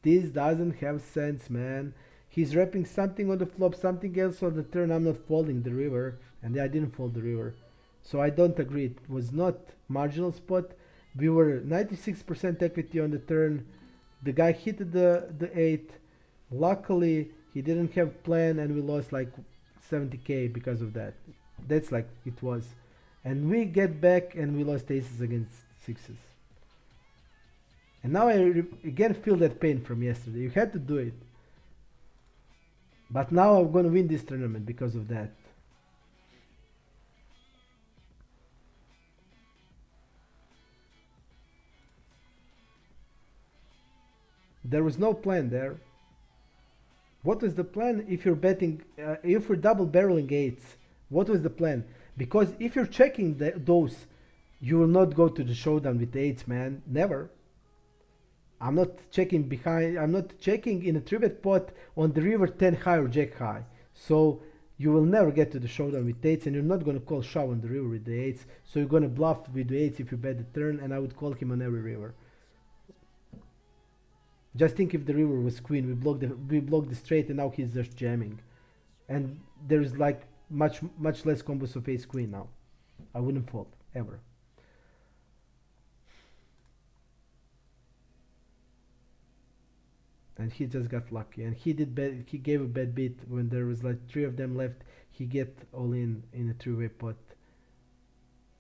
this doesn't have sense, man. He's repping something on the flop, something else on the turn. I'm not folding the river, and I didn't fold the river. So I don't agree. It was not marginal spot. We were 96% equity on the turn. The guy hit the 8. Luckily, he didn't have plan, and we lost like 70k because of that. That's like it was. And we get back, and we lost aces against sixes. And now I again feel that pain from yesterday. You had to do it. But now I'm gonna win this tournament because of that. There was no plan there. What was the plan if you're betting, if you're double barreling eights? What was the plan? Because if you're checking those, you will not go to the showdown with eights, man. Never. I'm not checking behind. I'm not checking in a 3-bet pot on the river 10 high or jack high. So you will never get to the showdown with eights, and you're not gonna call shove on the river with the eights. So you're gonna bluff with the eights if you bet the turn, and I would call him on every river. Just think if the river was queen, we blocked the straight, and now he's just jamming, and there's like much less combos of ace queen now. I wouldn't fold ever. And he just got lucky, and he gave a bad beat when there was like 3 of them left. He get all in a 3-way pot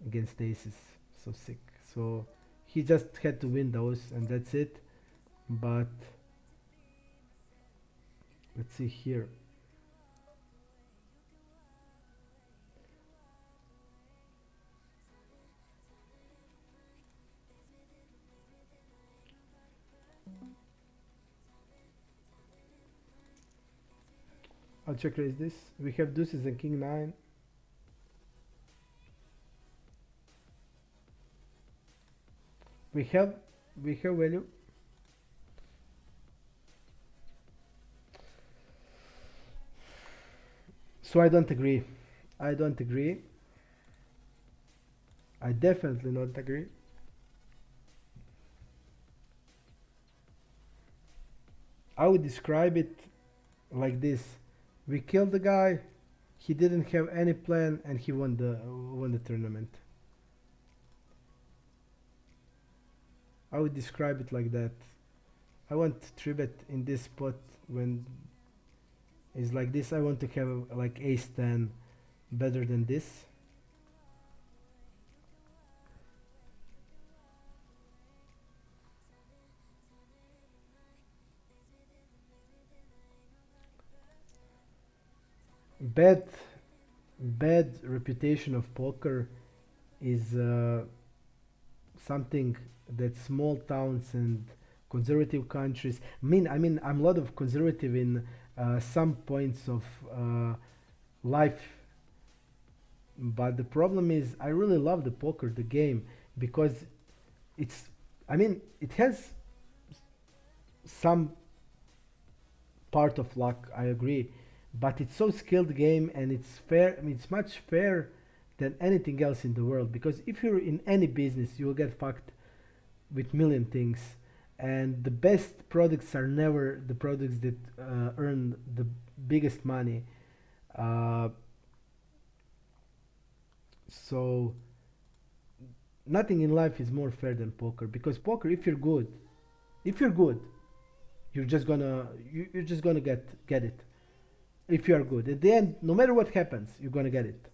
against aces. So sick. So he just had to win those, and that's it. But let's see here. I'll check raise this. We have deuces and king 9. We have value. So I don't agree. I don't agree. I definitely not agree. I would describe it like this. We killed the guy, he didn't have any plan, and he won the tournament. I would describe it like that. I want 3-bet in this spot when it's like this. I want to have like ace 10 better than this. Bad reputation of poker is something that small towns and conservative countries. I mean, I'm a lot of conservative in some points of life, but the problem is I really love the poker, the game, because it's. I mean, it has some part of luck. I agree, but it's so skilled game, and it's fair. I mean, it's much fair than anything else in the world. Because if you're in any business, you will get fucked with million things, and the best products are never the products that earn the biggest money. Uh, so nothing in life is more fair than poker, because poker, if you're good, you're just gonna get it. If you are good, at the end, no matter what happens, you're gonna get it.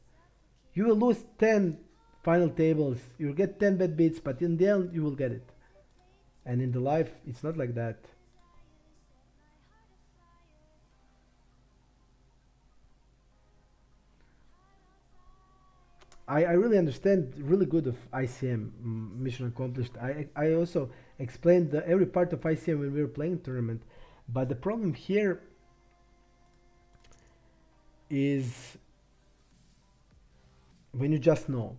You will lose 10 final tables, you'll get 10 bad beats, but in the end, you will get it. And in the life, it's not like that. I really understand really good of ICM, mission accomplished. I also explained every part of ICM when we were playing tournament, but the problem here is when you just know,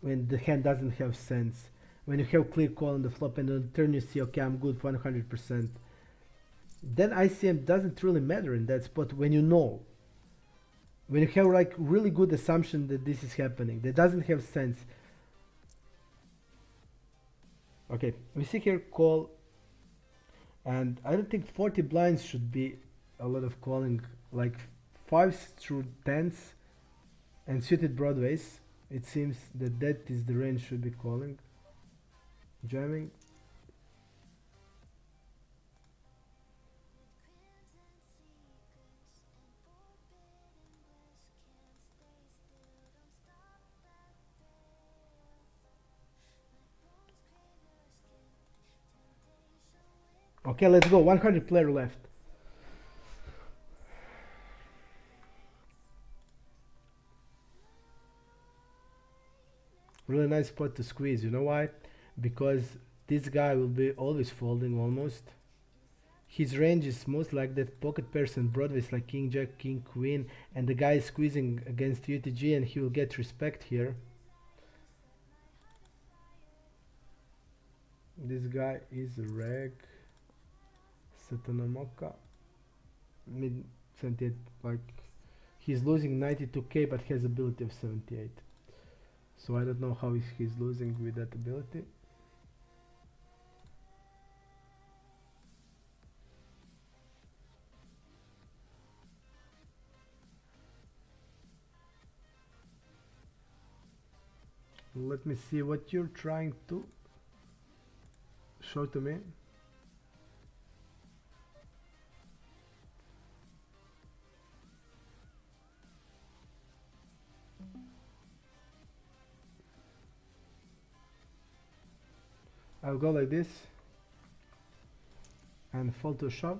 when the hand doesn't have sense, when you have clear call on the flop and on the turn you see, okay, I'm good for 100%, then ICM doesn't really matter in that spot. When you know, when you have like really good assumption that this is happening, that doesn't have sense. Okay, we see here call, and I don't think 40 blinds should be a lot of calling, like 5s through 10s and suited broadways. It seems that that is the range should be calling, jamming. Okay, let's go. 100 player left. Really nice spot to squeeze. You know why? Because this guy will be always folding almost. His range is most like that pocket pairs and broadways like king jack, king queen, and the guy is squeezing against UTG and he will get respect here. This guy is a reg Satanamoka mid 78, like he's losing 92k but has ability of 78. So I don't know how he's losing with that ability. Let me see what you're trying to show to me. I'll go like this and fold to shove.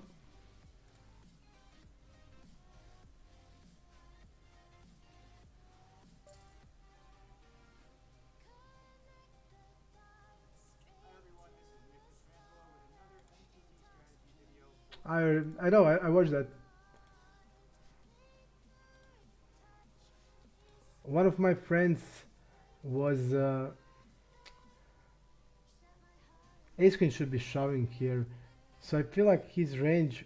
I know, I watched that. One of my friends was ace queen should be shoving here, so I feel like his range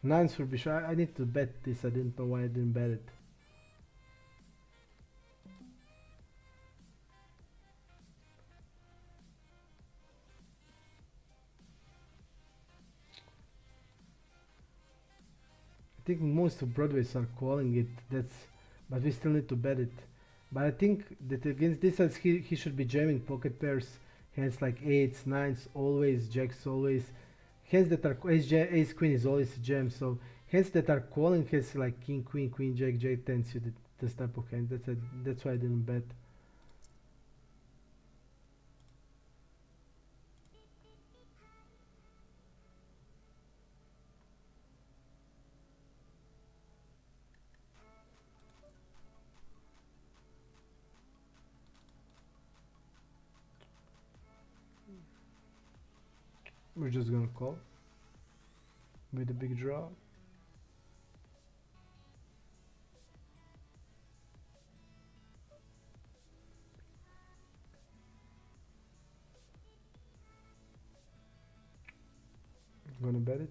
nines should be shoving. I need to bet this. I didn't know why I didn't bet it. I think most of Broadways are calling it. That's, but we still need to bet it. But I think that against this size he should be jamming pocket pairs, hands like eights, nines, always jacks, always hands that are ace queen is always a jam. So hands that are calling has like king queen, queen jack, jack ten suited, this type of hands. That's why I didn't bet. We're just gonna call with a big draw. I'm gonna bet it.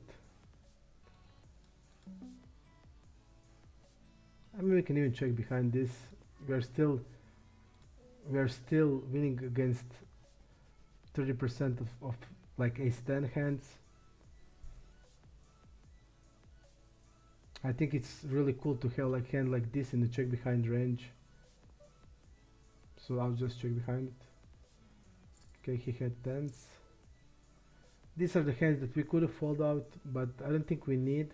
Maybe we can even check behind this. We are still we are still winning against 30% of like ace-10 hands. I think it's really cool to have like hand like this in the check behind range. So I'll just check behind it. Okay, he had tens. These are the hands that we could have fold out, but I don't think we need.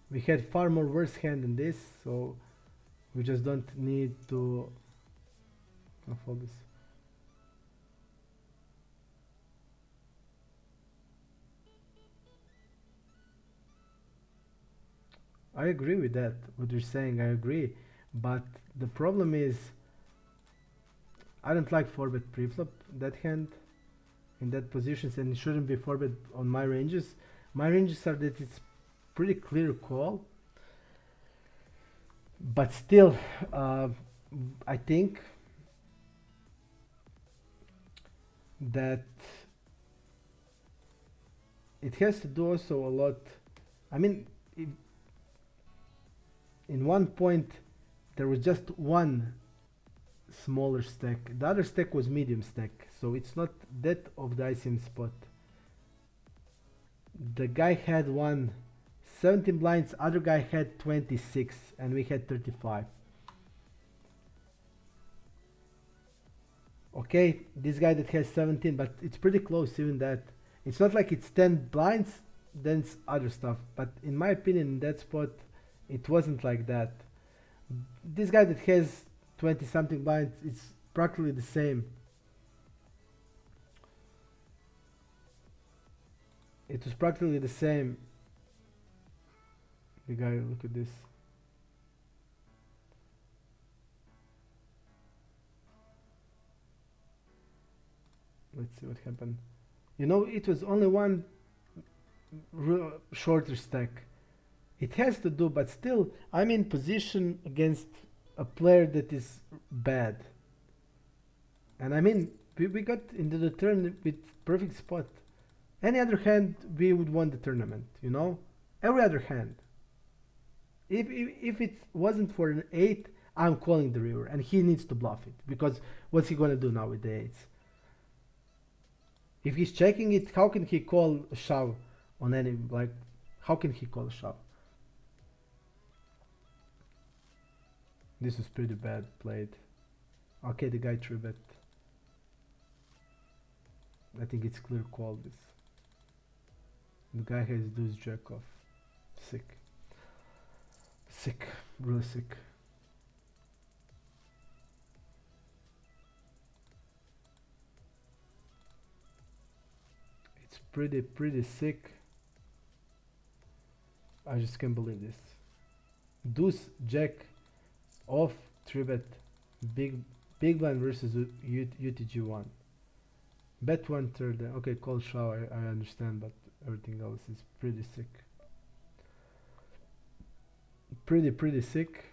We had far more worse hand than this, so we just don't need to fold this. I agree with that, what you're saying, I agree. But the problem is, I don't like 4-bet preflop that hand in that positions, and it shouldn't be 4-bet on my ranges. My ranges are that it's pretty clear call. But still, I think that it has to do also a lot. I mean, in one point there was just one smaller stack. The other stack was medium stack, so it's not that of the ICM spot. The guy had 17 blinds, other guy had 26, and we had 35. Okay, this guy that has 17, but it's pretty close even that. It's not like it's 10 blinds, then it's other stuff. But in my opinion, in that spot, it wasn't like that. This guy that has 20 something blinds, it's practically the same. It was practically the same. The guy, look at this. Let's see what happened. You know, it was only one shorter stack. It has to do, but still, I'm in position against a player that is bad. And I mean, we got into the turn with perfect spot. Any other hand, we would won the tournament, you know? Every other hand. If it wasn't for an 8, I'm calling the river, and he needs to bluff it, because what's he gonna do now with the 8s? If he's checking it, how can he call a shove on any, like, how can he call a shove? This was pretty bad played. Okay, the guy 3-bet. I think it's clear call this. The guy has deuce jack off. Sick. Sick. Really sick. It's pretty sick. I just can't believe this. Deuce jack off 3-bet. Big blind versus UTG1. Bet 1/3. Okay, call shove, I understand, but everything else is pretty sick. Pretty sick.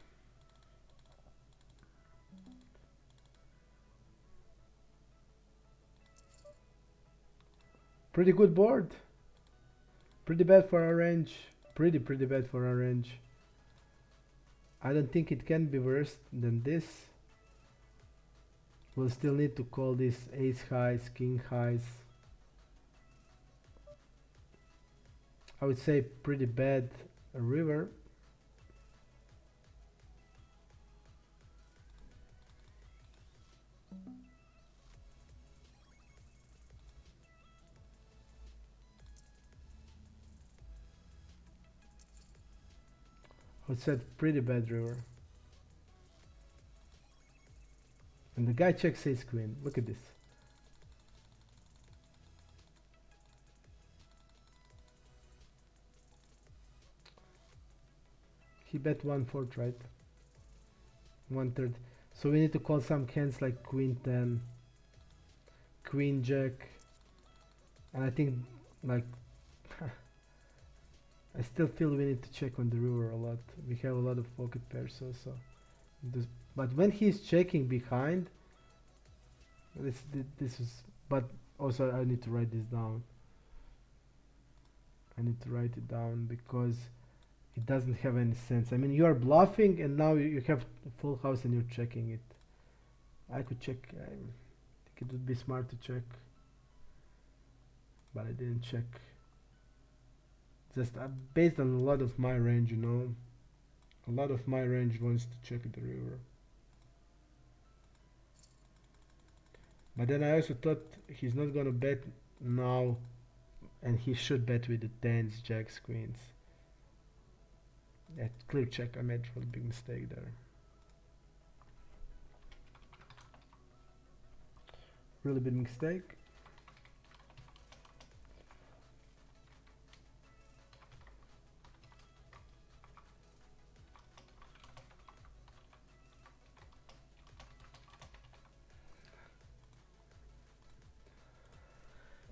Pretty good board. Pretty bad for our range. Pretty bad for our range. I don't think it can be worse than this. We'll still need to call this ace highs, king highs. I would say pretty bad river. I would say pretty bad river. And the guy checks ace queen. Look at this. He bet 1/4, right? 1/3. So we need to call some hands like queen 10, queen jack, and I think like I still feel we need to check on the river a lot. We have a lot of pocket pairs also. But when he's checking behind, this is. But also I need to write this down. I need to write it down because It doesn't have any sense. I mean, you are bluffing, and now you have full house and you're checking it. I could check. I think it would be smart to check, but I didn't check. Just based on a lot of my range, you know. A lot of my range wants to check the river. But then I also thought he's not gonna bet now, and he should bet with the tens, jacks, queens. That clear check. I made a really big mistake there. Really big mistake.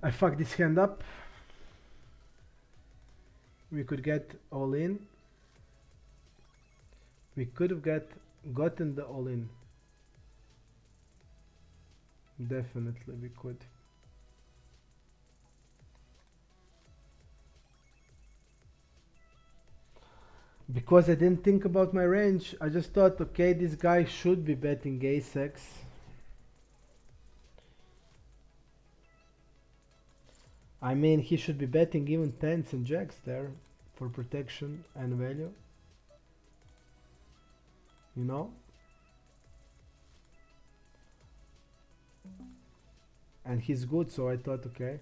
I fucked this hand up. We could get all in. We could have gotten the all in. Definitely we could. Because I didn't think about my range, I just thought, okay, this guy should be betting ace X. I mean, he should be betting even tens and jacks there for protection and value. You know? And he's good, so I thought, okay.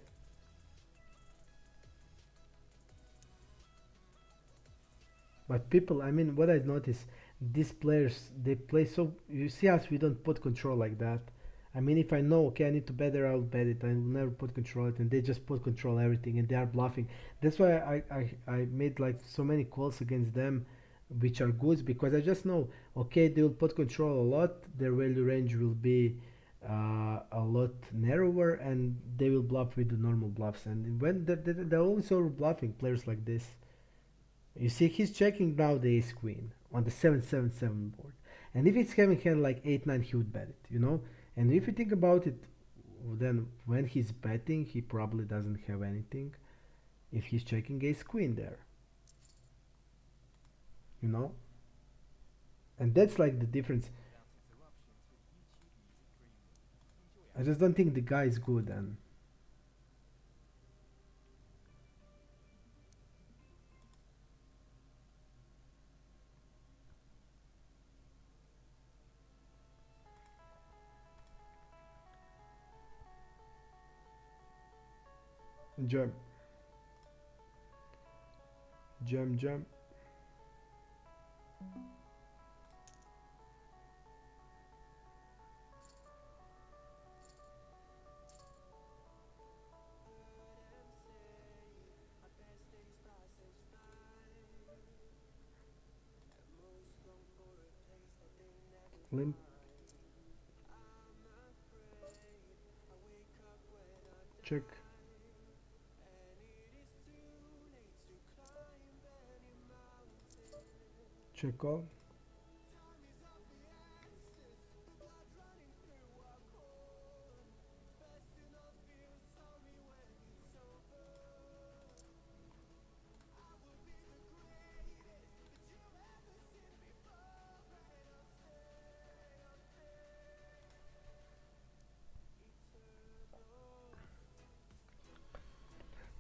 But people, I mean, what I notice, these players, they play so. You see us, we don't put control like that. I mean, if I know, okay, I need to bet there, I'll bet it. I will never put control it, and they just put control everything, and they are bluffing. That's why I made like so many calls against them, which are good because I just know, okay, they will put control a lot. Their value range will be a lot narrower, and they will bluff with the normal bluffs. And when they're also bluffing players like this. You see, he's checking now the ace queen on the 7-7-7 board. And if it's having hand like 8-9, he would bet it, you know? And if you think about it, then when he's betting, he probably doesn't have anything if he's checking ace queen there, you know? And that's like the difference. I just don't think the guy is good and jump, jump, jump. Limp, check, check all.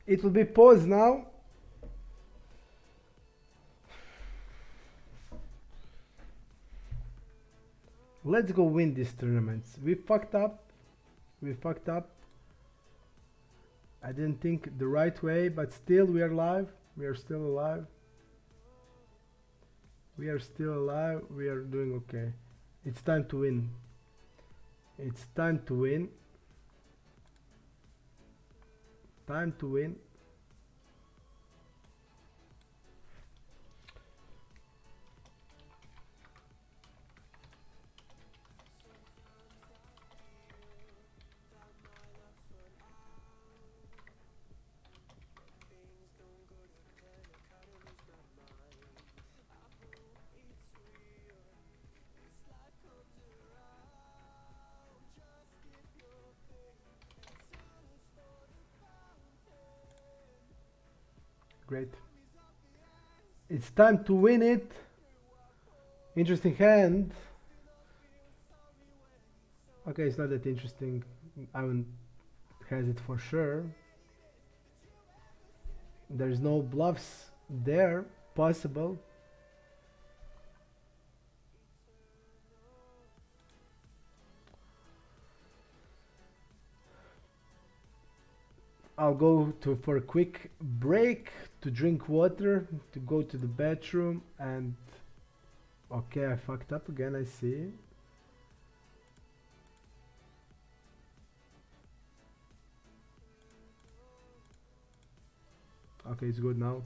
It will be paused now. Let's go win these tournaments. We fucked up. We fucked up. I didn't think the right way, but still we are alive. We are still alive. We are still alive. We are doing okay. It's time to win. It's time to win. Time to win. Great. It's time to win it. Interesting hand. Okay, it's not that interesting. I wouldn't has it for sure. There's no bluffs there possible. I'll go to for a quick break to drink water, to go to the bathroom, and okay, I fucked up again, I see. Okay, it's good now.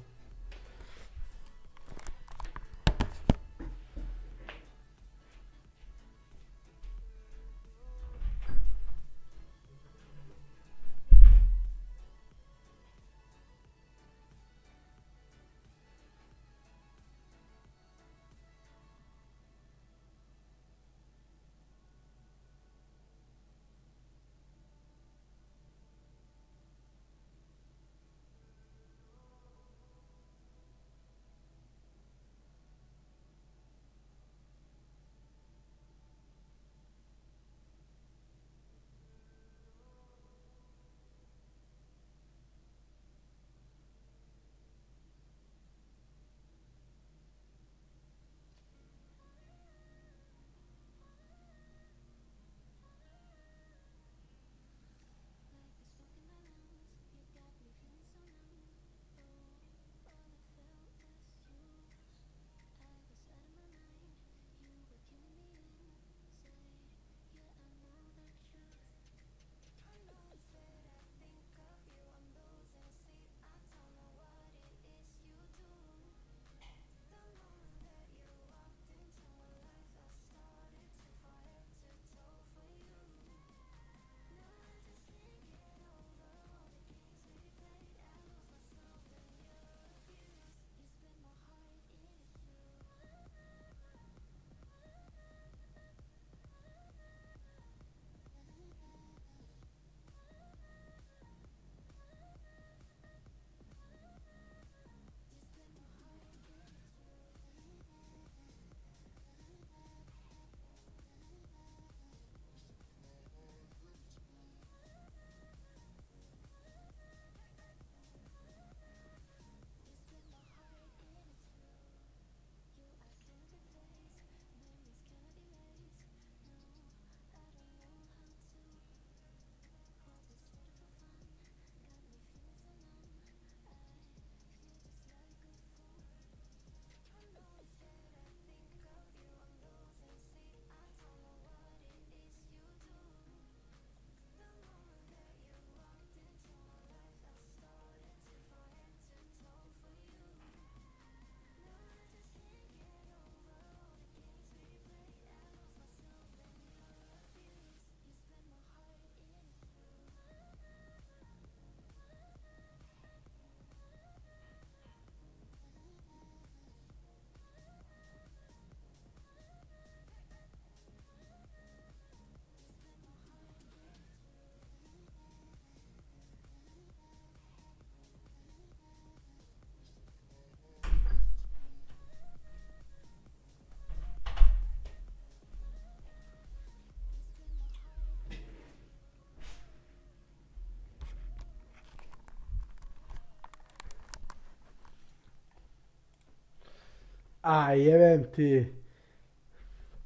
Jebem ti.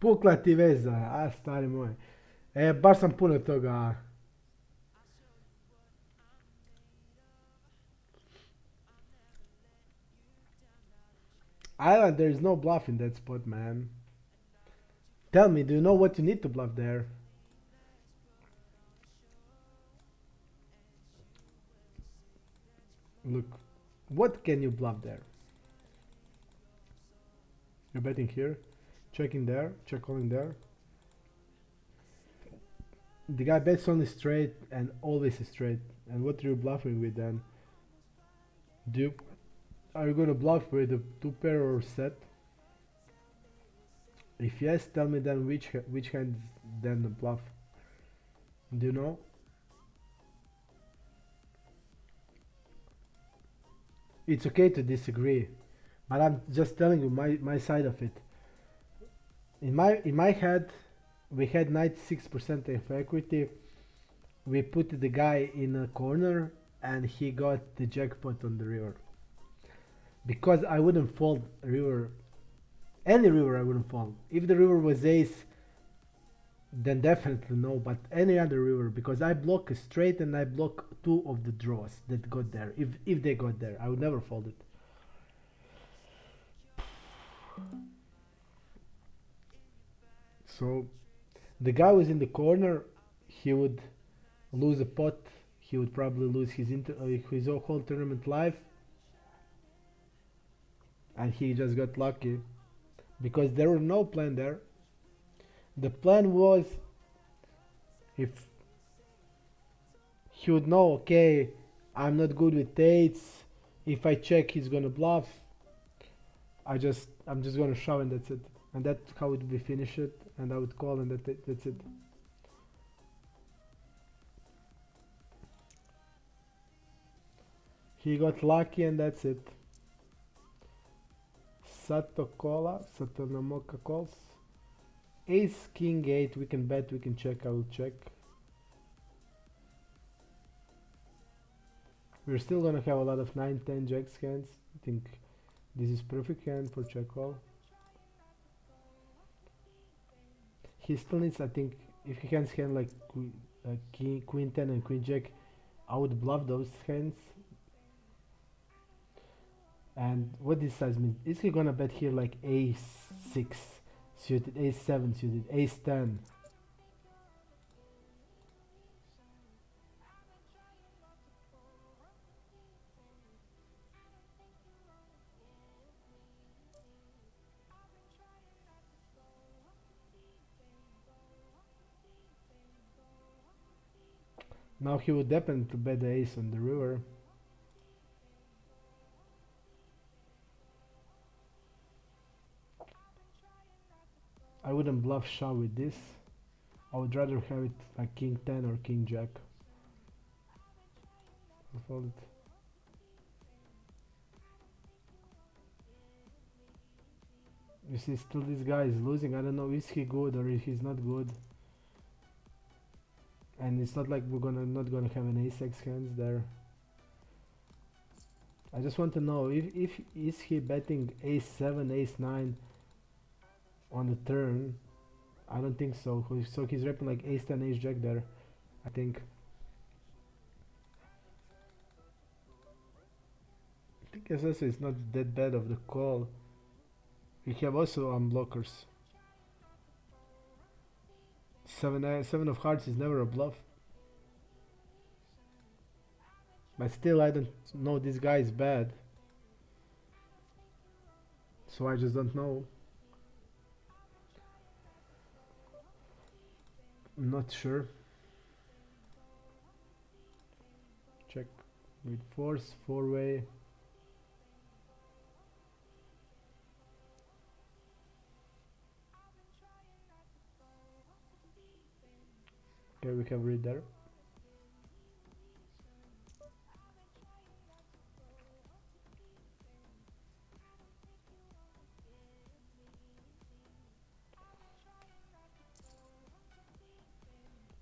Pukla ti veza, a stari moj. Baš sam puno toga. Island, there is no bluff in that spot, man. Tell me, do you know what you need to bluff there? Look, what can you bluff there? You're betting here, checking there, check calling there. The guy bets only straight and always straight. And what are you bluffing with then? Do you, are you gonna bluff with a two pair or set? If yes, tell me then which hand then the bluff. Do you know? It's okay to disagree, But I'm just telling you my side of it. In my head, we had 96% of equity. We put the guy in a corner, and he got the jackpot on the river. Because I wouldn't fold river, any river I wouldn't fold. If the river was ace, then definitely no. But any other river, because I block a straight and I block two of the draws that got there. If they got there, I would never fold it. So the guy was in the corner. He would lose a pot. He would probably lose his whole tournament life, and he just got lucky because there were no plan there. The plan was if he would know, okay, I'm not good with eights. If I check, he's gonna bluff. I'm just gonna shove and that's it. And that's how it would be finished. And I would call and that's it. He got lucky and that's it. Satonamoka calls. Ace, king, 8, we can bet, we can check, I will check. We're still gonna have a lot of 9, 10 jacks hands. I think this is perfect hand for check call. He still needs, I think, if he has hand like king, queen 10 and queen jack, I would bluff those hands. And what this size means, is he gonna bet here like ace 6 suited, ace 7 suited, ace 10? Now he would definitely bet the ace on the river. I wouldn't bluff shove with this. I would rather have it like king 10 or king jack. I'll fold it. You see, still this guy is losing. I don't know, is he good or if he's not good. And it's not like we're not gonna have an ace x hands there. I just want to know if is he betting ace 7, ace 9 on the turn. I don't think so. So he's repping like ace 10, ace jack there, I think. I think SSO is not that bad of the call. We have also unblockers. 7 of hearts is never a bluff. But still, I don't know, this guy is bad. So I just don't know. I'm not sure. Check with force, 4-way. Okay, we have read there.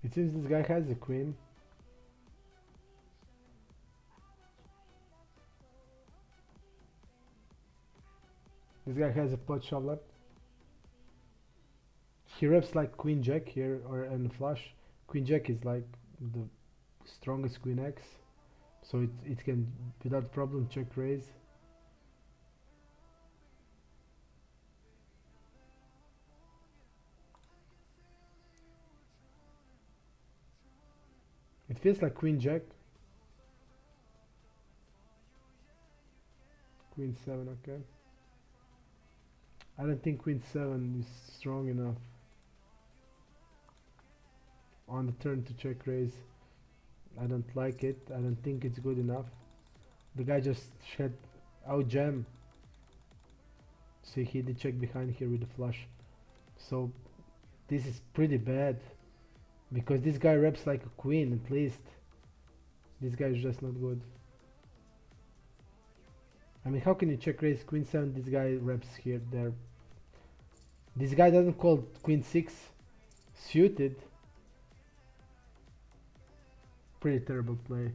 It seems this guy has a queen. This guy has a pot shove left. He reps like queen jack here or and flush. Queen jack is like the strongest queen X, so it can without problem check raise. It feels like queen jack. Queen 7, okay. I don't think queen 7 is strong enough on the turn to check raise. I don't like it. I don't think it's good enough. The guy just had out jam. See, he did check behind here with the flush. So this is pretty bad because this guy reps like a queen at least. This guy is just not good. I mean, how can you check raise queen 7? This guy reps here, there. This guy doesn't call queen 6 suited. Pretty terrible play.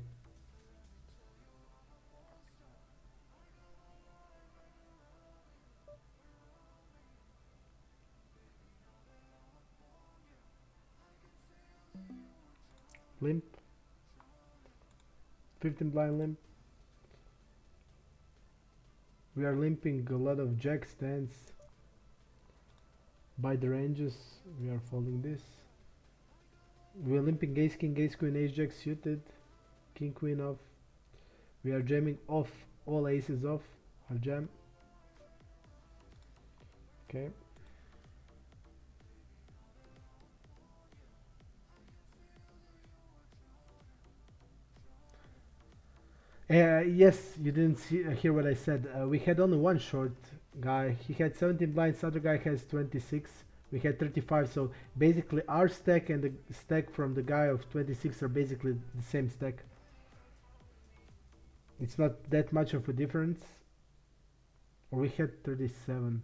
Limp. 15 blind limp. We are limping a lot of jack stands. By the ranges, we are folding this. We are limping ace king, ace queen, ace jack suited. King queen off. We are jamming off, all aces off. Our jam. Okay. Yes, you didn't hear what I said. We had only one short guy. He had 17 blinds. Other guy has 26. We had 35. So basically, our stack and the stack from the guy of 26 are basically the same stack. It's not that much of a difference. Or we had 37.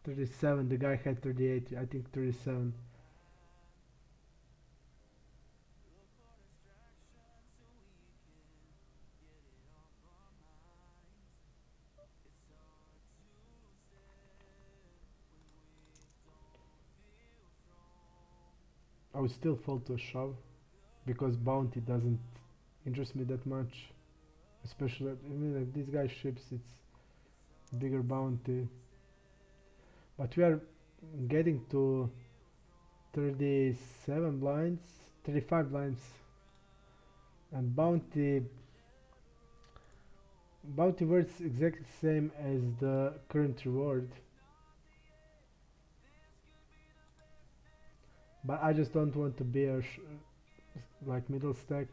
37. The guy had 38. I think 37. I would still fold to a shove because bounty doesn't interest me that much. Especially, I mean, if this guy ships, it's bigger bounty. But we are getting to 37 blinds, 35 blinds, and bounty works exactly the same as the current reward. But I just don't want to be a like middle stack.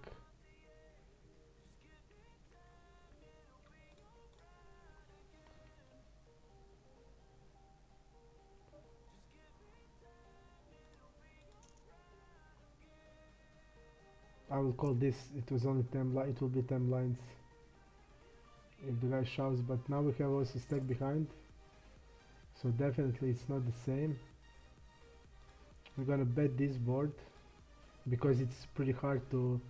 I will call this. It was only 10 blinds. It will be 10 blinds if the guy shoves. But now we have also stack behind, so definitely it's not the same. We're gonna bet this board because it's pretty hard to.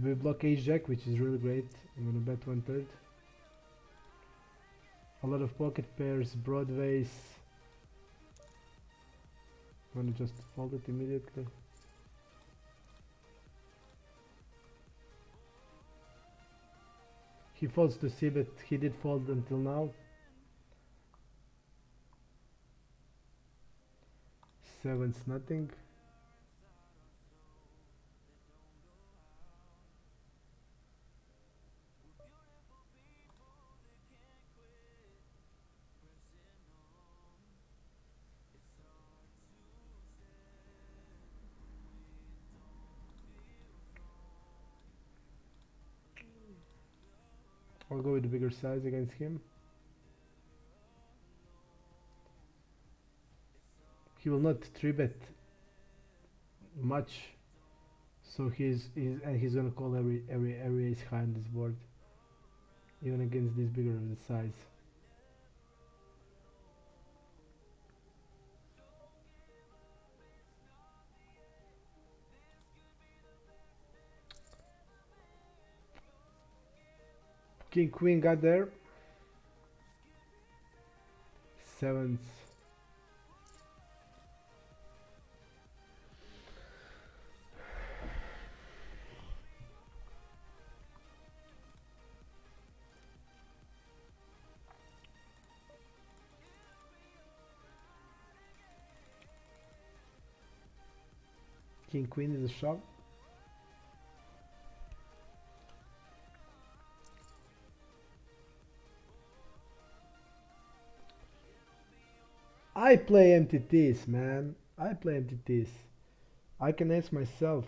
We block ace jack, which is really great. I'm gonna bet 1/3. A lot of pocket pairs, broadways. I'm gonna just fold it immediately. He folds to C, but he did fold until now. 7's nothing. I'll go with the bigger size against him. He will not 3-bet much, so he's gonna call every ace high on this board, even against this bigger of the size. King queen got there. 7's. King queen is a shove. I play MTTs, man. I play MTTs. I can ask myself.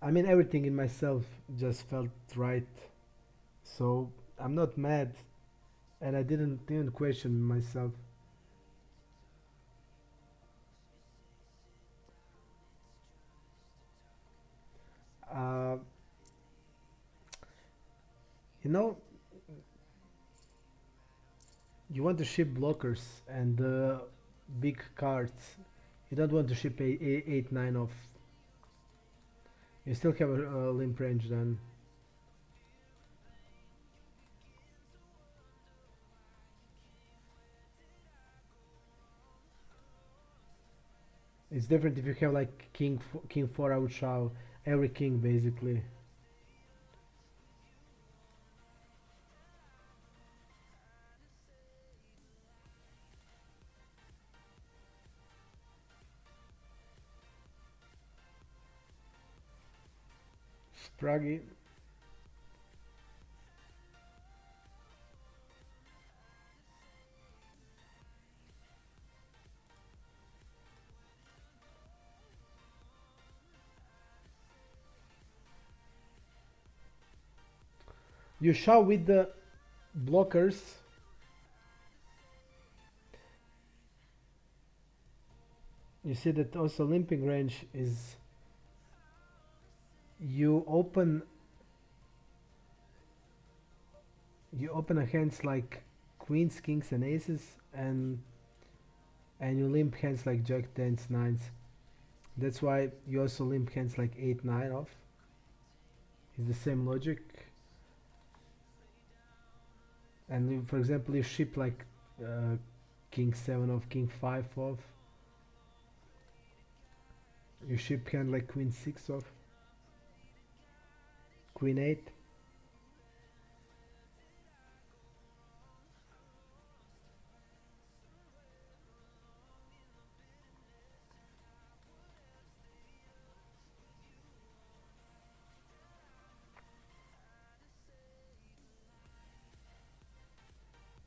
I mean, everything in myself just felt right. So I'm not mad, and I didn't even question myself. Uh, You know, you want to ship blockers and big cards. You don't want to ship 8 9 off. You still have a limp range then. It's different if you have like king 4 out shove, every king basically. Spraggy. You shove with the blockers. You see that also limping range is you open a hands like queens, kings and aces and you limp hands like jack, tens, nines. That's why you also limp hands like 8 9 off. It's the same logic. And for example, you ship like king 7 off, king 5 off. You ship hand like queen 6 off, queen 8.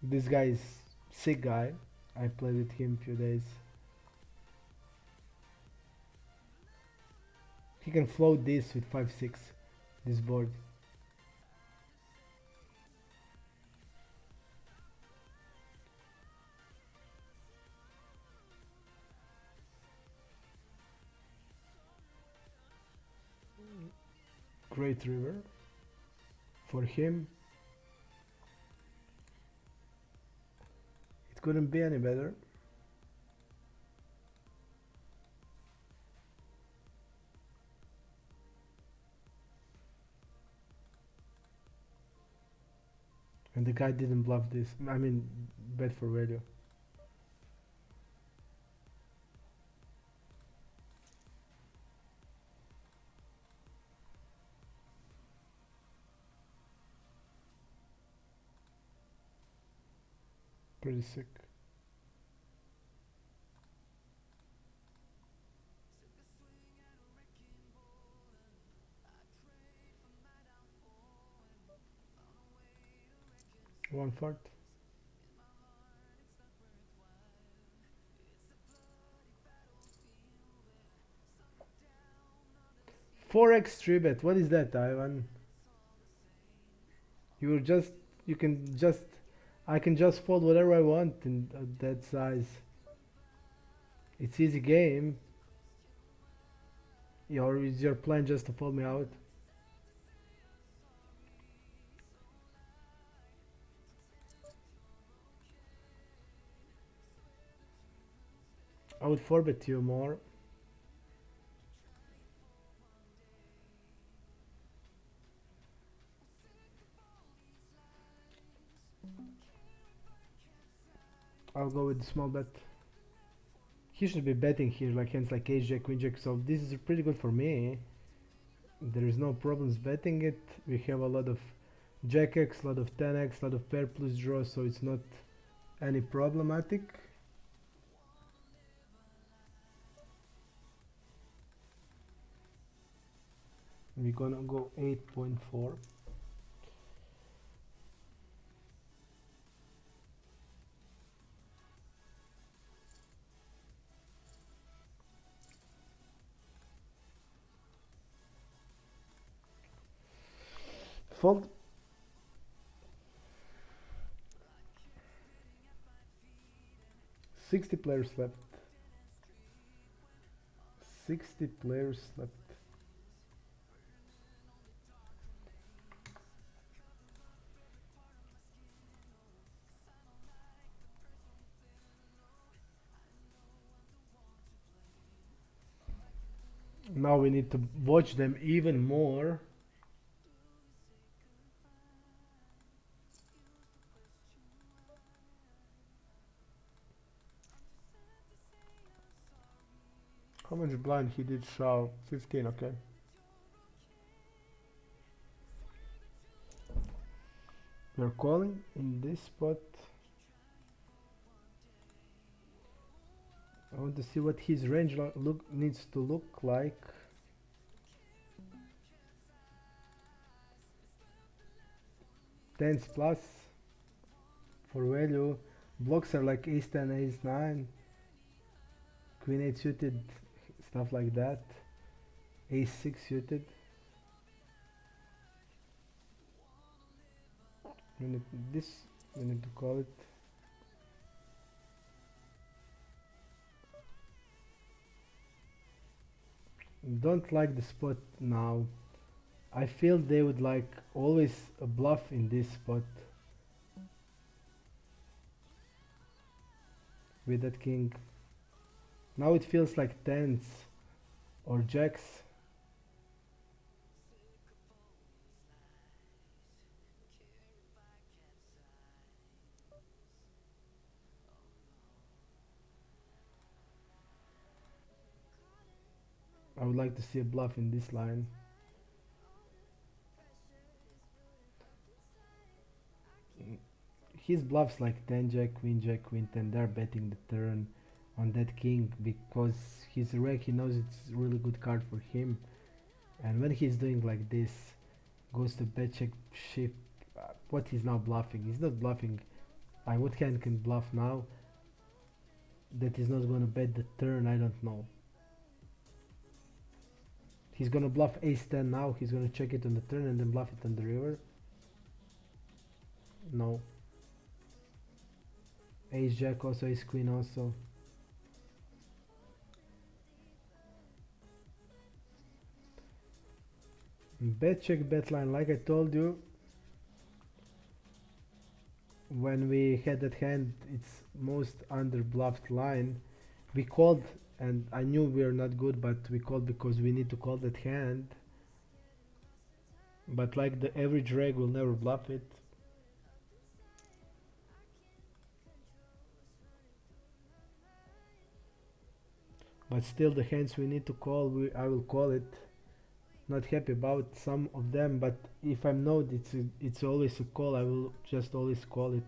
This guy is sick guy. I played with him few days. He can float this with 5 6. This board. Great river for him. It couldn't be any better. And the guy didn't bluff this. I mean, bet for value. Pretty sick. One fourth. 4x 3 bet. What is that, Ivan? You're just you can just I can just fold whatever I want in that size. It's easy game. Or is your plan just to fold me out? I would 4 bet you more. I'll go with the small bet. He should be betting here like hands like ace jack, queen jack, so this is pretty good for me. There is no problems betting it. We have a lot of jack x, a lot of 10x, a lot of pair plus draw, so it's not any problematic. We're gonna go 8.4. Fold. Sixty players left. 60 players left. Now we need to watch them even more. How much blind he did shove? 15, okay. We're calling in this spot. I want to see what his range needs to look like. Tens plus for value. Blocks are like ace 10, ace 9, queen 8 suited, stuff like that. Ace 6 suited. We need this, we need to call it. Don't like the spot now. I feel they would like always a bluff in this spot with that king. Now it feels like tens or jacks. I would like to see a bluff in this line. His bluffs like 10 jack, queen 10, they're betting the turn on that king because he's a reg, he knows it's a really good card for him. And when he's doing like this, goes to bet check shift, what he's now bluffing? He's not bluffing. What hand can bluff now? That is not gonna bet the turn, I don't know. He's gonna bluff ace 10 now, he's gonna check it on the turn and then bluff it on the river. No. Ace jack also, ace queen also. Bet check bet line, like I told you. When we had that hand, it's most under bluffed line. We called, and I knew we are not good, but we called because we need to call that hand. But like the average reg will never bluff it. But still the hands we need to call, I will call it. Not happy about some of them, but if I'm not, it's always a call, I will just always call it.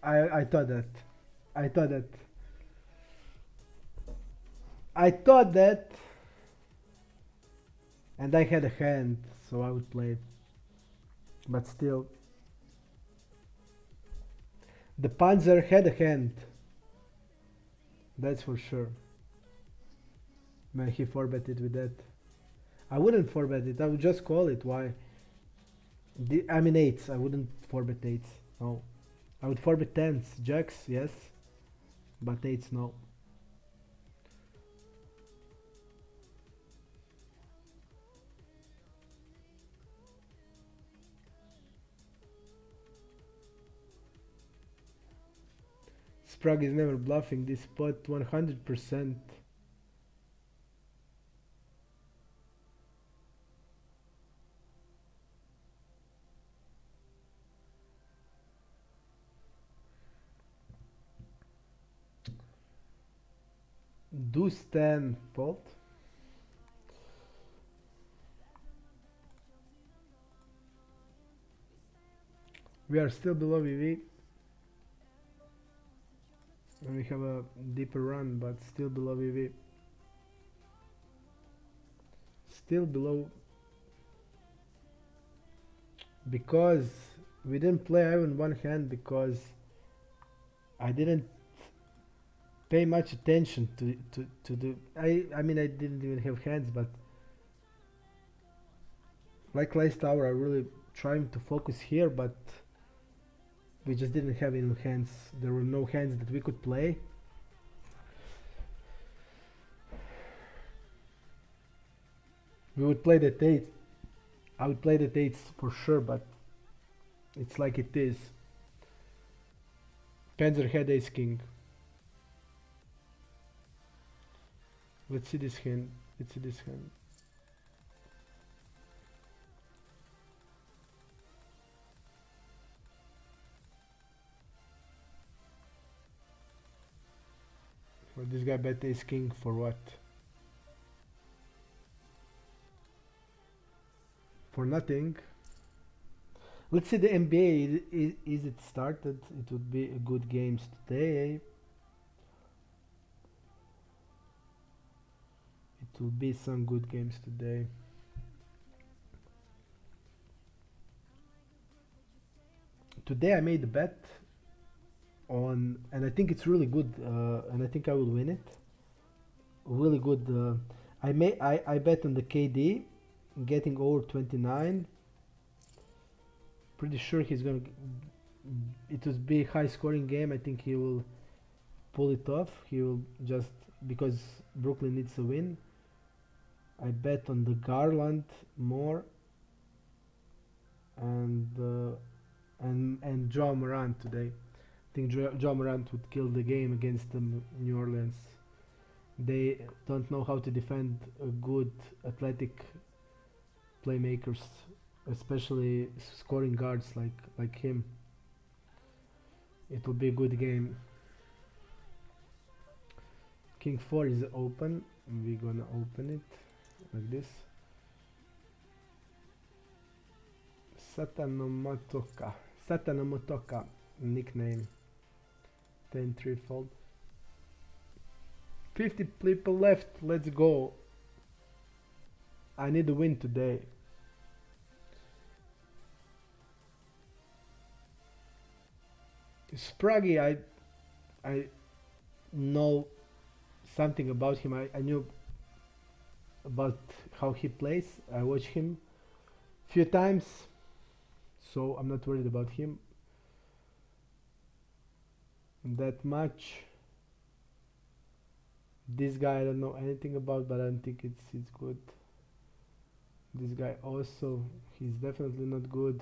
I thought that. I thought that. I thought that. And I had a hand, so I would play it. But still. The Panzer had a hand. That's for sure. Man, he 4-betted with that. I wouldn't 4-bet it, I would just call it. Why? I mean 8s, I wouldn't 4-bet 8s. No. I would 4-bet 10s. Jacks, yes. But 8s, no. Sprague is never bluffing this spot 100%. Deuce 10 fault. We are still below VV. And we have a deeper run, but still below VV. Still below. Because we didn't play even one hand because I didn't pay much attention to the I mean I didn't even have hands, but like last hour I really trying to focus here, but we just didn't have any hands. There were no hands that we could play, We would play the eight. I would play the eights for sure, but it's like it is. Panzer had ace king. Let's see this hand. Let's see this hand. Well, this guy bet ace king for what? For nothing. Let's see the NBA. Is it started? It would be a good games today. It will be some good games today. Today I made a bet on, and I think it's really good, and I think I will win it. Really good. I bet on the KD getting over 29. Pretty sure he's gonna. It will be a high scoring game. I think he will pull it off. He will just because Brooklyn needs a win. I bet on the Garland more and Joe Morant today. I think Joe Morant would kill the game against New Orleans. They don't know how to defend a good athletic playmakers, especially scoring guards like him. It will be a good game. King 4 is open. We're gonna open it like this. Satanomotoka nickname. 10 threefold. 50 people left. Let's go. I need a win today. Spraggy, I know something about him. I knew about how he plays. I watched him few times, so I'm not worried about him that much. This guy I don't know anything about, but I don't think it's good. This guy also, he's definitely not good.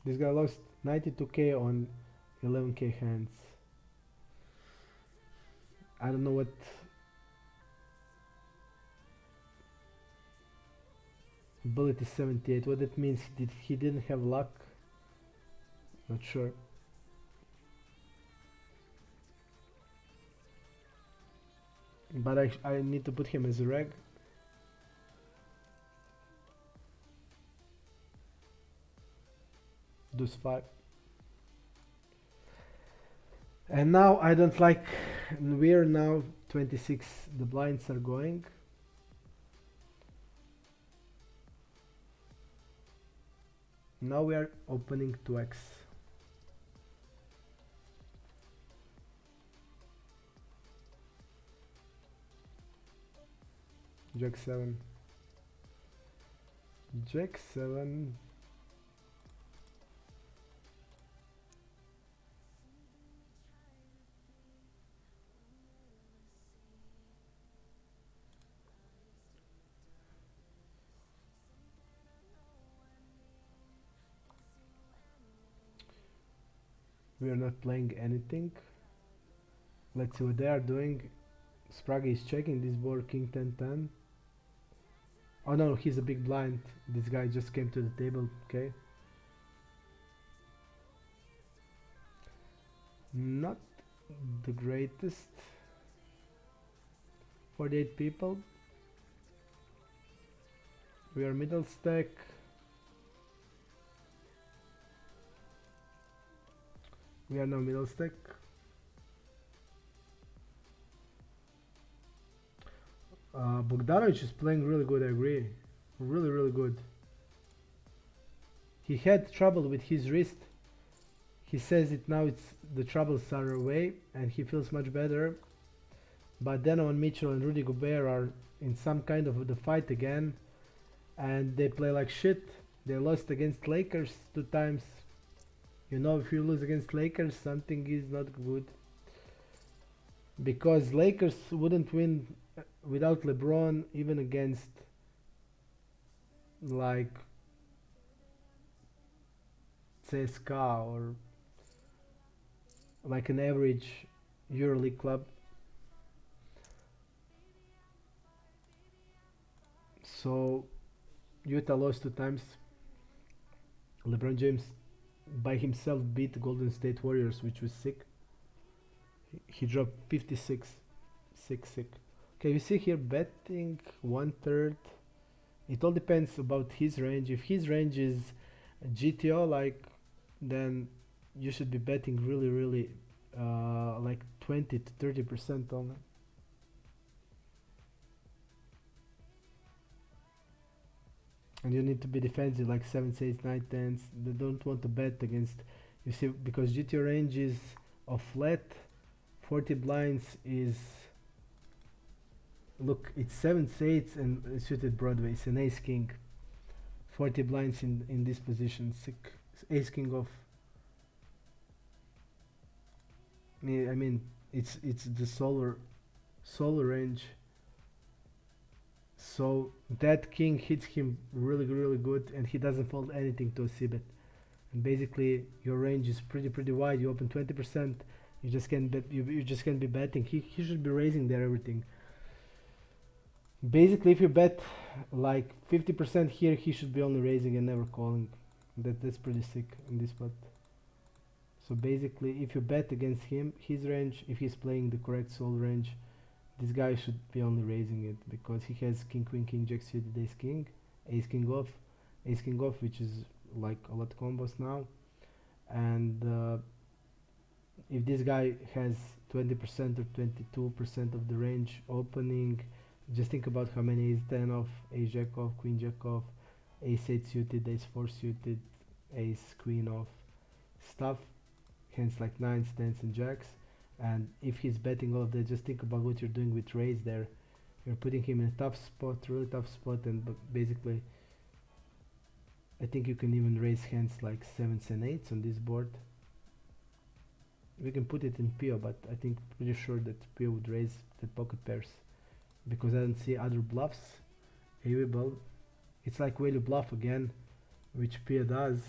This guy lost 92k on 11k hands. I don't know what. Ability 78. What that means? He didn't have luck? Not sure. But I need to put him as a reg. Deuce 5. And now I don't like. We're now 26. The blinds are going. Now we are opening 2x. Jack 7. Jack 7. We are not playing anything. Let's see what they are doing. Sprague is checking this board, king 10-10. Oh no, he's a big blind. This guy just came to the table, okay. Not the greatest. 48 people. We are middle stack. We are now middle stack. Bogdanovic is playing really good, I agree. Really good. He had trouble with his wrist. He says it now, it's the troubles are away and he feels much better. But Donovan Mitchell and Rudy Gobert are in some kind of the fight again. And they play like shit. They lost against Lakers 2 times. You know, if you lose against Lakers, something is not good. because Lakers wouldn't win without LeBron, even against like CSKA or like an average EuroLeague club. So Utah lost 2 times. LeBron James by himself beat Golden State Warriors, which was sick. He dropped 56, sick. Okay, you see here betting 1/3. It all depends about his range. If his range is GTO, like, then you should be betting really like 20 to 30% only. And you need to be defensive like 7s, 8s, 9s, 10s. They don't want to bet against, you see, because GTO range is of flat. 40 blinds is, look, it's 7s, 8s, and suited Broadway. It's an ace king. 40 blinds in this position. Sick. Ace king off. I mean, it's the solar range. So that king hits him really good, and he doesn't fold anything to a c-bet. And basically, your range is pretty wide. You open 20%. You just can't bet. You just can't be betting. He should be raising there everything. Basically, if you bet like 50% here, he should be only raising and never calling. That's pretty sick in this spot. So basically, if you bet against him, his range, if he's playing the correct soul range, this guy should be only raising it because he has king queen king jack suited ace king off, which is like a lot of combos now. And if this guy has 20% or 22% of the range opening, just think about how many ace 10 off, ace jack off, queen jack off, ace 8 suited, ace 4 suited, ace queen off stuff, hands like 9s, 10s, and jacks. And if he's betting all of that, just think about what you're doing with raise there. You're putting him in a tough spot, really tough spot, and basically, I think you can even raise hands like 7s and 8s on this board. We can put it in PO, but I think pretty sure that PO would raise the pocket pairs because I don't see other bluffs available. It's like value bluff again, which PO does.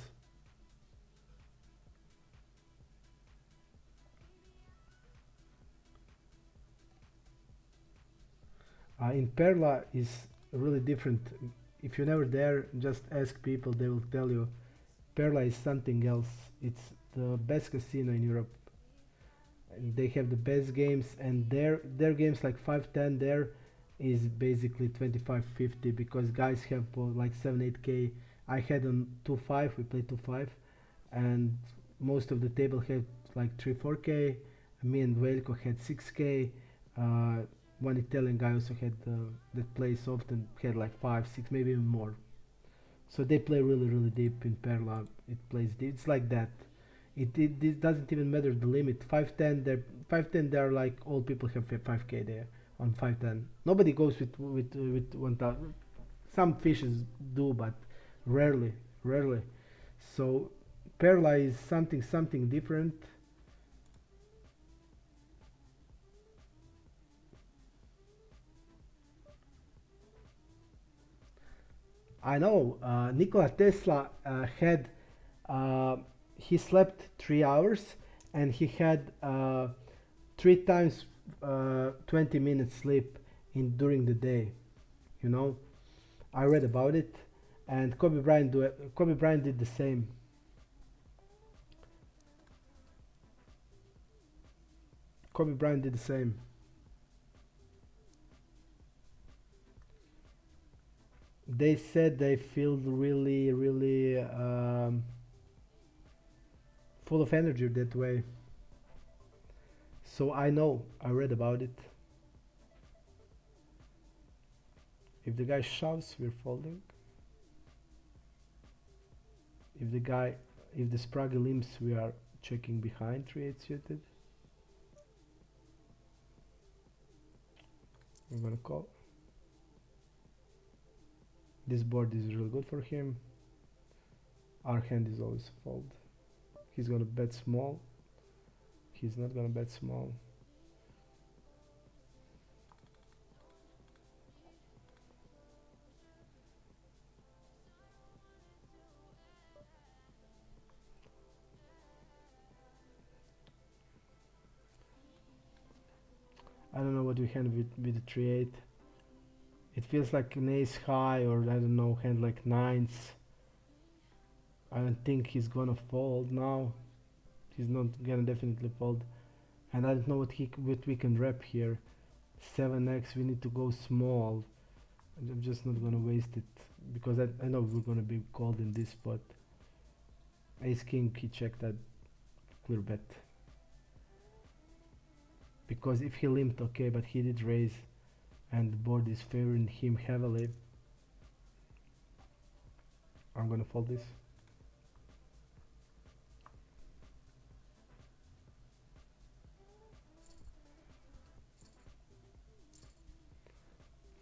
In Perla is really different. If you're never there, just ask people, they will tell you. Perla is something else. It's the best casino in Europe. And they have the best games, and their games like 5-10 there is basically 25-50 because guys have like 7-8k. I had on 2-5, we played 2-5, and most of the table had like 3-4k. Me and Veljko had 6k. One Italian guy also had that plays often had like 5, 6, maybe even more. So they play really deep in Perla. It plays deep. It's like that. It doesn't even matter the limit. 5-10. They're 5-10. They're like all people have 5k there on 5-10. Nobody goes with 1,000. Some fishes do, but rarely. So Perla is something different. I know Nikola Tesla had he slept 3 hours and he had 3 times 20 minutes sleep in during the day. You know, I read about it, and Kobe Bryant did the same. Kobe Bryant did the same. They said they feel really full of energy that way. So I know, I read about it. If the guy shoves, we're folding. If the Sprague limps, we are checking behind 3-8 suited. We're gonna call. This board is really good for him. Our hand is always fold. He's gonna bet small. He's not gonna bet small. I don't know what we hand with the 3-8. It feels like an ace high, or I don't know, hand like nines. I don't think he's gonna fold now. He's not gonna definitely fold. And I don't know what we can rep here. 7x, we need to go small. I'm just not gonna waste it because I know we're gonna be called in this spot. Ace king, he checked that clear bet. Because if he limped, okay, but he did raise and the board is favoring him heavily. I'm gonna fold this.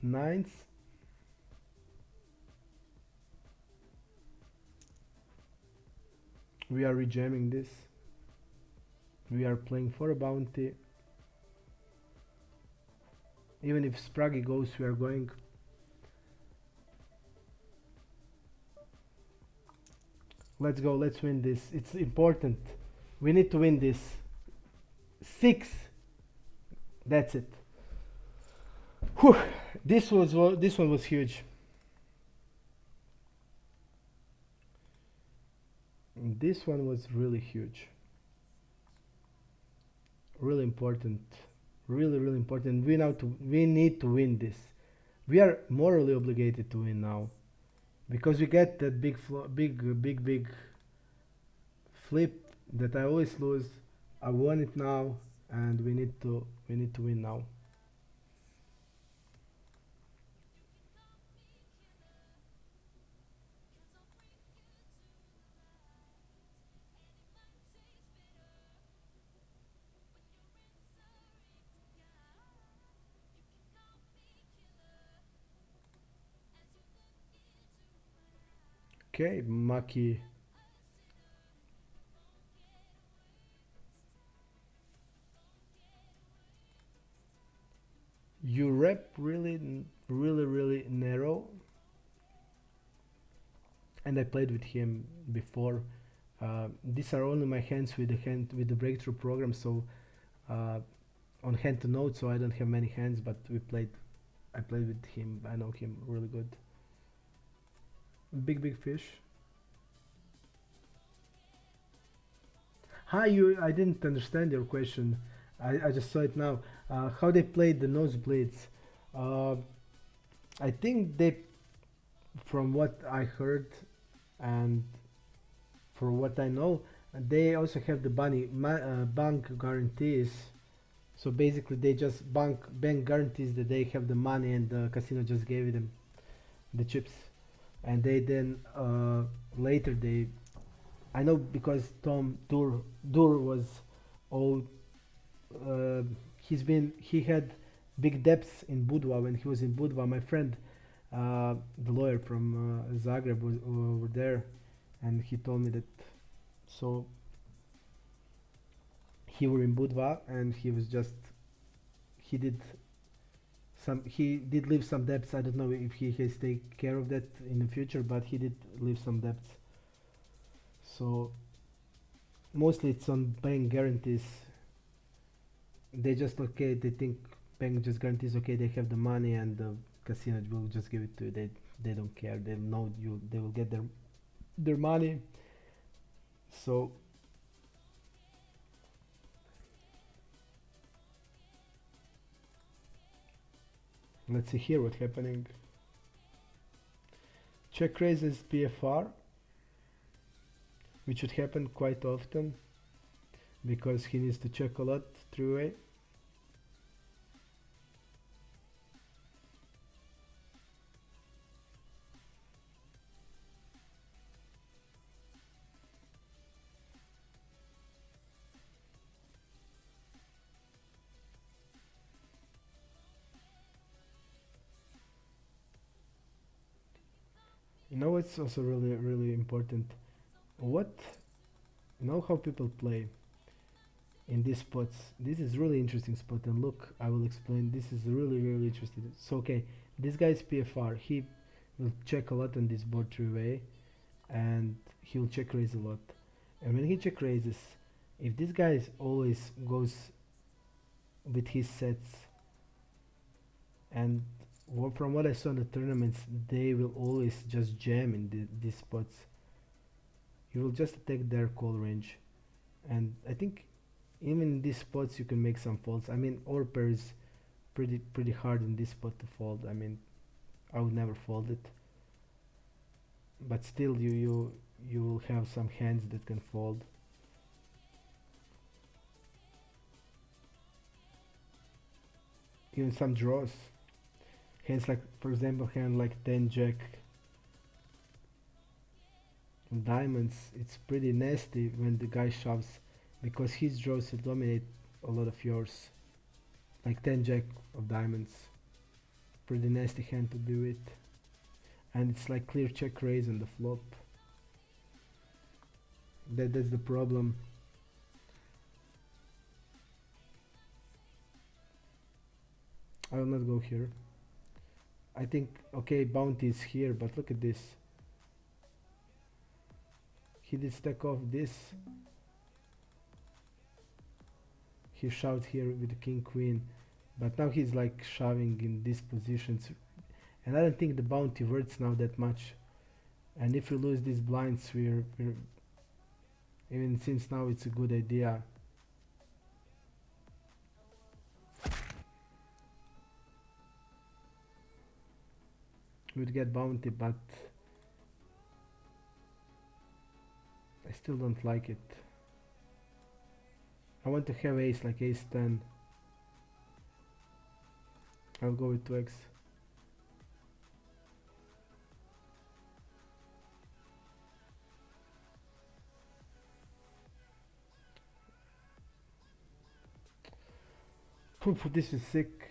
Nines. We are rejamming this. We are playing for a bounty. Even if Spraggy goes, we are going. Let's go, let's win this. It's important. We need to win this. 6. That's it. Whew. This one was huge. This one was really huge. Really important. Really important. We need to win this. We are morally obligated to win now. Because we get that big flip that I always lose. I won it now and we need to win now. Okay, Maki. You rep really narrow, and I played with him before. These are only my hands with the breakthrough program, so uh, on hand to note, so I don't have many hands. But I played with him. I know him really good. Big fish. Hi, you. I didn't understand your question. I just saw it now. How they played the nosebleeds? Uh, I think they, from what I heard, and for what I know, they also have the bank guarantees. So basically, they just bank guarantees that they have the money, and the casino just gave them the chips, and they then later they. I know because Tom Dur was old. He had big debts in Budva when he was in Budva. My friend, the lawyer from Zagreb, was over there, and he told me that. So he were in Budva, and he was just he did he did leave some debts. I don't know if he has take care of that in the future, but he did leave some debts. So mostly it's on bank guarantees. They just okay. They think bank just guarantees okay. They have the money and the casino will just give it to you. They don't care. They know you. They will get their money. So let's see here what's happening. Check raises PFR, which should happen quite often because he needs to check a lot through it. You know it's also really important. What you know how people play in these spots. This is really interesting spot, and look, I will explain. This is really interesting. So okay, this guy is PFR. He will check a lot on this board three-way, and he will check raise a lot. And when he check raises, if this guy always goes with his sets And from what I saw in the tournaments, they will always just jam in these spots. You will just attack their call range, and I think even in these spots you can make some folds. I mean, overpair is pretty hard in this spot to fold. I mean, I would never fold it, but still you will have some hands that can fold. Even some draws. Hands like, for example, hand like 10 jack and diamonds. It's pretty nasty when the guy shoves because his draws will dominate a lot of yours. Like 10 jack of diamonds. Pretty nasty hand to be with. And it's like clear check raise on the flop. That's the problem. I will not go here. I think, okay, bounty is here, but look at this. He did stack off this. He shoved here with the king queen, but now he's like shoving in these positions, and I don't think the bounty works now that much. And if we lose these blinds, we're even since now it's a good idea. We'd get bounty, but I still don't like it. I want to have ace, like ace 10. I'll go with 2x. Poof, this is sick.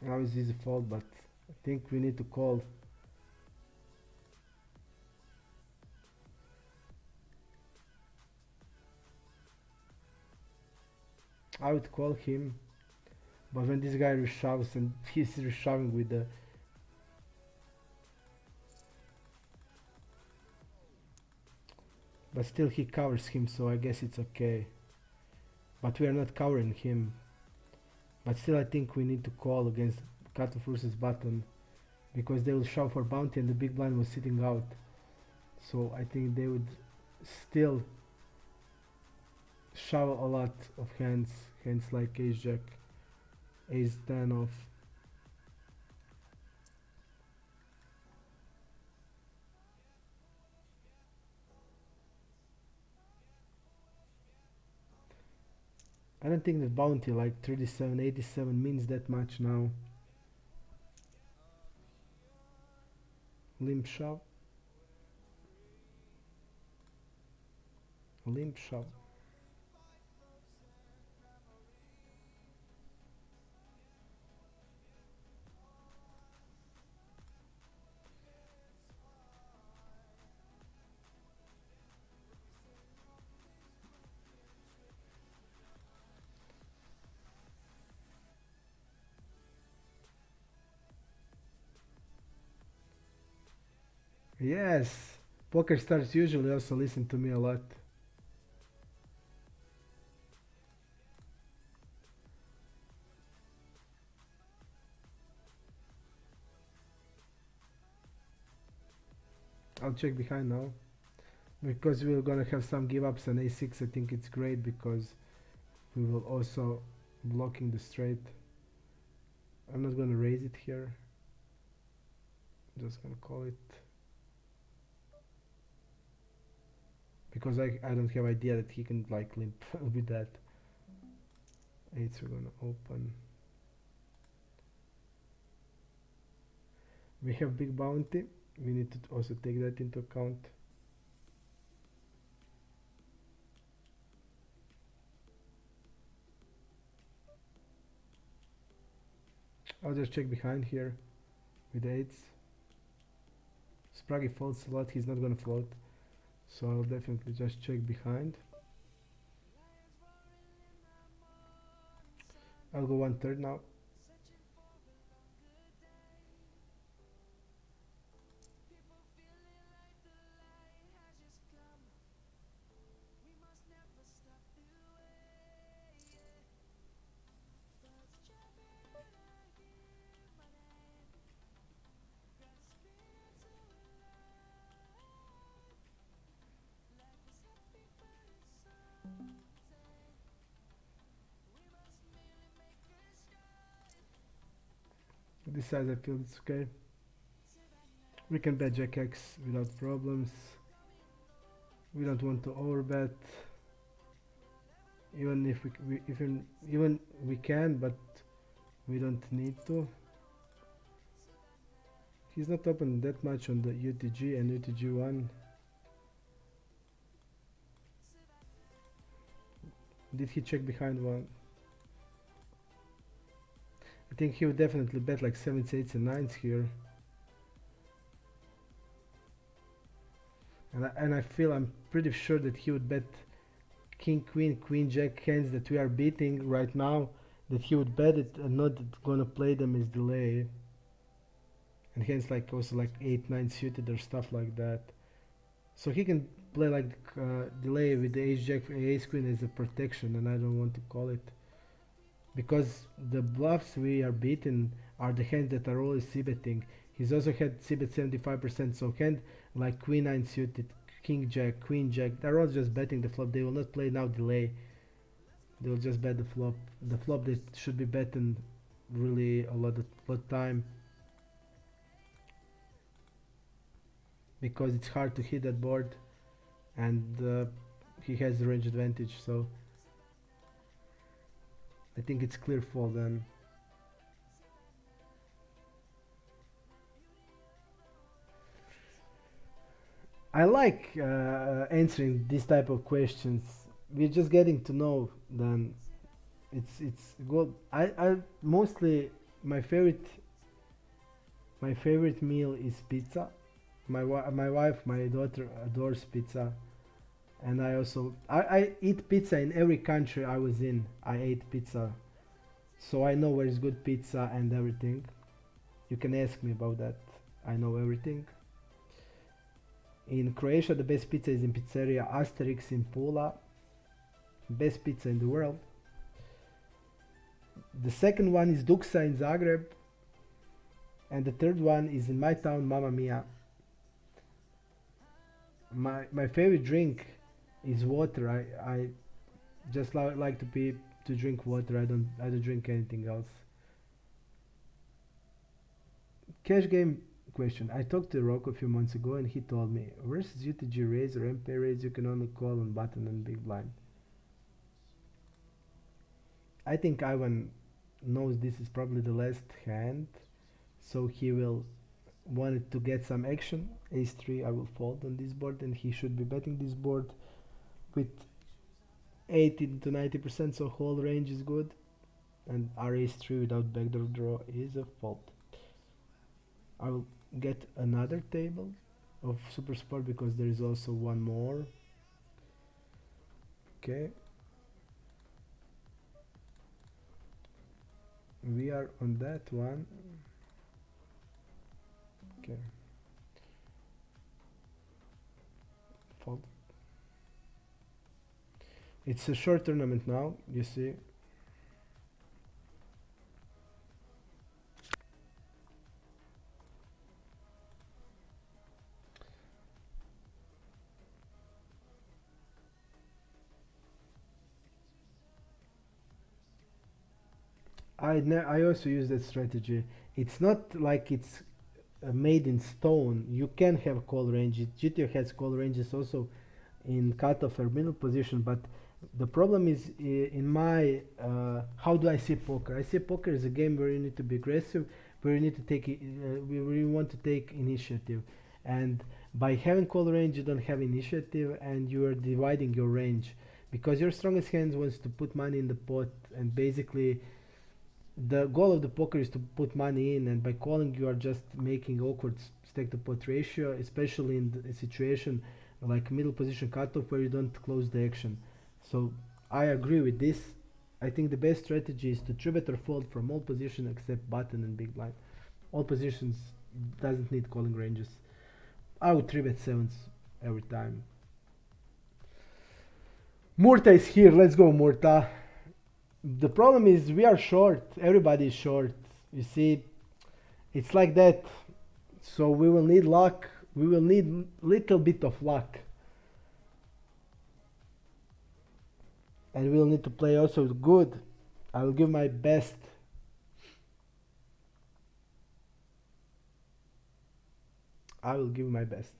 Now it's easy fold, but I think we need to call. I would call him, but when this guy reshoves and he's reshoving with the, but still he covers him, so I guess it's okay. But we are not covering him. But still I think we need to call against cutoff versus button because they will shove for bounty and the big blind was sitting out. So I think they would still shove a lot of hands like ace jack, ace 10 off. I don't think the bounty like 37, 87 means that much now. Limp shove. Limp shove. Yes, Pokerstars usually also listen to me a lot. I'll check behind now because we're gonna have some give ups on a6. I think it's great because we will also blocking the straight. I'm not gonna raise it here. I'm just gonna call it because I don't have idea that he can like limp with that. Eights we're gonna open. We have big bounty. We need to also take that into account. I'll just check behind here with eights. Spraggy folds a lot, he's not gonna float. So I'll definitely just check behind. I'll go 1/3 now. this size I feel it's okay. We can bet Jack X without problems. We don't want to overbet. Even if even we can, but we don't need to. He's not open that much on the UTG and UTG1. Did he check behind one? I think he would definitely bet like 7s, 8s and 9s here. And I feel I'm pretty sure that he would bet King, Queen, Queen, Jack hands that we are beating right now, that he would bet it and not gonna play them as delay. And hands like also like 8, 9 suited or stuff like that. So he can play like delay with the Ace Jack, Ace Queen as a protection, and I don't want to call it. Because the bluffs we are beating are the hands that are always c-betting. He's also had c-bet 75%, so hand like Queen 9 suited, King Jack, Queen Jack, they're all just betting the flop. They will not play now delay. They will just bet the flop. The flop they should be betting really a lot of time. Because it's hard to hit that board, and he has the range advantage, so I think it's clear fold then. I like answering this type of questions. We're just getting to know then. It's good. I mostly my favorite meal is pizza. My wife, my daughter adores pizza, and I eat pizza in every country I was in. I ate pizza, so I know where is good pizza and everything. You can ask me about that. I know everything. In Croatia, the best pizza is in Pizzeria Asterix in Pula. Best pizza in the world. The second one is Duksa in Zagreb. And the third one is in my town, Mamma Mia. My favorite drink is water. I just like to drink water. I don't drink anything else. Cash game question. I talked to Rocco a few months ago and he told me versus UTG raise or MP raise you can only call on button and big blind. I think Ivan knows this is probably the last hand, so he will want to get some action. Ace 3 I will fold on this board, and he should be betting this board with 80 to 90%, so whole range is good, and our Ace 3 without backdoor draw is a fold. I will get another table of Super Sport because there is also one more. Okay, we are on that one. Okay, fold. It's a short tournament now, you see. I also use that strategy. It's not like it's made in stone. You can have call ranges. GTO has call ranges also in cutoff or middle position, but the problem is in my how do I see poker? I see poker as a game where you need to be aggressive, where you need to take where you want to take initiative, and by having call range you don't have initiative and you are dividing your range because your strongest hand wants to put money in the pot, and basically the goal of the poker is to put money in, and by calling you are just making awkward stake to pot ratio, especially in a situation like middle position cutoff where you don't close the action. So I agree with this. I think the best strategy is to three bet or fold from all positions except button and big blind. All positions doesn't need calling ranges. I would three bet sevens every time. Murta is here. Let's go, Murta. The problem is we are short. Everybody is short. You see, it's like that. So we will need luck. We will need little bit of luck. And we will need to play also good. I will give my best. I will give my best.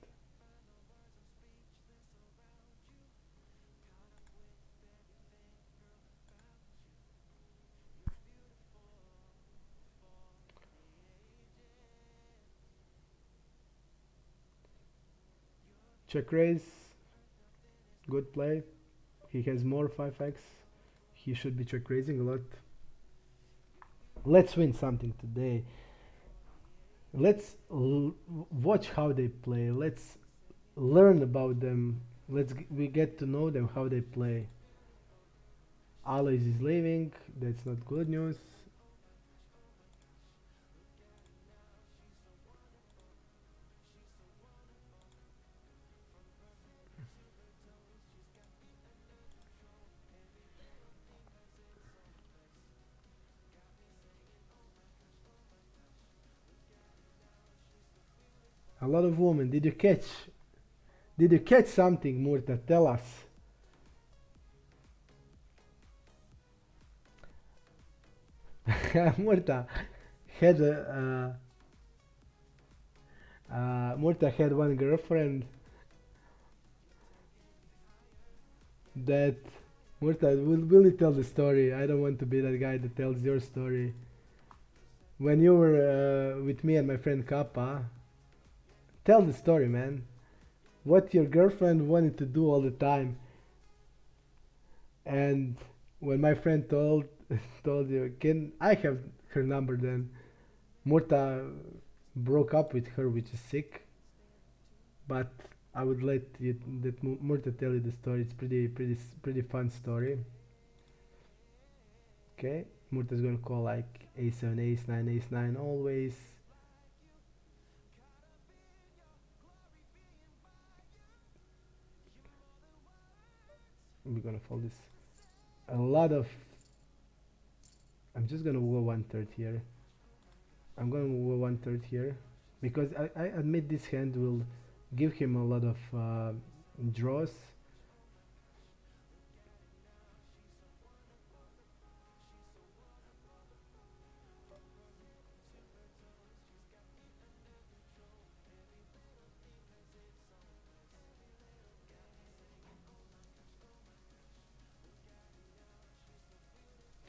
Check raise, good play. He has more 5x. He should be check raising a lot. Let's win something today. Let's watch how they play. Let's learn about them. We get to know them how they play. Alois is leaving. That's not good news. A lot of women. Did you catch? Did you catch something, Murta? Tell us. Murta had Murta had one girlfriend that Murta will you tell the story? I don't want to be that guy that tells your story. When you were with me and my friend Kappa, tell the story, man. What your girlfriend wanted to do all the time, and when my friend told you, can I have her number? Then Murta broke up with her, which is sick. But I would let you that Murta tell you the story. It's pretty fun story. Okay, Murta's gonna call like a7, ace9, ace9 always. We're gonna fold this. A lot of. I'm just gonna go 1/3 here. I'm gonna go 1/3 here because I admit this hand will give him a lot of draws.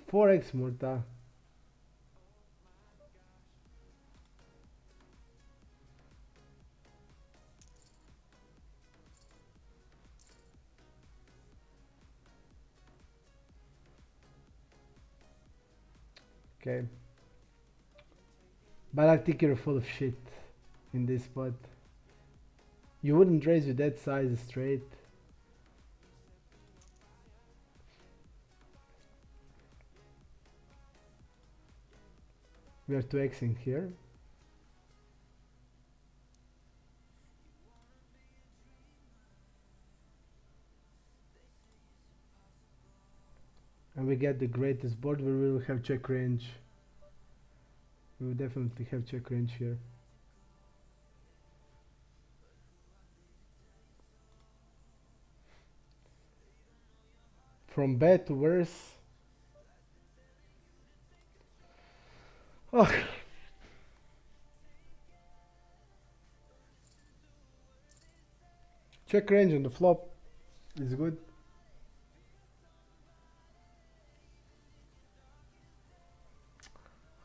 4x Murta. Okay. But I think you're full of shit in this spot. You wouldn't raise with that size straight. We are 2xing here. And we get the greatest board where we will have check range. We will definitely have check range here. From bad to worse. Oh. Check range on the flop is good.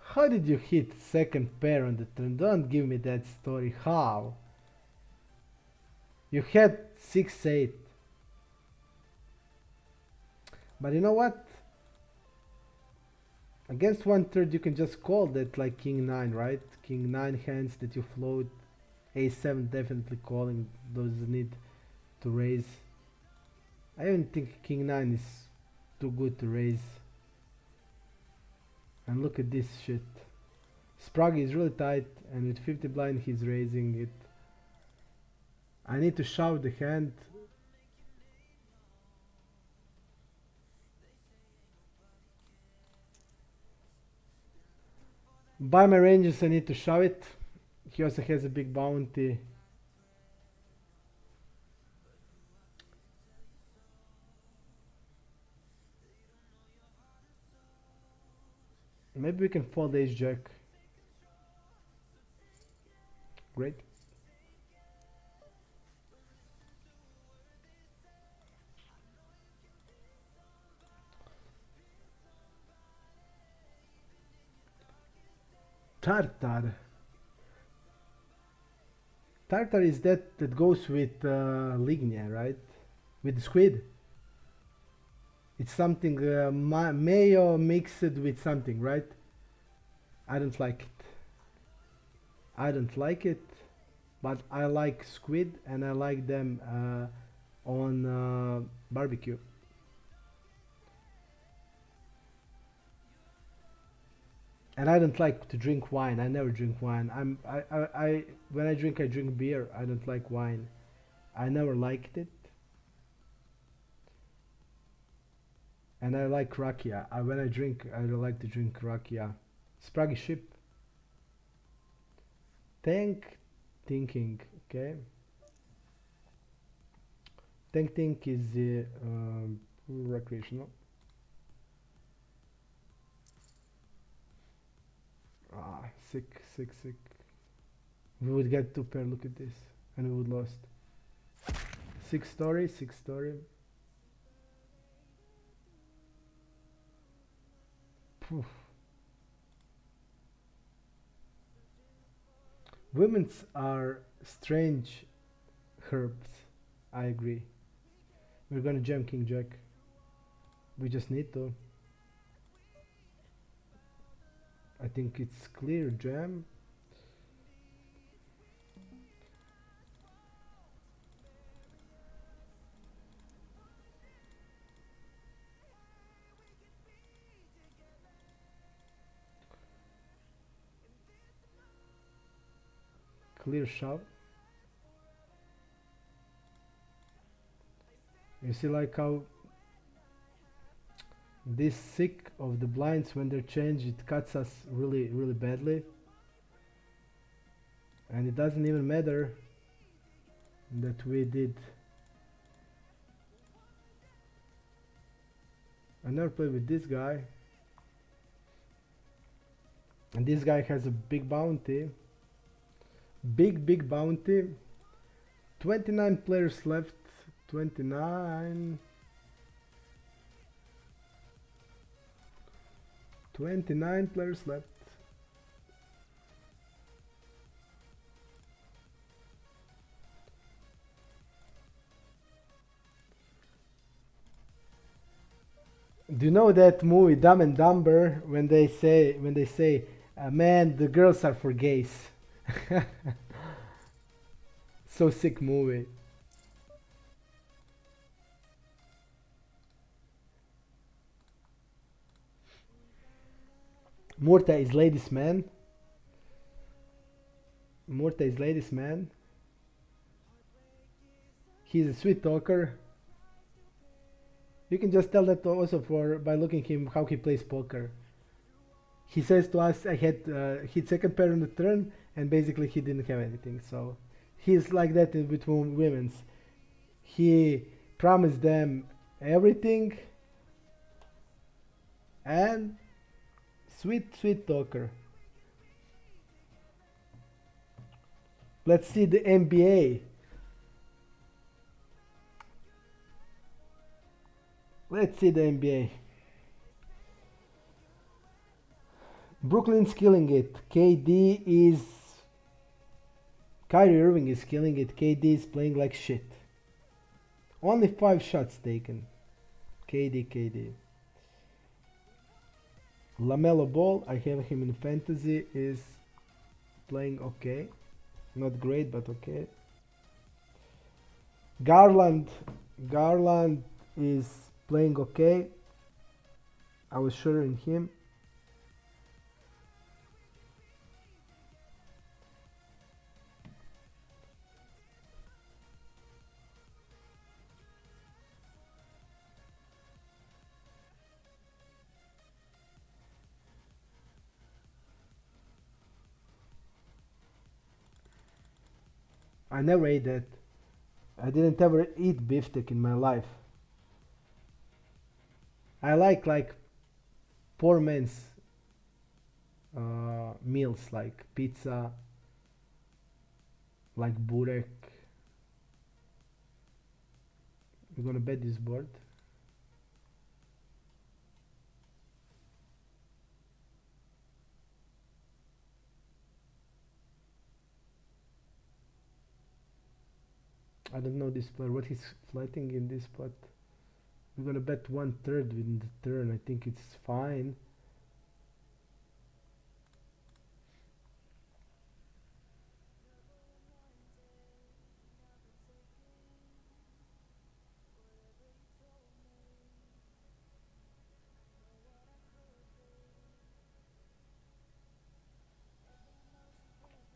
How did you hit second pair on the turn? Don't give me that story. How? You had 6-8. But you know what? Against 1/3 you can just call that like king 9, right? King 9 hands that you float. A7 definitely calling. Those need to raise. I even think king 9 is too good to raise. And look at this shit. Sprague is really tight, and with 50 blind he's raising it. I need to shove the hand. By my ranges I need to shove it. He also has a big bounty. Maybe we can fold ace jack. Great. Tartar. Tartar is that goes with lignia, right? With squid. It's something mayo mixed with something, right? I don't like it. I don't like it, but I like squid and I like them on barbecue. And I don't like to drink wine. I never drink wine. I when I drink beer. I don't like wine. I never liked it, and I like rakia. When I drink, I like to drink rakia. Spraggy ship. Tank thinking. Okay. Tank think is recreational. Ah, sick, sick, sick. We would get two pair. Look at this, and we would lost. Six story, six story. Phew. Women's are strange herbs. I agree. We're gonna jam King Jack. We just need to. I think it's clear jam. Clear shove. You see like how this sick of the blinds when they're changed, it cuts us really, really badly. And it doesn't even matter that we did. I never played with this guy. And this guy has a big bounty. Big bounty. 29 players left. 29. 29 players left. Do you know that movie Dumb and Dumber when they say man, the girls are for gays. So sick movie. Murta is ladies man. Murta is ladies man. He's a sweet talker. You can just tell that also for by looking him how he plays poker. He says to us, "I had hit second pair on the turn, and basically he didn't have anything." So he's like that with women's. He promised them everything, and sweet talker. Let's see the NBA. Let's see the NBA. Brooklyn's killing it. KD is. Kyrie Irving is killing it. KD is playing like shit. Only 5 shots taken. KD. LaMelo Ball, I have him in fantasy, is playing okay. Not great, but okay. Garland is playing okay. I was sure in him. I never ate that. I didn't ever eat beefsteak in my life. I like poor man's meals like pizza, like burek. We're gonna bet this board. don't know this player. What he's flighting in this spot? We're gonna bet 1/3 within the turn. I think it's fine.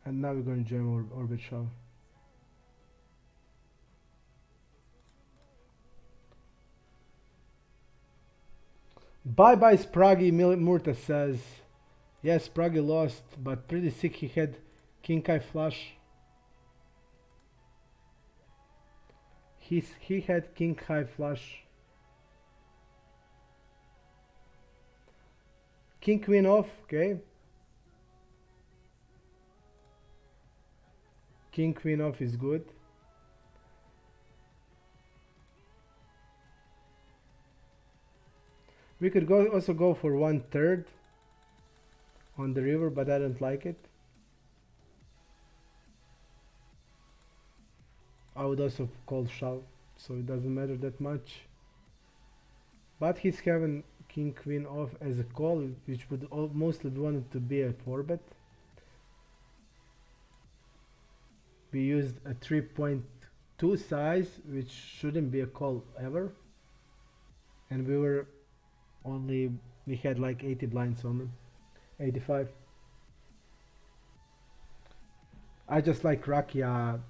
And now we're gonna jam orbit shove. Bye bye Spraggy, Murta says. Yes, Spraggy lost, but pretty sick. He had king high flush. He had king high flush. King queen off, okay. King queen off is good. We could also go for 1/3 on the river, but I don't like it. I would also call shove, so it doesn't matter that much. But he's having king queen off as a call, which would mostly wanted to be a 4-bet. We used a 3.2 size, which shouldn't be a call ever, and we had like 80 blinds on them, 85. I just like rakia.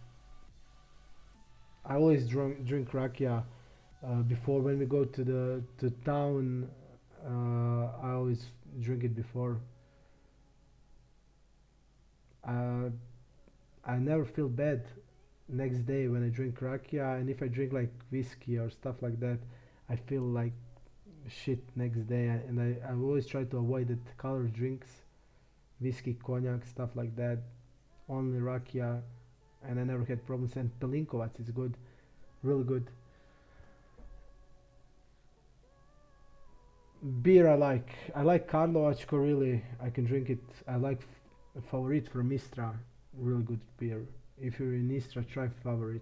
I always drink rakia before when we go to town. I always drink it before. I never feel bad next day when I drink rakia, and if I drink like whiskey or stuff like that, I feel like shit next day. And I always try to avoid the colored drinks, whiskey, cognac, stuff like that. Only rakia, and I never had problems. And Pelinkovac is good, really good. Beer I like Karlovačko, really. I can drink it. I like Favorite from Istra, really good beer. If you're in Istra, try Favorite.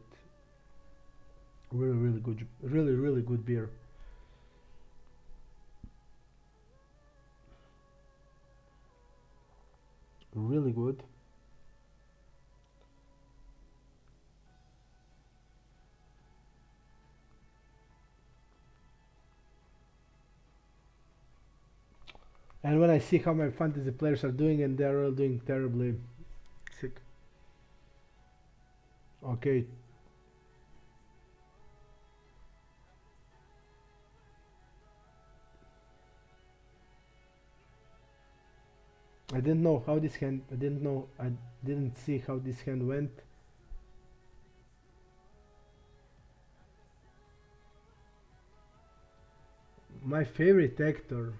Really good, really good beer. Really good. And when I see how my fantasy players are doing, and they're all doing terribly, sick. Okay. I didn't know how this hand. I didn't see how this hand went. My favorite actor.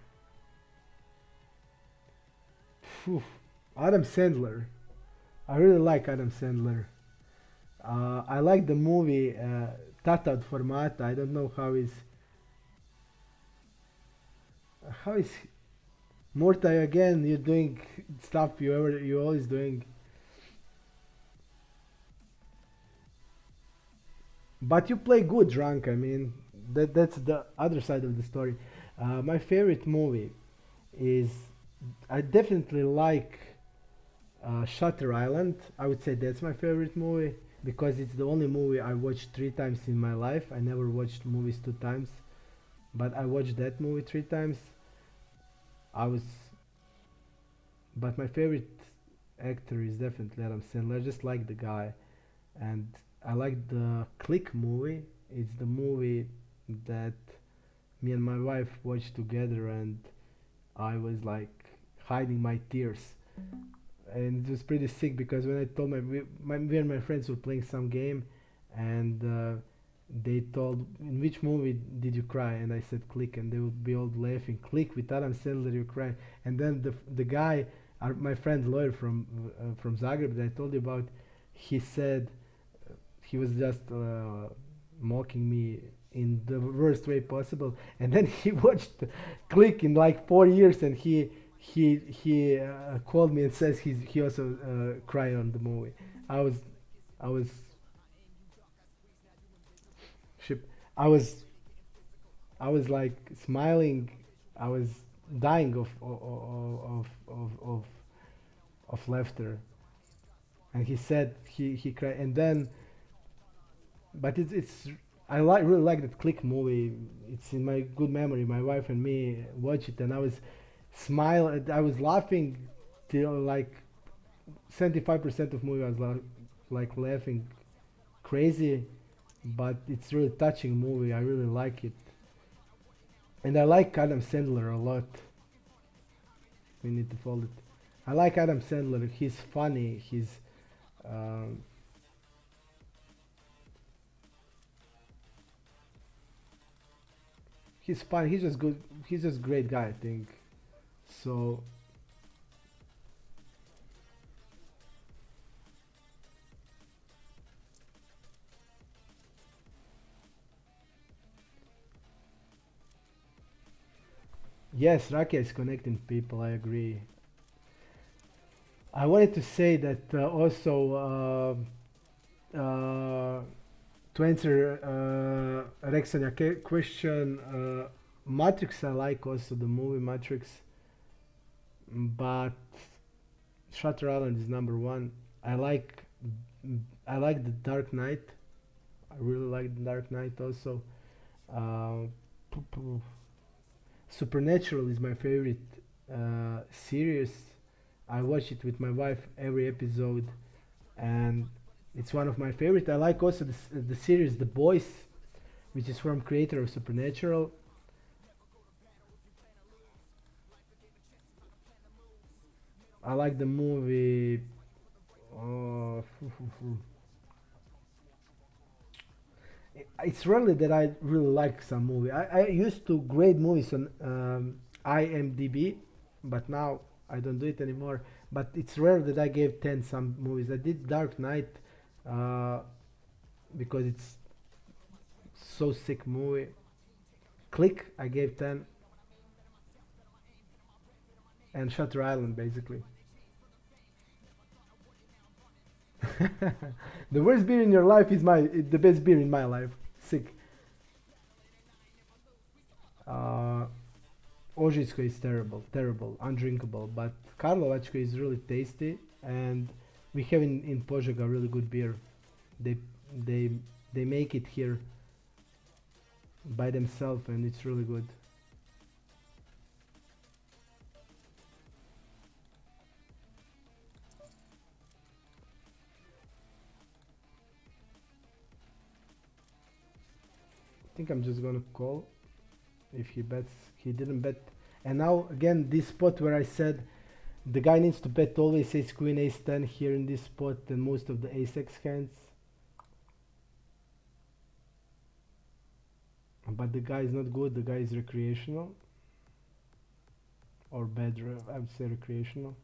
Phew, Adam Sandler. I really like Adam Sandler. I like the movie Tata od Formata. I don't know how is Mortai again. You're doing stuff you always doing. But you play good drunk. I mean, that's the other side of the story. My favorite movie is I definitely like Shutter Island. I would say that's my favorite movie because it's the only movie I watched 3 times in my life. I never watched movies 2 times, but I watched that movie 3 times. I was, but my favorite actor is definitely Adam Sandler. I just like the guy, and I like the Click movie. It's the movie that me and my wife watched together, and I was like hiding my tears, and it was pretty sick because when I told me and my friends were playing some game, and they told, in which movie did you cry, and I said Click, and they would be all laughing. Click with Adam Sandler, you cry. And then the guy, my friend lawyer from Zagreb that I told you about, he said he was just mocking me in the worst way possible, and then he watched Click in like 4 years, and he called me and says he also cried on the movie. I was ship. I was I was like smiling. I was dying of laughter. And he said he cried, and then but it's I really like that Click movie. It's in my good memory. My wife and me watched it, and I was smiling. I was laughing till like 75% of movie. I was like laughing crazy, but it's really touching movie. I really like it, and I like Adam Sandler a lot. We need to fold it. I like Adam Sandler. He's funny. Um, he's fun. He's just good. He's just great guy. I think. So yes, Rakia is connecting people. I agree. I wanted to say that also to answer Rexania question. Matrix, I like also the movie Matrix, but Shutter Island is number one. I like I like the Dark Knight. I really like the Dark Knight also. Uh, Supernatural is my favorite series. I watch it with my wife every episode, and it's one of my favorite. I like also the series The Boys, which is from creator of Supernatural. I like the movie. Uh, it's rarely that I really like some movie. I used to grade movies on IMDb, but now I don't do it anymore. But it's rare that I gave 10 some movies. I did Dark Knight uh, because it's so sick movie. Click, I gave 10, and Shutter Island basically. The worst beer in your life is the best beer in my life. Sick. Uh, Ožijsko is terrible, terrible, undrinkable. But Karlovačko is really tasty, and we have in Požega really good beer. They they they make it here by themselves, and it's really good. I think I'm just gonna call if he bets. He didn't bet, and now again this spot where I said the guy needs to bet always ace queen ace 10 here in this spot and most of the ace x hands. But the guy is not good. The guy is recreational or bad. I would say recreational.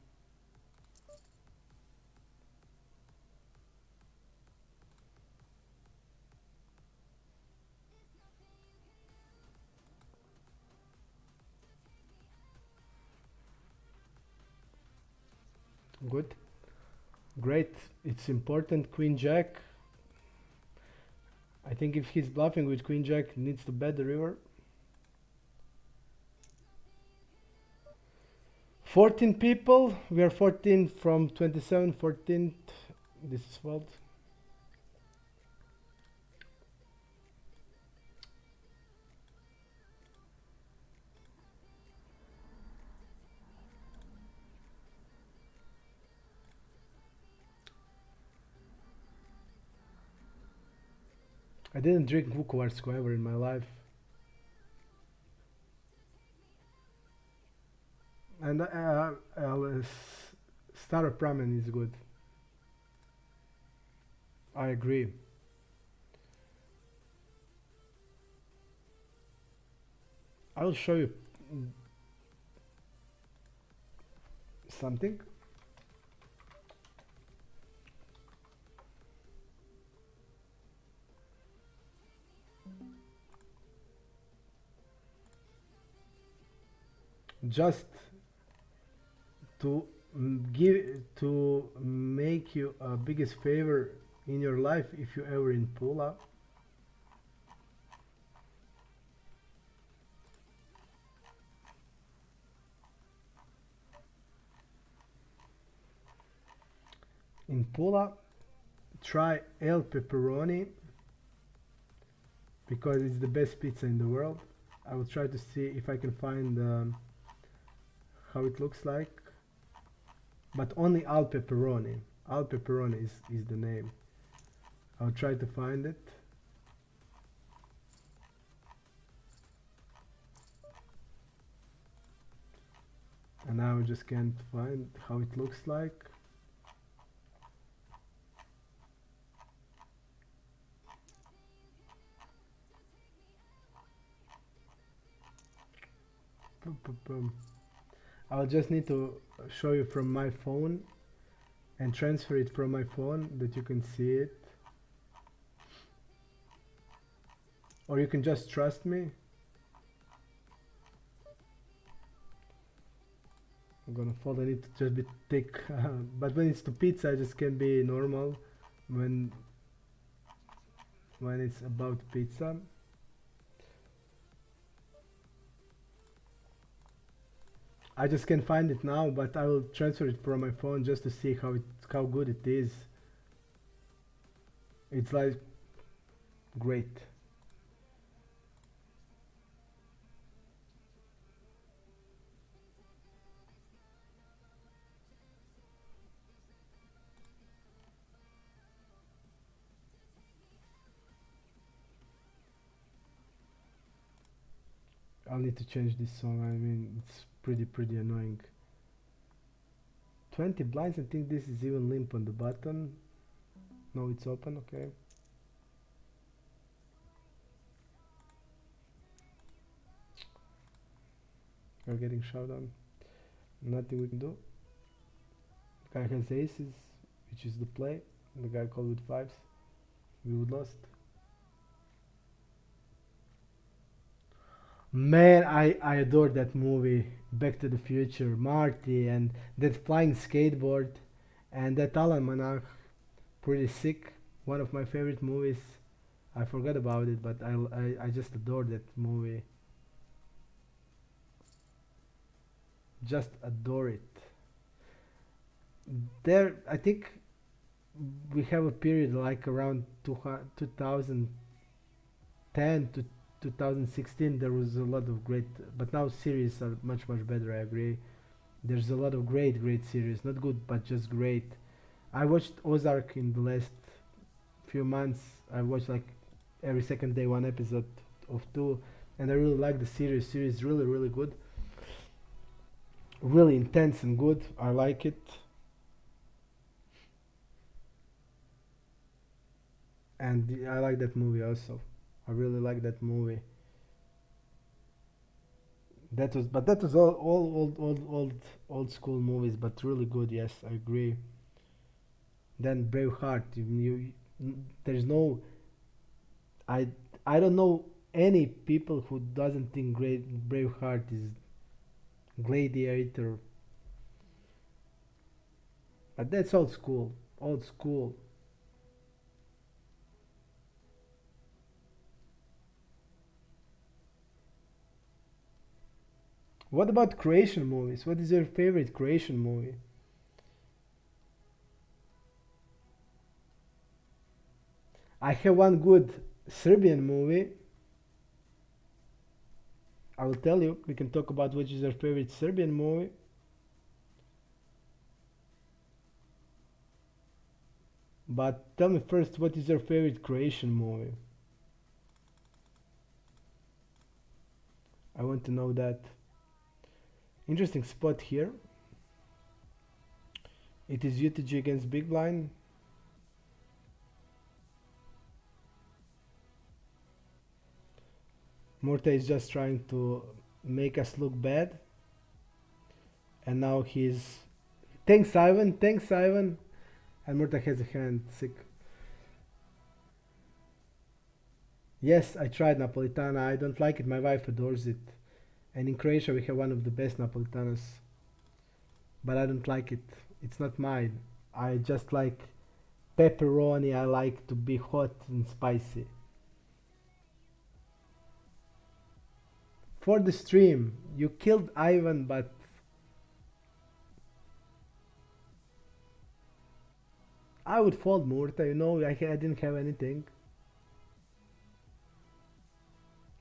Good. Great. It's important. Queen Jack. I think if he's bluffing with Queen Jack, he needs to bet the river. 14 people. We are 14 from 27. 14th. This is fault. I didn't drink Vukovarsko ever in my life. And Staro Pramen is good. I agree. I'll show you something. Just to make you a biggest favor in your life if you ever in pull up. In Pula, try El Pepperoni because it's the best pizza in the world. I will try to see if I can find how it looks like, but only Al Pepperoni. Al Pepperoni is the name. I'll try to find it. And now I just can't find how it looks like. Boom, boom, boom. I'll just need to show you from my phone and transfer it from my phone that you can see it. Or you can just trust me. I'm gonna fold. I need to just be thick. But when it's to pizza, I just can be normal. When it's about pizza. I just can't find it now, but I will transfer it from my phone just to see how good it is. It's like great. I'll need to change this song. I mean, it's pretty annoying. 20 blinds. I think this is even limp on the button. No, it's open. Okay. We're getting shot on. Nothing we can do. The guy has aces, which is the play. The guy called with fives. We would lost. Man, I adore that movie, Back to the Future, Marty, and that flying skateboard, and that almanac, pretty sick. One of my favorite movies. I forgot about it, but I just adore that movie. Just adore it. There, I think we have a period like around 2010 to 2016. There was a lot of great, but now series are much better. I agree. There's a lot of great series, not good but just great. I watched Ozark in the last few months. I watched like every second day one episode of two, and I really like the series. Series really good, really intense and good. I like it, and I like that movie also. I really like that movie. That was all old school movies, but really good. Yes, I agree. Then Braveheart. There's no. I I don't know any people who doesn't think Great Braveheart is Gladiator, but that's old school. Old school. What about Croatian movies? What is your favorite Croatian movie? I have one good Serbian movie. I will tell you. We can talk about which is your favorite Serbian movie. But tell me first, what is your favorite Croatian movie? I want to know that. Interesting spot here. It is UTG against Big Blind. Murta is just trying to make us look bad. And now he's... Thanks, Ivan. Thanks, Ivan. And Murta has a hand. Sick. Yes, I tried Napolitana. I don't like it. My wife adores it. And in Croatia we have one of the best Napolitanas. But I don't like it. It's not mine. I just like pepperoni. I like to be hot and spicy. For the stream, you killed Ivan, but I would fold Murta, you know, I didn't have anything.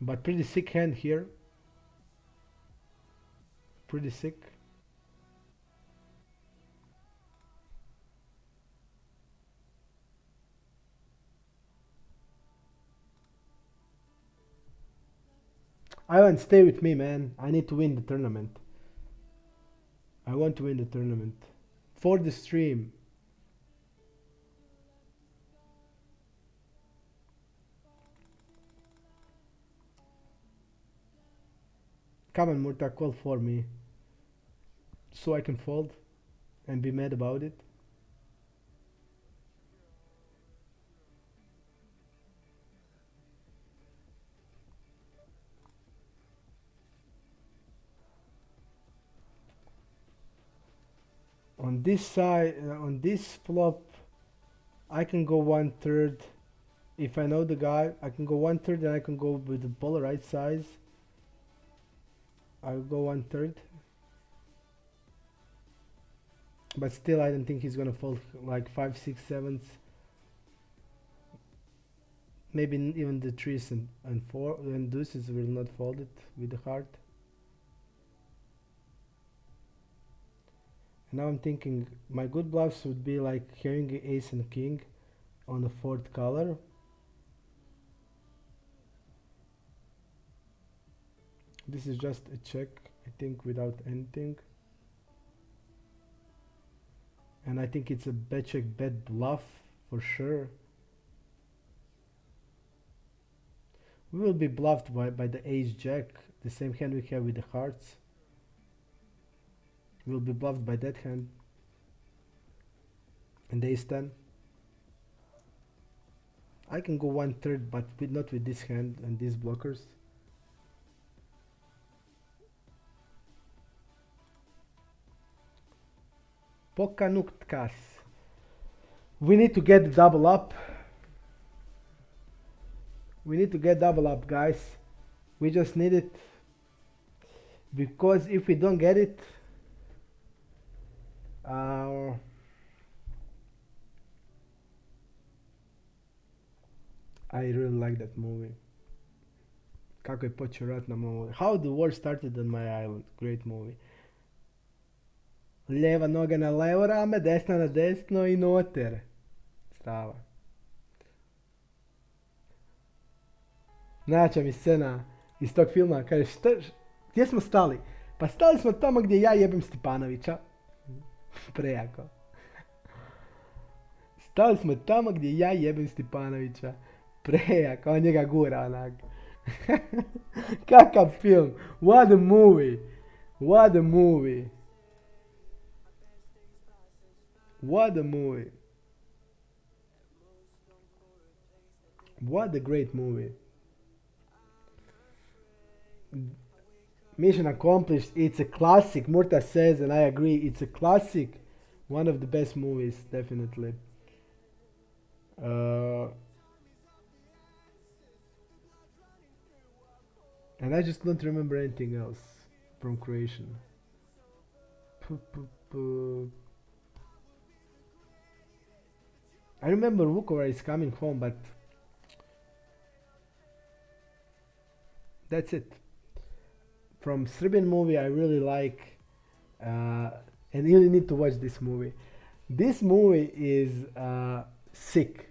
But pretty sick hand here. Pretty sick. Ivan, stay with me, man. I need to win the tournament. I want to win the tournament. For the stream. Come on, Murta, call for me. So I can fold and be mad about it. On this side, on this flop, I can go 1/3. If I know the guy, I can go 1/3 and I can go with the polarized size. I'll go 1/3. But still, I don't think he's gonna fold like 5, 6, 7s. Maybe even the 3s and 4 and deuces will not fold it with the heart. And now I'm thinking my good bluffs would be like having ace and king on the fourth color. This is just a check, I think, without anything. And I think it's a bet check bet bluff for sure. We will be bluffed by the ace jack, the same hand we have with the hearts. We'll be bluffed by that hand. And ace 10. I can go 1/3, but not with this hand and these blockers. Pokerstars. We need to get double up. We need to get double up, guys. We just need it. Because if we don't get it, I really like that movie. Kako je počeo rat na movie. How the War Started on My Island. Great movie. Lijeva noga na levo rame, desna na desno i noter. Strava. Najjača mi scena iz tog filma, kaže gdje smo stali? Pa stali smo tamo gdje ja jebem Stipanovića. Prejako. Stali smo tamo gdje ja jebem Stipanovića. Prejako, on njega gura onak. Kakav film. What a movie. What a movie. What a movie. What a great movie. Mission accomplished. It's a classic. Murta says, and I agree, it's a classic. One of the best movies, definitely. And I just don't remember anything else from Croatian. I remember Vukovar is coming home, but that's it. From Serbian movie, I really like, and you really need to watch this movie. This movie is sick.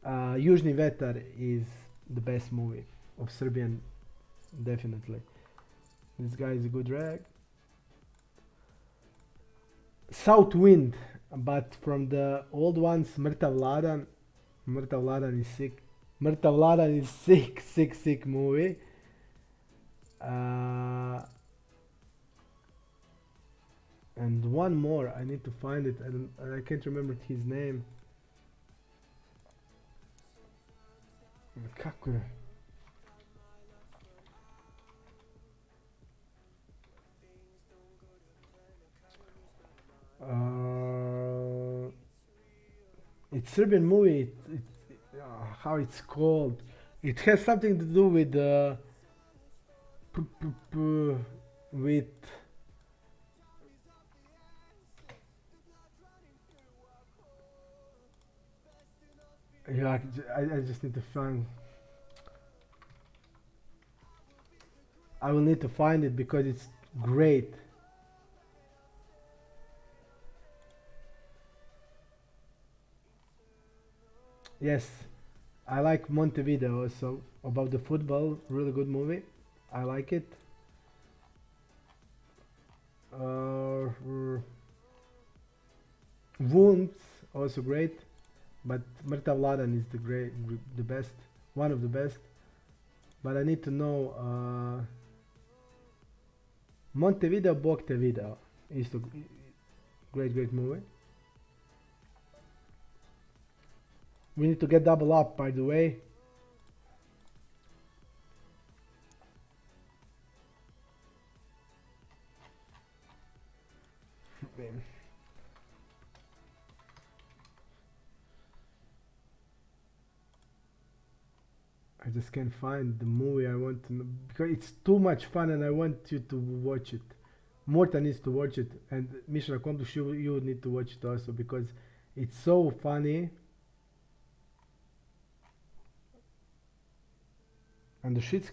Južni vetar is the best movie of Serbian, definitely. This guy is a good drag. South Wind, but from the old ones, Mrtav Ladan. Mrtav Ladan is sick. Mrtav Ladan is sick movie. And one more, I need to find it, and I can't remember his name. Kako je? It's Serbian movie. How it's called? It has something to do with with Yeah, I just need to find. I will need to find it because it's great. Yes, I like Montevideo also about the football. Really good movie. I like it. Uh, Wounds also great, but Mrtav Ladan is the best, one of the best. But I need to know Montevideo Boctevideo is a great movie. We need to get double up, by the way. I just can't find the movie I want to know because it's too much fun and I want you to watch it. Morta needs to watch it, and Mission Accomplished, you need to watch it also because it's so funny and the shit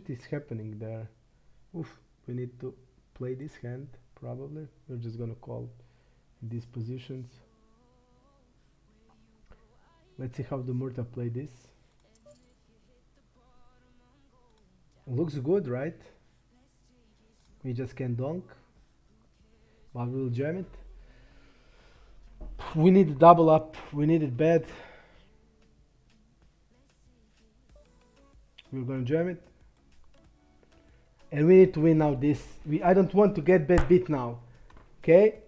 is happening there. Oof, we need to play this hand probably. We're just gonna call these positions. Let's see how the Murta play this. Looks good, right? We just can donk, but we'll jam it. We need a double up. We need it bad. We're gonna jam it. And we need to win now this. I don't want to get bad beat now. Okay?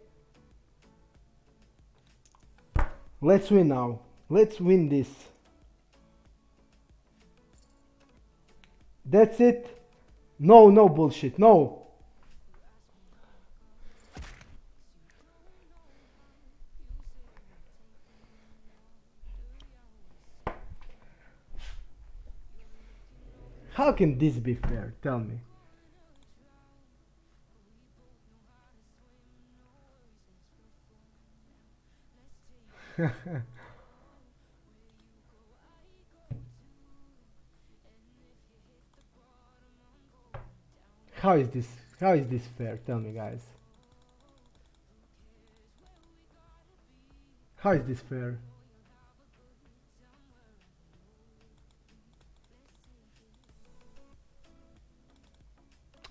Let's win now. Let's win this. That's it. No, no bullshit. No. How can this be fair? Tell me. How is this? How is this fair? Tell me, guys. How is this fair?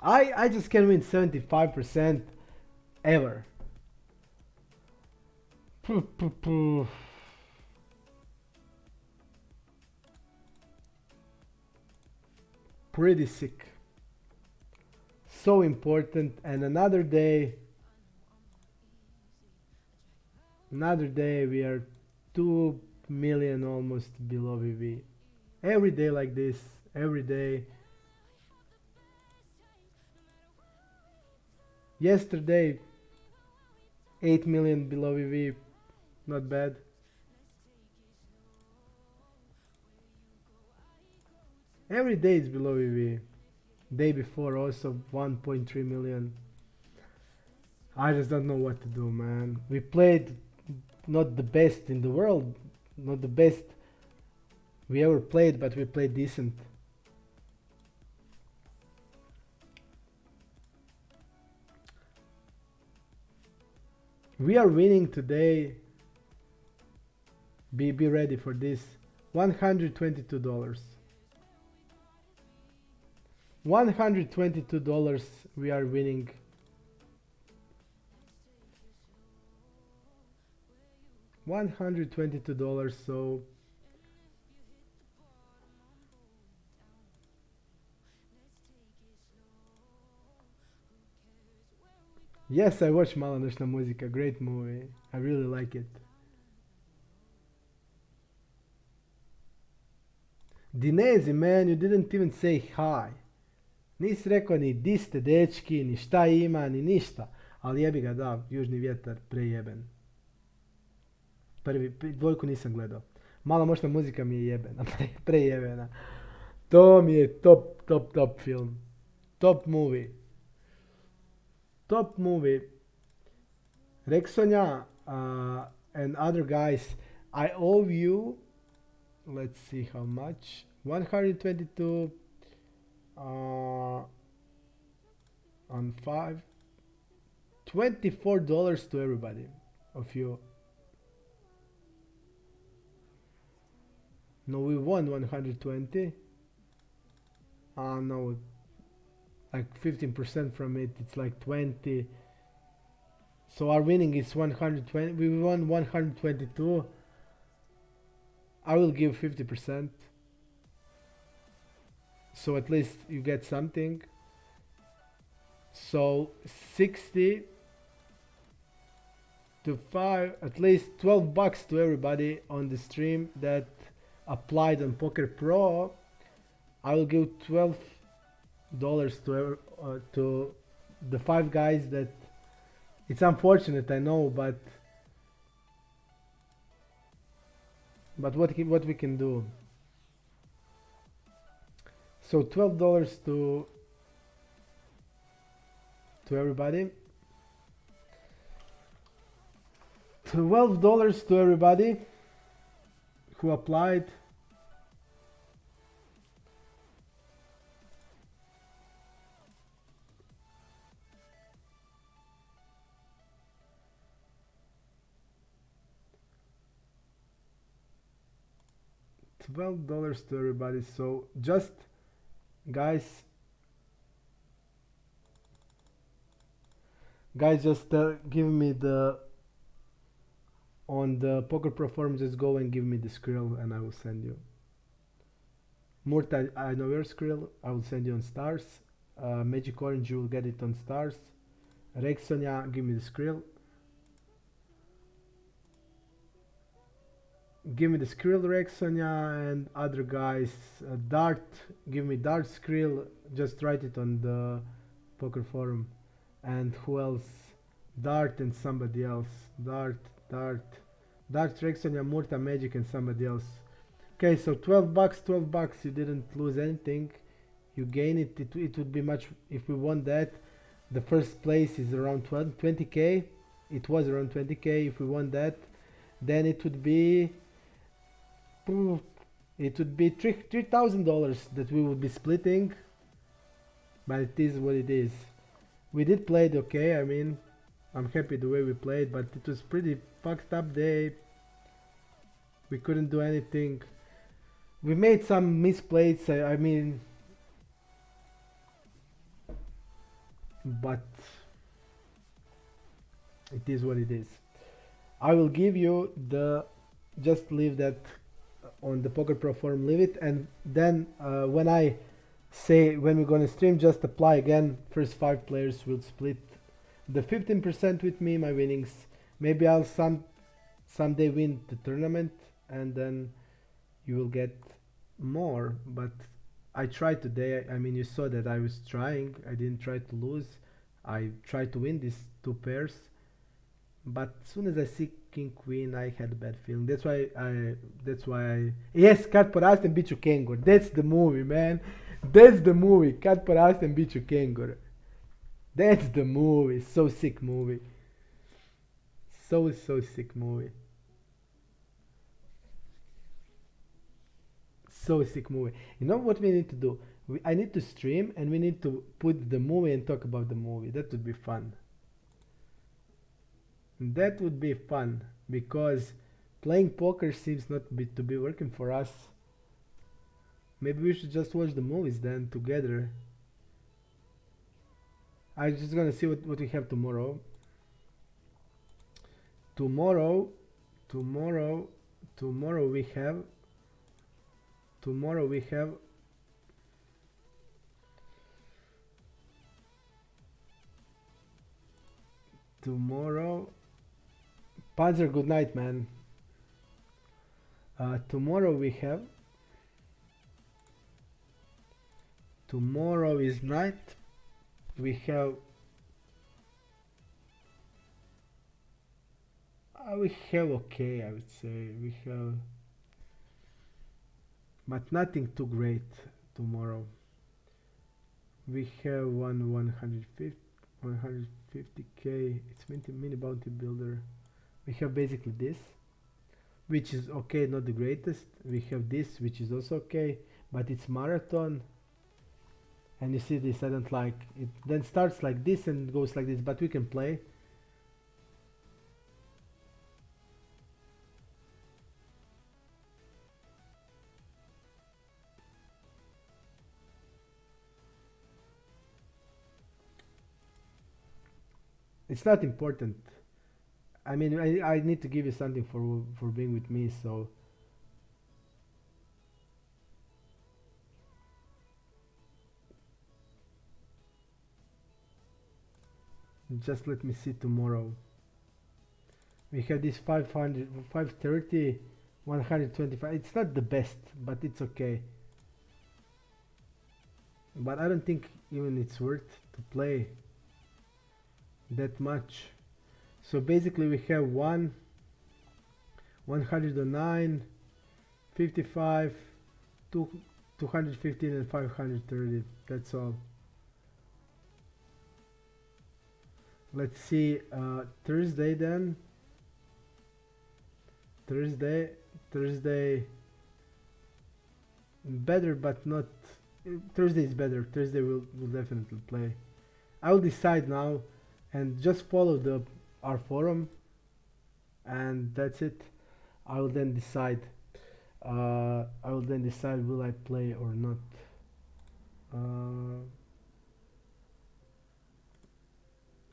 I just can win 75% ever. Pretty sick. So important, and another day we are 2 million almost below VV. Every day like this, every day. Yesterday 8 million below VV, not bad. Every day is below VV. Day before also 1.3 million. I just don't know what to do, man. We played not the best in the world, not the best we ever played, but we played decent. We are winning today. Be ready for this. $122. $122 we are winning. $122, so yes, I watched Mala Noćna Muzika, great movie. I really like it. Dinezi, man, you didn't even say hi. Nisi rekao ni di ste dečki, ni šta ima, ni ništa. Ali jebi ga, da, južni vjetar, prejeben. Dvojku nisam gledao. Mala moćna muzika mi je jebena, prejebena. To mi je top film. Top movie. Top movie. Rexonja and other guys, I owe you Let's see how much. 122 on 5. $24 to everybody of you. No, we won 120. No, like 15% from it. It's like 20. So our winning is 120. We won 122. I will give 50%. So at least you get something. So 60 to 5, at least $12 to everybody on the stream that applied on Poker Pro. I will give $12 to the 5 guys that. It's unfortunate, I know, but what we can do. So $12 to everybody. $12 to everybody who applied. $12 to everybody. So just guys, just give me the on the Poker Pro forum. Just go and give me the skrill, and I will send you. Murta, I know your skrill. I will send you on stars. Magic Orange, you will get it on stars. Rexonia, give me the skrill. Give me the skrill, Rexonia, and other guys. Dart, give me Dart skrill. Just write it on the Poker forum. And who else? Dart and somebody else. Dart, Rexonia, Murta, Magic, and somebody else. Okay, so $12. You didn't lose anything. You gain it. It would be much if we won that. The first place is around 20k. It was around 20k. If we won that, then it would be $3,000 that we would be splitting. But it is what it is. We did play it okay. I mean, I'm happy the way we played, but it was pretty fucked up day. We couldn't do anything. We made some misplays. I mean, but it is what it is. I will give you the. Just leave that on the Poker Pro forum. Leave it, and then when I say when we're gonna stream, just apply again. First 5 players will split the 15% with me. My winnings. Maybe I'll someday win the tournament, and then you will get more. But I tried today. I mean, you saw that I was trying. I didn't try to lose. I tried to win these 2 pairs. But as soon as I see King Queen, I had a bad feeling. That's why I yes, Cat Parast and Bichu Kengor. That's the movie, man. That's the movie. Cat Parast and Bichu Kengor. That's the movie. So sick movie. So sick movie. So sick movie. You know what we need to do? I need to stream, and we need to put the movie and talk about the movie. That would be fun. That would be fun, because playing poker seems not to be working for us. Maybe we should just watch the movies then together. I'm just gonna see what we have tomorrow. Tomorrow we have Panzer, good night, man. Tomorrow is night. We have okay, I would say. We have, but nothing too great tomorrow. We have 150k. It's mini bounty builder. We have basically this. which is okay, not the greatest. We have this, which is also okay, but it's marathon. And you see this, I don't like it. Then starts like this and goes like this, but we can play. It's not important. I mean, I need to give you something for being with me, so just let me see tomorrow. We have this 500, 530, 125. It's not the best, but it's okay. But I don't think even it's worth to play that much. So basically we have 109, 55, 2, 215 and 530. That's all. Let's see, Thursday then. Thursday better, but not. Thursday is better. Thursday will definitely play. I will decide now, and just follow the our forum, and that's it. I will then decide. I will then decide will I play or not.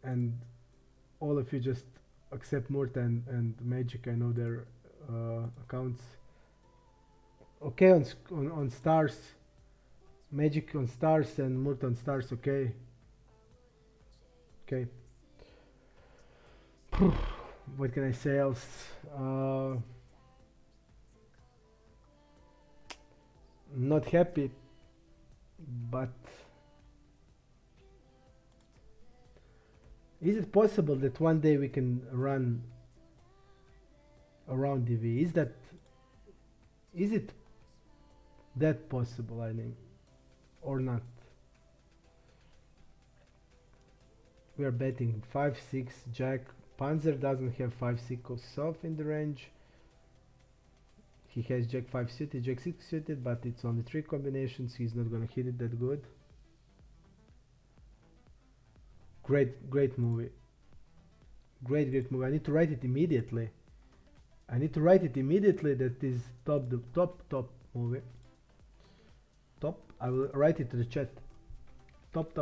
And all of you just accept Murta and Magic. I know their accounts. Okay, on stars, Magic on stars and Murta on stars. Okay, okay. What can I say else? Not happy, but is it possible that one day we can run around DV? Is it that possible? I think, or not? We are betting 5-6 Jack. Panzer doesn't have 5-6 off in the range. He has Jack 5 suited, Jack 6 suited, but it's only 3 combinations. He's not gonna hit it that good. Great movie. Great movie. I need to write it immediately. That is the top movie. Top. I will write it to the chat. Top.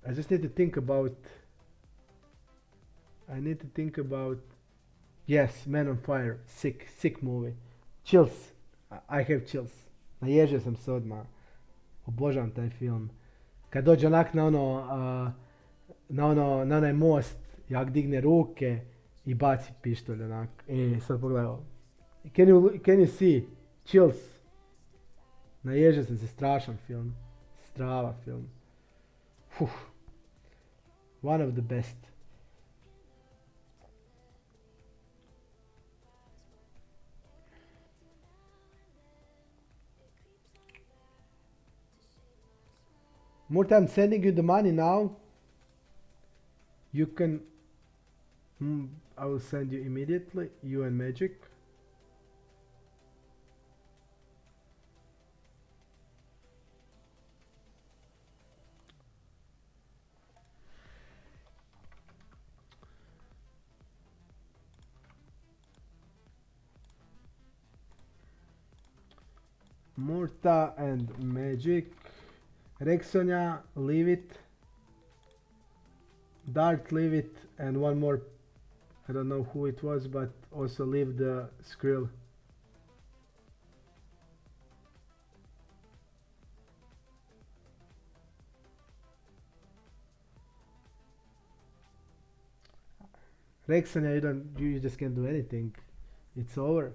I just need to think about. Yes, Man on Fire. Sick movie. Chills. I have chills. Naježio sam se odmah. Obožavam taj film. Kad dođe onak na onaj most, jak digne ruke i baci pištolj onak. Sad pogledaj. Can you see? Chills. Naježio sam se, strašan film. Strava film. One of the best. Murta, I'm sending you the money now. You can. I will send you immediately. You and Magic. Murta and Magic. Rexonia, leave it. Dart, leave it. And one more. I don't know who it was, but also leave the Skrill. Rexonia, you just can't do anything. It's over.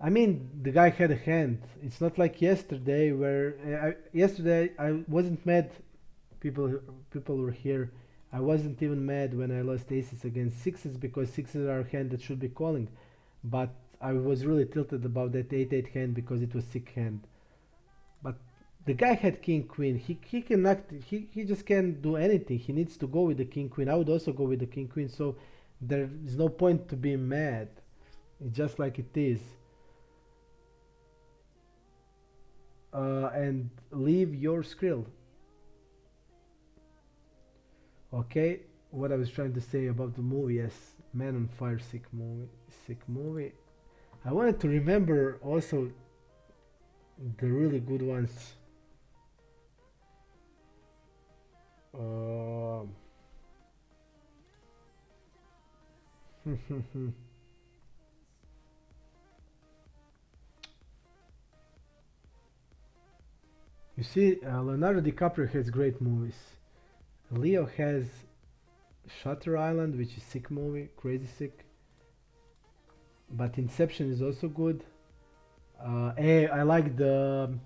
I mean, the guy had a hand. It's not like yesterday, where yesterday I wasn't mad. People were here. I wasn't even mad when I lost aces against sixes, because sixes are a hand that should be calling. But I was really tilted about that 8-8 hand because it was sick hand. But The guy had king queen. He can act. He just can't do anything. He needs to go with the king queen. I would also go with the king queen. So there is no point to be mad. It's just like it is. And leave your skrill. Okay. What I was trying to say about the movie, yes, Man on Fire, sick movie, sick movie. I wanted to remember also the really good ones. Um, you see, Leonardo DiCaprio has great movies. Leo has Shutter Island, which is sick movie, crazy sick. But Inception is also good. I like the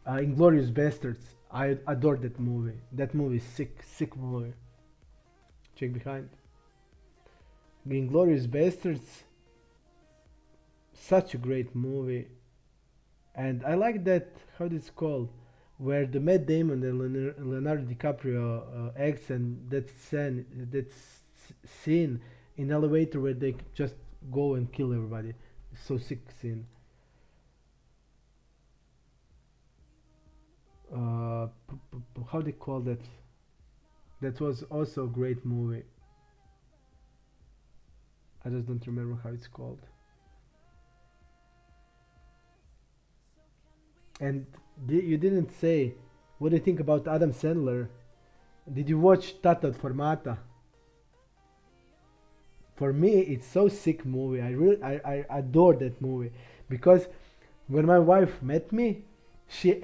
Inglorious Bastards. I adore that movie. That movie is sick, sick movie. Check behind. Inglorious Bastards, such a great movie. And I like that, how it's called, where the Matt Damon and Leonardo DiCaprio acts, and scene in elevator where they just go and kill everybody. It's so sick scene. How they call that? That was also a great movie. I just don't remember how it's called. And you didn't say what do you think about Adam Sandler? Did you watch Tata Formata? For me, it's so sick movie. I adore that movie because when my wife met me, she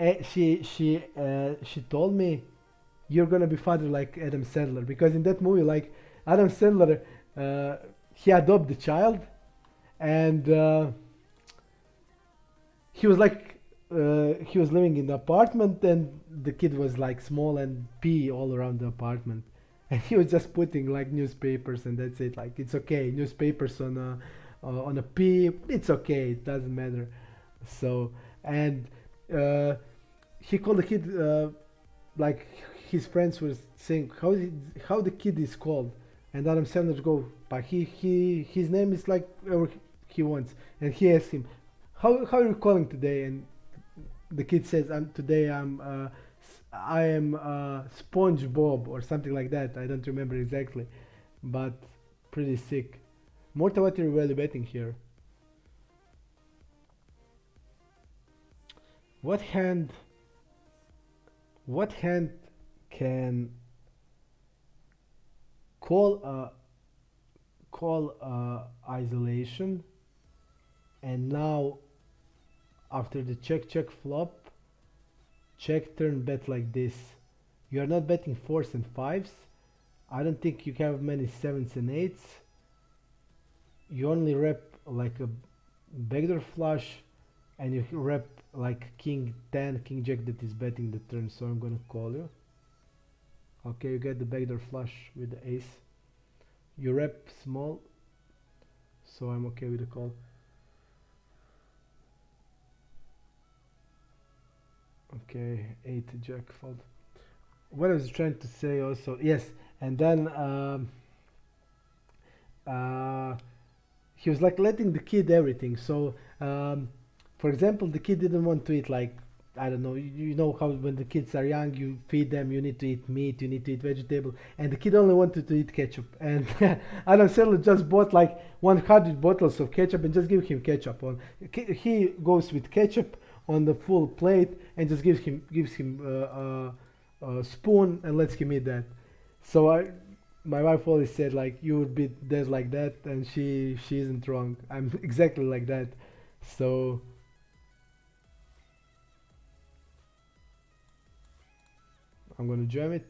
told me you're gonna be father like Adam Sandler because in that movie, like Adam Sandler, uh, he adopted the child and he was like he was living in the apartment and the kid was like small and pee all around the apartment and he was just putting like newspapers and that's it, like it's okay, newspapers on a pee, it's okay, it doesn't matter. So and uh, he called the kid like his friends were saying how the kid is called and Adam Sandler go but he his name is like whatever he wants and he asked him how are you calling today and the kid says I am SpongeBob or something like that. I don't remember exactly, but pretty sick. Morta, what are you really betting here? What hand? What hand can call isolation and now after the check flop check turn bet like this? You are not betting fours and fives. I don't think you have many sevens and eights. You only rep like a backdoor flush and you rep like king 10, king jack that is betting the turn, so I'm gonna call you. Okay, you get the backdoor flush with the ace. You rep small, so I'm okay with the call. Okay, 8 jack fold. What I was trying to say also, yes, and then uh, he was like letting the kid everything. So, for example, the kid didn't want to eat like I don't know. You know how when the kids are young, you feed them. You need to eat meat. You need to eat vegetable. And the kid only wanted to eat ketchup. And Adam Sandler just bought like 100 bottles of ketchup and just give him ketchup on. He goes with ketchup on the full plate and just gives him a spoon and lets him eat that. So my wife always said like you would be dead like that, and she isn't wrong. I'm exactly like that. So I'm gonna jam it.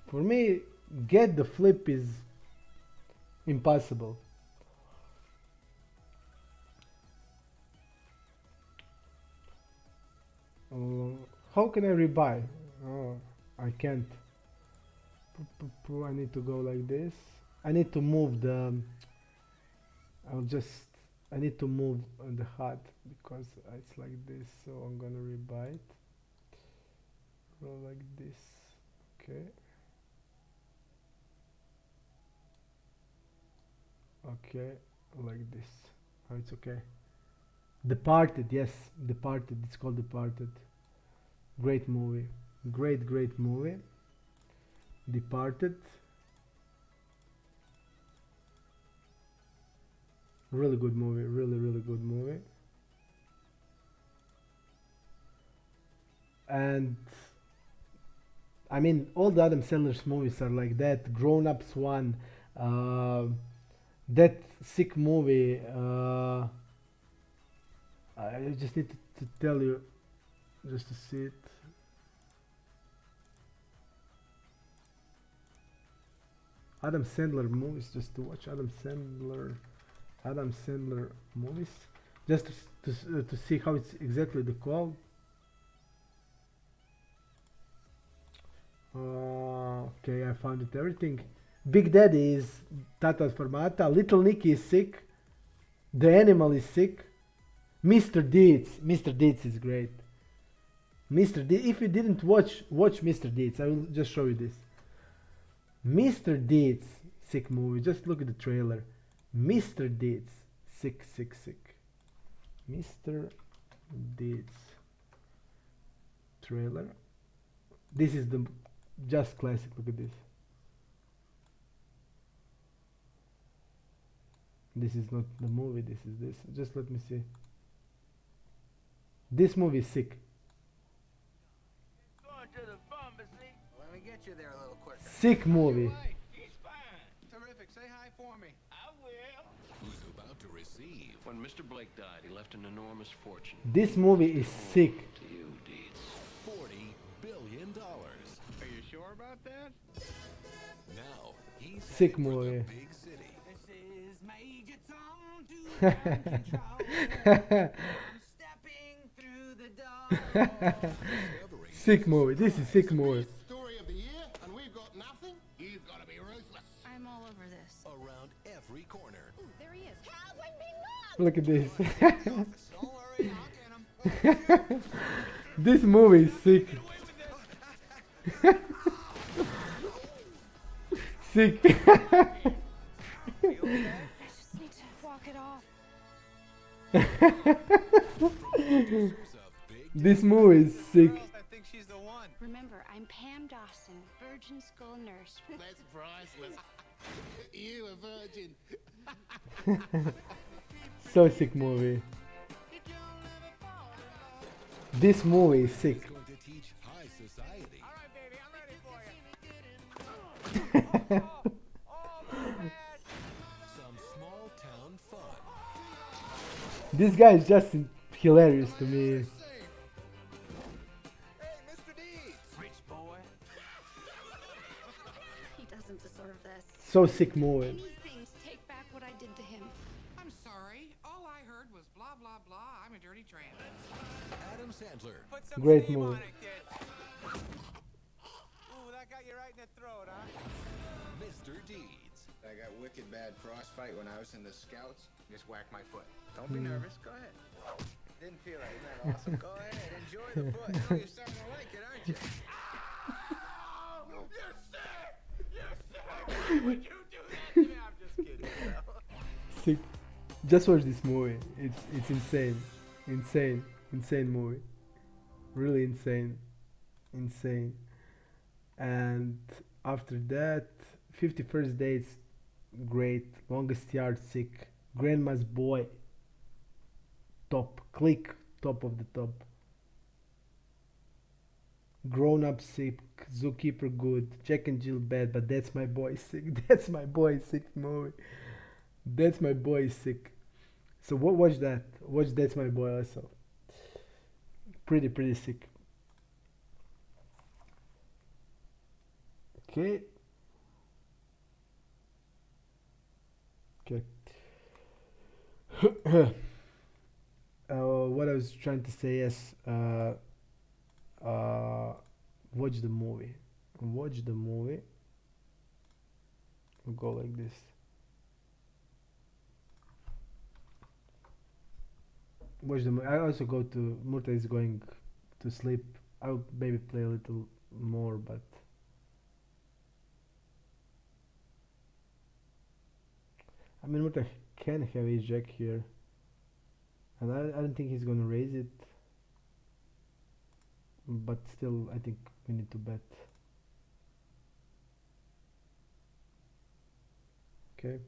For me, get the flip is impossible. Uh, how can I rebuy? Oh, I can't. I need to go like this. I need to move the. I'll just. I need to move the HUD because it's like this. So I'm gonna rebuy it. Roll like this. Okay. Okay. Like this. Oh, it's okay. Departed. Yes, Departed. It's called Departed. Great movie. Great movie. Departed. Really good movie. Really good movie. And I mean, all the Adam Sandler's movies are like that. Grown Ups one, uh, that sick movie. I just need to tell you, just to see it. Adam Sandler movies, just to watch Adam Sandler movies, just to see how it's exactly the call. Okay, I found it. Everything. Big Daddy is Tata Formata. Little Nicky is sick. The Animal is sick. Mr. Deeds is great. Mr. Deeds. If you didn't watch Mr. Deeds, I will just show you this. Mr. Deeds, sick movie. Just look at the trailer. Mr. Deeds, sick. Mr. Deeds trailer. This is the just classic. Look at this. This is not the movie. This is this. Just let me see. This movie is sick. Going to the pharmacy. Let me get you there a little quicker. Sick movie. He's fine. Terrific. Say hi for me. I will. Who's about to receive. When Mr. Blake died, he left an enormous fortune. This movie is sick. To you, Deeds. $40 billion. Are you sure about that? Now he's Sick headed for movie. the big city. This is Major Tom to ground control. I'm stepping through the door. Discovering Sick movie. This is sick movie. Story of the year, and we've got nothing? You've got to be ruthless. I'm all over this. around every corner. Ooh, there he is. Calvin, be Look at this. Don't worry, I'll get him. This movie is sick. Sick. I just need to walk it off. Producers of big This movie is sick. I think she's the one. Remember, I'm Pam Dawson, virgin school nurse. That's priceless. You a virgin. So sick movie. This movie is sick. going to teach high society. All right, baby, I'm ready for you. Some small town fun. This guy is just hilarious to me. Hey, Mr. D. Rich boy. He doesn't deserve this. So sick movie. Anything to take back what I did to him. I'm sorry. All I heard was blah, blah, blah. I'm a dirty tramp. Adam Sandler. Put some Great steam movie. on it, kid. Ooh, that got you right in the throat, huh? Mr. Deeds. I got wicked bad frostbite when I was in the Scouts. Just whacked my foot. Don't be nervous. Go ahead. Didn't feel it. Isn't that awesome? Go ahead. Enjoy the foot. Now you're starting to like it, aren't you? You're sick. You're sick. Would you do that to me? I'm just kidding. You know? Sick. Just watch this movie. It's insane. Insane movie. Really insane. And after that, 51st Dates, great. Longest Yard, sick. Grandma's Boy, top. Click, top of the top. Grown Up, sick. Zookeeper, good. Jack and Jill, bad. But That's My Boy, sick. That's My Boy, sick movie. That's My Boy, sick. So watch that. Watch That's My Boy also. Pretty sick. Okay. What I was trying to say is, watch the movie. Watch the movie. We'll go like this. Watch the. I also go to. Murta is going to sleep. I'll maybe play a little more, but I mean Murta can have ace jack here, and I don't think he's gonna raise it. But still, I think we need to bet. Okay.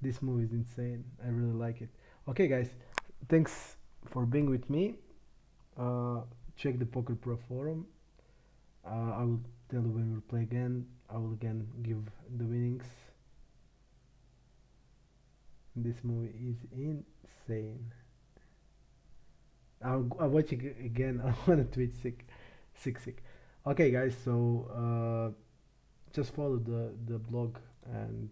This movie is insane. I really like it. Okay, guys, thanks for being with me. Check the Poker Pro forum. I will tell you when we'll play again. I will again give the winnings. This movie is insane. I'll watch it again. I want to tweet sick. Okay, guys. So just follow the blog, and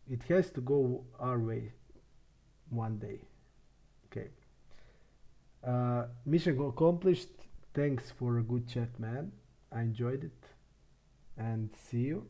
it has to go our way one day. Okay. Mission accomplished. Thanks for a good chat, man. I enjoyed it, and see you.